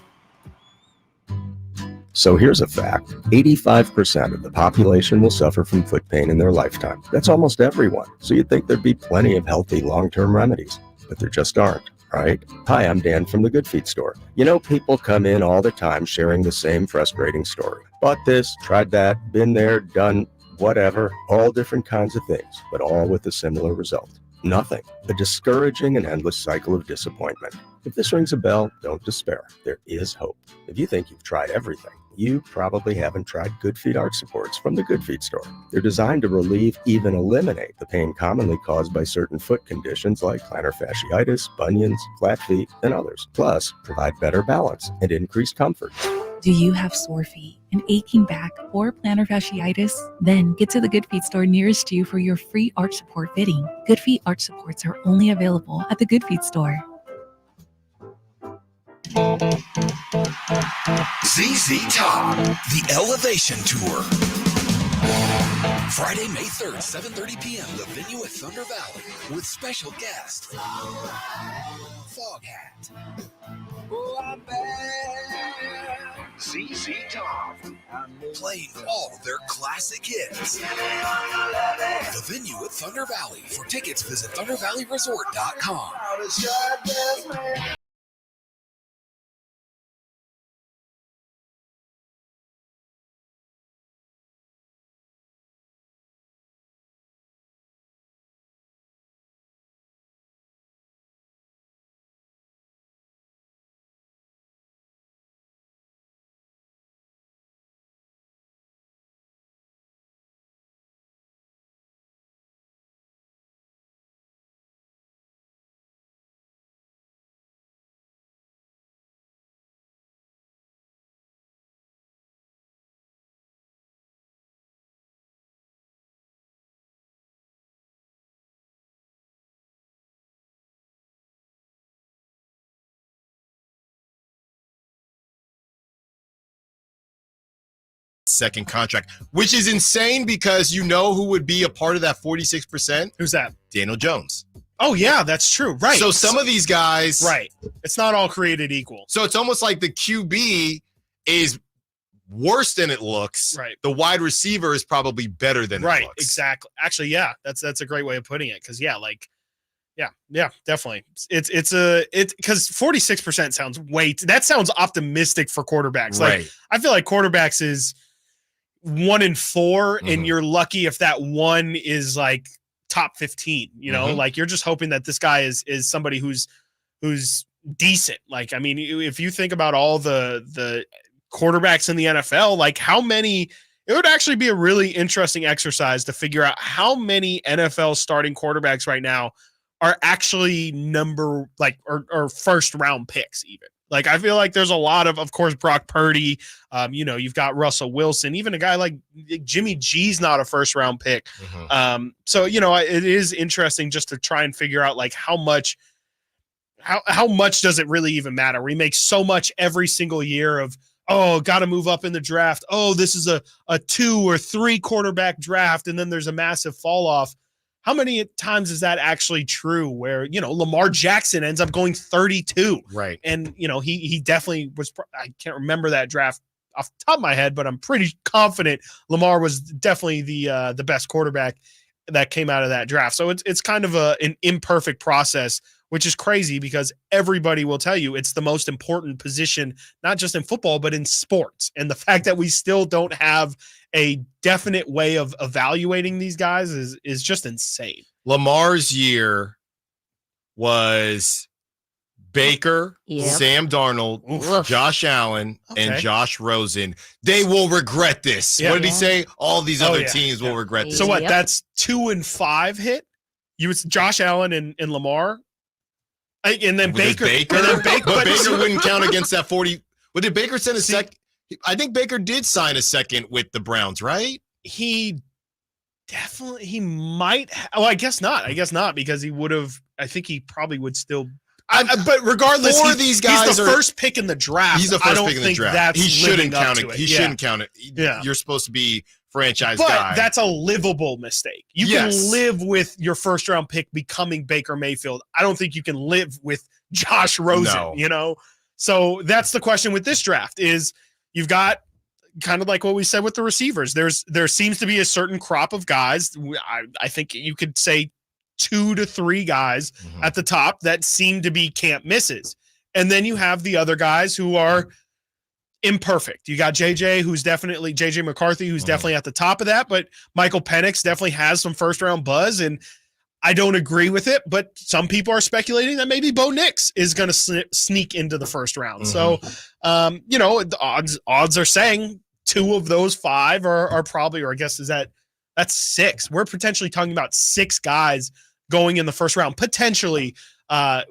So here's a fact. 85% of the population will suffer from foot pain in their lifetime. That's almost everyone. So you'd think there'd be plenty of healthy long-term remedies, but there just aren't, right? Hi, I'm Dan from the Good Feet store. You know, people come in all the time sharing the same frustrating story. Bought this, tried that, been there, done whatever, all different kinds of things, but all with a similar result. Nothing. A discouraging and endless cycle of disappointment. If this rings a bell, don't despair. There is hope. If you think you've tried everything, you probably haven't tried Good Feet arch supports from the Good Feet store. They're designed to relieve, even eliminate the pain commonly caused by certain foot conditions like plantar fasciitis, bunions, flat feet, and others. Plus, provide better balance and increased comfort. Do you have sore feet, an aching back, or plantar fasciitis? Then get to the Good Feet store nearest you for your free arch support fitting. Good Feet arch supports are only available at the Good Feet store. ZZ Top, the Elevation Tour. Friday, May 3rd, 7:30 p.m., the venue at Thunder Valley with special guest, Foghat. Oh, I'm back. ZZ Top, playing all their classic hits. The venue at Thunder Valley. For tickets, visit ThunderValleyResort.com. Second contract, which is insane because you know who would be a part of that 46%? Who's that? Daniel Jones. Oh, yeah, that's true. Right. So some of these guys. Right. It's not all created equal. So it's almost like the QB is worse than it looks. Right. The wide receiver is probably better than it looks. Right. Exactly. Actually, yeah, that's a great way of putting it. Cause yeah, definitely. It's because 46% sounds that sounds optimistic for quarterbacks. Right. Like I feel like quarterbacks is 1 in 4, and you're lucky if that one is like top 15, you know, like you're just hoping that this guy is somebody who's decent. Like, I mean, if you think about all the quarterbacks in the NFL, like how many, it would actually be a really interesting exercise to figure out how many NFL starting quarterbacks right now are actually or first round picks even. Like, I feel like there's a lot of course, Brock Purdy, you've got Russell Wilson, even a guy like Jimmy G's not a first round pick. So, it is interesting just to try and figure out like how much does it really even matter? We make so much every single year of oh, got to move up in the draft. Oh, this is a 2 or 3 quarterback draft, and then there's a massive fall off. How many times is that actually true where, Lamar Jackson ends up going 32? Right. And, he definitely was, I can't remember that draft off the top of my head, but I'm pretty confident Lamar was definitely the best quarterback that came out of that draft. So it's kind of an imperfect process, which is crazy because everybody will tell you it's the most important position, not just in football, but in sports. And the fact that we still don't have a definite way of evaluating these guys is just insane. Lamar's year was Baker, Sam Darnold, Josh Allen, and Josh Rosen. They will regret this. Yeah. What did he say? All these other teams will regret this. So what? That's 2 and 5 hit. You was Josh Allen and Lamar, and then Baker. But Baker wouldn't count against that 40. Well, did Baker send a second? I think Baker did sign a second with the Browns, right? He might. I guess not because he would have. I think he probably would still. But regardless, these guys he's the first pick in the draft. He's the first pick in the draft. He shouldn't count it. He shouldn't count it. Yeah. You're supposed to be franchise but guy. That's a livable mistake. You can live with your first round pick becoming Baker Mayfield. I don't think you can live with Josh Rosen, So that's the question with this draft is you've got kind of like what we said with the receivers. There seems to be a certain crop of guys. I think you could say 2 to 3 guys at the top that seem to be can't misses. And then you have the other guys who are imperfect. You got JJ McCarthy, who's definitely at the top of that, but Michael Penix definitely has some first round buzz. And I don't agree with it, but some people are speculating that maybe Bo Nix is going to sneak into the first round. So, the odds are saying 2 of those 5 are probably, or I guess that's 6. We're potentially talking about 6 guys going in the first round, potentially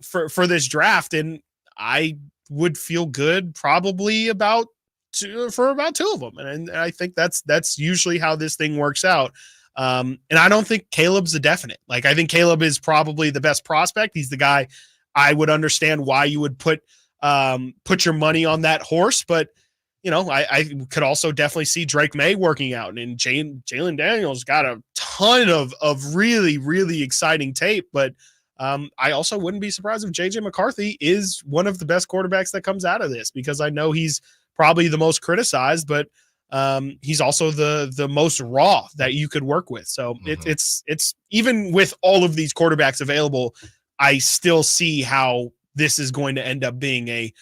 for this draft. And I would feel good probably about 2 of them. And I think that's usually how this thing works out. And I don't think Caleb's a definite. Like, I think Caleb is probably the best prospect. He's the guy I would understand why you would put your money on that horse. But, I could also definitely see Drake May working out, and Jalen Daniels got a ton of really, really exciting tape. But I also wouldn't be surprised if JJ McCarthy is one of the best quarterbacks that comes out of this, because I know he's probably the most criticized, but he's also the most raw that you could work with. So it's even with all of these quarterbacks available, I still see how this is going to end up being a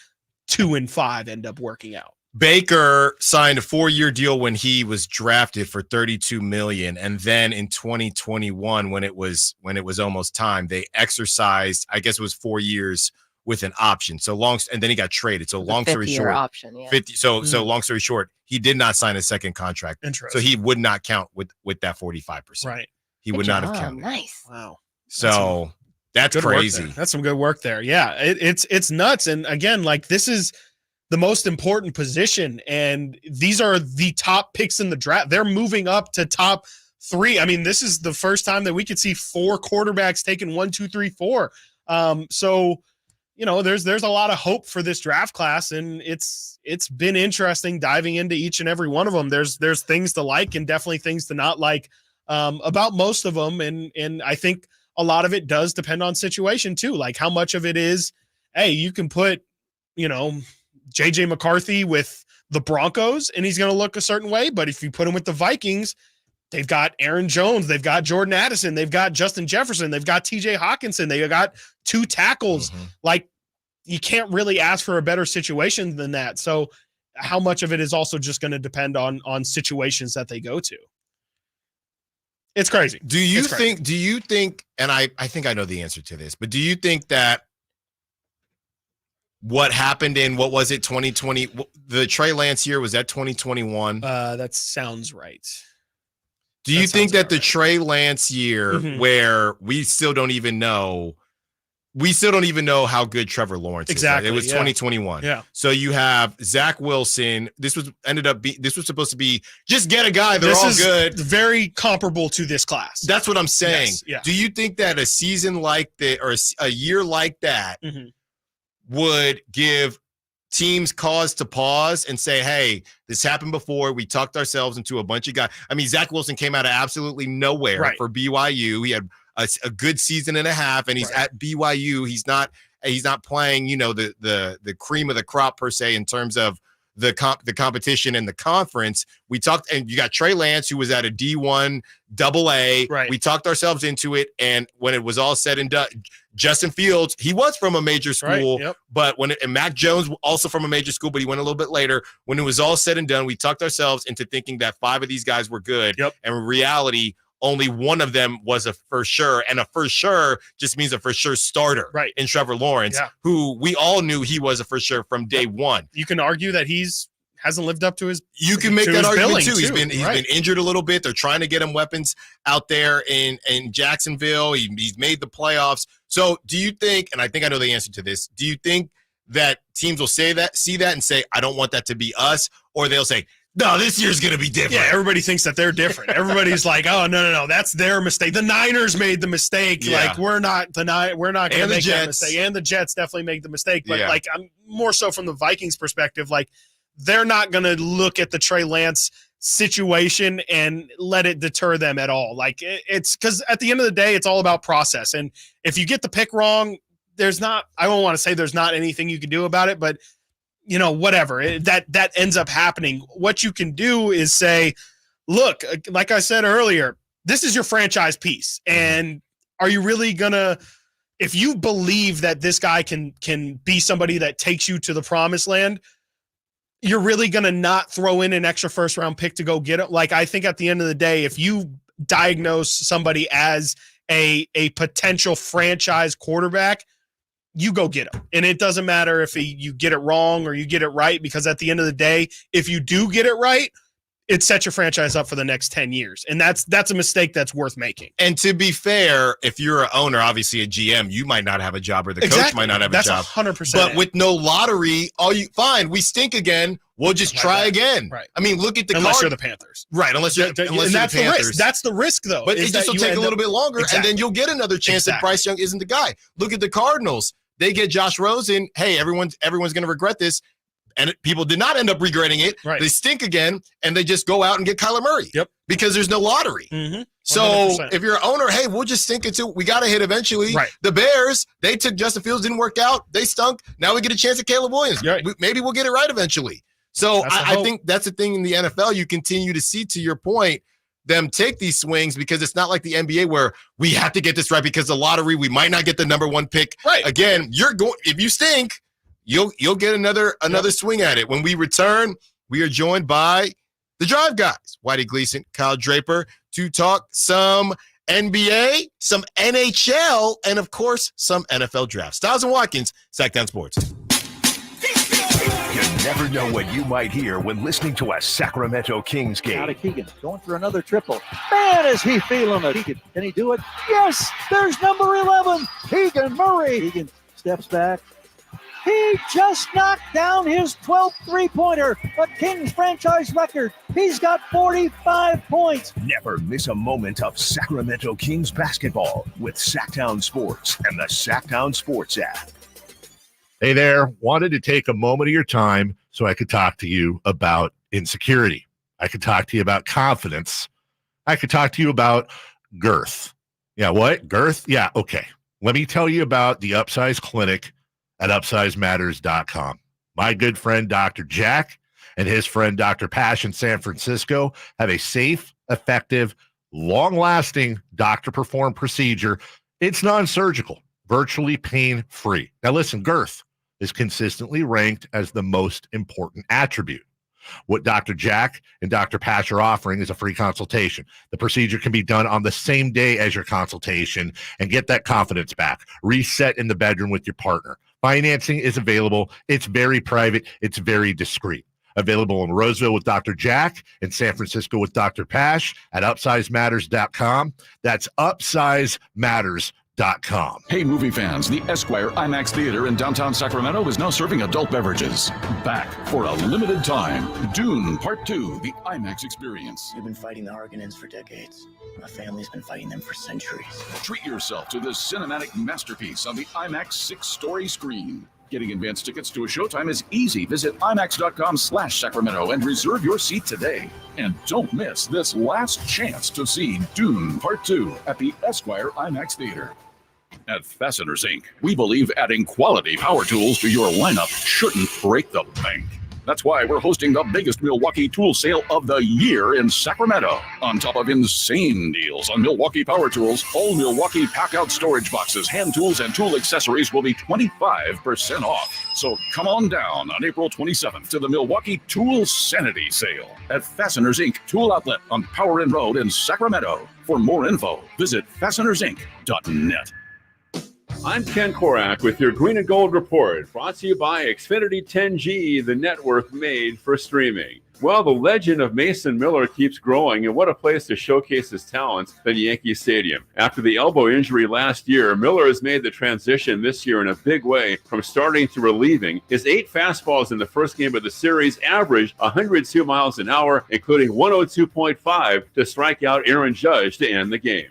2 and 5 end up working out. Baker signed a 4-year deal when he was drafted for $32 million, and then in 2021, when it was almost time, they exercised. I guess it was 4 years with an option. And then he got traded. So long story short, option, yeah. 50. So long story short, he did not sign a second contract. So he would not count with that 45%. Right. He would not have counted. Nice. Wow. So that's crazy. That's some good work there. Yeah. It's nuts. And again, like, this is the most important position, and these are the top picks in the draft. They're moving up to top 3. I mean, this is the first time that we could see 4 quarterbacks taken 1, 2, 3, 4. So, there's a lot of hope for this draft class, and it's been interesting diving into each and every one of them. There's things to like and definitely things to not like about most of them, and I think a lot of it does depend on situation too. Like, how much of it is, hey, you can put, JJ McCarthy with the Broncos and he's going to look a certain way. But if you put him with the Vikings, they've got Aaron Jones, they've got Jordan Addison, they've got Justin Jefferson, they've got TJ Hawkinson, they've got 2 tackles. Like, you can't really ask for a better situation than that. So how much of it is also just going to depend on situations that they go to? It's crazy. Do you think, and I think I know the answer to this, but do you think that what happened in, what was it, 2020, the Trey Lance year, was that 2021? That sounds right. Do you think that the Trey Lance year, where we still don't even know how good Trevor Lawrence is? Right? It was 2021. Yeah. So you have Zach Wilson. This was supposed to be just get a guy. They're all good. Very comparable to this class. That's what I'm saying. Yes, yeah. Do you think that a season like that, or a year like that, would give teams cause to pause and say, hey, this happened before. We talked ourselves into a bunch of guys. I mean, Zach Wilson came out of absolutely nowhere for BYU. He had a good season and a half, and he's at BYU. He's not playing, the cream of the crop per se in terms of the competition and the conference. We talked, and you got Trey Lance, who was at a D1 AA. Right. We talked ourselves into it, and when it was all said and done, Justin Fields, he was from a major school, but and Mac Jones also from a major school, but he went a little bit later. When it was all said and done, we talked ourselves into thinking that 5 of these guys were good, and in reality, only one of them was a for sure, and a for sure just means a for sure starter in Trevor Lawrence, who we all knew he was a for sure from day one. You can argue that hasn't lived up to his. You can make that argument too. He's been injured a little bit. They're trying to get him weapons out there in Jacksonville. He's made the playoffs. So do you think, and I think I know the answer to this, do you think that teams will see that and say, I don't want that to be us, or they'll say, no, this year's going to be different? Yeah, everybody thinks that they're different. Everybody's like, oh, no, that's their mistake. The Niners made the mistake. Yeah. Like, we're not going to make that mistake. And the Jets definitely made the mistake. But, I'm more so from the Vikings perspective, like, they're not going to look at the Trey Lance situation and let it deter them at all. Like, it's because at the end of the day, it's all about process. And if you get the pick wrong, I don't want to say there's not anything you can do about it, but whatever, that ends up happening. What you can do is say, look, like I said earlier, this is your franchise piece. And are you really gonna, if you believe that this guy can be somebody that takes you to the promised land, you're really gonna not throw in an extra first round pick to go get it? Like, I think at the end of the day, if you diagnose somebody as a potential franchise quarterback, you go get him. And it doesn't matter if you get it wrong or you get it right, because at the end of the day, if you do get it right, it sets your franchise up for the next 10 years. And that's a mistake that's worth making. And to be fair, if you're an owner, obviously a GM, you might not have a job, or the coach might not have a job. That's 100%. But with no lottery, fine, we stink again. We'll just try again. Right. I mean, look at the unless you're the Panthers. Right. Unless you're the That's Panthers. the risk. That's the risk, though. But it just will take a little bit longer, and then you'll get another chance that Bryce Young isn't the guy. Look at the Cardinals. They get Josh Rosen. Hey, everyone's going to regret this. And people did not end up regretting it. Right. They stink again, and they just go out and get Kyler Murray. Yep. Because there's no lottery. Mm-hmm. So if you're an owner, hey, we'll just stink it too. We got to hit eventually. Right. The Bears, they took Justin Fields, didn't work out. They stunk. Now we get a chance at Caleb Williams. Right. Maybe we'll get it right eventually. So I think that's the thing in the NFL. You continue to see, to your point, them take these swings, because it's not like the NBA where we have to get this right because the lottery, we might not get the number one pick. Right. Again, if you stink, you'll get another swing at it. When we return, we are joined by the Drive Guys, Whitey Gleason, Kyle Draper, to talk some NBA, some NHL, and of course, some NFL draft. Stiles and Watkins, Sactown Sports. You never know what you might hear when listening to a Sacramento Kings game. Out of Keegan, going for another triple. Man, is he feeling it. Keegan, can he do it? Yes, there's number 11, Keegan Murray. Keegan steps back. He just knocked down his 12th three-pointer, a Kings franchise record. He's got 45 points. Never miss a moment of Sacramento Kings basketball with Sactown Sports and the Sactown Sports app. Hey there, wanted to take a moment of your time so I could talk to you about insecurity. I could talk to you about confidence. I could talk to you about girth. Yeah, what? Girth? Yeah, okay. Let me tell you about the Upsize Clinic at UpsizeMatters.com. My good friend, Dr. Jack, and his friend, Dr. Pash in San Francisco, have a safe, effective, long-lasting doctor-performed procedure. It's non-surgical, virtually pain-free. Now listen, girth is consistently ranked as the most important attribute. What Dr. Jack and Dr. Pash are offering is a free consultation. The procedure can be done on the same day as your consultation and get that confidence back. Reset in the bedroom with your partner. Financing is available. It's very private. It's very discreet. Available in Roseville with Dr. Jack and San Francisco with Dr. Pash at UpsizeMatters.com. That's UpsizeMatters.com. Hey, movie fans, the Esquire IMAX Theater in downtown Sacramento is now serving adult beverages. Back for a limited time. Dune Part 2, the IMAX experience. We've been fighting the Harkonnens for decades. My family's been fighting them for centuries. Treat yourself to this cinematic masterpiece on the IMAX 6-story screen. Getting advance tickets to a showtime is easy. Visit IMAX.com/Sacramento and reserve your seat today. And don't miss this last chance to see Dune Part 2 at the Esquire IMAX Theater. At Fasteners Inc., we believe adding quality power tools to your lineup shouldn't break the bank. That's why we're hosting the biggest Milwaukee tool sale of the year in Sacramento. On top of insane deals on Milwaukee power tools, all Milwaukee pack-out storage boxes, hand tools, and tool accessories will be 25% off. So come on down on April 27th to the Milwaukee Tool Sanity Sale at Fasteners Inc. Tool Outlet on Power Inn Road in Sacramento. For more info, visit fastenersinc.net. I'm Ken Korak with your Green and Gold Report, brought to you by Xfinity 10G, the network made for streaming. Well, the legend of Mason Miller keeps growing, and what a place to showcase his talents than Yankee Stadium. After the elbow injury last year, Miller has made the transition this year in a big way from starting to relieving. His 8 fastballs in the first game of the series averaged 102 miles an hour, including 102.5 to strike out Aaron Judge to end the game.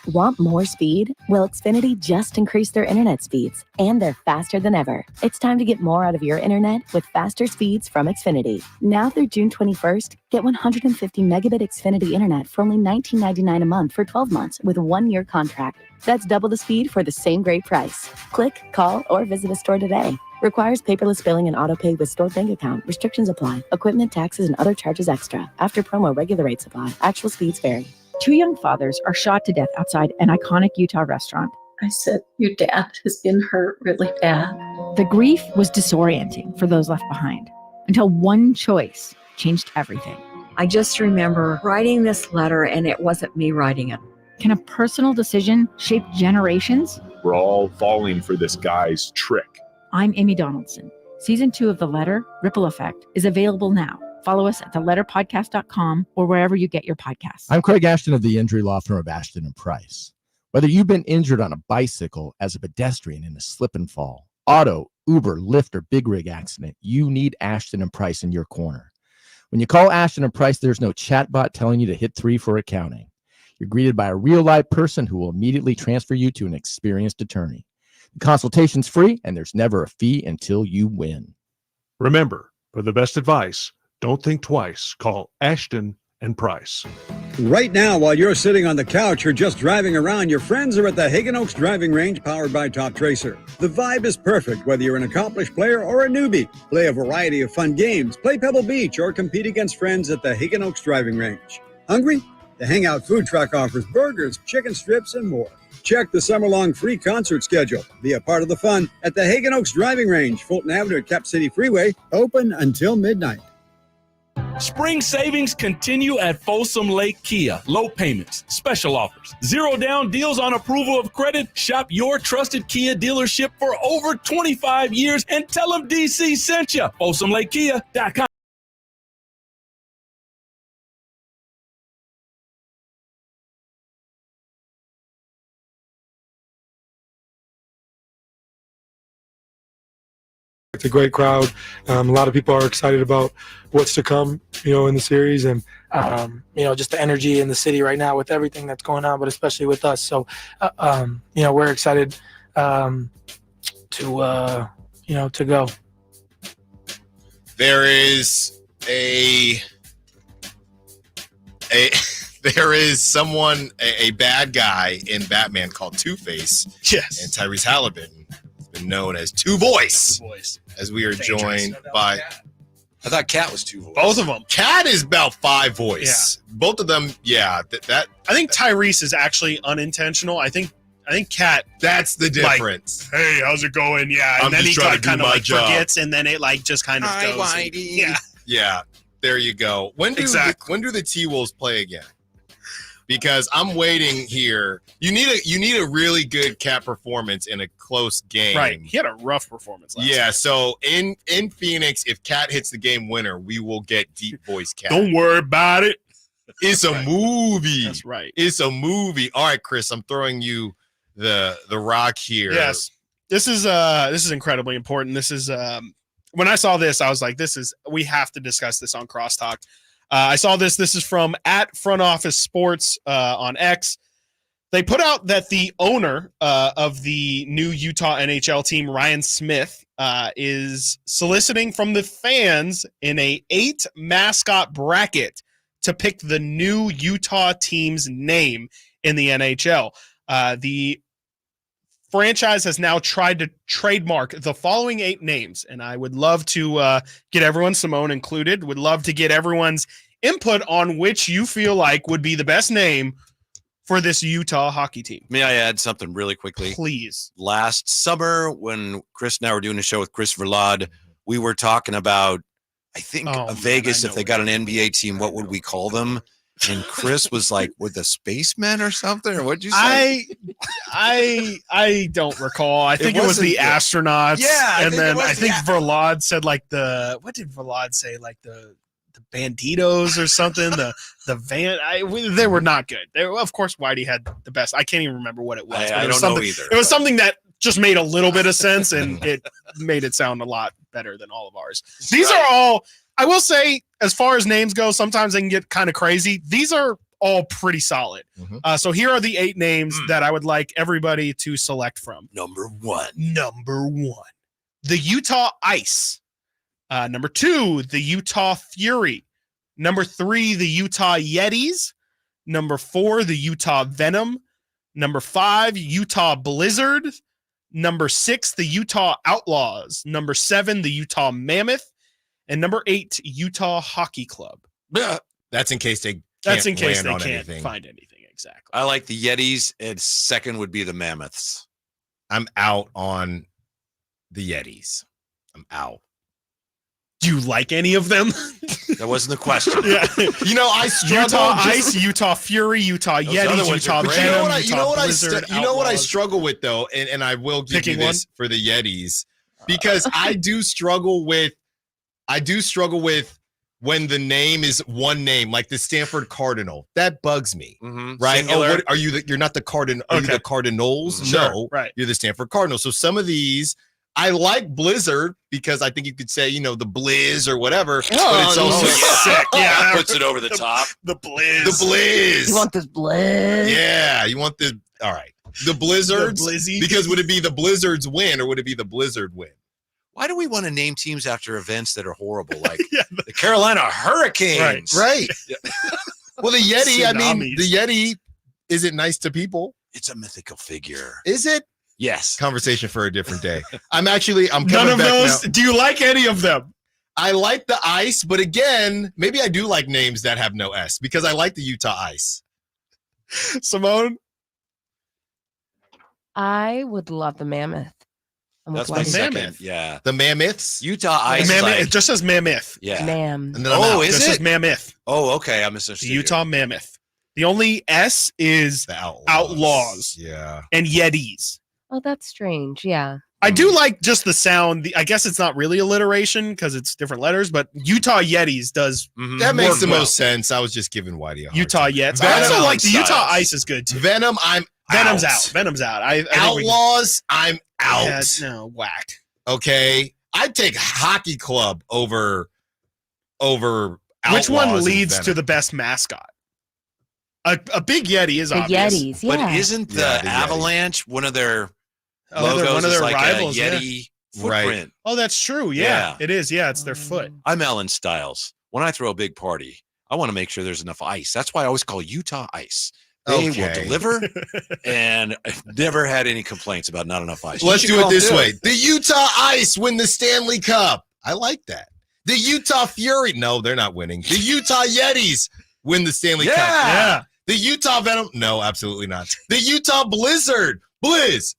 Want more speed? Well, Xfinity just increased their internet speeds, and they're faster than ever. It's time to get more out of your internet with faster speeds from Xfinity. Now through June 21st, get 150 megabit Xfinity internet for only $19.99 a month for 12 months with a 1-year contract. That's double the speed for the same great price. Click, call, or visit a store today. Requires paperless billing and autopay with stored bank account. Restrictions apply. Equipment, taxes, and other charges extra. After promo, regular rates apply. Actual speeds vary. 2 young fathers are shot to death outside an iconic Utah restaurant. I said, your dad has been hurt really bad. The grief was disorienting for those left behind until one choice changed everything. I just remember writing this letter, and it wasn't me writing it. Can a personal decision shape generations? We're all falling for this guy's trick. I'm Amy Donaldson. Season 2 of The Letter, Ripple Effect, is available now. Follow us at theletterpodcast.com or wherever you get your podcasts. I'm Craig Ashton of the injury law firm of Ashton & Price. Whether you've been injured on a bicycle, as a pedestrian in a slip and fall, auto, Uber, Lyft, or big rig accident, you need Ashton & Price in your corner. When you call Ashton & Price, there's no chatbot telling you to hit 3 for accounting. You're greeted by a real live person who will immediately transfer you to an experienced attorney. The consultation's free, and there's never a fee until you win. Remember, for the best advice, don't think twice. Call Ashton & Price. Right now, while you're sitting on the couch or just driving around, your friends are at the Hagen Oaks Driving Range powered by Top Tracer. The vibe is perfect, whether you're an accomplished player or a newbie. Play a variety of fun games, play Pebble Beach, or compete against friends at the Hagen Oaks Driving Range. Hungry? The Hangout Food Truck offers burgers, chicken strips, and more. Check the summer-long free concert schedule. Be a part of the fun at the Hagen Oaks Driving Range, Fulton Avenue at Cap City Freeway, open until midnight. Spring savings continue at Folsom Lake Kia. Low payments, special offers, 0 down deals on approval of credit. Shop your trusted Kia dealership for over 25 years and tell them DC sent you. FolsomLakeKia.com. It's a great crowd. A lot of people are excited about what's to come, in the series, and just the energy in the city right now with everything that's going on, but especially with us. So, we're excited to go. There is there is someone, a bad guy in Batman called Two-Face. Yes. And Tyrese Halliburton has been known as Two Voice. As we are joined by, I thought Cat was 2 voice. Both of them. Cat is about 5 voice. Yeah. Both of them, yeah. That I think Tyrese is actually unintentional. I think Cat. That's the difference. Like, hey, how's it going? Yeah, and I'm then just he trying to do kind of my like job. forgets, and then it like just kind of Hi, goes. Whitey. Yeah. Yeah. There you go. When do the T-Wolves play again? Because I'm waiting here. You need a really good Cat performance in a close game. Right. He had a rough performance last Yeah, night. so in Phoenix, if Cat hits the game winner, we will get deep voice Cat. Don't worry about it. It's a movie. That's right. It's a movie. All right, Chris, I'm throwing you the rock here. Yes. This is incredibly important. This is when I saw this, I was like, we have to discuss this on Crosstalk. I saw this. This is from @Front Office Sports on X. They put out that the owner of the new Utah NHL team, Ryan Smith, is soliciting from the fans in a 8 mascot bracket to pick the new Utah team's name in the NHL. The franchise has now tried to trademark the following 8 names, and I would love to get everyone, Simone included, would love to get everyone's input on which you feel like would be the best name for this Utah hockey team. May I add something really quickly? Please. Last summer, when Chris and I were doing a show with Chris Verlade, we were talking about, I think, Vegas, if they got an NBA team, what would we call them? And Chris was like, with the spacemen or something? Or what'd you say? I don't recall. I think it was the astronauts. Yeah. And then I think Verlade said like what did Verlade say? Like the Banditos or something. The van. They were not good. Of course, Whitey had the best. I can't even remember what it was. I don't know either. It was something that just made a little bit of sense, and it made it sound a lot better than all of ours. These are all, I will say, as far as names go, sometimes they can get kind of crazy. These are all pretty solid. So here are the 8 names that I would like everybody to select from. Number 1. The Utah Ice. Number 2, the Utah Fury. Number 3, the Utah Yetis. Number 4, the Utah Venom. Number 5, Utah Blizzard. Number 6, the Utah Outlaws. Number 7, the Utah Mammoth. And number 8, Utah Hockey Club. That's in case they can't find anything. Exactly. I like the Yetis, and second would be the Mammoths. I'm out on the Yetis. I'm out. Do you like any of them? That wasn't the question. Yeah. I struggle. Utah Ice, Utah Fury, Utah Yetis, Utah Venom, you know what I struggle with though, and I will give you this for the Yetis, because I do struggle with when the name is one name, like the Stanford Cardinal. That bugs me, right? Singular. Oh, you're not the Cardinal? Are you the Cardinals? Sure, no, right. You're the Stanford Cardinals. So some of these. I like Blizzard because I think you could say, the Blizz or whatever, but it's also sick. Yeah, puts it over the top. The Blizz. The Blizz. You want this Blizz? Yeah, you want the all right. The Blizzards. Because would it be the Blizzards win or would it be the Blizzard win? Why do we want to name teams after events that are horrible, like the Carolina Hurricanes? Right. Yeah. Well, the Yeti. Tsunamis. I mean, the Yeti. Is it nice to people? It's a mythical figure. Is it? Yes. Conversation for a different day. I'm none of those. Now. Do you like any of them? I like the Ice, but again, maybe I do like names that have no S because I like the Utah Ice. Simone? I would love the Mammoth. That's my second. Yeah. The Mammoths? Utah Ice. It just says Mammoth. Yeah. Mam. And then is it? Just says Mammoth. Oh, okay. I misunderstood. The Utah Mammoth. The only S is the Outlaws. Yeah. And Yetis. Oh, that's strange. Yeah. I do like just the sound. I guess it's not really alliteration because it's different letters, but Utah Yetis does. That makes the most sense. I was just giving Whitey a hard Utah time. Yetis. I also like the Utah Ice is good too. Venom, Venom's out. Venom's out. Outlaws, I'm out. Yeah, no, whack. Okay. I'd take Hockey Club over Outlaws. Which one leads and Venom. to the best mascot? A big Yeti is The obvious. Yetis, yeah. But isn't the Avalanche one of their logos? One of their like rivals, a Yeti footprint. Right. Oh, that's true. Yeah, it is. Yeah, it's their foot. I'm Alan Stiles. When I throw a big party, I want to make sure there's enough ice. That's why I always call Utah Ice. They will deliver, and I've never had any complaints about not enough ice. Let's do it this way. The Utah Ice win the Stanley Cup. I like that. The Utah Fury. No, they're not winning. The Utah Yetis win the Stanley Cup. Yeah. The Utah Venom. No, absolutely not. The Utah Blizzard. Blizz.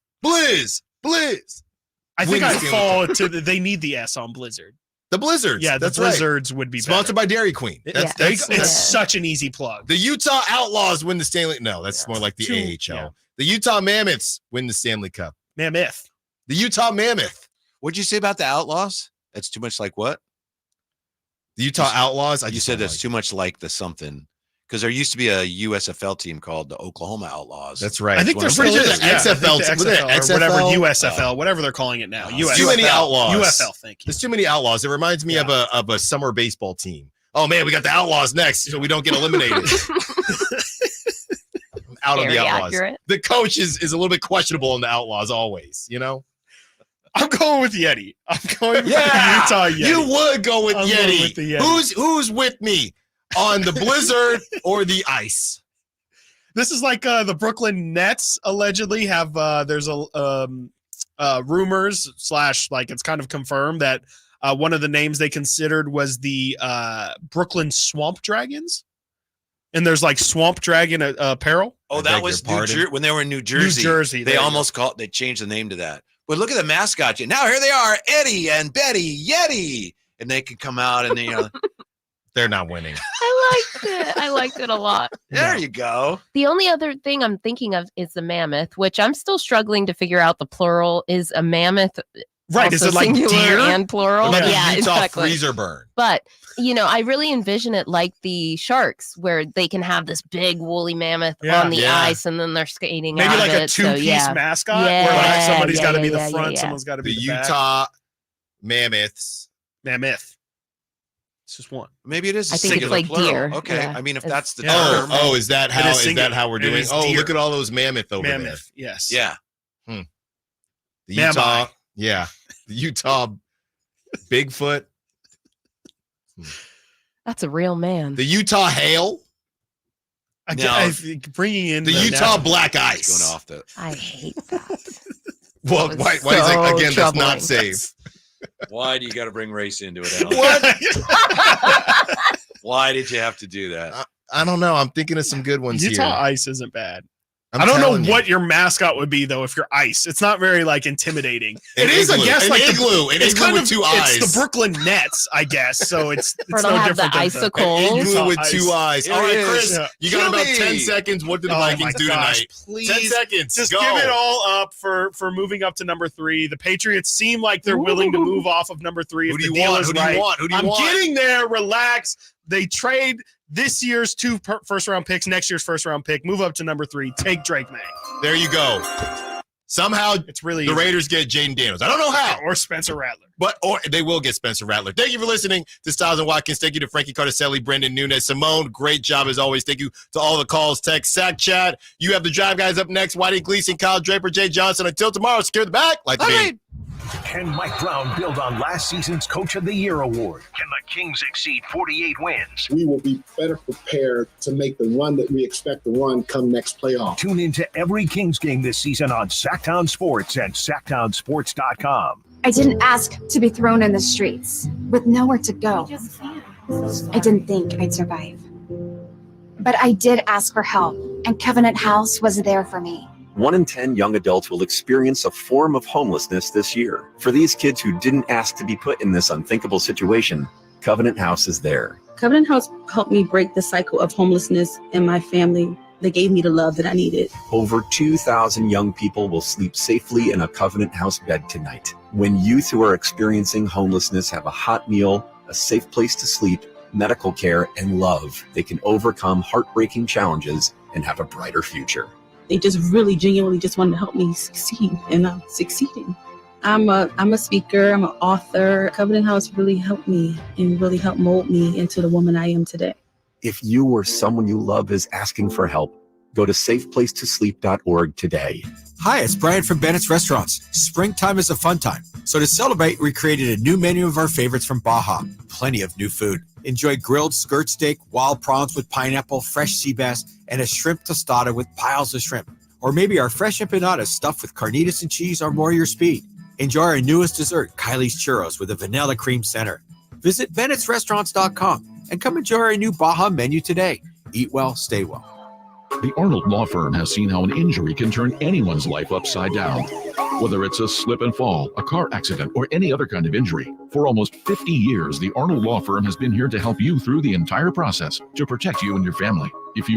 I think I fall to they need the S on Blizzard. The Blizzards. Yeah, the that's Blizzards would be sponsored by Dairy Queen. It's such an easy plug. The Utah Outlaws win the Stanley. No, that's more like the AHL. Yeah. The Utah Mammoths win the Stanley Cup. Mammoth. The Utah Mammoth. What'd you say about the Outlaws? That's too much like what? The Utah Outlaws. You said that's too much like the something. Because there used to be a USFL team called the Oklahoma Outlaws. That's right. I think there's pretty good XFL, XFL or whatever USFL, whatever they're calling it now. USFL. Too many Outlaws. UFL. Thank you. There's too many Outlaws. It reminds me of a summer baseball team. Oh man, we got the Outlaws next, so we don't get eliminated. I'm out on the Very Outlaws. accurate. The coach is a little bit questionable on the Outlaws always, you know? I'm going with Yeti. I'm going with the Utah Yeti. You would go with I'm Yeti. going with the Yeti. Who's with me on the Blizzard or the ice? This is like the Brooklyn Nets allegedly have there's a rumors / like it's kind of confirmed that one of the names they considered was the Brooklyn Swamp Dragons. And there's like Swamp Dragon apparel. Oh, that was when they were in New Jersey. New Jersey. They changed the name to that. But look at the mascot. Now here they are, Eddie and Betty Yeti. And they can come out and they're not winning. I liked it a lot. There you go. The only other thing I'm thinking of is the mammoth, which I'm still struggling to figure out the plural. Is a mammoth right? Is it like deer and plural? Yeah, Utah exactly. freezer burn. But I really envision it like the Sharks, where they can have this big woolly mammoth on the ice, and then they're skating. Maybe out like of a it. two-piece mascot, where like somebody's got to be the front, someone's got to be the Utah back. Mammoths. Mammoth. It's just one. Maybe it is. I think it's like plural. deer. Okay, Yeah. I mean, if that's the term. term. Is that how we're doing? Oh, deer. look at all those mammoth over there. Mammoth. Yes. Yeah. The Utah. Yeah. The Utah Bigfoot. That's a real man. The Utah Hail. I think bringing in the Utah Black Ice. Going off the. I hate that. Well, why is it, again, that's not safe. Why do you got to bring race into it, Alan? Why did you have to do that? I don't know. I'm thinking of some good ones Utah here. Ice isn't bad. I don't know what your mascot would be though if you're ice. It's not very like intimidating. It is, I guess, like igloo. An igloo with two eyes. It's the Brooklyn Nets, I guess. So it's Or no they'll have different the than icicles. An igloo with Utah two eyes. All right, Chris, you got about 10 me. seconds. What did the Vikings do tonight? Please, 10 seconds. Just Go. give it all up for moving up to number 3. The Patriots seem like they're willing to move off of number 3. Who if do the you deal want? is Who do you right. want? Who do you I'm want? getting there. Relax. They trade this year's 2 first-round picks, next year's first-round pick, move up to number 3, take Drake May. There you go. Somehow it's really the easy. Raiders get Jaden Daniels. I don't know how. Or Spencer Rattler. Or they will get Spencer Rattler. Thank you for listening to Stiles and Watkins. Thank you to Frankie Cardicelli, Brendan Nunez, Simone. Great job as always. Thank you to all the calls, text, sack, chat. You have the Drive Guys up next. Whitey Gleason, Kyle Draper, Jay Johnson. Until tomorrow, secure the back. Like the beat. Can Mike Brown build on last season's Coach of the Year award? Can the Kings exceed 48 wins? We will be better prepared to make the run that we expect to run come next playoff. Tune into every Kings game this season on Sactown Sports and SactownSports.com. I didn't ask to be thrown in the streets with nowhere to go. I didn't think I'd survive. But I did ask for help, and Covenant House was there for me. 1 in 10 young adults will experience a form of homelessness this year. For these kids who didn't ask to be put in this unthinkable situation, Covenant House is there. Covenant House helped me break the cycle of homelessness in my family. They gave me the love that I needed. Over 2,000 young people will sleep safely in a Covenant House bed tonight. When youth who are experiencing homelessness have a hot meal, a safe place to sleep, medical care, and love, they can overcome heartbreaking challenges and have a brighter future. They just really genuinely just wanted to help me succeed, and I'm succeeding. I'm a speaker, I'm an author. Covenant House really helped me and really helped mold me into the woman I am today. If you or someone you love is asking for help, go to safeplacetosleep.org today. Hi, it's Brian from Bennett's Restaurants. Springtime is a fun time. So to celebrate, we created a new menu of our favorites from Baja. Plenty of new food. Enjoy grilled skirt steak, wild prawns with pineapple, fresh sea bass, and a shrimp tostada with piles of shrimp. Or maybe our fresh empanadas stuffed with carnitas and cheese are more your speed. Enjoy our newest dessert, Kylie's Churros with a vanilla cream center. Visit Bennett'sRestaurants.com and come enjoy our new Baja menu today. Eat well, stay well. The Arnold Law Firm has seen how an injury can turn anyone's life upside down. Whether it's a slip and fall, a car accident, or any other kind of injury. For almost 50 years, the Arnold Law Firm has been here to help you through the entire process to protect you and your family. If you